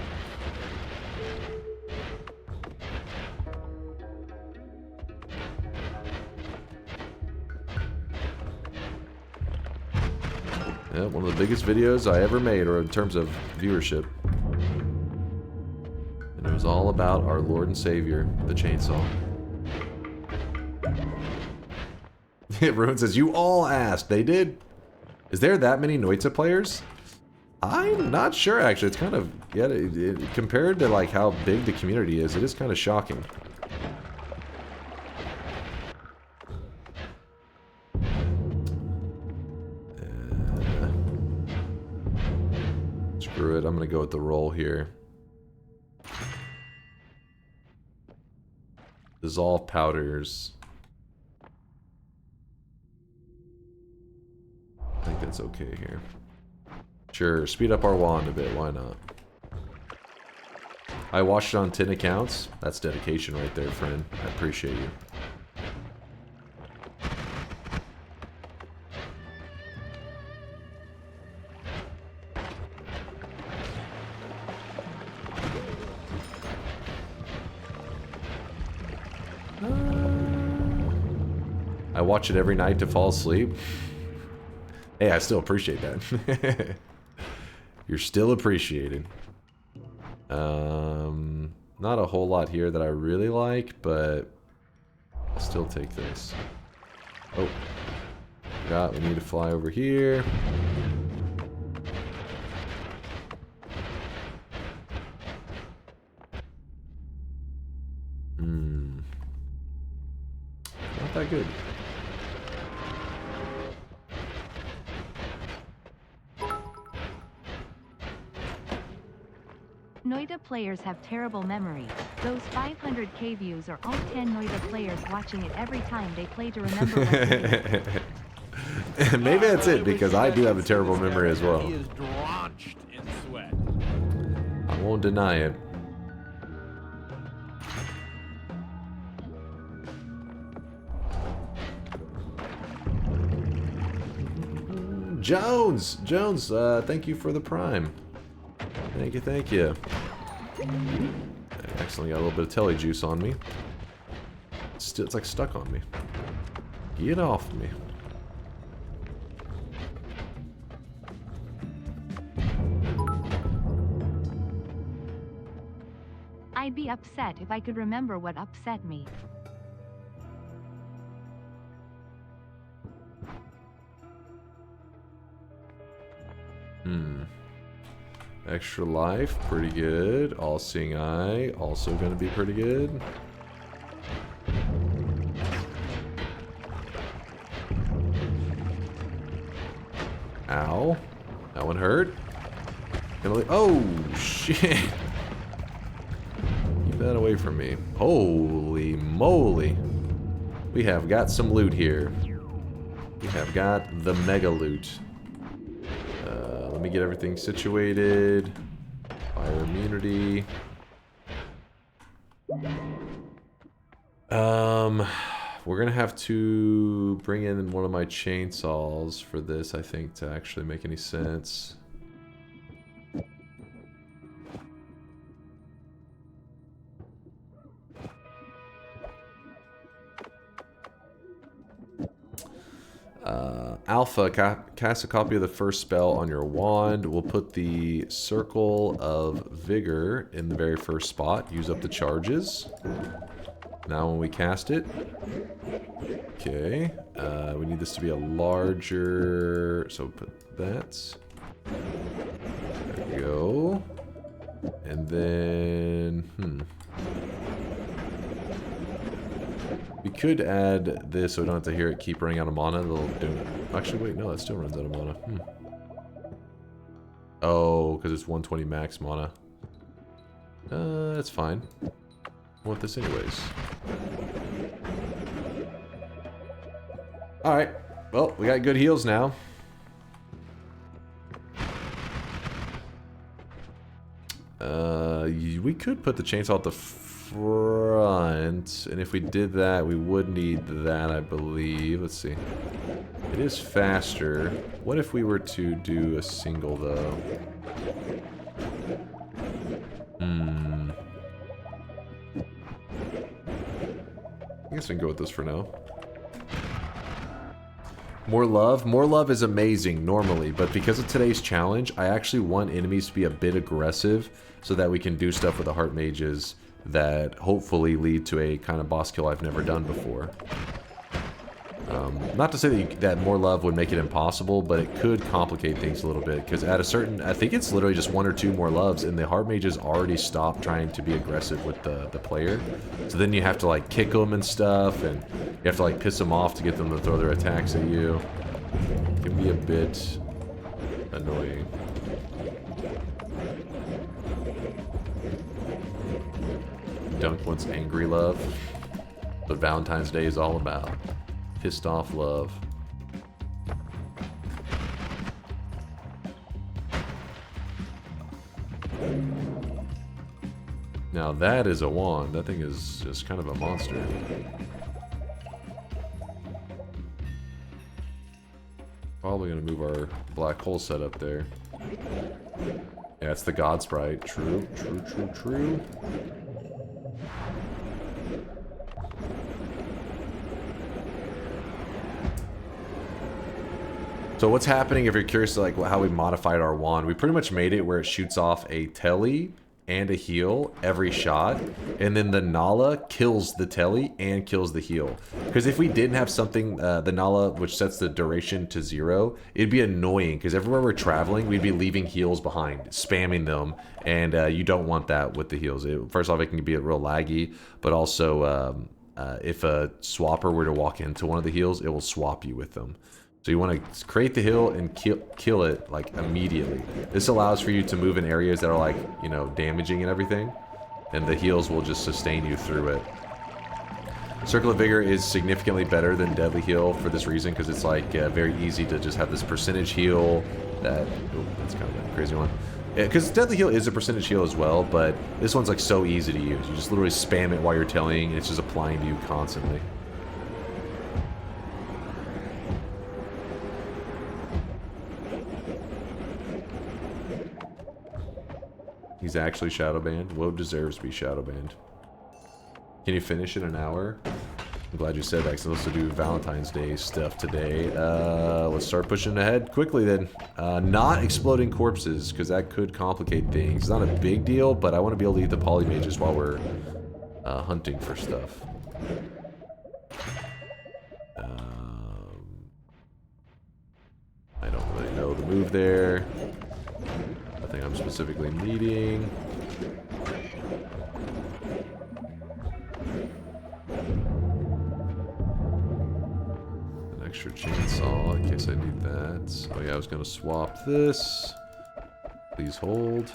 Yeah, one of the biggest videos I ever made, or in terms of viewership. And it was all about our Lord and Savior, the chainsaw. Ruin says, you all asked. They did. Is there that many Noita players? I'm not sure, actually. It's kind of, yeah, compared to like how big the community is, it is kind of shocking. Screw it, I'm gonna go with the roll here. Dissolve powders. I think that's okay here. Sure, speed up our wand a bit, why not? I watched it on 10 accounts. That's dedication right there, friend. I appreciate you. I watch it every night to fall asleep. Hey, I still appreciate that. You're still appreciated. Not a whole lot here that I really like, but I'll still take this. Oh, forgot we need to fly over here. Not that good. Noita players have terrible memory. Those 500k views are all 10 Noita players watching it every time they play to remember what they do. Maybe that's it, because I do have a terrible memory as well. He is drenched in sweat. I won't deny it. Jones, thank you for the prime. Thank you. I accidentally got a little bit of telly juice on me. It's like stuck on me. Get off me. I'd be upset if I could remember what upset me. Extra life, pretty good. All-seeing eye, also gonna be pretty good. Ow. That one hurt. Oh, shit. Keep that away from me. Holy moly. We have got some loot here. We have got the mega loot. Let me get everything situated. Fire immunity. We're gonna have to bring in one of my chainsaws for this, I think, to actually make any sense. Alpha, cast a copy of the first spell on your wand. We'll put the Circle of Vigor in the very first spot. Use up the charges. Now when we cast it. Okay. We need this to be a larger... So put that. There we go. And then... We could add this so we don't have to hear it keep running out of mana. Actually, wait, no, that still runs out of mana. Oh, because it's 120 max mana. That's fine. I want this anyways. Alright. Well, we got good heals now. We could put the chainsaw at the front, and if we did that, we would need that, I believe. Let's see. It is faster. What if we were to do a single, though? I guess I can go with this for now. More love? More love is amazing, normally, but because of today's challenge, I actually want enemies to be a bit aggressive so that we can do stuff with the heart mages that hopefully lead to a kind of boss kill I've never done before. Not to say that more love would make it impossible, but it could complicate things a little bit, because at a certain... I think it's literally just 1 or 2 more loves, and the heart mages already stopped trying to be aggressive with the player. So then you have to, like, kick them and stuff, and you have to, like, piss them off to get them to throw their attacks at you. It can be a bit annoying. Dunk wants angry love. What Valentine's Day is all about. Pissed off love. Now that is a wand. That thing is just kind of a monster. Probably gonna move our black hole setup there. Yeah, it's the God Sprite. True, true, true, true. So what's happening, if you're curious to like how we modified our wand, we pretty much made it where it shoots off a telly and a heal every shot, and then the Nala kills the telly and kills the heal. Because if we didn't have something, the Nala, which sets the duration to 0, it'd be annoying, because everywhere we're traveling, we'd be leaving heals behind, spamming them, and you don't want that with the heals. First off, it can be real laggy, but also if a swapper were to walk into one of the heals, it will swap you with them. So you want to create the heal and kill it, like, immediately. This allows for you to move in areas that are, like, you know, damaging and everything. And the heals will just sustain you through it. Circle of Vigor is significantly better than Deadly Heal for this reason, because it's, like, very easy to just have this percentage heal that... Oh, that's kind of a crazy one. Because Deadly Heal is a percentage heal as well, but this one's, like, so easy to use. You just literally spam it while you're telling, and it's just applying to you constantly. He's actually shadow banned. Woe deserves to be shadow banned. Can you finish in an hour? I'm glad you said that, because I'm supposed to do Valentine's Day stuff today. Let's start pushing ahead quickly then. Not exploding corpses, because that could complicate things. It's not a big deal, but I want to be able to eat the polymages while we're hunting for stuff. I don't really know the move there. Nothing I'm specifically needing. An extra chainsaw in case I need that. Oh yeah, I was gonna swap this. Please hold.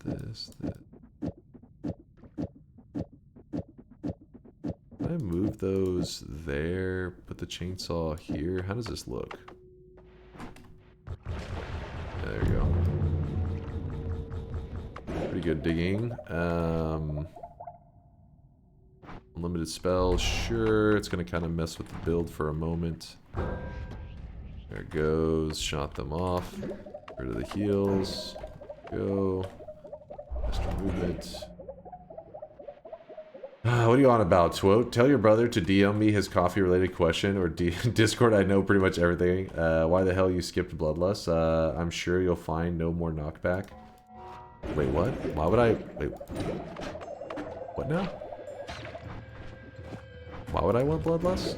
this. Can I move those there? Put the chainsaw here? How does this look? There you go. Pretty good digging. Unlimited spells, sure. It's going to kind of mess with the build for a moment. There it goes. Shot them off. Rid of the heals. Go. Extra movement. What are you on about, Twote? Tell your brother to DM me his coffee-related question, or Discord. I know pretty much everything. Why the hell you skipped Bloodlust? I'm sure you'll find no more knockback. Wait, what? Why would I... Wait. What now? Why would I want Bloodlust?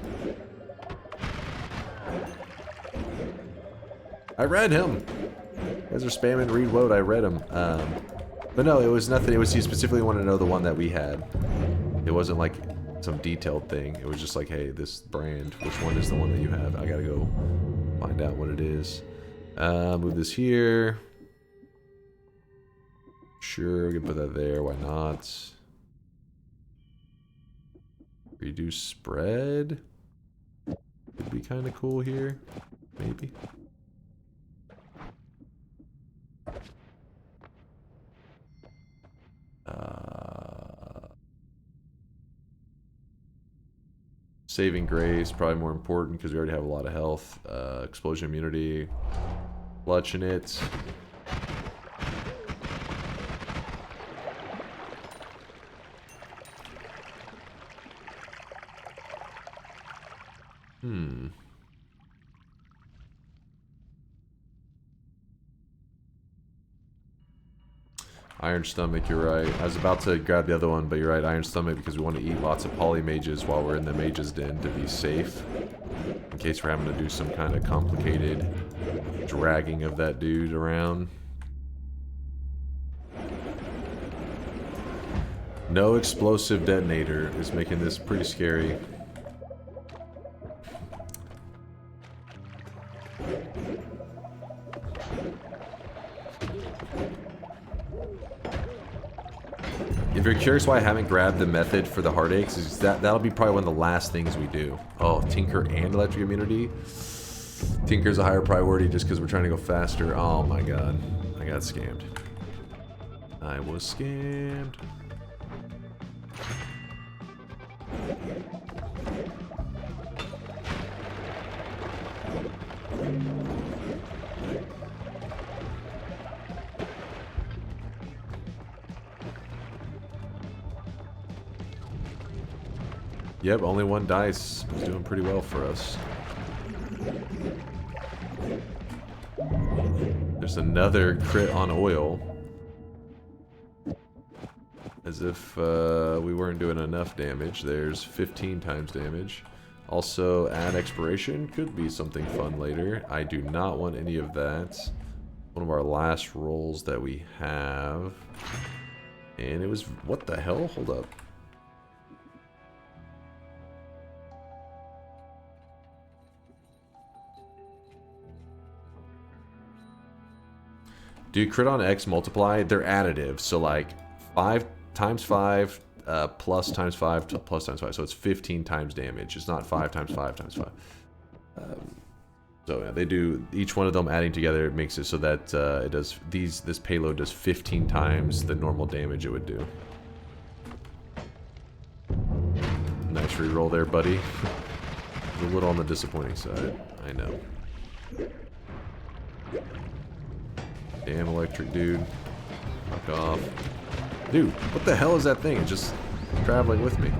I read him! You guys are spamming read woad, I read him. But no, it was nothing. It was he specifically wanted to know the one that we had. It wasn't like some detailed thing. It was just like, hey, this brand, which one is the one that you have? I gotta go find out what it is. Move this here. Sure, we can put that there. Why not? Reduce spread. Could be kind of cool here. Maybe. Saving grace, probably more important because we already have a lot of health. Explosion immunity. Clutching it. Iron Stomach, you're right. I was about to grab the other one, but you're right, Iron Stomach, because we want to eat lots of poly mages while we're in the mage's den to be safe. In case we're having to do some kind of complicated dragging of that dude around. No explosive detonator is making this pretty scary. If you're curious why I haven't grabbed the method for the Heartaches, is that'll be probably one of the last things we do. Oh, Tinker and Electric Immunity? Tinker's a higher priority just because we're trying to go faster. Oh my god. I got scammed. I was scammed. Yep, only one dice is doing pretty well for us. There's another crit on oil. As if we weren't doing enough damage. There's 15 times damage. Also, add expiration could be something fun later. I do not want any of that. One of our last rolls that we have. And it was... What the hell? Hold up. Dude, crit on X multiply, they're additive. So like 5 times 5 plus times 5 plus times 5. So it's 15 times damage. It's not 5 times 5 times 5. So yeah, they do, each one of them adding together makes it so that it does, this payload does 15 times the normal damage it would do. Nice reroll there, buddy. A little on the disappointing side, I know. Damn electric dude. Fuck off. Dude, what the hell is that thing? It's just traveling with me.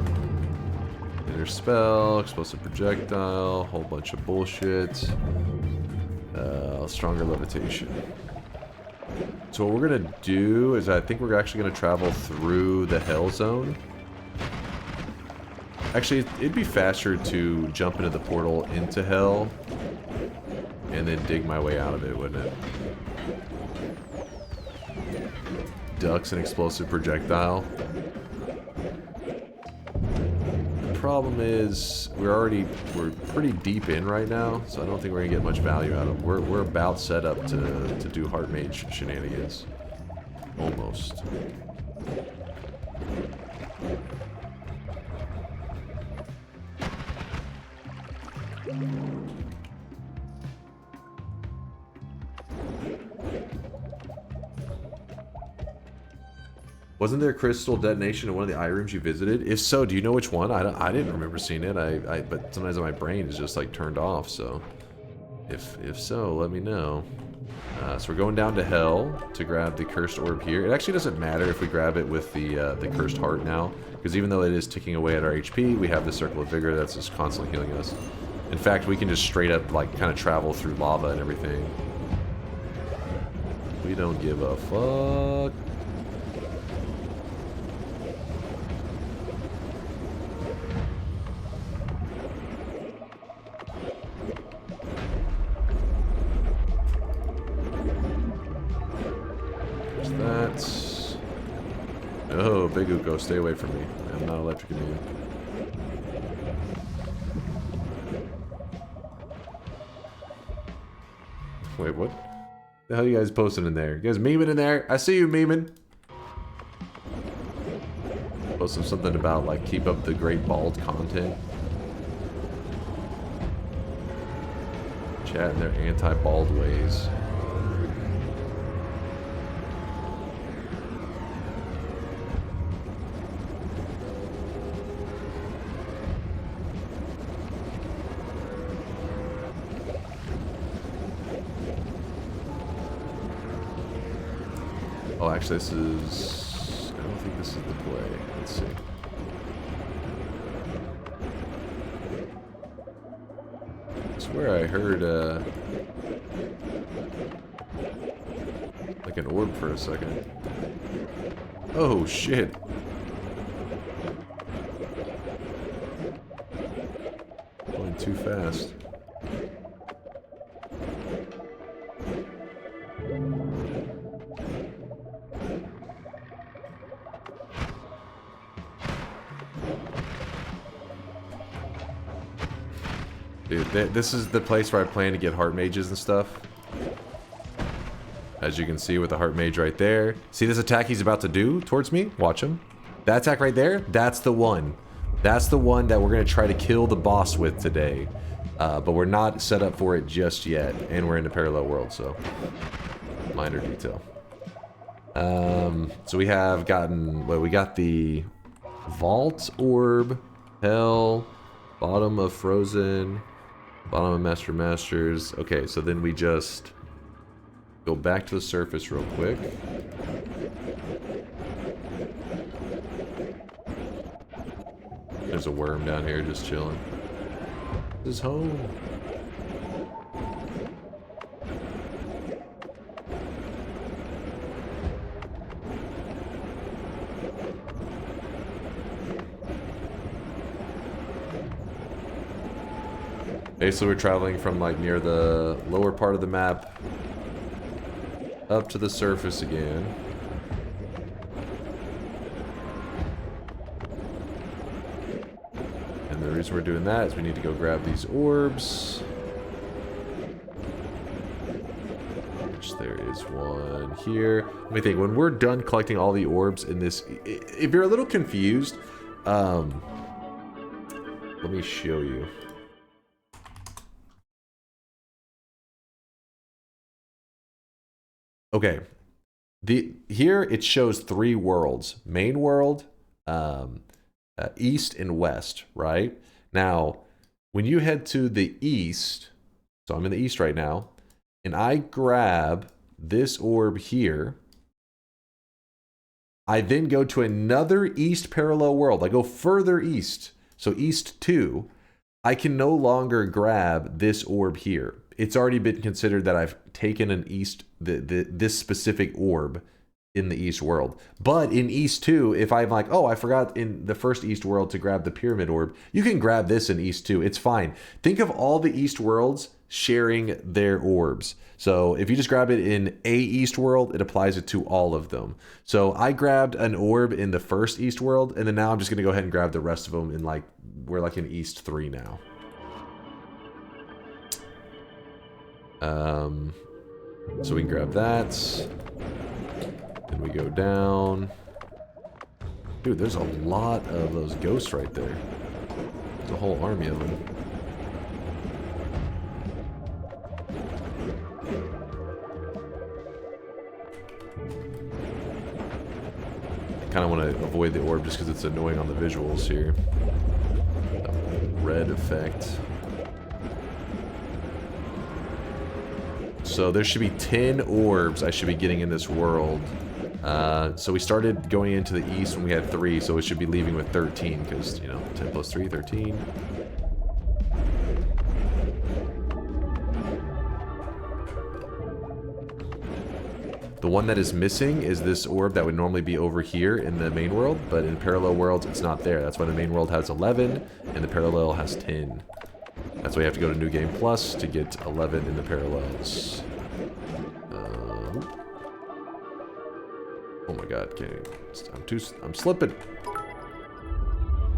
Inner spell, explosive projectile, whole bunch of bullshit. Stronger levitation. So what we're gonna do is I think we're actually gonna travel through the hell zone. Actually, it'd be faster to jump into the portal into hell and then dig my way out of it, wouldn't it? Ducks and explosive projectile. The problem is we're pretty deep in right now, so I don't think we're gonna get much value out of them. We're about set up to do heart mage shenanigans. Almost. Wasn't there a crystal detonation in one of the eye rooms you visited? If so, do you know which one? I didn't remember seeing it. But sometimes my brain is just like turned off. So, if so, let me know. So we're going down to hell to grab the cursed orb here. It actually doesn't matter if we grab it with the cursed heart now, because even though it is ticking away at our HP, we have the circle of vigor that's just constantly healing us. In fact, we can just straight up like kind of travel through lava and everything. We don't give a fuck. That's... Oh, Big Uko, stay away from me. I'm not electrocuting you. Wait, what? The hell are you guys posting in there? You guys memeing in there? I see you memeing. Posting something about, like, keep up the great bald content. Chat in their anti-bald ways. Oh, actually, this is... I don't think this is the play. Let's see. I swear I heard, like an orb for a second. Oh, shit. Going too fast. Dude, this is the place where I plan to get heart mages and stuff. As you can see with the heart mage right there. See this attack he's about to do towards me? Watch him. That attack right there, that's the one. That's the one that we're going to try to kill the boss with today. But we're not set up for it just yet. And we're in a parallel world, so... minor detail. So we have gotten... well, we got the... Vault Orb, Hell, Bottom of Frozen, Bottom of Master Masters. Okay, so then we just go back to the surface real quick. There's a worm down here just chilling. This is home. Basically, we're traveling from like near the lower part of the map up to the surface again. And the reason we're doing that is we need to go grab these orbs. Which there is one here. Let me think, when we're done collecting all the orbs in this, if you're a little confused, let me show you. Okay, here it shows 3 worlds: main world, east and west, right? Now, when you head to the east, so I'm in the east right now, and I grab this orb here, I then go to another east parallel world. I go further east, so east 2, I can no longer grab this orb here. It's already been considered that I've taken an east, this specific orb in the east world. But in east 2, if I'm like, oh, I forgot in the first east world to grab the pyramid orb, you can grab this in east 2. It's fine. Think of all the east worlds sharing their orbs. So if you just grab it in a east world, it applies it to all of them. So I grabbed an orb in the first east world, and then now I'm just going to go ahead and grab the rest of them in like, we're like in east 3 now. So we can grab that. Then we go down. Dude, there's a lot of those ghosts right there. There's a whole army of them. I kind of want to avoid the orb just because it's annoying on the visuals here. The red effect. So there should be 10 orbs I should be getting in this world. So we started going into the east when we had 3, so it should be leaving with 13, because, you know, 10 plus 3, 13. The one that is missing is this orb that would normally be over here in the main world, but in parallel worlds it's not there. That's why the main world has 11, and the parallel has 10. That's why you have to go to New Game Plus to get 11 in the parallels. Oh my god, I'm slipping.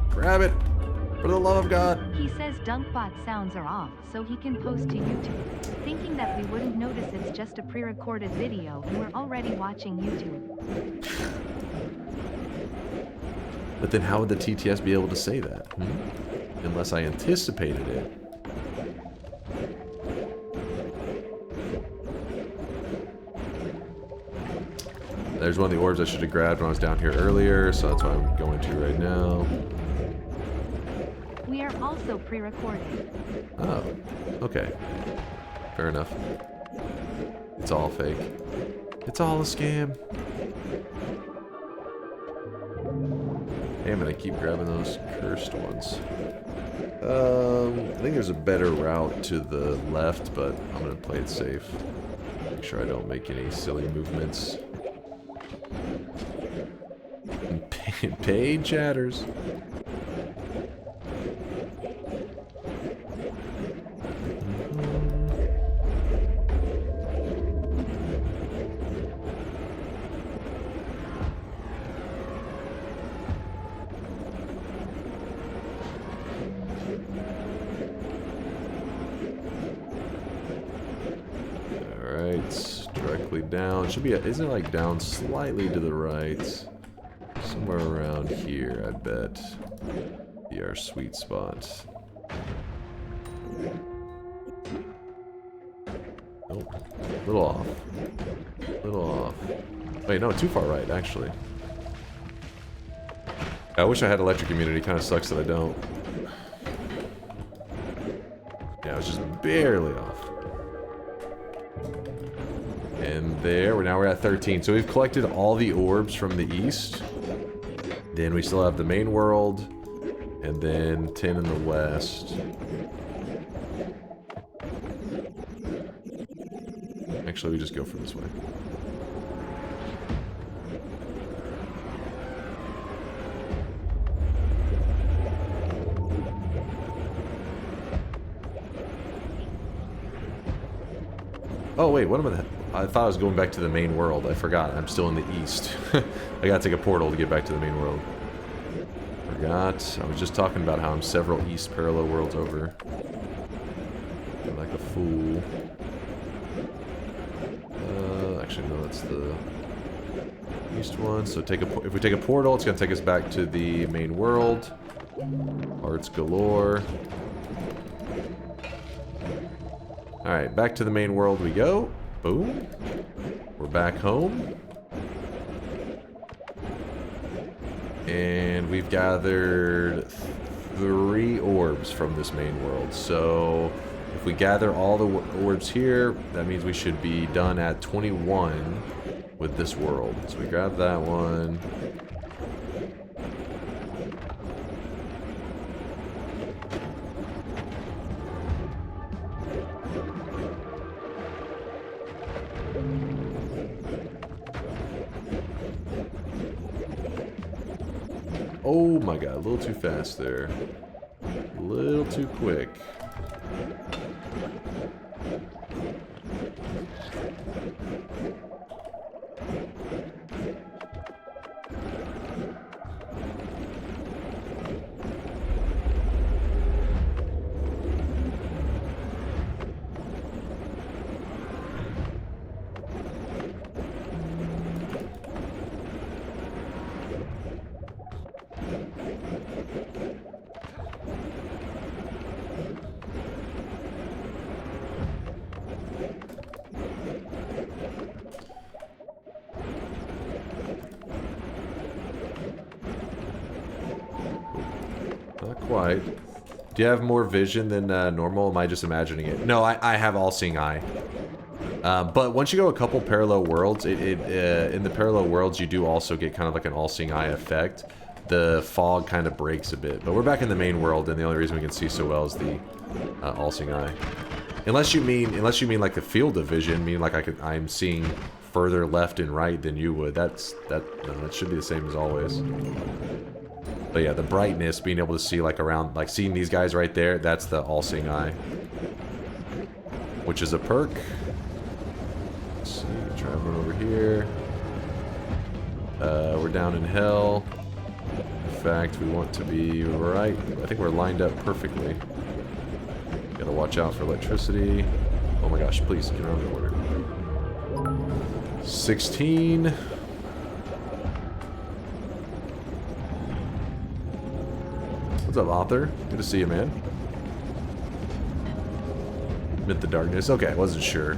Grab it! For the love of God! He says DunkBot sounds are off, so he can post to YouTube. Thinking that we wouldn't notice it's just a pre-recorded video and we're already watching YouTube. But then how would the TTS be able to say that? Unless I anticipated it. There's one of the orbs I should have grabbed when I was down here earlier, so that's what I'm going to right now. We are also pre-recording. Oh, okay. Fair enough. It's all fake. It's all a scam. Damn it, I keep grabbing those cursed ones. I think there's a better route to the left, but I'm gonna play it safe. Make sure I don't make any silly movements. Paid chatters. Alright, directly down. Should be, isn't it like down slightly to the right? Somewhere around here, I bet. Be our sweet spot. Nope. Little off. Little off. Wait, no, too far right, actually. I wish I had electric immunity. Kind of sucks that I don't. Yeah, I was just barely off. And there, now we're at 13. So we've collected all the orbs from the east. Then we still have the main world, and then 10 in the west. Actually, we just go for this way. Oh wait, what am I? I thought I was going back to the main world. I forgot. I'm still in the east. I gotta take a portal to get back to the main world. Forgot. I was just talking about how I'm several east parallel worlds over. I'm like a fool. Actually, no, that's the east one. So if we take a portal, it's gonna take us back to the main world. Hearts galore. Alright, back to the main world we go. Boom. We're back home. And we've gathered 3 orbs from this main world. So if we gather all the orbs here, that means we should be done at 21 with this world. So we grab that one. Oh my god, a little too fast there. A little too quick. Not quite. Do you have more vision than normal? Am I just imagining it? No, I have all-seeing eye. But once you go a couple parallel worlds, in the parallel worlds, you do also get kind of like an all-seeing eye effect. The fog kind of breaks a bit. But we're back in the main world, and the only reason we can see so well is the all-seeing eye. Unless you mean like the field of vision, meaning like I'm seeing further left and right than you would. No, that should be the same as always. But yeah, the brightness, being able to see like around, like seeing these guys right there, that's the all-seeing eye. Which is a perk. Let's see, traveling over here. We're down in hell. In fact, we want to be right. I think we're lined up perfectly. Gotta watch out for electricity. Oh my gosh, please get around the order. 16. What's up, author? Good to see you, man. Admit the darkness. Okay, I wasn't sure.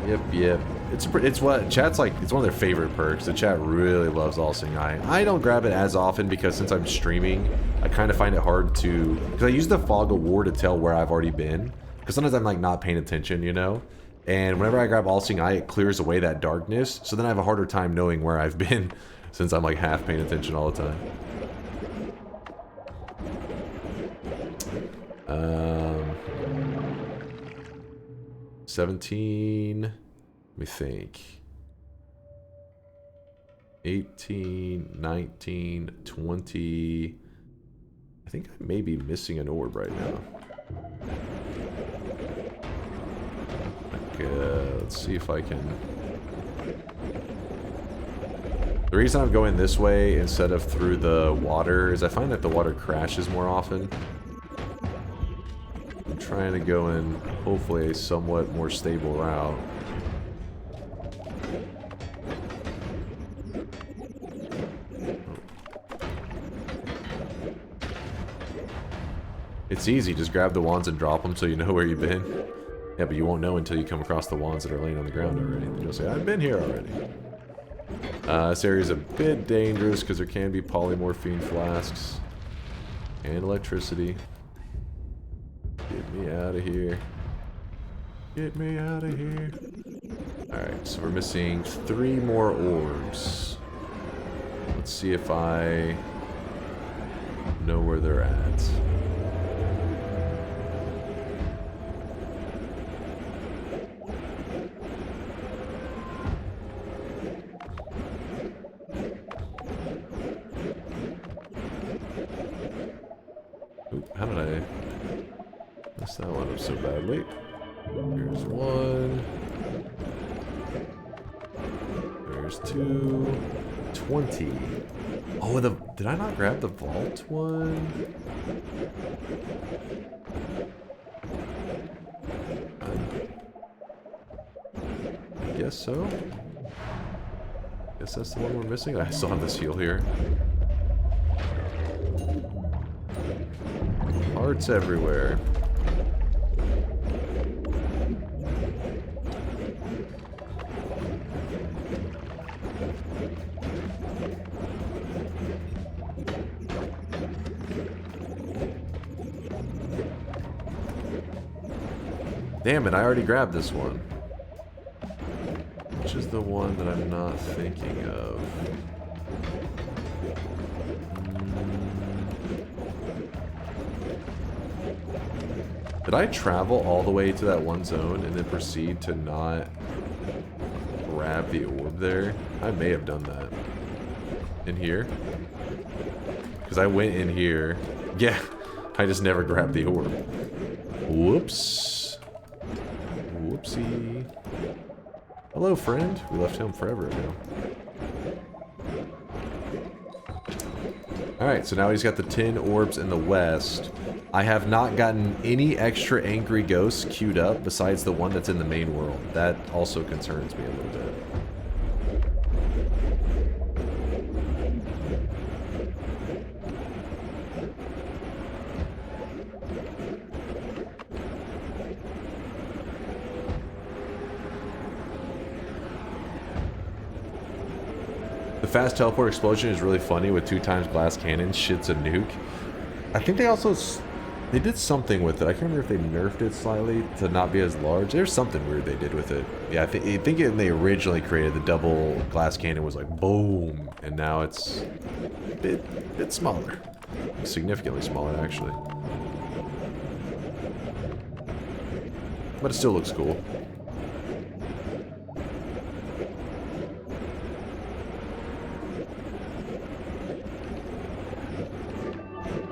Yep. It's what chat's like. It's one of their favorite perks. The chat really loves all-seeing eye. I don't grab it as often because since I'm streaming, I kind of find it hard to, because I use the fog of war to tell where I've already been. Because sometimes I'm like not paying attention, you know. And whenever I grab all-seeing eye, it clears away that darkness. So then I have a harder time knowing where I've been, since I'm like half paying attention all the time. 17. Let me think. 18, 19, 20. I think I may be missing an orb right now. Let's see if I can. The reason I'm going this way instead of through the water is I find that the water crashes more often. I'm trying to go in hopefully a somewhat more stable route. It's easy, just grab the wands and drop them so you know where you've been. Yeah, but you won't know until you come across the wands that are laying on the ground already. Then you'll say, I've been here already. This area's a bit dangerous because there can be polymorphine flasks. And electricity. Get me out of here. Get me out of here. Alright, so we're missing 3 more orbs. Let's see if I know where they're at. How did I mess that one up so badly? Here's 1. There's 2. 20. Oh, did I not grab the vault one? I guess so. Guess that's the one we're missing. I still have this heal here. Hearts everywhere. Damn it, I already grabbed this one. Which is the one that I'm not thinking of? Did I travel all the way to that one zone and then proceed to not grab the orb there? I may have done that. In here? Because I went in here. Yeah, I just never grabbed the orb. Whoops. Whoopsie. Hello, friend. We left him forever ago. Alright, so now he's got the 10 orbs in the west. I have not gotten any extra angry ghosts queued up besides the one that's in the main world. That also concerns me a little bit. The fast teleport explosion is really funny with 2x glass cannon. Shit's a nuke. I think they also... They did something with it. I can't remember if they nerfed it slightly to not be as large. There's something weird they did with it. Yeah, I think when they originally created the double glass cannon was like boom, and now it's a bit smaller, significantly smaller actually. But it still looks cool.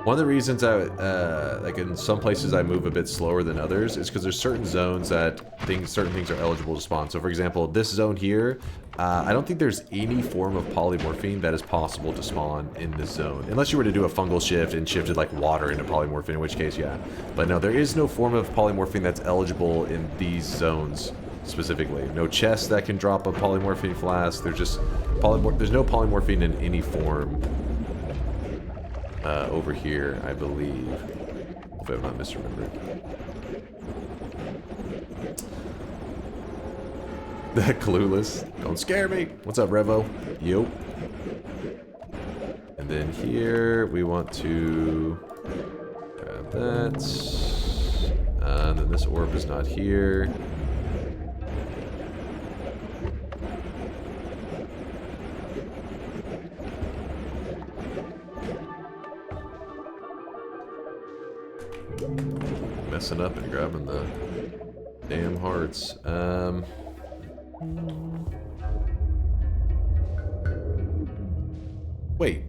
One of the reasons like in some places I move a bit slower than others is because there's certain zones that certain things are eligible to spawn. So for example, this zone here, I don't think there's any form of polymorphine that is possible to spawn in this zone. Unless you were to do a fungal shift and shifted like water into polymorphine, in which case, yeah. But no, there is no form of polymorphine that's eligible in these zones specifically. No chest that can drop a polymorphine flask. There's just there's no polymorphine in any form. Over here, I believe. If I'm not misremembered. That clueless. Don't scare me. What's up, Revo? Yo. And then here, we want to grab that. And then this orb is not here. Messing up and grabbing the damn hearts. Wait.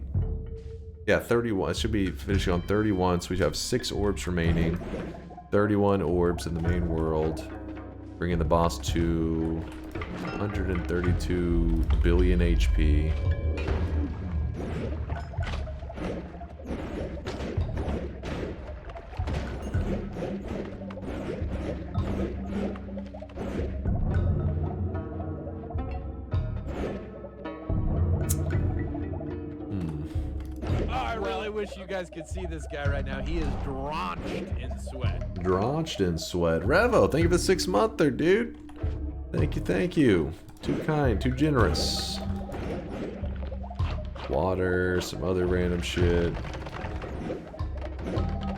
Yeah, 31. It should be finishing on 31, so we have 6 orbs remaining. 31 orbs in the main world. Bringing the boss to 132 billion HP. Wish you guys could see this guy right now. He is drenched in sweat. Drenched in sweat. Revo, thank you for the 6-monther, dude. Thank you, thank you. Too kind, too generous. Water, some other random shit.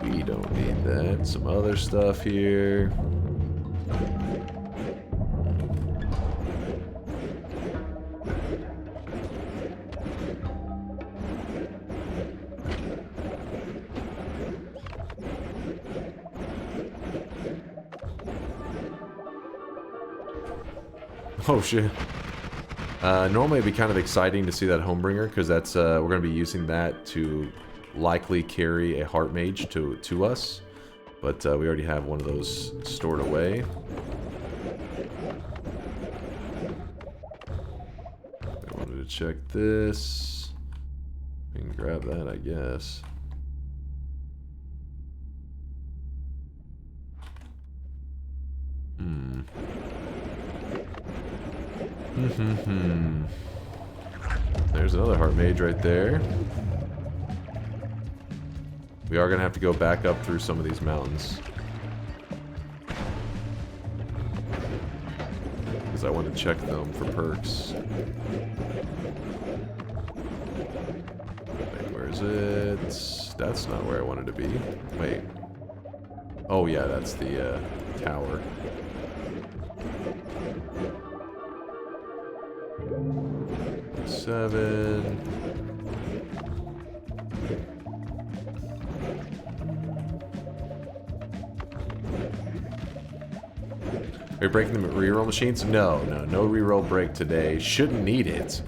We don't need that. Some other stuff here. Oh shit. Normally it'd be kind of exciting to see that Homebringer, because that's we're going to be using that to likely carry a Heart Mage to us. But we already have one of those stored away. I wanted to check this. We can grab that, I guess. There's another Heart Mage right there. We are going to have to go back up through some of these mountains. Because I want to check them for perks. Wait, where is it? That's not where I wanted to be. Wait. Oh yeah, that's the tower. Seven. Are you breaking the reroll machines? No reroll break today. Shouldn't need it.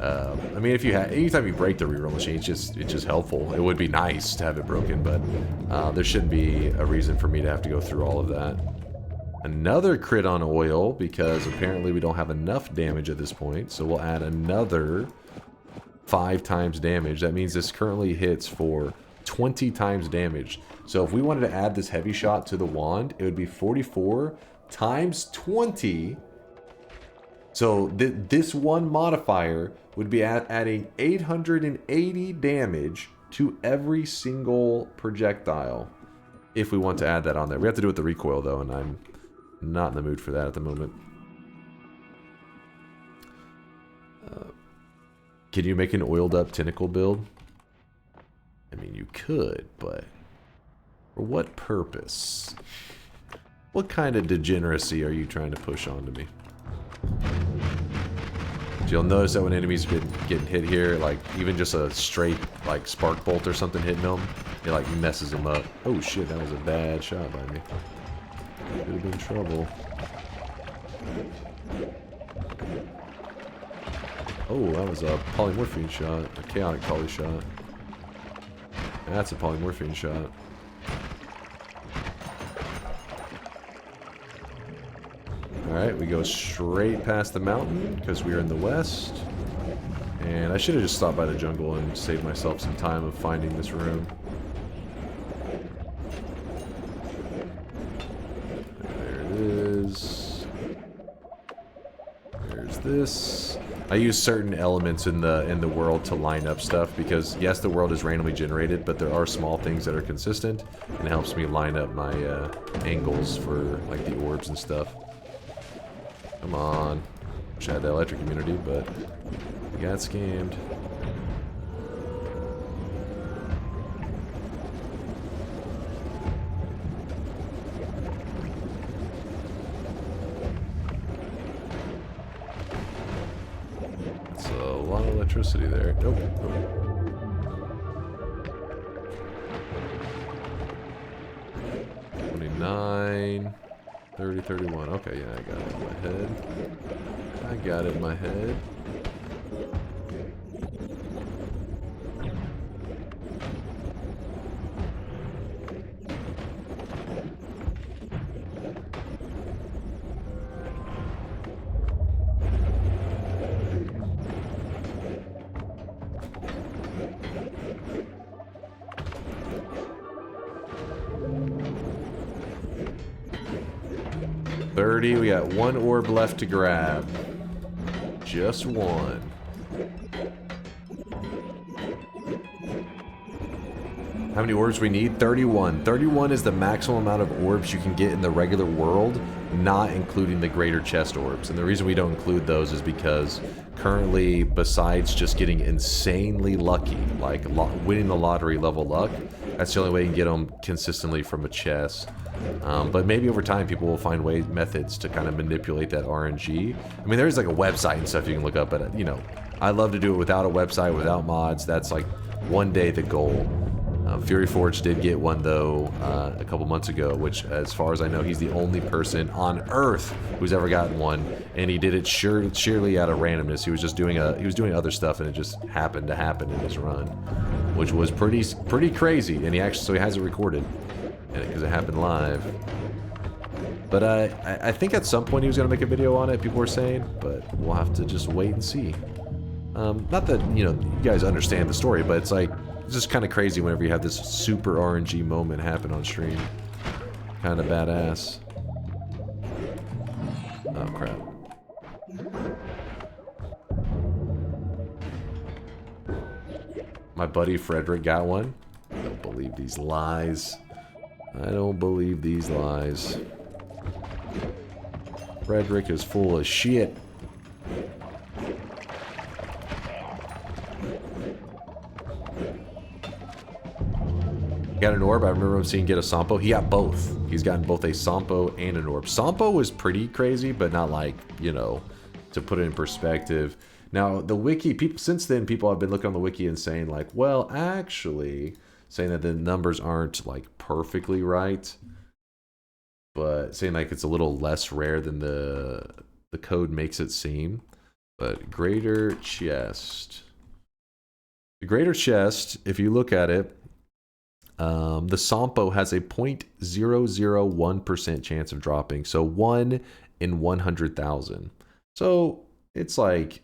I mean, if you anytime you break the reroll machine, it's just helpful. It would be nice to have it broken, but there shouldn't be a reason for me to have to go through all of that. Another crit on oil, because apparently we don't have enough damage at this point, so we'll add another 5 times damage. That means this currently hits for 20 times damage. So if we wanted to add this heavy shot to the wand, it would be 44 times 20. So this one modifier would be adding 880 damage to every single projectile if we want to add that on there. We have to do it with the recoil though, and I'm not in the mood for that at the moment. Can you make an oiled up tentacle build? I mean, you could, but for what purpose? What kind of degeneracy are you trying to push onto me? You'll notice that when enemies getting hit here, like even just a straight like spark bolt or something hitting them, it like messes them up. Oh shit, that was a bad shot by me. Could have been trouble. Oh, that was a polymorphine shot, a chaotic poly shot. That's a polymorphine shot. Alright, we go straight past the mountain because we're in the west. And I should have just stopped by the jungle and saved myself some time of finding this room. There it is. There's this. I use certain elements in the world to line up stuff because yes, the world is randomly generated, but there are small things that are consistent and it helps me line up my angles for like the orbs and stuff. Come on. Wish I had the electric immunity, but we got scammed. It's a lot of electricity there. Nope. Nope. 29. 30, 31. Okay, yeah, I got it in my head. I got it in my head. We got one orb left to grab. Just one. How many orbs we need? 31. 31 is the maximum amount of orbs you can get in the regular world, not including the greater chest orbs. And the reason we don't include those is because currently, besides just getting insanely lucky, like winning the lottery level luck, that's the only way you can get them consistently from a chest. But maybe over time people will find methods to kind of manipulate that RNG. I mean, there's like a website and stuff you can look up, but you know, I love to do it without a website, without mods. That's like one day the goal. Fury Forge did get one though a couple months ago, which as far as I know, he's the only person on Earth who's ever gotten one, and he did it sheerly out of randomness. He was just doing other stuff, and it just happened to happen in his run, which was pretty crazy. And he has it recorded. Because it happened live. But I think at some point he was going to make a video on it, people were saying, but we'll have to just wait and see. Not that, you know, you guys understand the story, but it's like, it's just kind of crazy whenever you have this super RNG moment happen on stream. Kind of badass. Oh, crap. My buddy Frederick got one. I don't believe these lies. I don't believe these lies. Frederick is full of shit. Got an orb. I remember him seeing get a Sampo. He got both. He's gotten both a Sampo and an orb. Sampo was pretty crazy, but not like, you know, to put it in perspective. Now, the wiki, since then, people have been looking on the wiki and saying like, well, actually, saying that the numbers aren't like perfectly right, but saying like it's a little less rare than the code makes it seem. But greater chest. The greater chest, if you look at it, the Sampo has a 0.001% chance of dropping. So 1 in 100,000. So it's like,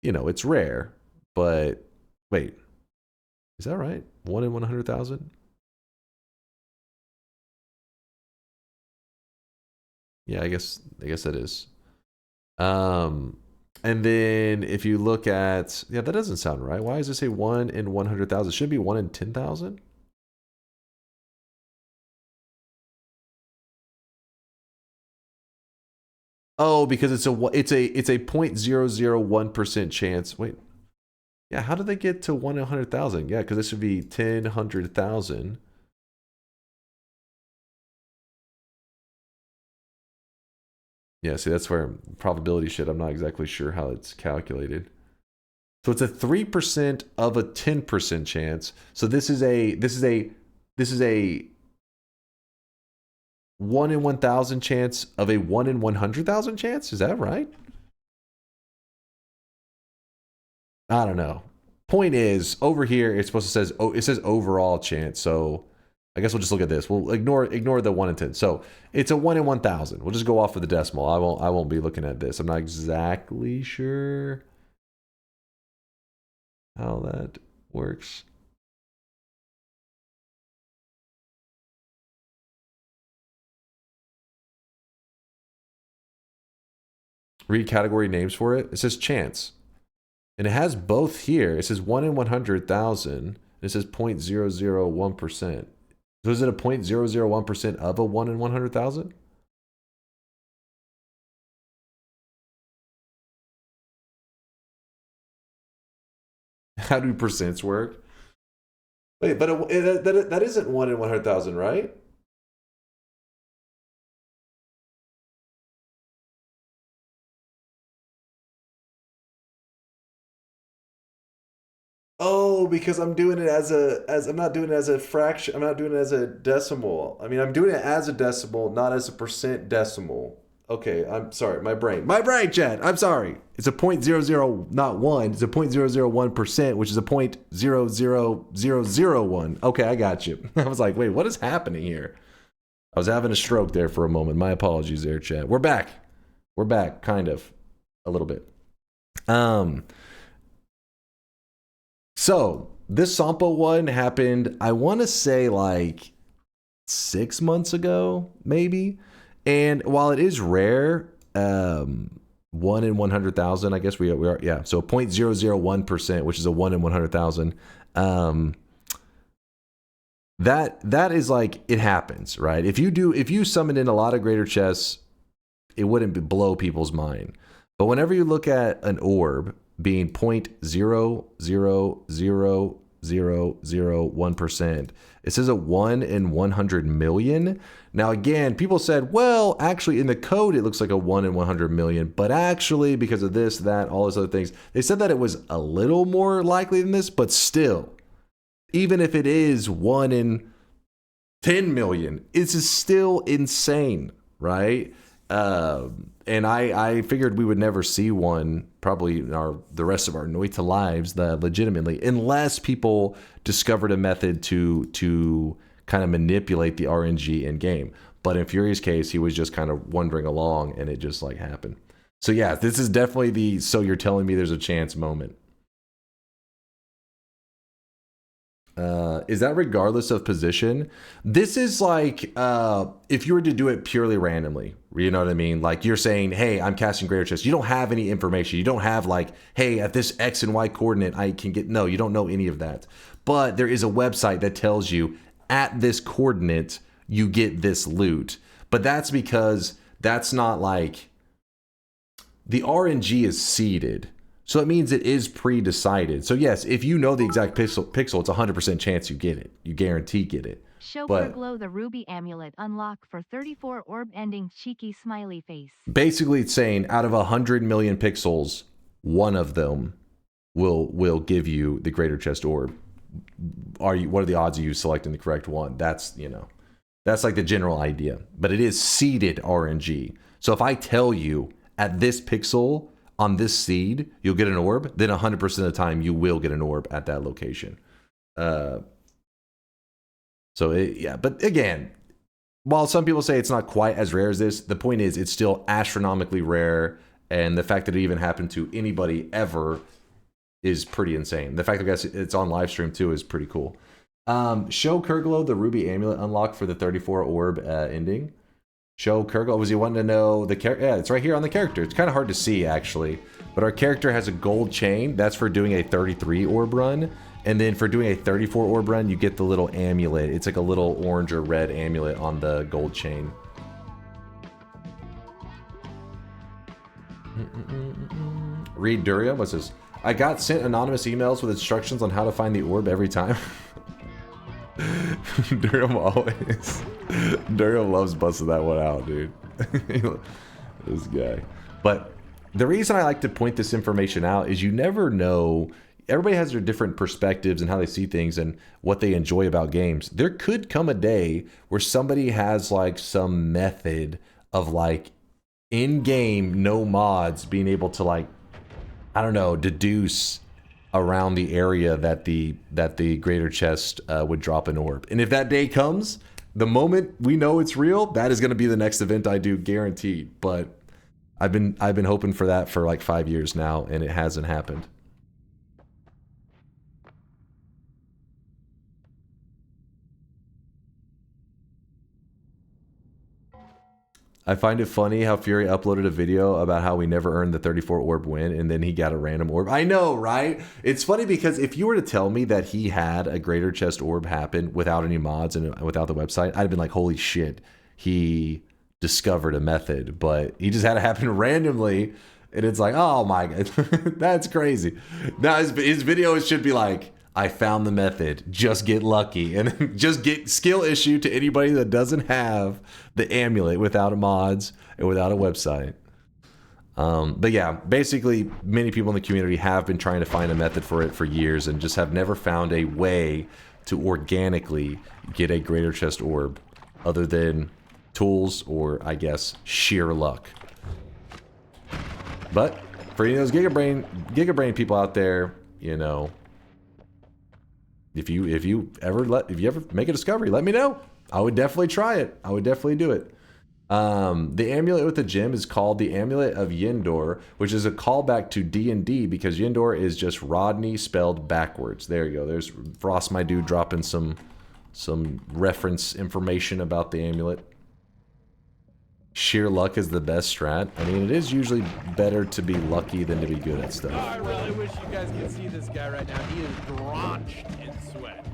you know, it's rare, but wait. Is that right? 1 in 100,000? Yeah, I guess that is. And then if you look at, yeah, that doesn't sound right. Why does it say 1 in 100,000? It should be 1 in 10,000. Oh, because it's a 0.001% chance. Wait. Yeah, how did they get to 1 in 100,000? Yeah, because this would be 10, 100,000. Yeah, see, that's where probability shit, I'm not exactly sure how it's calculated. So it's a 3% of a 10% chance. So this is a 1 in 1,000 chance of a 1 in 100,000 chance. Is that right? I don't know. Point is, over here it's supposed to says, oh, it says overall chance. So I guess we'll just look at this. We'll ignore the 1 in 10. So it's a 1 in 1,000. We'll just go off with the decimal. I won't be looking at this. I'm not exactly sure how that works. Read category names for it. It says chance. And it has both here. It says 1 in 100,000. It says 0.001%. So is it a 0.001% of a 1 in 100,000? How do percents work? Wait, but that isn't 1 in 100,000, right? Oh, because I'm doing it as I'm not doing it as a fraction. I'm not doing it as a decimal. I mean, I'm doing it as a decimal, not as a percent decimal. Okay, I'm sorry. My brain, chat. I'm sorry. It's a 0.00, not 1. It's a 0.001%, which is a 0.00001. Okay, I got you. I was like, wait, what is happening here? I was having a stroke there for a moment. My apologies there, chat. We're back. We're back, kind of, a little bit. So this Sampo one happened, I want to say like 6 months ago, maybe. And while it is rare, 1 in 100,000, I guess we are, yeah. So 0.001%, which is a 1 in 100,000. That is like, it happens, right? If you summon in a lot of greater chests, it wouldn't blow people's mind. But whenever you look at an orb being 0.00001%, it says a 1 in 100 million. Now again, people said, well, actually in the code it looks like a 1 in 100 million, but actually because of this, that, all those other things, they said that it was a little more likely than this, but still, even if it is 1 in 10 million, it's still insane, right? And I figured we would never see one probably in the rest of our Noita lives legitimately, unless people discovered a method to kind of manipulate the RNG in game. But in Fury's case, he was just kind of wandering along and it just like happened. So yeah, this is definitely the so you're telling me there's a chance moment. Is that regardless of position? This is like if you were to do it purely randomly, you know what I mean? Like you're saying, hey, I'm casting greater chest. You don't have any information. You don't have like, hey, at this X and Y coordinate, I can get, no, you don't know any of that. But there is a website that tells you at this coordinate, you get this loot. But that's because that's not like, the RNG is seeded. So it means it is pre-decided. So yes, if you know the exact pixel, it's 100% chance you get it. You guarantee get it. Show Perglow the ruby amulet unlock for 34 orb ending cheeky smiley face. Basically, it's saying out of 100 million pixels, one of them will give you the greater chest orb. What are the odds of you selecting the correct one? That's, you know, that's like the general idea. But it is seeded RNG. So if I tell you at this pixel, on this seed, you'll get an orb, then 100% of the time you will get an orb at that location. Yeah, but again, while some people say it's not quite as rare as this, the point is it's still astronomically rare, and the fact that it even happened to anybody ever is pretty insane. The fact that it's on live stream too is pretty cool. Show Kerglow the ruby amulet unlock for the 34 orb ending. Show Kerglow. Was he wanting to know the character? Yeah, it's right here on the character. It's kind of hard to see actually, but our character has a gold chain. That's for doing a 33 orb run, and then for doing a 34 orb run, you get the little amulet. It's like a little orange or red amulet on the gold chain. Read Durium. What's this? I got sent anonymous emails with instructions on how to find the orb every time. Durium always. Durium loves busting that one out, dude. This guy. But the reason I like to point this information out is you never know. Everybody has their different perspectives and how they see things and what they enjoy about games. There could come a day where somebody has like some method of like in-game, no mods, being able to like, I don't know, deduce around the area that the greater chest would drop an orb. And if that day comes, the moment we know it's real, that is going to be the next event I do, guaranteed. But I've been hoping for that for like 5 years now, and it hasn't happened. I find it funny how Fury uploaded a video about how we never earned the 34 orb win and then he got a random orb. I know, right? It's funny because if you were to tell me that he had a greater chest orb happen without any mods and without the website, I'd have been like, holy shit, he discovered a method, but he just had it happen randomly. And it's like, oh my God, that's crazy. Now his video should be like, I found the method, just get lucky, and just get skill issue to anybody that doesn't have the amulet without a mods and without a website. But yeah, basically many people in the community have been trying to find a method for it for years and just have never found a way to organically get a greater chest orb other than tools or, I guess, sheer luck. But for any of those Gigabrain people out there, you know, if you ever make a discovery, let me know. I would definitely try it. I would definitely do it. The amulet with the gem is called the Amulet of Yendor, which is a callback to D&D because Yendor is just Rodney spelled backwards. There you go. There's Frost, my dude, dropping some reference information about the amulet. Sheer luck is the best strat. I mean, it is usually better to be lucky than to be good at stuff. Oh, I really wish you guys could see this guy right now. He is drenched in sweat.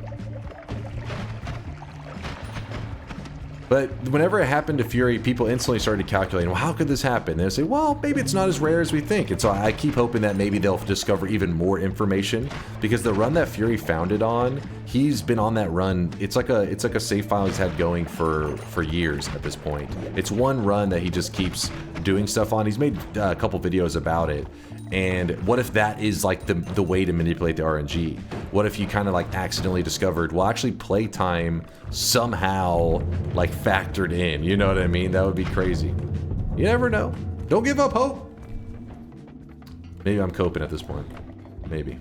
But whenever it happened to Fury, people instantly started calculating, well, how could this happen? They say, well, maybe it's not as rare as we think. And so I keep hoping that maybe they'll discover even more information because the run that Fury found it on, he's been on that run. It's like a save file he's had going for years at this point. It's one run that he just keeps doing stuff on. He's made a couple videos about it. And what if that is like the way to manipulate the RNG? What if you kind of like accidentally discovered, well, actually playtime somehow like factored in, you know what I mean? That would be crazy. You never know. Don't give up hope. Maybe I'm coping at this point. Maybe.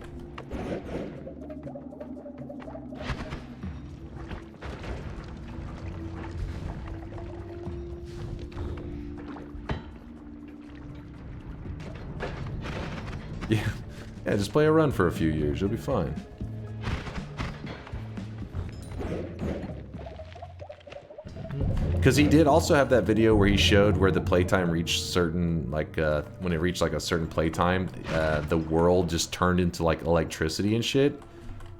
Yeah, just play a run for a few years. You'll be fine. Because he did also have that video where he showed where the playtime reached certain, like, when it reached, like, a certain playtime, the world just turned into, like, electricity and shit.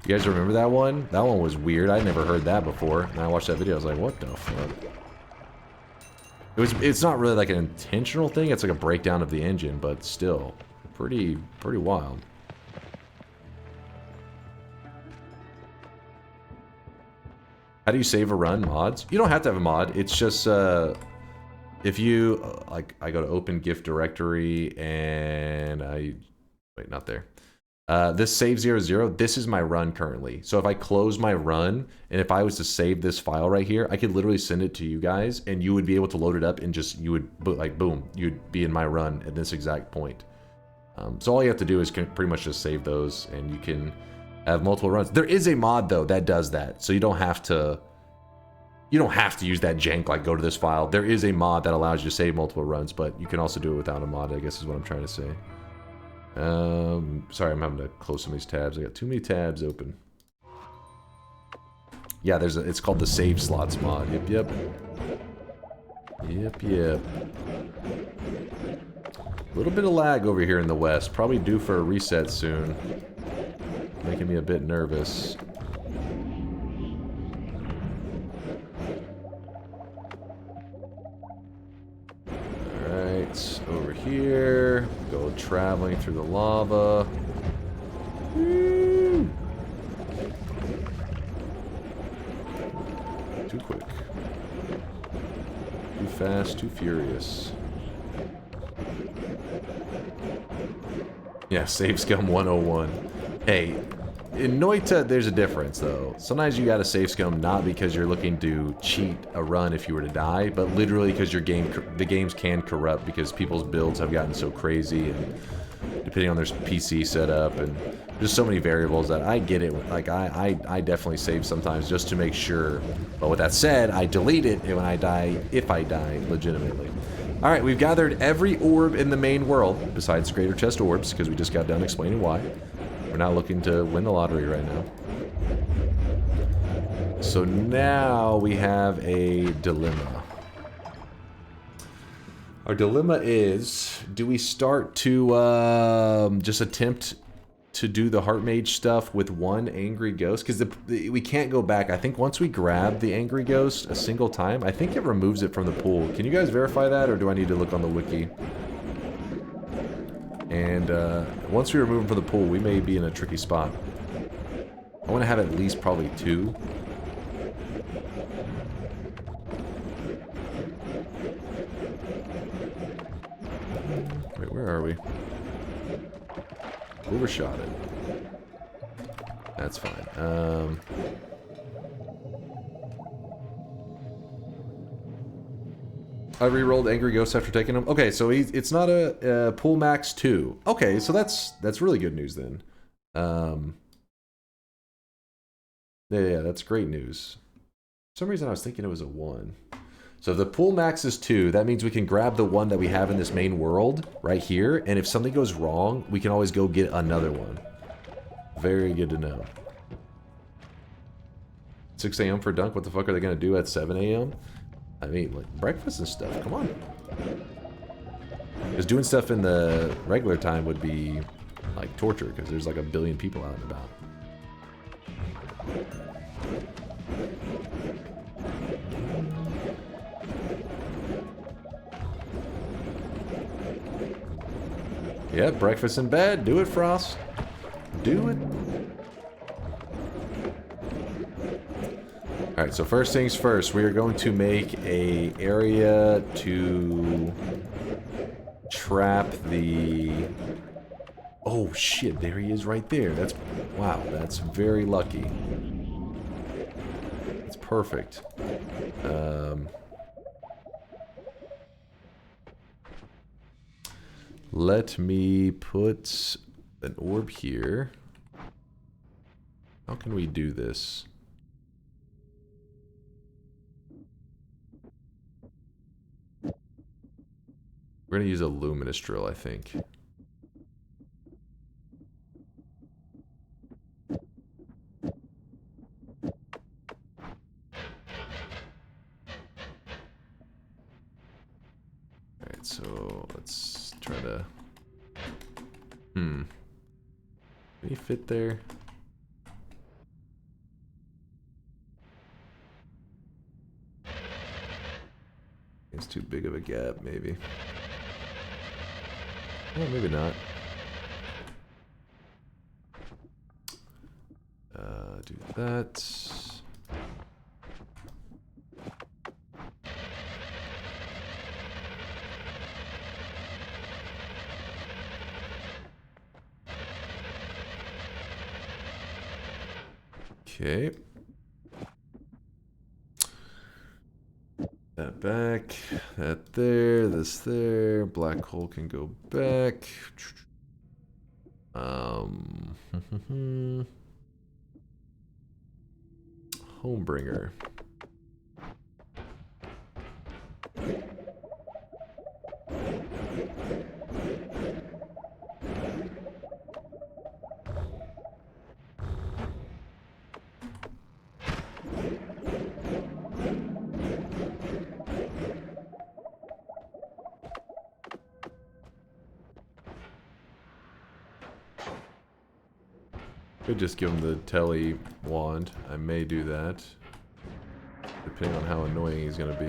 You guys remember that one? That one was weird. I'd never heard that before. And I watched that video, I was like, what the fuck? It's not really, like, an intentional thing. It's like a breakdown of the engine, but still. Pretty wild. How do you save a run? Mods? You don't have to have a mod. It's just if you like, I go to open gift directory and wait, not there. This save 00. This is my run currently. So if I close my run and if I was to save this file right here, I could literally send it to you guys and you would be able to load it up and just you would like boom, you'd be in my run at this exact point. So all you have to do is pretty much just save those and you can have multiple runs. There is a mod though that does that, so you don't have to use that jank like go to this file. There is a mod that allows you to save multiple runs, but you can also do it without a mod, I guess is what I'm trying to say. Sorry, I'm having to close some of these tabs. I got too many tabs open. Yeah, it's called the save slots mod. Yep. A little bit of lag over here in the west. Probably due for a reset soon. Making me a bit nervous. Alright, over here. Gold traveling through the lava. Woo. Too quick. Too fast, too furious. Yeah, save scum 101. Hey, in Noita, there's a difference, though. Sometimes you gotta save scum not because you're looking to cheat a run if you were to die, but literally because the games can corrupt because people's builds have gotten so crazy, and depending on their PC setup, and there's so many variables that I get it. Like, I definitely save sometimes just to make sure. But with that said, I delete it when I die, if I die legitimately. Alright, we've gathered every orb in the main world, besides greater chest orbs, because we just got done explaining why. We're not looking to win the lottery right now. So now we have a dilemma. Our dilemma is, do we start to just attempt to do the heart mage stuff with one angry ghost? Because we can't go back. I think once we grab the angry ghost a single time, I think it removes it from the pool. Can you guys verify that, or do I need to look on the wiki? And once we remove him from the pool, we may be in a tricky spot. I want to have at least probably 2. Wait, where are we? Overshot it. That's fine. I re-rolled Angry Ghost after taking him. Okay, so it's not a pool max 2. Okay, so that's really good news then. Yeah, that's great news. For some reason I was thinking it was a 1. So if the pool max is 2, that means we can grab the one that we have in this main world right here, and if something goes wrong, we can always go get another one. Very good to know. 6 a.m. for dunk? What the fuck are they gonna do at 7 a.m.? I mean, like, breakfast and stuff, come on. Because doing stuff in the regular time would be, like, torture, because there's like a billion people out and about. Yeah, breakfast in bed. Do it, Frost. Do it. Alright, so first things first, we are going to make a area to trap the... Oh shit, there he is right there. That's... Wow, that's very lucky. It's perfect. Let me put an orb here. How can we do this? We're gonna use a luminous drill, I think. Alright, so let's try to... Can he fit there? It's too big of a gap, maybe. Oh, maybe not. Do that. Okay. That back, that there, this there, black hole can go back. Homebringer. Could just give him the telly wand. I may do that, depending on how annoying he's gonna be.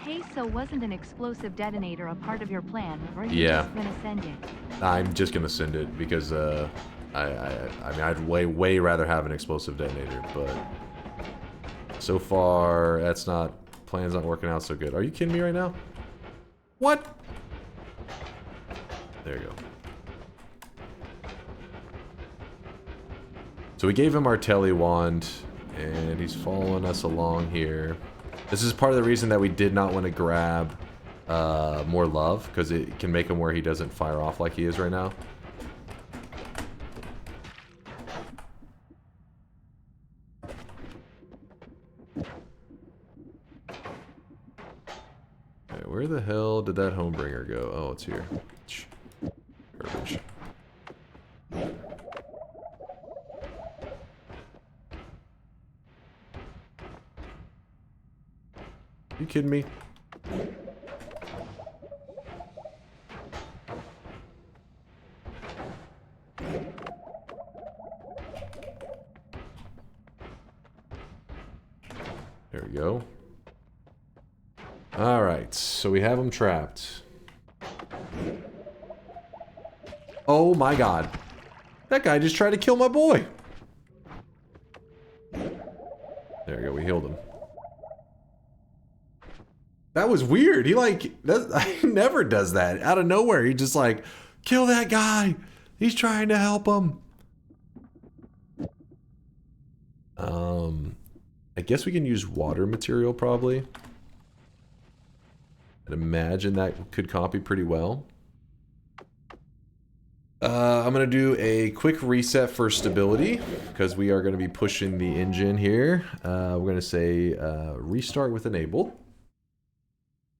Hey, so wasn't an explosive detonator a part of your plan, or are you Yeah. just gonna send it? I'm just gonna send it because I mean I'd way rather have an explosive detonator, but so far that's not plan's not working out so good. Are you kidding me right now? What? There you go. So we gave him our Telly wand, and he's following us along here. This is part of the reason that we did not want to grab more love, because it can make him where he doesn't fire off like he is right now. Okay, where the hell did that homebringer go? Oh, it's here. Garbage. You kidding me? There we go. Alright, so we have him trapped. Oh my god. That guy just tried to kill my boy. There we go, we healed him. That was weird. He he never does that. Out of nowhere, he just like, kill that guy. He's trying to help him. I guess we can use water material probably. I'd imagine that could copy pretty well. I'm gonna do a quick reset for stability because we are gonna be pushing the engine here. We're gonna say restart with enabled.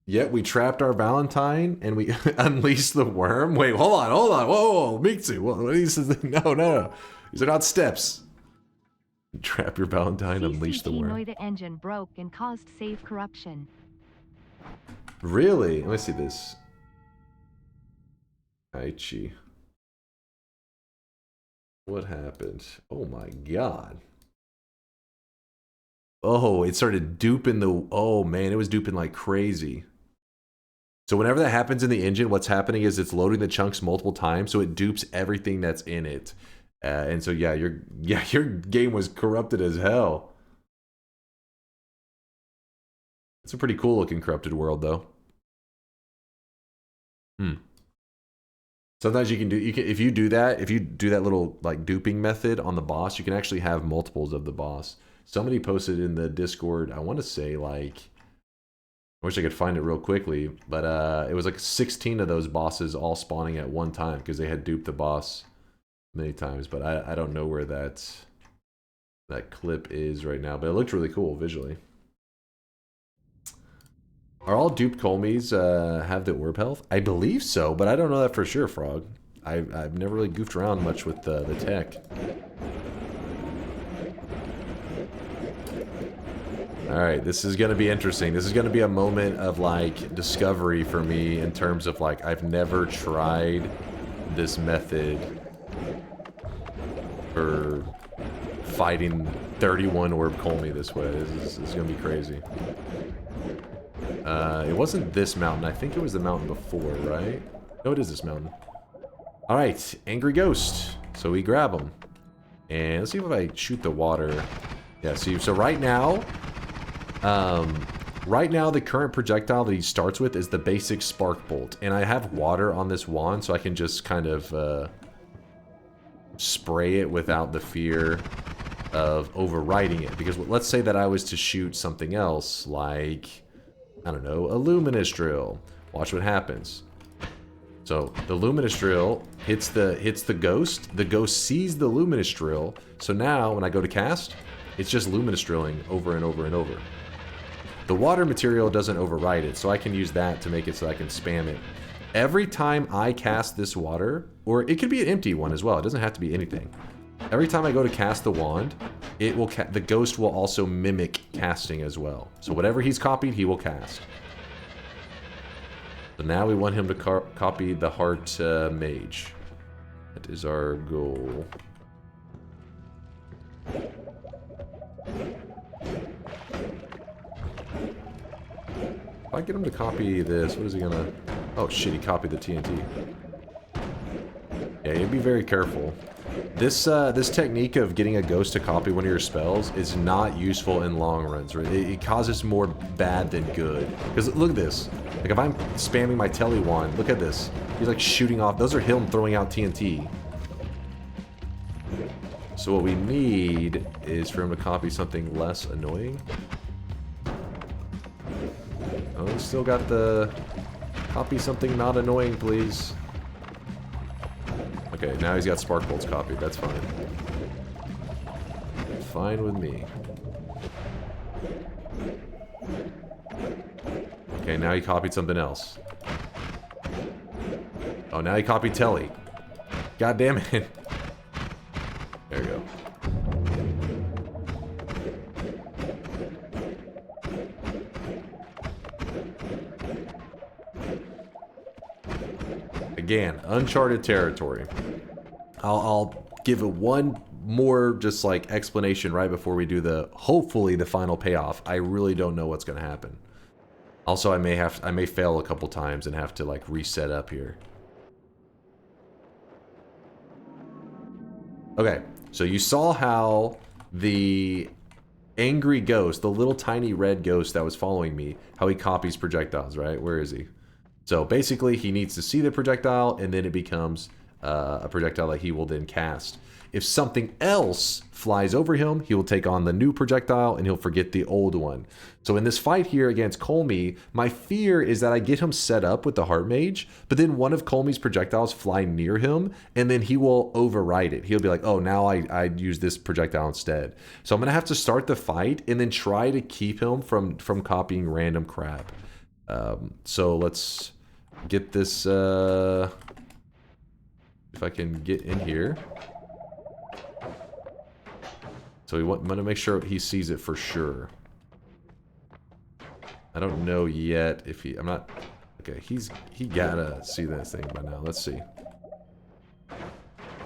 Yet we trapped our Valentine and we unleashed the worm. Wait, hold on. Whoa, Miksu. What he says? No. These are not steps. Trap your Valentine, unleash the worm. Noita engine broke and caused save corruption. Really? Let me see this. Aichi. What happened? Oh my god. Oh, it started duping the... Oh man, it was duping like crazy. So whenever that happens in the engine, what's happening is it's loading the chunks multiple times, so it dupes everything that's in it. And so yeah, your game was corrupted as hell. It's a pretty cool looking corrupted world though. Sometimes you can if you do that little like duping method on the boss, you can actually have multiples of the boss. Somebody posted in the Discord, I want to say like, I wish I could find it real quickly, but it was like 16 of those bosses all spawning at one time because they had duped the boss many times, but I don't know where that clip is right now, but it looked really cool visually. Are all duped Colmies have the orb health? I believe so, but I don't know that for sure, Frog. I've never really goofed around much with the tech. Alright, this is going to be interesting. This is going to be a moment of, like, discovery for me in terms of, like, I've never tried this method for fighting 31 orb Colmy this way. This is going to be crazy. It wasn't this mountain. I think it was the mountain before, right? No, it is this mountain. Alright, Angry Ghost. So we grab him. And let's see if I shoot the water. Yeah, see, so right now... right now, the current projectile that he starts with is the basic spark bolt, and I have water on this wand, so I can just kind of spray it without the fear of overriding it. Because let's say that I was to shoot something else, like, I don't know, a luminous drill. Watch what happens. So the luminous drill hits the ghost. The ghost sees the luminous drill. So now, when I go to cast, it's just luminous drilling over and over and over. The water material doesn't override it, so I can use that to make it so I can spam it. Every time I cast this water, or it could be an empty one as well, it doesn't have to be anything. Every time I go to cast the wand, it will the ghost will also mimic casting as well. So whatever he's copied, he will cast. So now we want him to copy the heart mage. That is our goal. If I get him to copy this, what is he gonna... Oh shit, he copied the TNT. Yeah, you'd be very careful. This technique of getting a ghost to copy one of your spells is not useful in long runs. Right? It causes more bad than good. Because look at this. Like if I'm spamming my telly wand, look at this. He's like shooting off. Those are him throwing out TNT. So what we need is for him to copy something less annoying. Oh, he's still got the... Copy something not annoying, please. Okay, now he's got Spark Bolts copied. That's fine. Fine with me. Okay, now he copied something else. Oh, now he copied Telly. God damn it. There we go. Again, uncharted territory. I'll give it one more just like explanation right before we do the hopefully the final payoff. I really don't know what's gonna happen. Also, I may fail a couple times and have to like reset up here. Okay, so you saw how the angry ghost, the little tiny red ghost that was following me, how he copies projectiles, right? Where is he? So basically, he needs to see the projectile, and then it becomes a projectile that he will then cast. If something else flies over him, he will take on the new projectile, and he'll forget the old one. So in this fight here against Colmy, my fear is that I get him set up with the Heart Mage, but then one of Colmy's projectiles fly near him, and then he will override it. He'll be like, oh, now I use this projectile instead. So I'm going to have to start the fight, and then try to keep him from copying random crap. So let's get this, if I can get in here. So we want to make sure he sees it for sure. I don't know yet if he, I'm not, okay, he gotta see that thing by now. Let's see.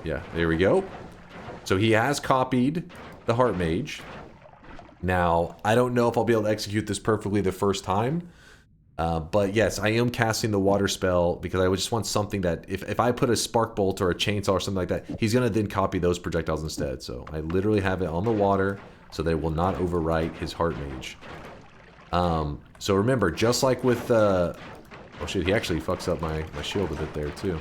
Yeah, there we go. So he has copied the Heart Mage. Now, I don't know if I'll be able to execute this perfectly the first time. But yes, I am casting the water spell because I just want something that if I put a spark bolt or a chainsaw or something like that, he's going to then copy those projectiles instead. So I literally have it on the water so that it will not overwrite his Heart Mage. So remember, just like with, oh shit, he actually fucks up my shield a bit there too.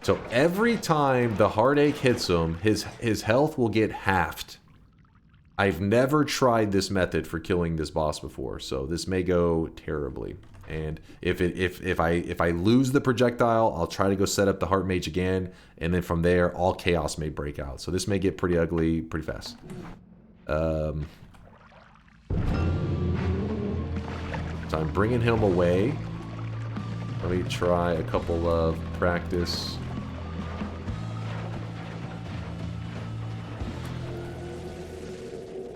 So every time the Heartache hits him, his health will get halved. I've never tried this method for killing this boss before, so this may go terribly. And if I lose the projectile, I'll try to go set up the Heart Mage again, and then from there, all chaos may break out. So this may get pretty ugly pretty fast. So I'm bringing him away. Let me try a couple of practice.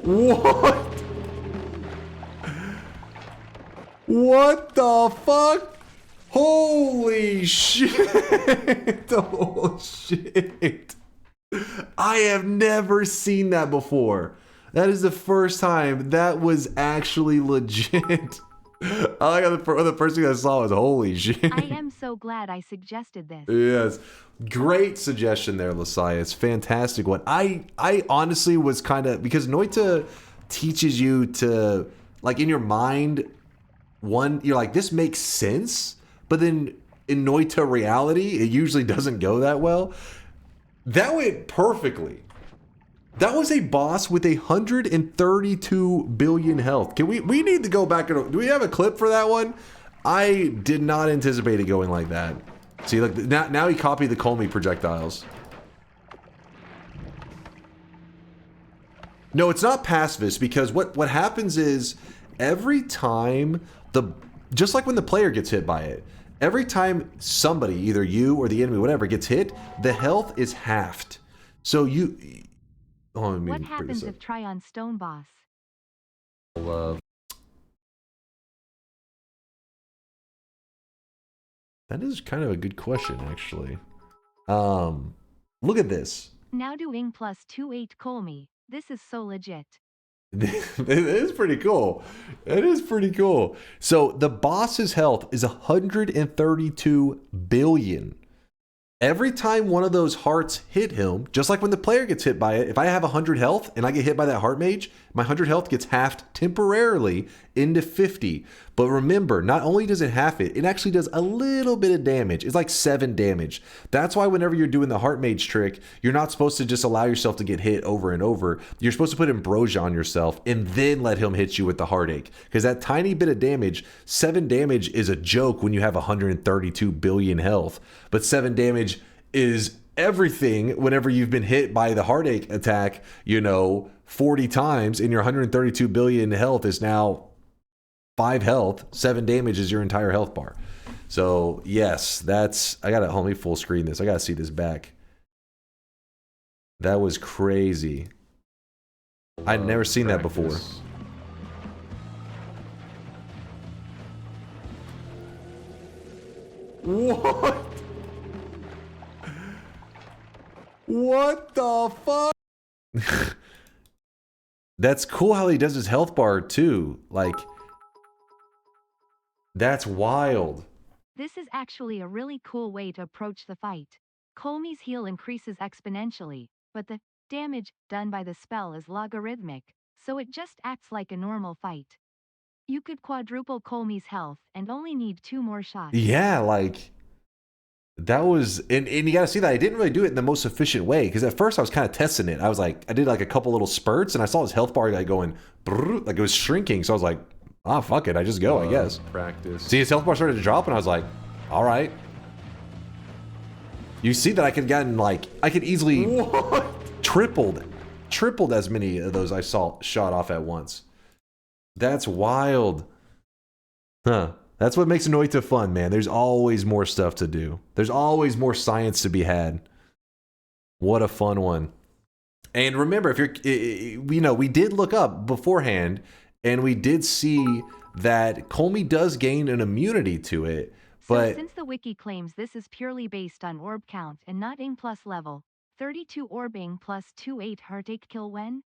What? What the fuck? Holy shit. Oh shit. I have never seen that before. That is the first time that was actually legit. I like the first thing I saw was holy shit. I am so glad I suggested this. Yes. Great suggestion there, Lasai. It's fantastic one. I honestly was kind of, because Noita teaches you to, like, in your mind, one, you're like, this makes sense, but then in Noita reality, it usually doesn't go that well. That went perfectly. That was a boss with 132 billion health. Can we need to go back and, do we have a clip for that one? I did not anticipate it going like that. See, look, now he copied the Colmy projectiles. No, it's not pacifist, because what happens is every time just like when the player gets hit by it, every time somebody, either you or the enemy, whatever, gets hit, the health is halved. So you. Oh, what happens if Tryon Stone Boss? That is kind of a good question, actually. Look at this. Now doing +28 Colmy. This is so legit. It is pretty cool. It is pretty cool. So the boss's health is 132 billion. Every time one of those hearts hit him, just like when the player gets hit by it, if I have 100 health and I get hit by that heart mage, my 100 health gets halved temporarily into 50. But remember, not only does it half it, it actually does a little bit of damage. It's like 7 damage. That's why whenever you're doing the heart mage trick, you're not supposed to just allow yourself to get hit over and over. You're supposed to put ambrosia on yourself and then let him hit you with the heartache. Because that tiny bit of damage, 7 damage is a joke when you have 132 billion health. But 7 damage is everything whenever you've been hit by the heartache attack, 40 times, and your 132 billion health is now 5 health. 7 damage is your entire health bar. So yes, I gotta hold me full screen this. I gotta see this back. That was crazy. I'd never seen that before. What? What the fuck? That's cool how he does his health bar too. Like, that's wild. This is actually a really cool way to approach the fight. Colmy's heal increases exponentially, but the damage done by the spell is logarithmic, so it just acts like a normal fight. You could quadruple Colmy's health and only need 2 more shots. Yeah, like, that was, and you gotta see that I didn't really do it in the most efficient way, because at first I was kind of testing it. I did like a couple little spurts, and I saw his health bar like going, brrr, like it was shrinking, so I was like, fuck it, I just go, I guess. Practice. See, his health bar started to drop, and I was like, all right. You see that I could gotten like, I could easily tripled as many of those I saw shot off at once. That's wild. Huh. That's what makes Noita fun, man. There's always more stuff to do. There's always more science to be had. What a fun one. And remember, if you're, we did look up beforehand, and we did see that Colmy does gain an immunity to it. But so since the wiki claims this is purely based on orb count and not ing plus level, 32 orbing plus 2/8 heartache kill when?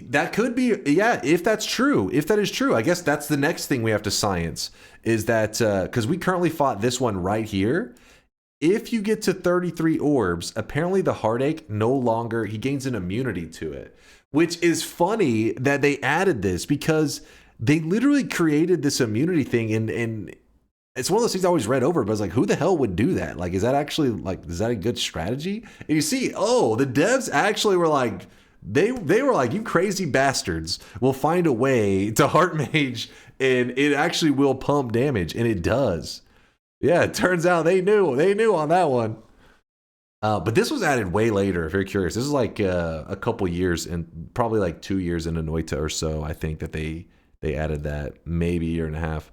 That could be, yeah, if that's true. If that is true, I guess that's the next thing we have to science, is that, because we currently fought this one right here. If you get to 33 orbs, apparently the heartache no longer, he gains an immunity to it. Which is funny that they added this, because they literally created this immunity thing, and it's one of those things I always read over, but I was like, who the hell would do that? Like, is that actually, like, is that a good strategy? And you see, oh, the devs actually were like, they were like, you crazy bastards, will find a way to heart mage, and it actually will pump damage, and it does. Yeah, it turns out they knew on that one. But this was added way later, if you're curious. This is like a couple years, and probably like 2 years into Noita or so, I think that they added that, maybe a year and a half.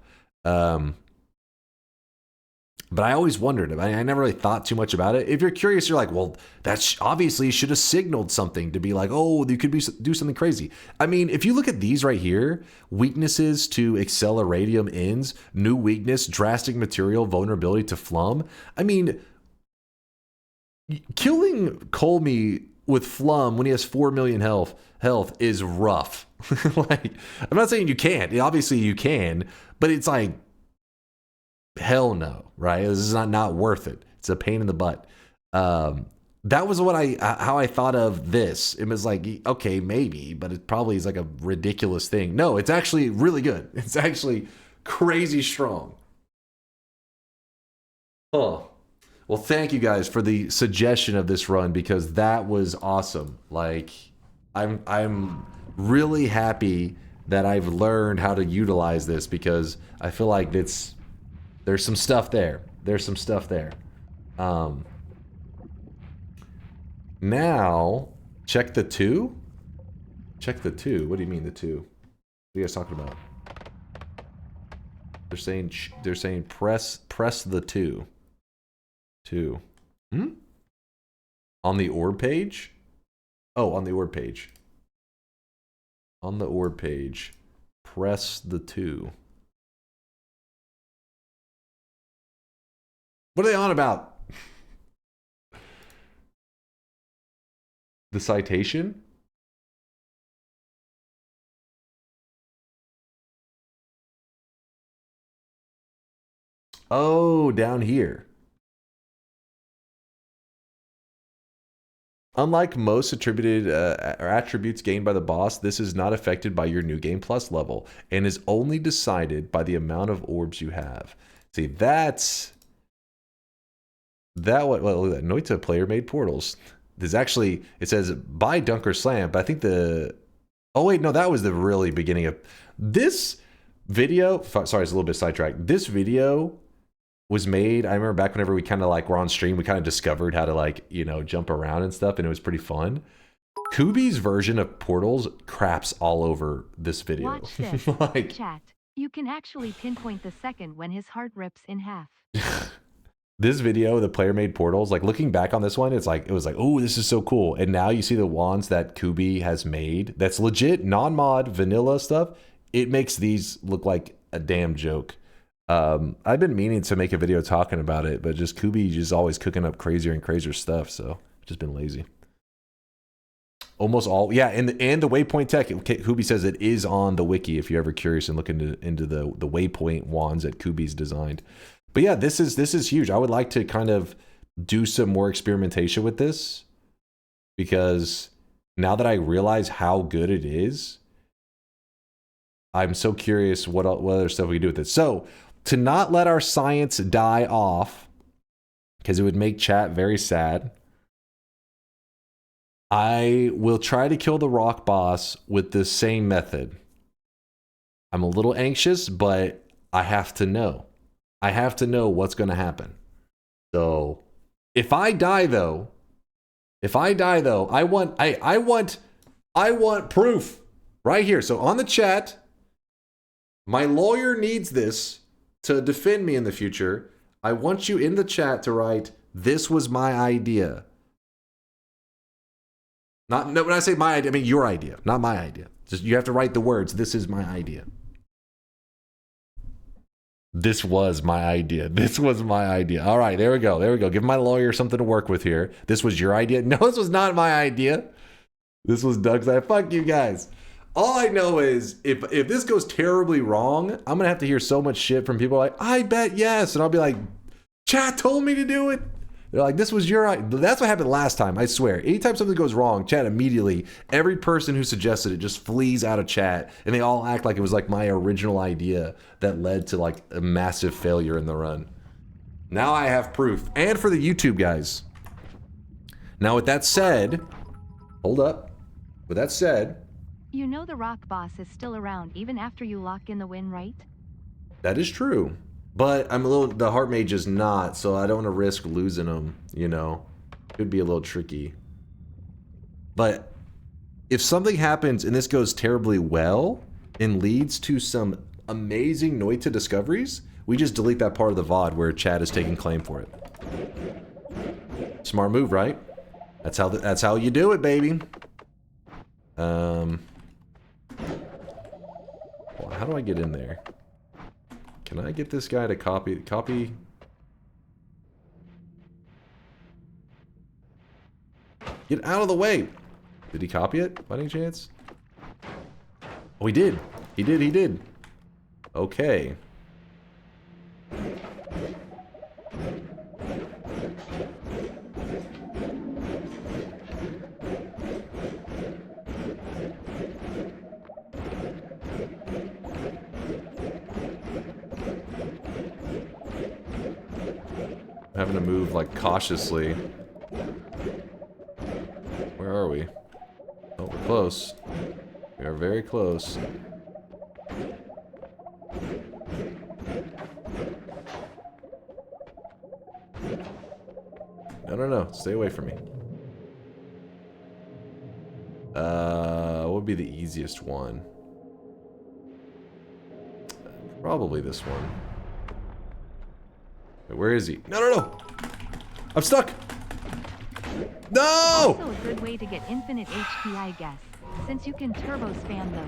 But I always wondered. I never really thought too much about it. If you're curious, you're like, well, that's obviously should have signaled something to be like, oh, you could do something crazy. I mean, if you look at these right here, weaknesses to Acceleradium ends, new weakness, drastic material, vulnerability to Flum. I mean, killing Colmy with Flum when he has 4 million health is rough. Like, I'm not saying you can't. Obviously you can, but it's like, hell no, right? This is not worth it. It's a pain in the butt. That was what how I thought of this. It was like, okay, maybe, but it probably is like a ridiculous thing. No, it's actually really good. It's actually crazy strong. Oh, well, thank you guys for the suggestion of this run, because that was awesome. Like, I'm really happy that I've learned how to utilize this, because I feel like there's some stuff there. There's some stuff there. Now, check the 2? Check the 2. What do you mean the 2? What are you guys talking about? They're saying press the 2. 2. On the orb page? Oh, on the orb page. On the orb page. Press the 2. What are they on about? The citation? Oh, down here. Unlike most attributed or attributes gained by the boss, this is not affected by your new game plus level and is only decided by the amount of orbs you have. See, that's that. What? Well, look at that. Noita player made portals. There's actually, it says by DunkOrSlam, but I think the. Oh wait, no, that was the really beginning of this video. Sorry, it's a little bit sidetracked. This video was made, I remember back whenever we kind of like were on stream, we kind of discovered how to like, you know, jump around and stuff, and it was pretty fun. Kubi's version of portals craps all over this video. Watch this. Like, Chat. You can actually pinpoint the second when his heart rips in half. this video, the player made portals, like looking back on this one, it was like, oh, this is so cool. And now you see the wands that Kubi has made. That's legit, non-mod, vanilla stuff. It makes these look like a damn joke. I've been meaning to make a video talking about it, but just Kubi just always cooking up crazier and crazier stuff, so just been lazy. Almost all, yeah, and the waypoint tech, Kubi says it is on the wiki if you're ever curious and look into the waypoint wands that Kubi's designed. But yeah, this is huge. I would like to kind of do some more experimentation with this, because now that I realize how good it is, I'm so curious what other stuff we can do with it. So, to not let our science die off, because it would make chat very sad, I will try to kill the rock boss with the same method. I'm a little anxious, but I have to know. I have to know what's going to happen. So, if I die though, I want proof right here. So on the chat, my lawyer needs this to defend me in the future. I want you in the chat to write, "This was my idea." Not, no, when I say my idea, I mean your idea, not my idea. Just, you have to write the words, "This is my idea." This was my idea. This was my idea. All right, there we go. There we go. Give my lawyer something to work with here. This was your idea? No, this was not my idea. This was Doug's idea. Fuck you guys. All I know is if this goes terribly wrong, I'm going to have to hear so much shit from people like, "I bet yes." And I'll be like, "Chat told me to do it." They're like, "This was your idea." That's what happened last time, I swear. Anytime something goes wrong, chat immediately, every person who suggested it just flees out of chat, and they all act like it was like my original idea that led to like a massive failure in the run. Now I have proof. And for the YouTube guys. Now with that said, hold up. With that said, You know the rock boss is still around even after you lock in the win, right? that is true. But the heart mage is not, so I don't want to risk losing him, you know. Could be a little tricky. But if something happens and this goes terribly well and leads to some amazing Noita discoveries, we just delete that part of the VOD where Chad is taking claim for it. Smart move, right? That's how you do it, baby. Well, how do I get in there? Can I get this guy to copy? Get out of the way! Did he copy it, by any chance? Oh, he did. He did. Okay. Having to move like cautiously. Where are we? Oh, we're close. We are very close. No. Stay away from me. What would be the easiest one? Probably this one. Wait, where is he? No! I'm stuck! No! Also a good way to get infinite HP, I guess, since you can turbo spam those.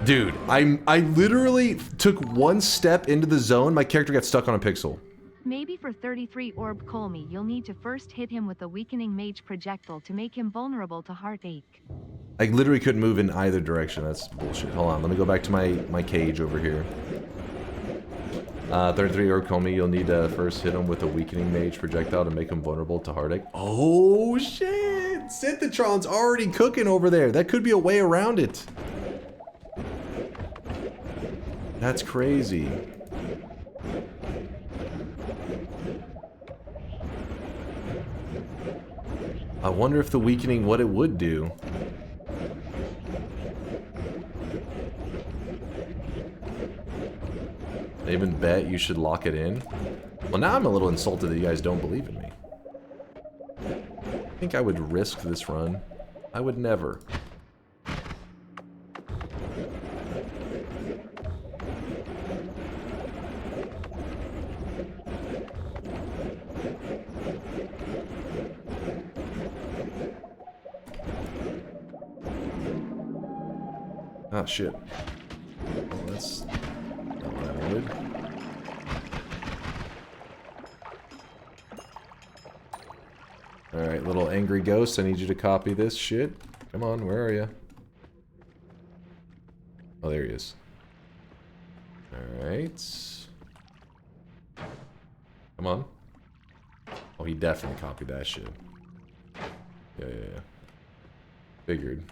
Dude, I literally took one step into the zone, my character got stuck on a pixel. Maybe for 33 Orb Colmy, you'll need to first hit him with a weakening mage projectile to make him vulnerable to Heartache. I literally couldn't move in either direction. That's bullshit. Hold on, let me go back to my cage over here. 33 Orc told me you'll need to first hit him with a weakening mage projectile to make him vulnerable to Heartache. Oh shit! Synthotron's already cooking over there. That could be a way around it. That's crazy. I wonder if the weakening, what it would do. I even bet you should lock it in. Well, now I'm a little insulted that you guys don't believe in me. I think I would risk this run. I would never. Ah, shit. Well, that's not what I wanted. Alright, little angry ghost, I need you to copy this shit. Come on, where are you? Oh, there he is. Alright. Come on. Oh, he definitely copied that shit. Yeah. Figured.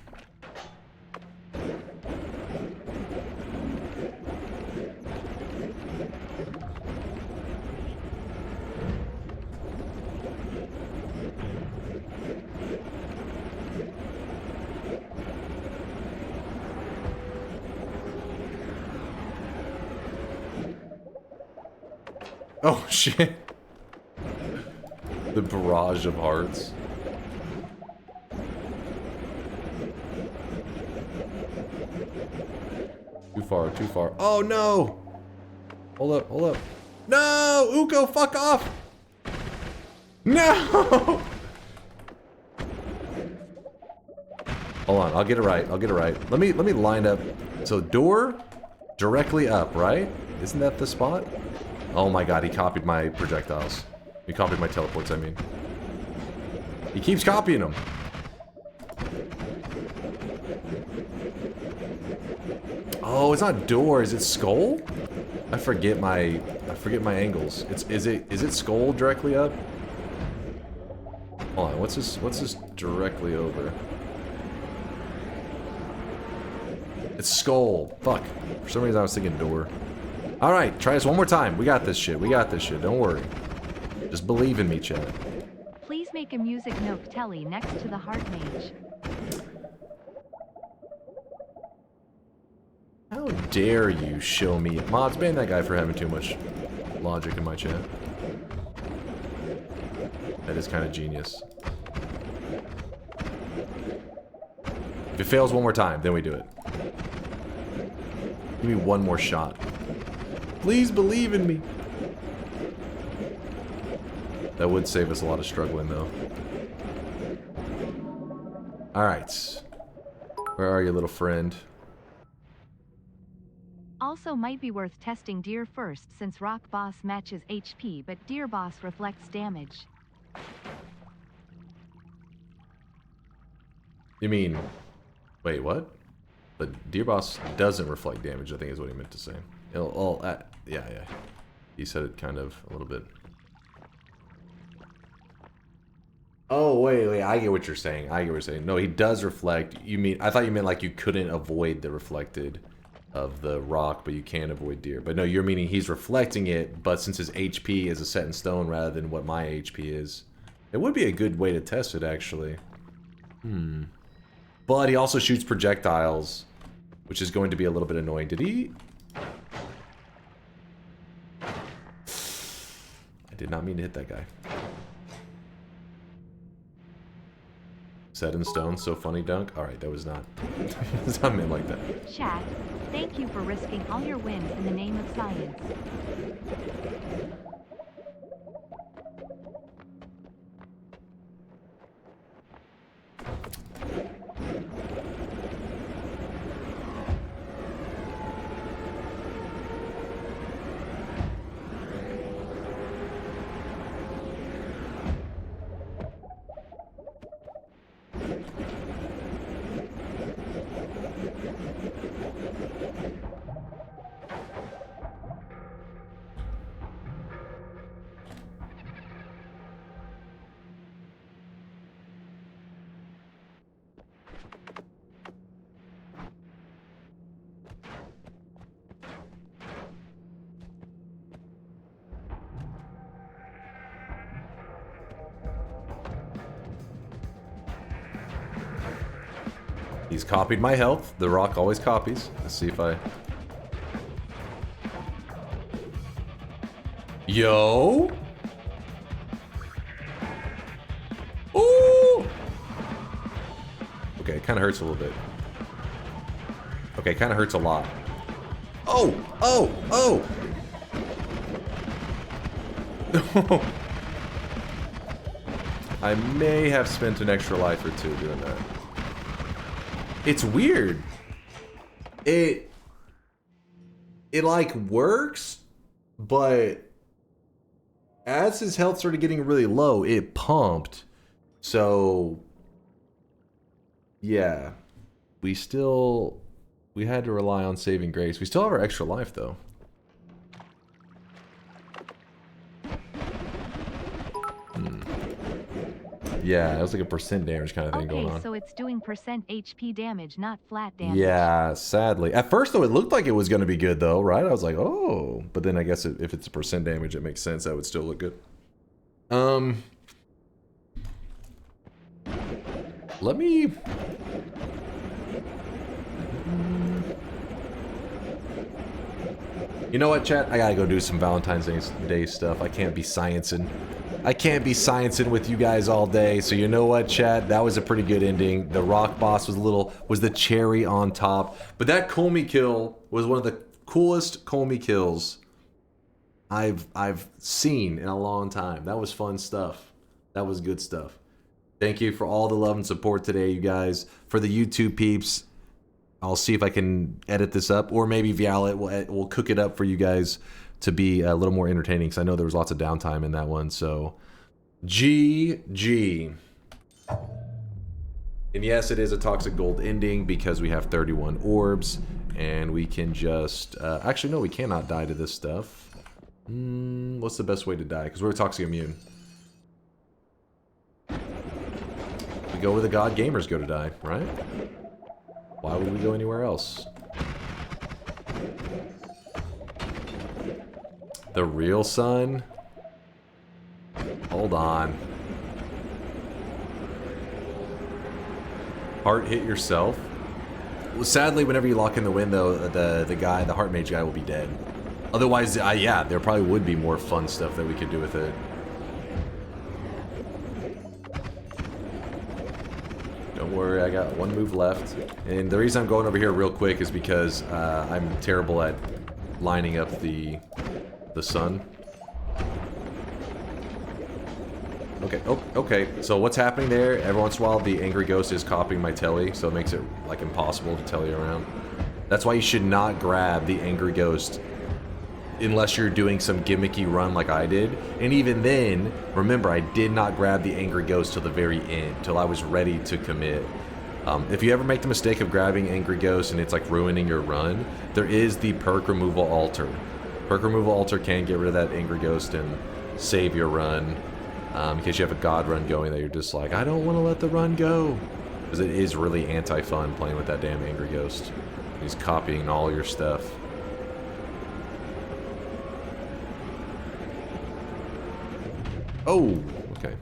Oh shit. The barrage of hearts. Too far, too far. Oh no! Hold up, hold up. No! Uko, fuck off! No! Hold on, I'll get it right. I'll get it right. Let me line up. So door directly up, right? Isn't that the spot? Oh my god, he copied my projectiles. He copied my teleports, I mean. He keeps copying them. Oh, it's not door, is it skull? I forget my angles. Is it skull directly up? Hold on, what's this directly over? It's skull. Fuck. For some reason I was thinking door. Alright, try this one more time. We got this shit. We got this shit. Don't worry. Just believe in me, chat. Please make a music note telly next to the heart mage. How dare you show me... Mods, ban that guy for having too much logic in my chat. That is kind of genius. If it fails one more time, then we do it. Give me one more shot. Please believe in me. That would save us a lot of struggling, though. Alright. Where are you, little friend? Also might be worth testing Deer first since Rock Boss matches HP but Deer Boss reflects damage. You mean... Wait, what? But Deer Boss doesn't reflect damage, I think is what he meant to say. Yeah. He said it kind of a little bit. Oh, wait, I get what you're saying. No, he does reflect. You mean, I thought you meant like you couldn't avoid the reflected of the rock, but you can avoid deer. But no, you're meaning he's reflecting it, but since his HP is a set in stone rather than what my HP is. It would be a good way to test it, actually. But he also shoots projectiles, which is going to be a little bit annoying. Did he... I did not mean to hit that guy. Set in stone, so funny, Dunk. Alright, that was not... it's not meant like that. Chat, thank you for risking all your wins in the name of science. He's copied my health. The rock always copies. Let's see if I... Yo! Ooh! Okay, it kind of hurts a little bit. Okay, it kind of hurts a lot. Oh! Oh! Oh! I may have spent an extra life or two doing that. It's weird. It like works, but as his health started getting really low, it pumped. So yeah, we had to rely on saving grace. We still have our extra life though. Yeah, it was like a percent damage kind of thing going on. Okay, so it's doing percent HP damage, not flat damage. Yeah, sadly. At first, though, it looked like it was going to be good, though, right? I was like, oh. But then I guess if it's a percent damage, it makes sense. That would still look good. Let me... You know what, chat? I gotta go do some Valentine's Day stuff. I can't be sciencing. I can't be sciencing with you guys all day. So you know what, chat? That was a pretty good ending. The rock boss was the cherry on top. But that Comey kill was one of the coolest Comey kills I've seen in a long time. That was fun stuff. That was good stuff. Thank you for all the love and support today, you guys. For the YouTube peeps, I'll see if I can edit this up, or maybe Violet will cook it up for you guys to be a little more entertaining, because I know there was lots of downtime in that one. So GG. And yes, it is a toxic gold ending because we have 31 orbs, and we can just actually no, we cannot die to this stuff. What's the best way to die? Because we're toxic immune. We go where the god gamers go to die, right? Why would we go anywhere else? The real sun? Hold on. Heart hit yourself? Well, sadly, whenever you lock in the window, the heart mage guy will be dead. Otherwise, yeah, there probably would be more fun stuff that we could do with it. Don't worry, I got one move left. And the reason I'm going over here real quick is because I'm terrible at lining up the sun. Okay, oh, okay. So what's happening there? Every once in a while, the angry ghost is copying my telly, so it makes it like impossible to telly around. That's why you should not grab the angry ghost unless you're doing some gimmicky run like I did. And even then, remember, I did not grab the angry ghost till the very end, till I was ready to commit. If you ever make the mistake of grabbing angry ghost and it's like ruining your run, there is the perk removal altar. Perk removal altar can get rid of that angry ghost and save your run. In case you have a god run going that you're just like, I don't want to let the run go. Because it is really anti-fun playing with that damn angry ghost. He's copying all your stuff. Oh, okay.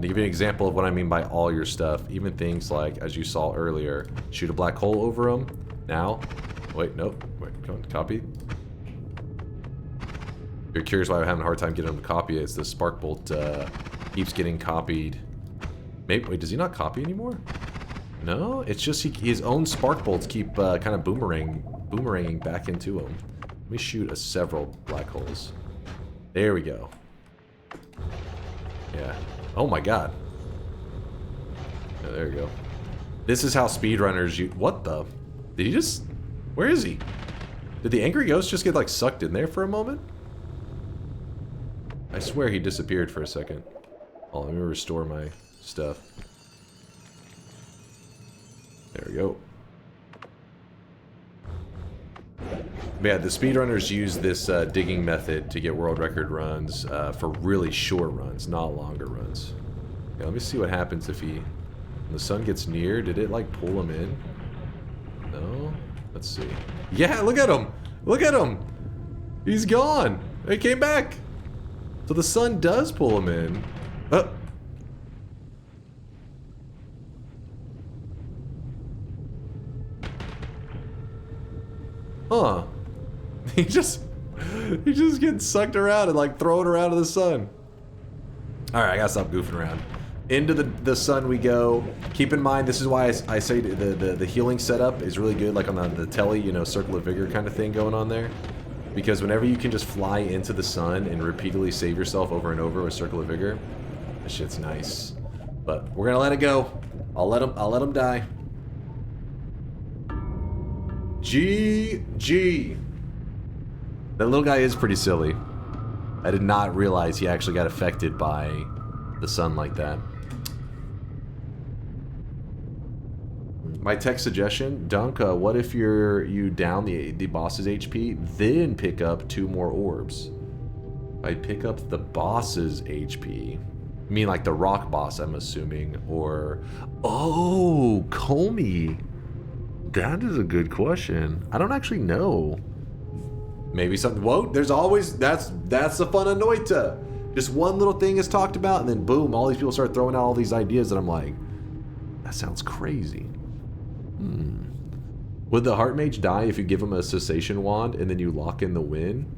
To give you an example of what I mean by all your stuff, even things like, as you saw earlier, shoot a black hole over them. Now, wait, nope, wait, come on, copy. If you're curious why I'm having a hard time getting him to copy it, it's the spark bolt keeps getting copied. Maybe, wait, does he not copy anymore? No, it's just his own spark bolts keep kind of boomeranging back into him. Let me shoot several black holes. There we go. Yeah. Oh my god. Yeah, there you go. This is how speedrunners use... What the? Did he just... Where is he? Did the angry ghost just get like sucked in there for a moment? I swear he disappeared for a second. Oh, let me restore my stuff. There we go. But yeah, the speedrunners use this digging method to get world record runs for really short runs, not longer runs. Yeah, let me see what happens if when the sun gets near. Did it like pull him in? No? Let's see. Yeah, look at him! Look at him! He's gone! He came back! So the sun does pull him in. Huh. He just gets sucked around and like thrown around in the sun. All right, I gotta stop goofing around. Into the sun we go. Keep in mind, this is why I say the healing setup is really good, like on the telly, you know, circle of vigor kind of thing going on there. Because whenever you can just fly into the sun and repeatedly save yourself over and over with circle of vigor, that shit's nice. But we're gonna let it go. I'll let him die. GG. That little guy is pretty silly. I did not realize he actually got affected by the sun like that. My text suggestion, Dunk, what if you down the boss's HP, then pick up 2 more orbs? I pick up the boss's HP. I mean like the rock boss, I'm assuming, or... Oh, Comey. That is a good question. I don't actually know. Maybe something... Whoa, there's always... That's the fun of Noita. Just one little thing is talked about, and then boom, all these people start throwing out all these ideas, and I'm like, that sounds crazy. Would the heart mage die if you give him a cessation wand and then you lock in the win?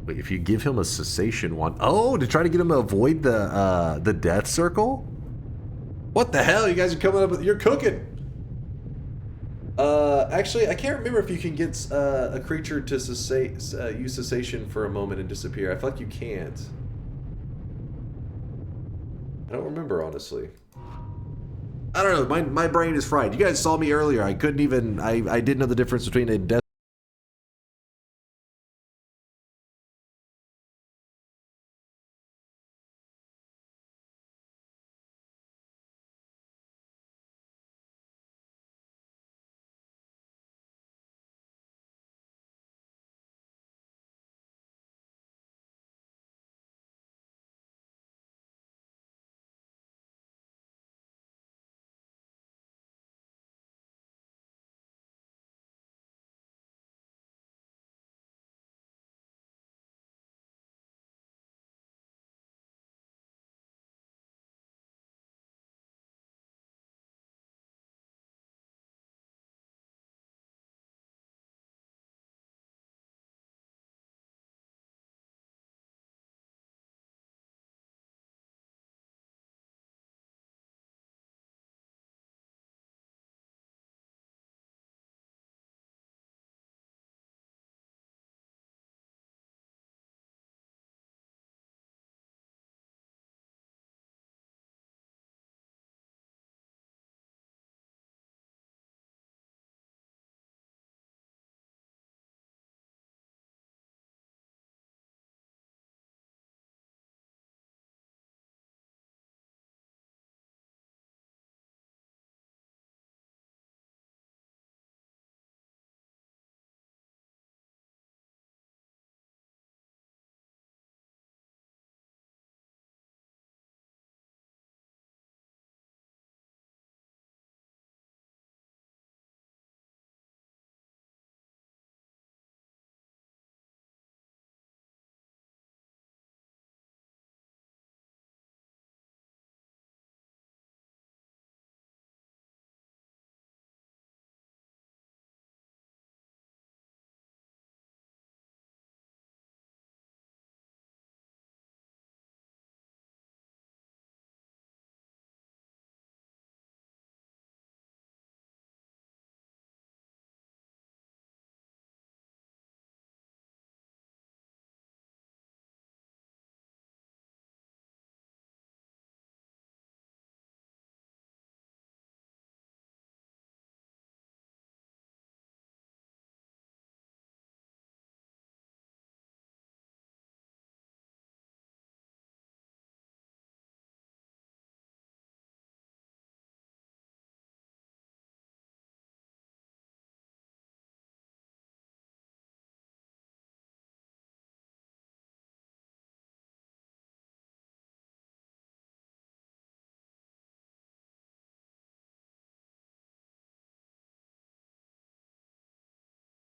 Wait, if you give him a cessation wand... Oh, to try to get him to avoid the death circle? What the hell? You guys are coming up with... You're cooking! Actually, I can't remember if you can get a creature to use cessation for a moment and disappear. I feel like you can't. I don't remember, honestly. I don't know, my brain is fried. You guys saw me earlier. I couldn't even... I didn't know the difference between a death...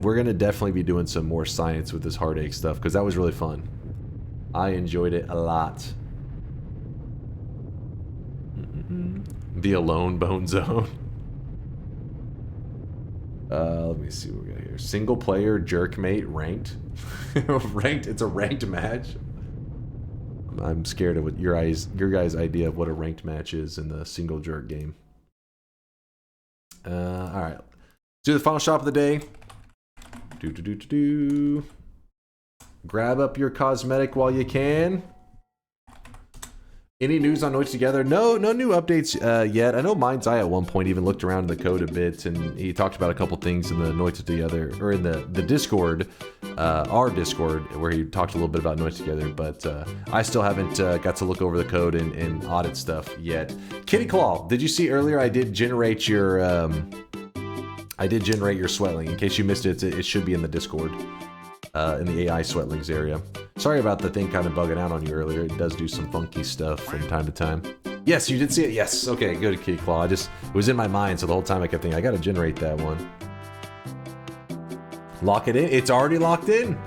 We're gonna definitely be doing some more science with this heartache stuff, because that was really fun. I enjoyed it a lot. The alone bone zone. Let me see what we got here. Single player jerkmate ranked. Ranked. It's a ranked match. I'm scared of what your guys' idea of what a ranked match is in the single jerk game. All right. Let's do the final shop of the day. Grab up your cosmetic while you can. Any news on Noita Together? No new updates yet. I know Mind's Eye at one point even looked around in the code a bit, and he talked about a couple things in the Noita Together, or in the Discord, our Discord, where he talked a little bit about Noita Together, but I still haven't got to look over the code and audit stuff yet. Kitty Claw, did you see earlier I did generate your Sweatling. In case you missed it, it should be in the Discord. In the AI Sweatlings area. Sorry about the thing kind of bugging out on you earlier. It does do some funky stuff from time to time. Yes, you did see it. Yes. Okay, good, Kitty Claw. It was in my mind, so the whole time I kept thinking, I gotta generate that one. Lock it in. It's already locked in.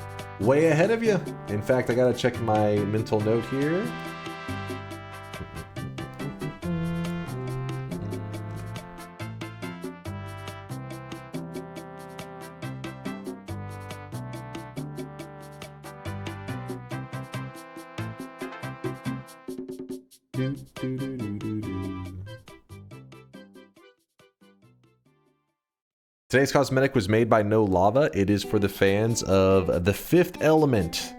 Way ahead of you. In fact, I gotta check my mental note here. Today's cosmetic was made by No Lava. It is for the fans of The Fifth Element.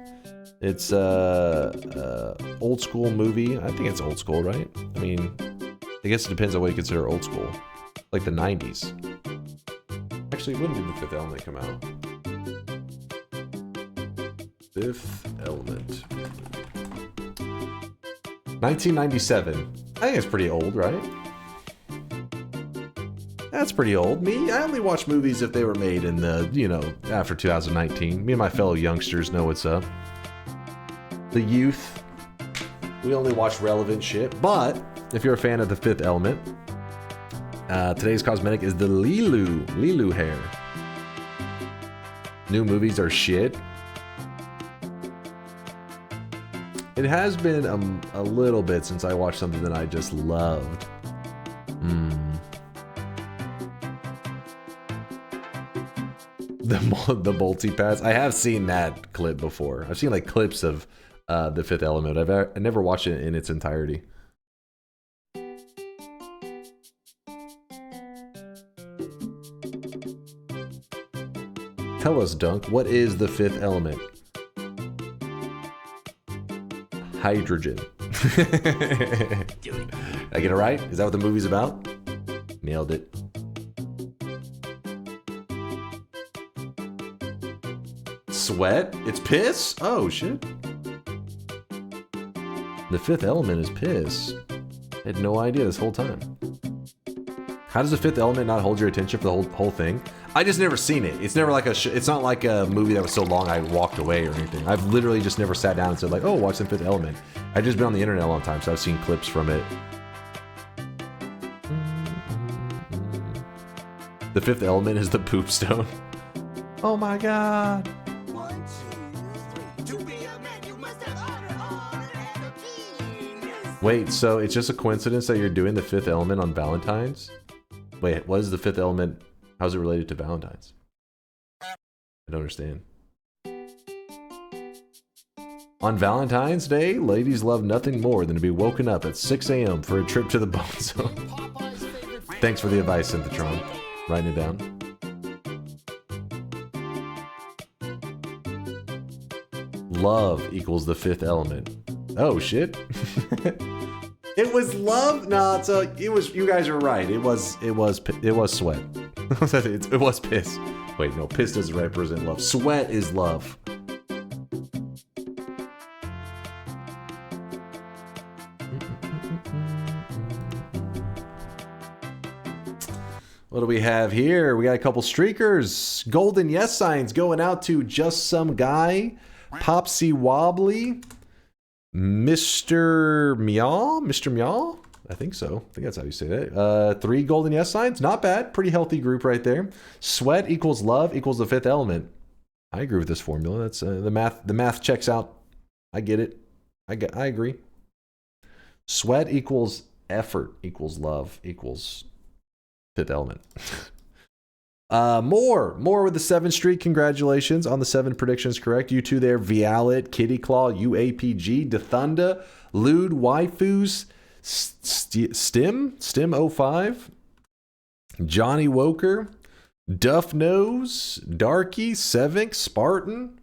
It's a old school movie. I think it's old school, right? I mean, I guess it depends on what you consider old school. Like the 90s. Actually, when did The Fifth Element come out? Fifth Element. 1997. I think it's pretty old, right? That's pretty old. I only watch movies if they were made in the, after 2019. Me and my fellow youngsters know what's up. The youth. We only watch relevant shit. But, if you're a fan of The Fifth Element, today's cosmetic is the Lilu hair. New movies are shit. It has been a little bit since I watched something that I just loved. The multi-pass. I have seen that clip before. I've seen like clips of The Fifth Element. I never watched it in its entirety. Tell us, Dunk, what is The Fifth Element? Hydrogen. Did I get it right? Is that what the movie's about? Nailed it. Sweat? It's piss? Oh, shit. The Fifth Element is piss. I had no idea this whole time. How does The Fifth Element not hold your attention for the whole thing? I just never seen it. It's never like it's not like a movie that was so long I walked away or anything. I've literally just never sat down and said like, oh, watch The Fifth Element. I've just been on the internet a long time, so I've seen clips from it. The Fifth Element is the poop stone. Oh my god. 1, 2, 3. To be a man, you must have honor and a penis. Wait, so it's just a coincidence that you're doing The Fifth Element on Valentine's? Wait, what is The Fifth Element? How's it related to Valentine's? I don't understand. On Valentine's Day, ladies love nothing more than to be woken up at 6 a.m. for a trip to the bone zone. Thanks for the advice, Synthetron. Writing it down. Love equals The Fifth Element. Oh, shit. It was love? No, it was. You guys are right. It was sweat. It was piss. Wait, no, piss doesn't represent love. Sweat is love. What do we have here? We got a couple streakers. Golden yes signs going out to Just Some Guy, Popsy Wobbly, Mr. Meow? I think so. I think that's how you say that. 3 golden yes signs. Not bad. Pretty healthy group right there. Sweat equals love equals The Fifth Element. I agree with this formula. That's the math. The math checks out. I get it. I agree. Sweat equals effort equals love equals Fifth Element. More with the 7 streak. Congratulations on the 7 predictions correct. You two there, Vialet, Kitty Claw, UAPG, Dethunda, Lude, Waifus, Stim 05, Johnny Woker, Duff Nose, Darky, Sevink, Spartan,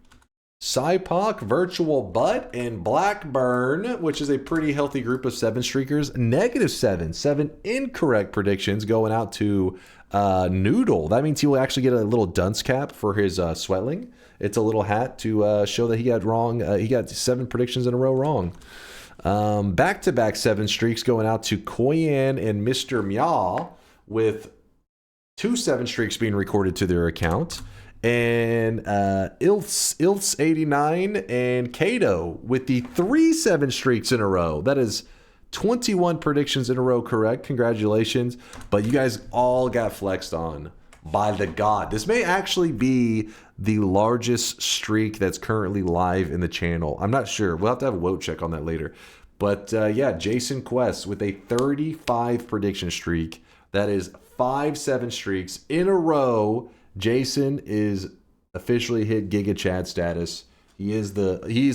Cypok, Virtual Butt, and Blackburn, which is a pretty healthy group of 7 streakers. -7. 7 incorrect predictions going out to Noodle. That means he will actually get a little dunce cap for his sweatling. It's a little hat to show that he got wrong. He got 7 predictions in a row wrong. Back-to-back 7 streaks going out to Koyan and Mr. Mya, with 2 7 streaks being recorded to their account. And Ilfs 89 and Kato with the 3 7 streaks in a row. That is 21 predictions in a row correct. Congratulations. But you guys all got flexed on by the god. This may actually be the largest streak that's currently live in the channel. I'm not sure. We'll have to have a vote check on that later. But yeah, Jason Quest with a 35 prediction streak. That is 5 7 streaks in a row. Jason is officially hit Giga Chad status. He's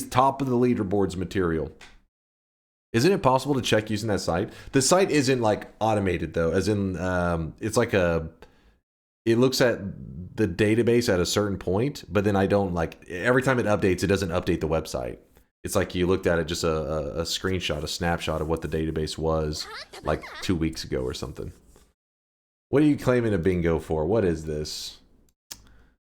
top of the leaderboards material. Isn't it possible to check using that site? The site isn't like automated though, as in it's like it looks at the database at a certain point, but then I don't like every time it updates, it doesn't update the website. It's like you looked at it just a screenshot, a snapshot of what the database was like 2 weeks ago or something. What are you claiming a bingo for? What is this?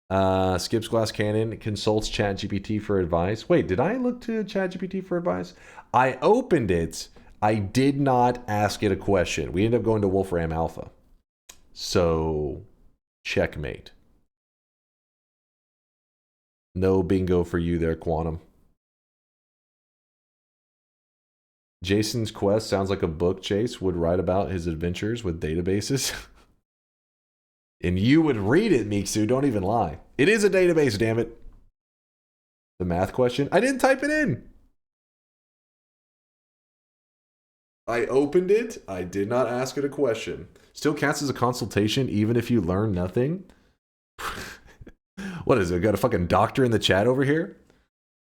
Skips Glass Cannon consults ChatGPT for advice. Wait, did I look to ChatGPT for advice? I opened it. I did not ask it a question. We ended up going to Wolfram Alpha. So, checkmate. No bingo for you there, Quantum. Jason's Quest sounds like a book Chase would write about his adventures with databases. And you would read it, Miksu. Don't even lie. It is a database, damn it. The math question? I didn't type it in. I opened it. I did not ask it a question. Still counts as a consultation even if you learn nothing? What is it? Got a fucking doctor in the chat over here?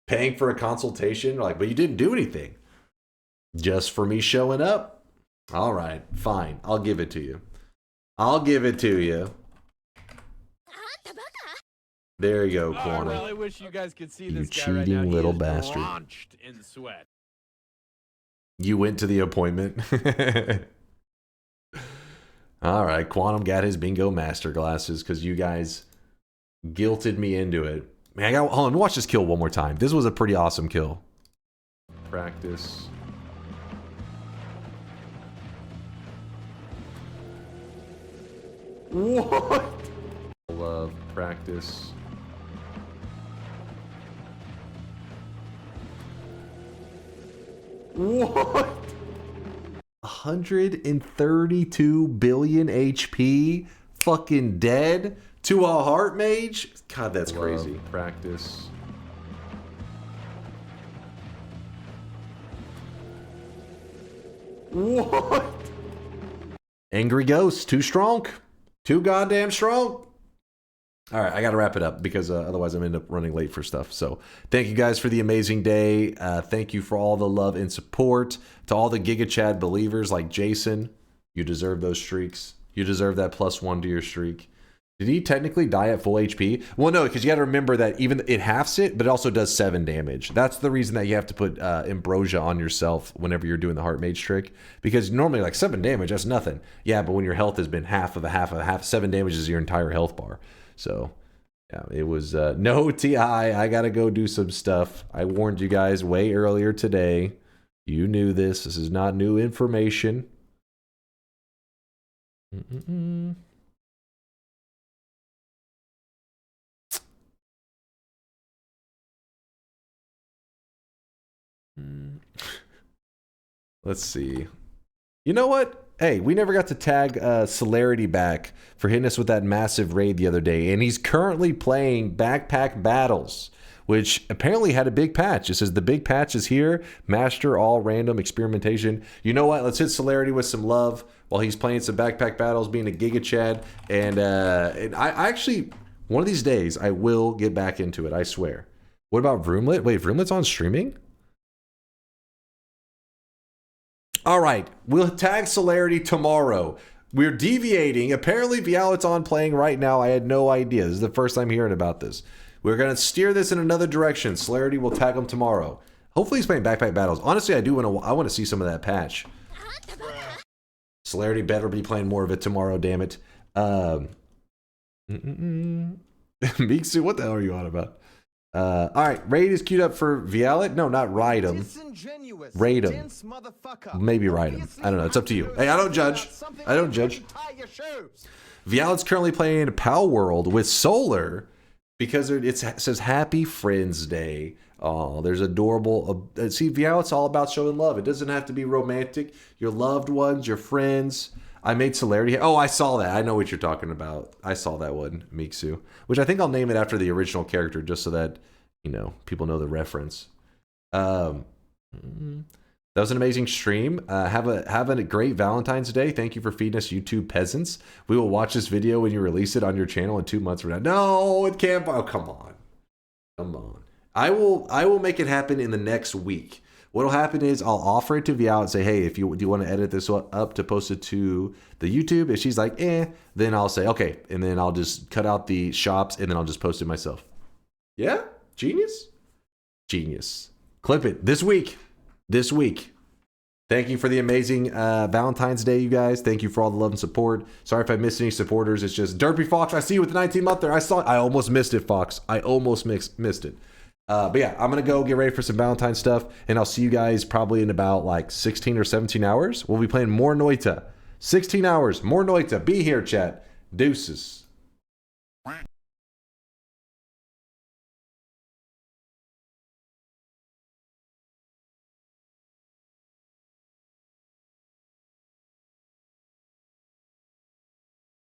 Paying for a consultation? Like, but you didn't do anything. Just for me showing up? All right, fine. I'll give it to you. I'll give it to you. There you go, Quantum. I really wish you guys could see You this guy right now. cheating He little is bastard. drenched in sweat. You went to the appointment. All right, Quantum got his bingo master glasses because you guys guilted me into it. Man, hold on, let me watch this kill one more time. This was a pretty awesome kill. Practice. What? Love practice. What? 132 billion HP, fucking dead to a heart mage? God, that's crazy. Practice. What? Angry Ghost, too strong. Too goddamn strong. All right, I got to wrap it up because otherwise I'm going to end up running late for stuff. So thank you guys for the amazing day. Thank you for all the love and support. To all the Giga Chad believers like Jason, you deserve those streaks. You deserve that +1 to your streak. Did he technically die at full HP? Well, no, because you got to remember that even it halves it, but it also does 7 damage. That's the reason that you have to put Ambrosia on yourself whenever you're doing the Heart Mage trick. Because normally, like 7 damage, that's nothing. Yeah, but when your health has been half of a half, 7 damage is your entire health bar. So, yeah, it was no TI. I got to go do some stuff. I warned you guys way earlier today. You knew this. This is not new information. Let's see. You know what? hey, we never got to tag Celerity back for hitting us with that massive raid the other day, and he's currently playing Backpack Battles, which apparently had a big patch. It says the big patch is here. Master all random experimentation. You know what? Let's hit Celerity with some love while he's playing some Backpack Battles, being a Giga Chad. And I actually, one of these days, I will get back into it. I swear. What about Vroomlet? Wait, Vroomlet's on streaming? All right, we'll tag Celerity tomorrow. We're deviating. Apparently, Vialet's on playing right now. I had no idea. This is the first time hearing about this. We're going to steer this in another direction. Celerity will tag him tomorrow. Hopefully, he's playing Backpack Battles. Honestly, I want to see some of that patch. Celerity better be playing more of it tomorrow, damn it. Miksu, what the hell are you on about? All right, raid is queued up for Vialet. No, not ride him. Raid him. Maybe ride him. I don't know. It's up to you. Hey, I don't judge. I don't judge. Vialet's currently playing Pow World with Solar because it says Happy Friends Day. Oh, there's adorable. See, Vialet's all about showing love. It doesn't have to be romantic. Your loved ones, your friends. I made Celerity. Oh, I saw that. I know what you're talking about. I saw that one, Miksu. Which I think I'll name it after the original character just so that, you know, people know the reference. That was an amazing stream. Have a great Valentine's Day. Thank you for feeding us YouTube peasants. We will watch this video when you release it on your channel in 2 months from now. No, it can't. Oh, come on. Come on. I will make it happen in the next week. What'll happen is I'll offer it to Vialet and say, hey, do you want to edit this up to post it to the YouTube? If she's like, then I'll say, okay. And then I'll just cut out the shops and then I'll just post it myself. Yeah? Genius? Genius. Clip it this week. This week. Thank you for the amazing Valentine's Day, you guys. Thank you for all the love and support. Sorry if I missed any supporters. It's just Derpy Fox. I see you with the 19-month there. I almost missed it, Fox. I almost missed it. But yeah, I'm going to go get ready for some Valentine stuff, and I'll see you guys probably in about like 16 or 17 hours. We'll be playing more Noita. 16 hours, more Noita. Be here, chat. Deuces.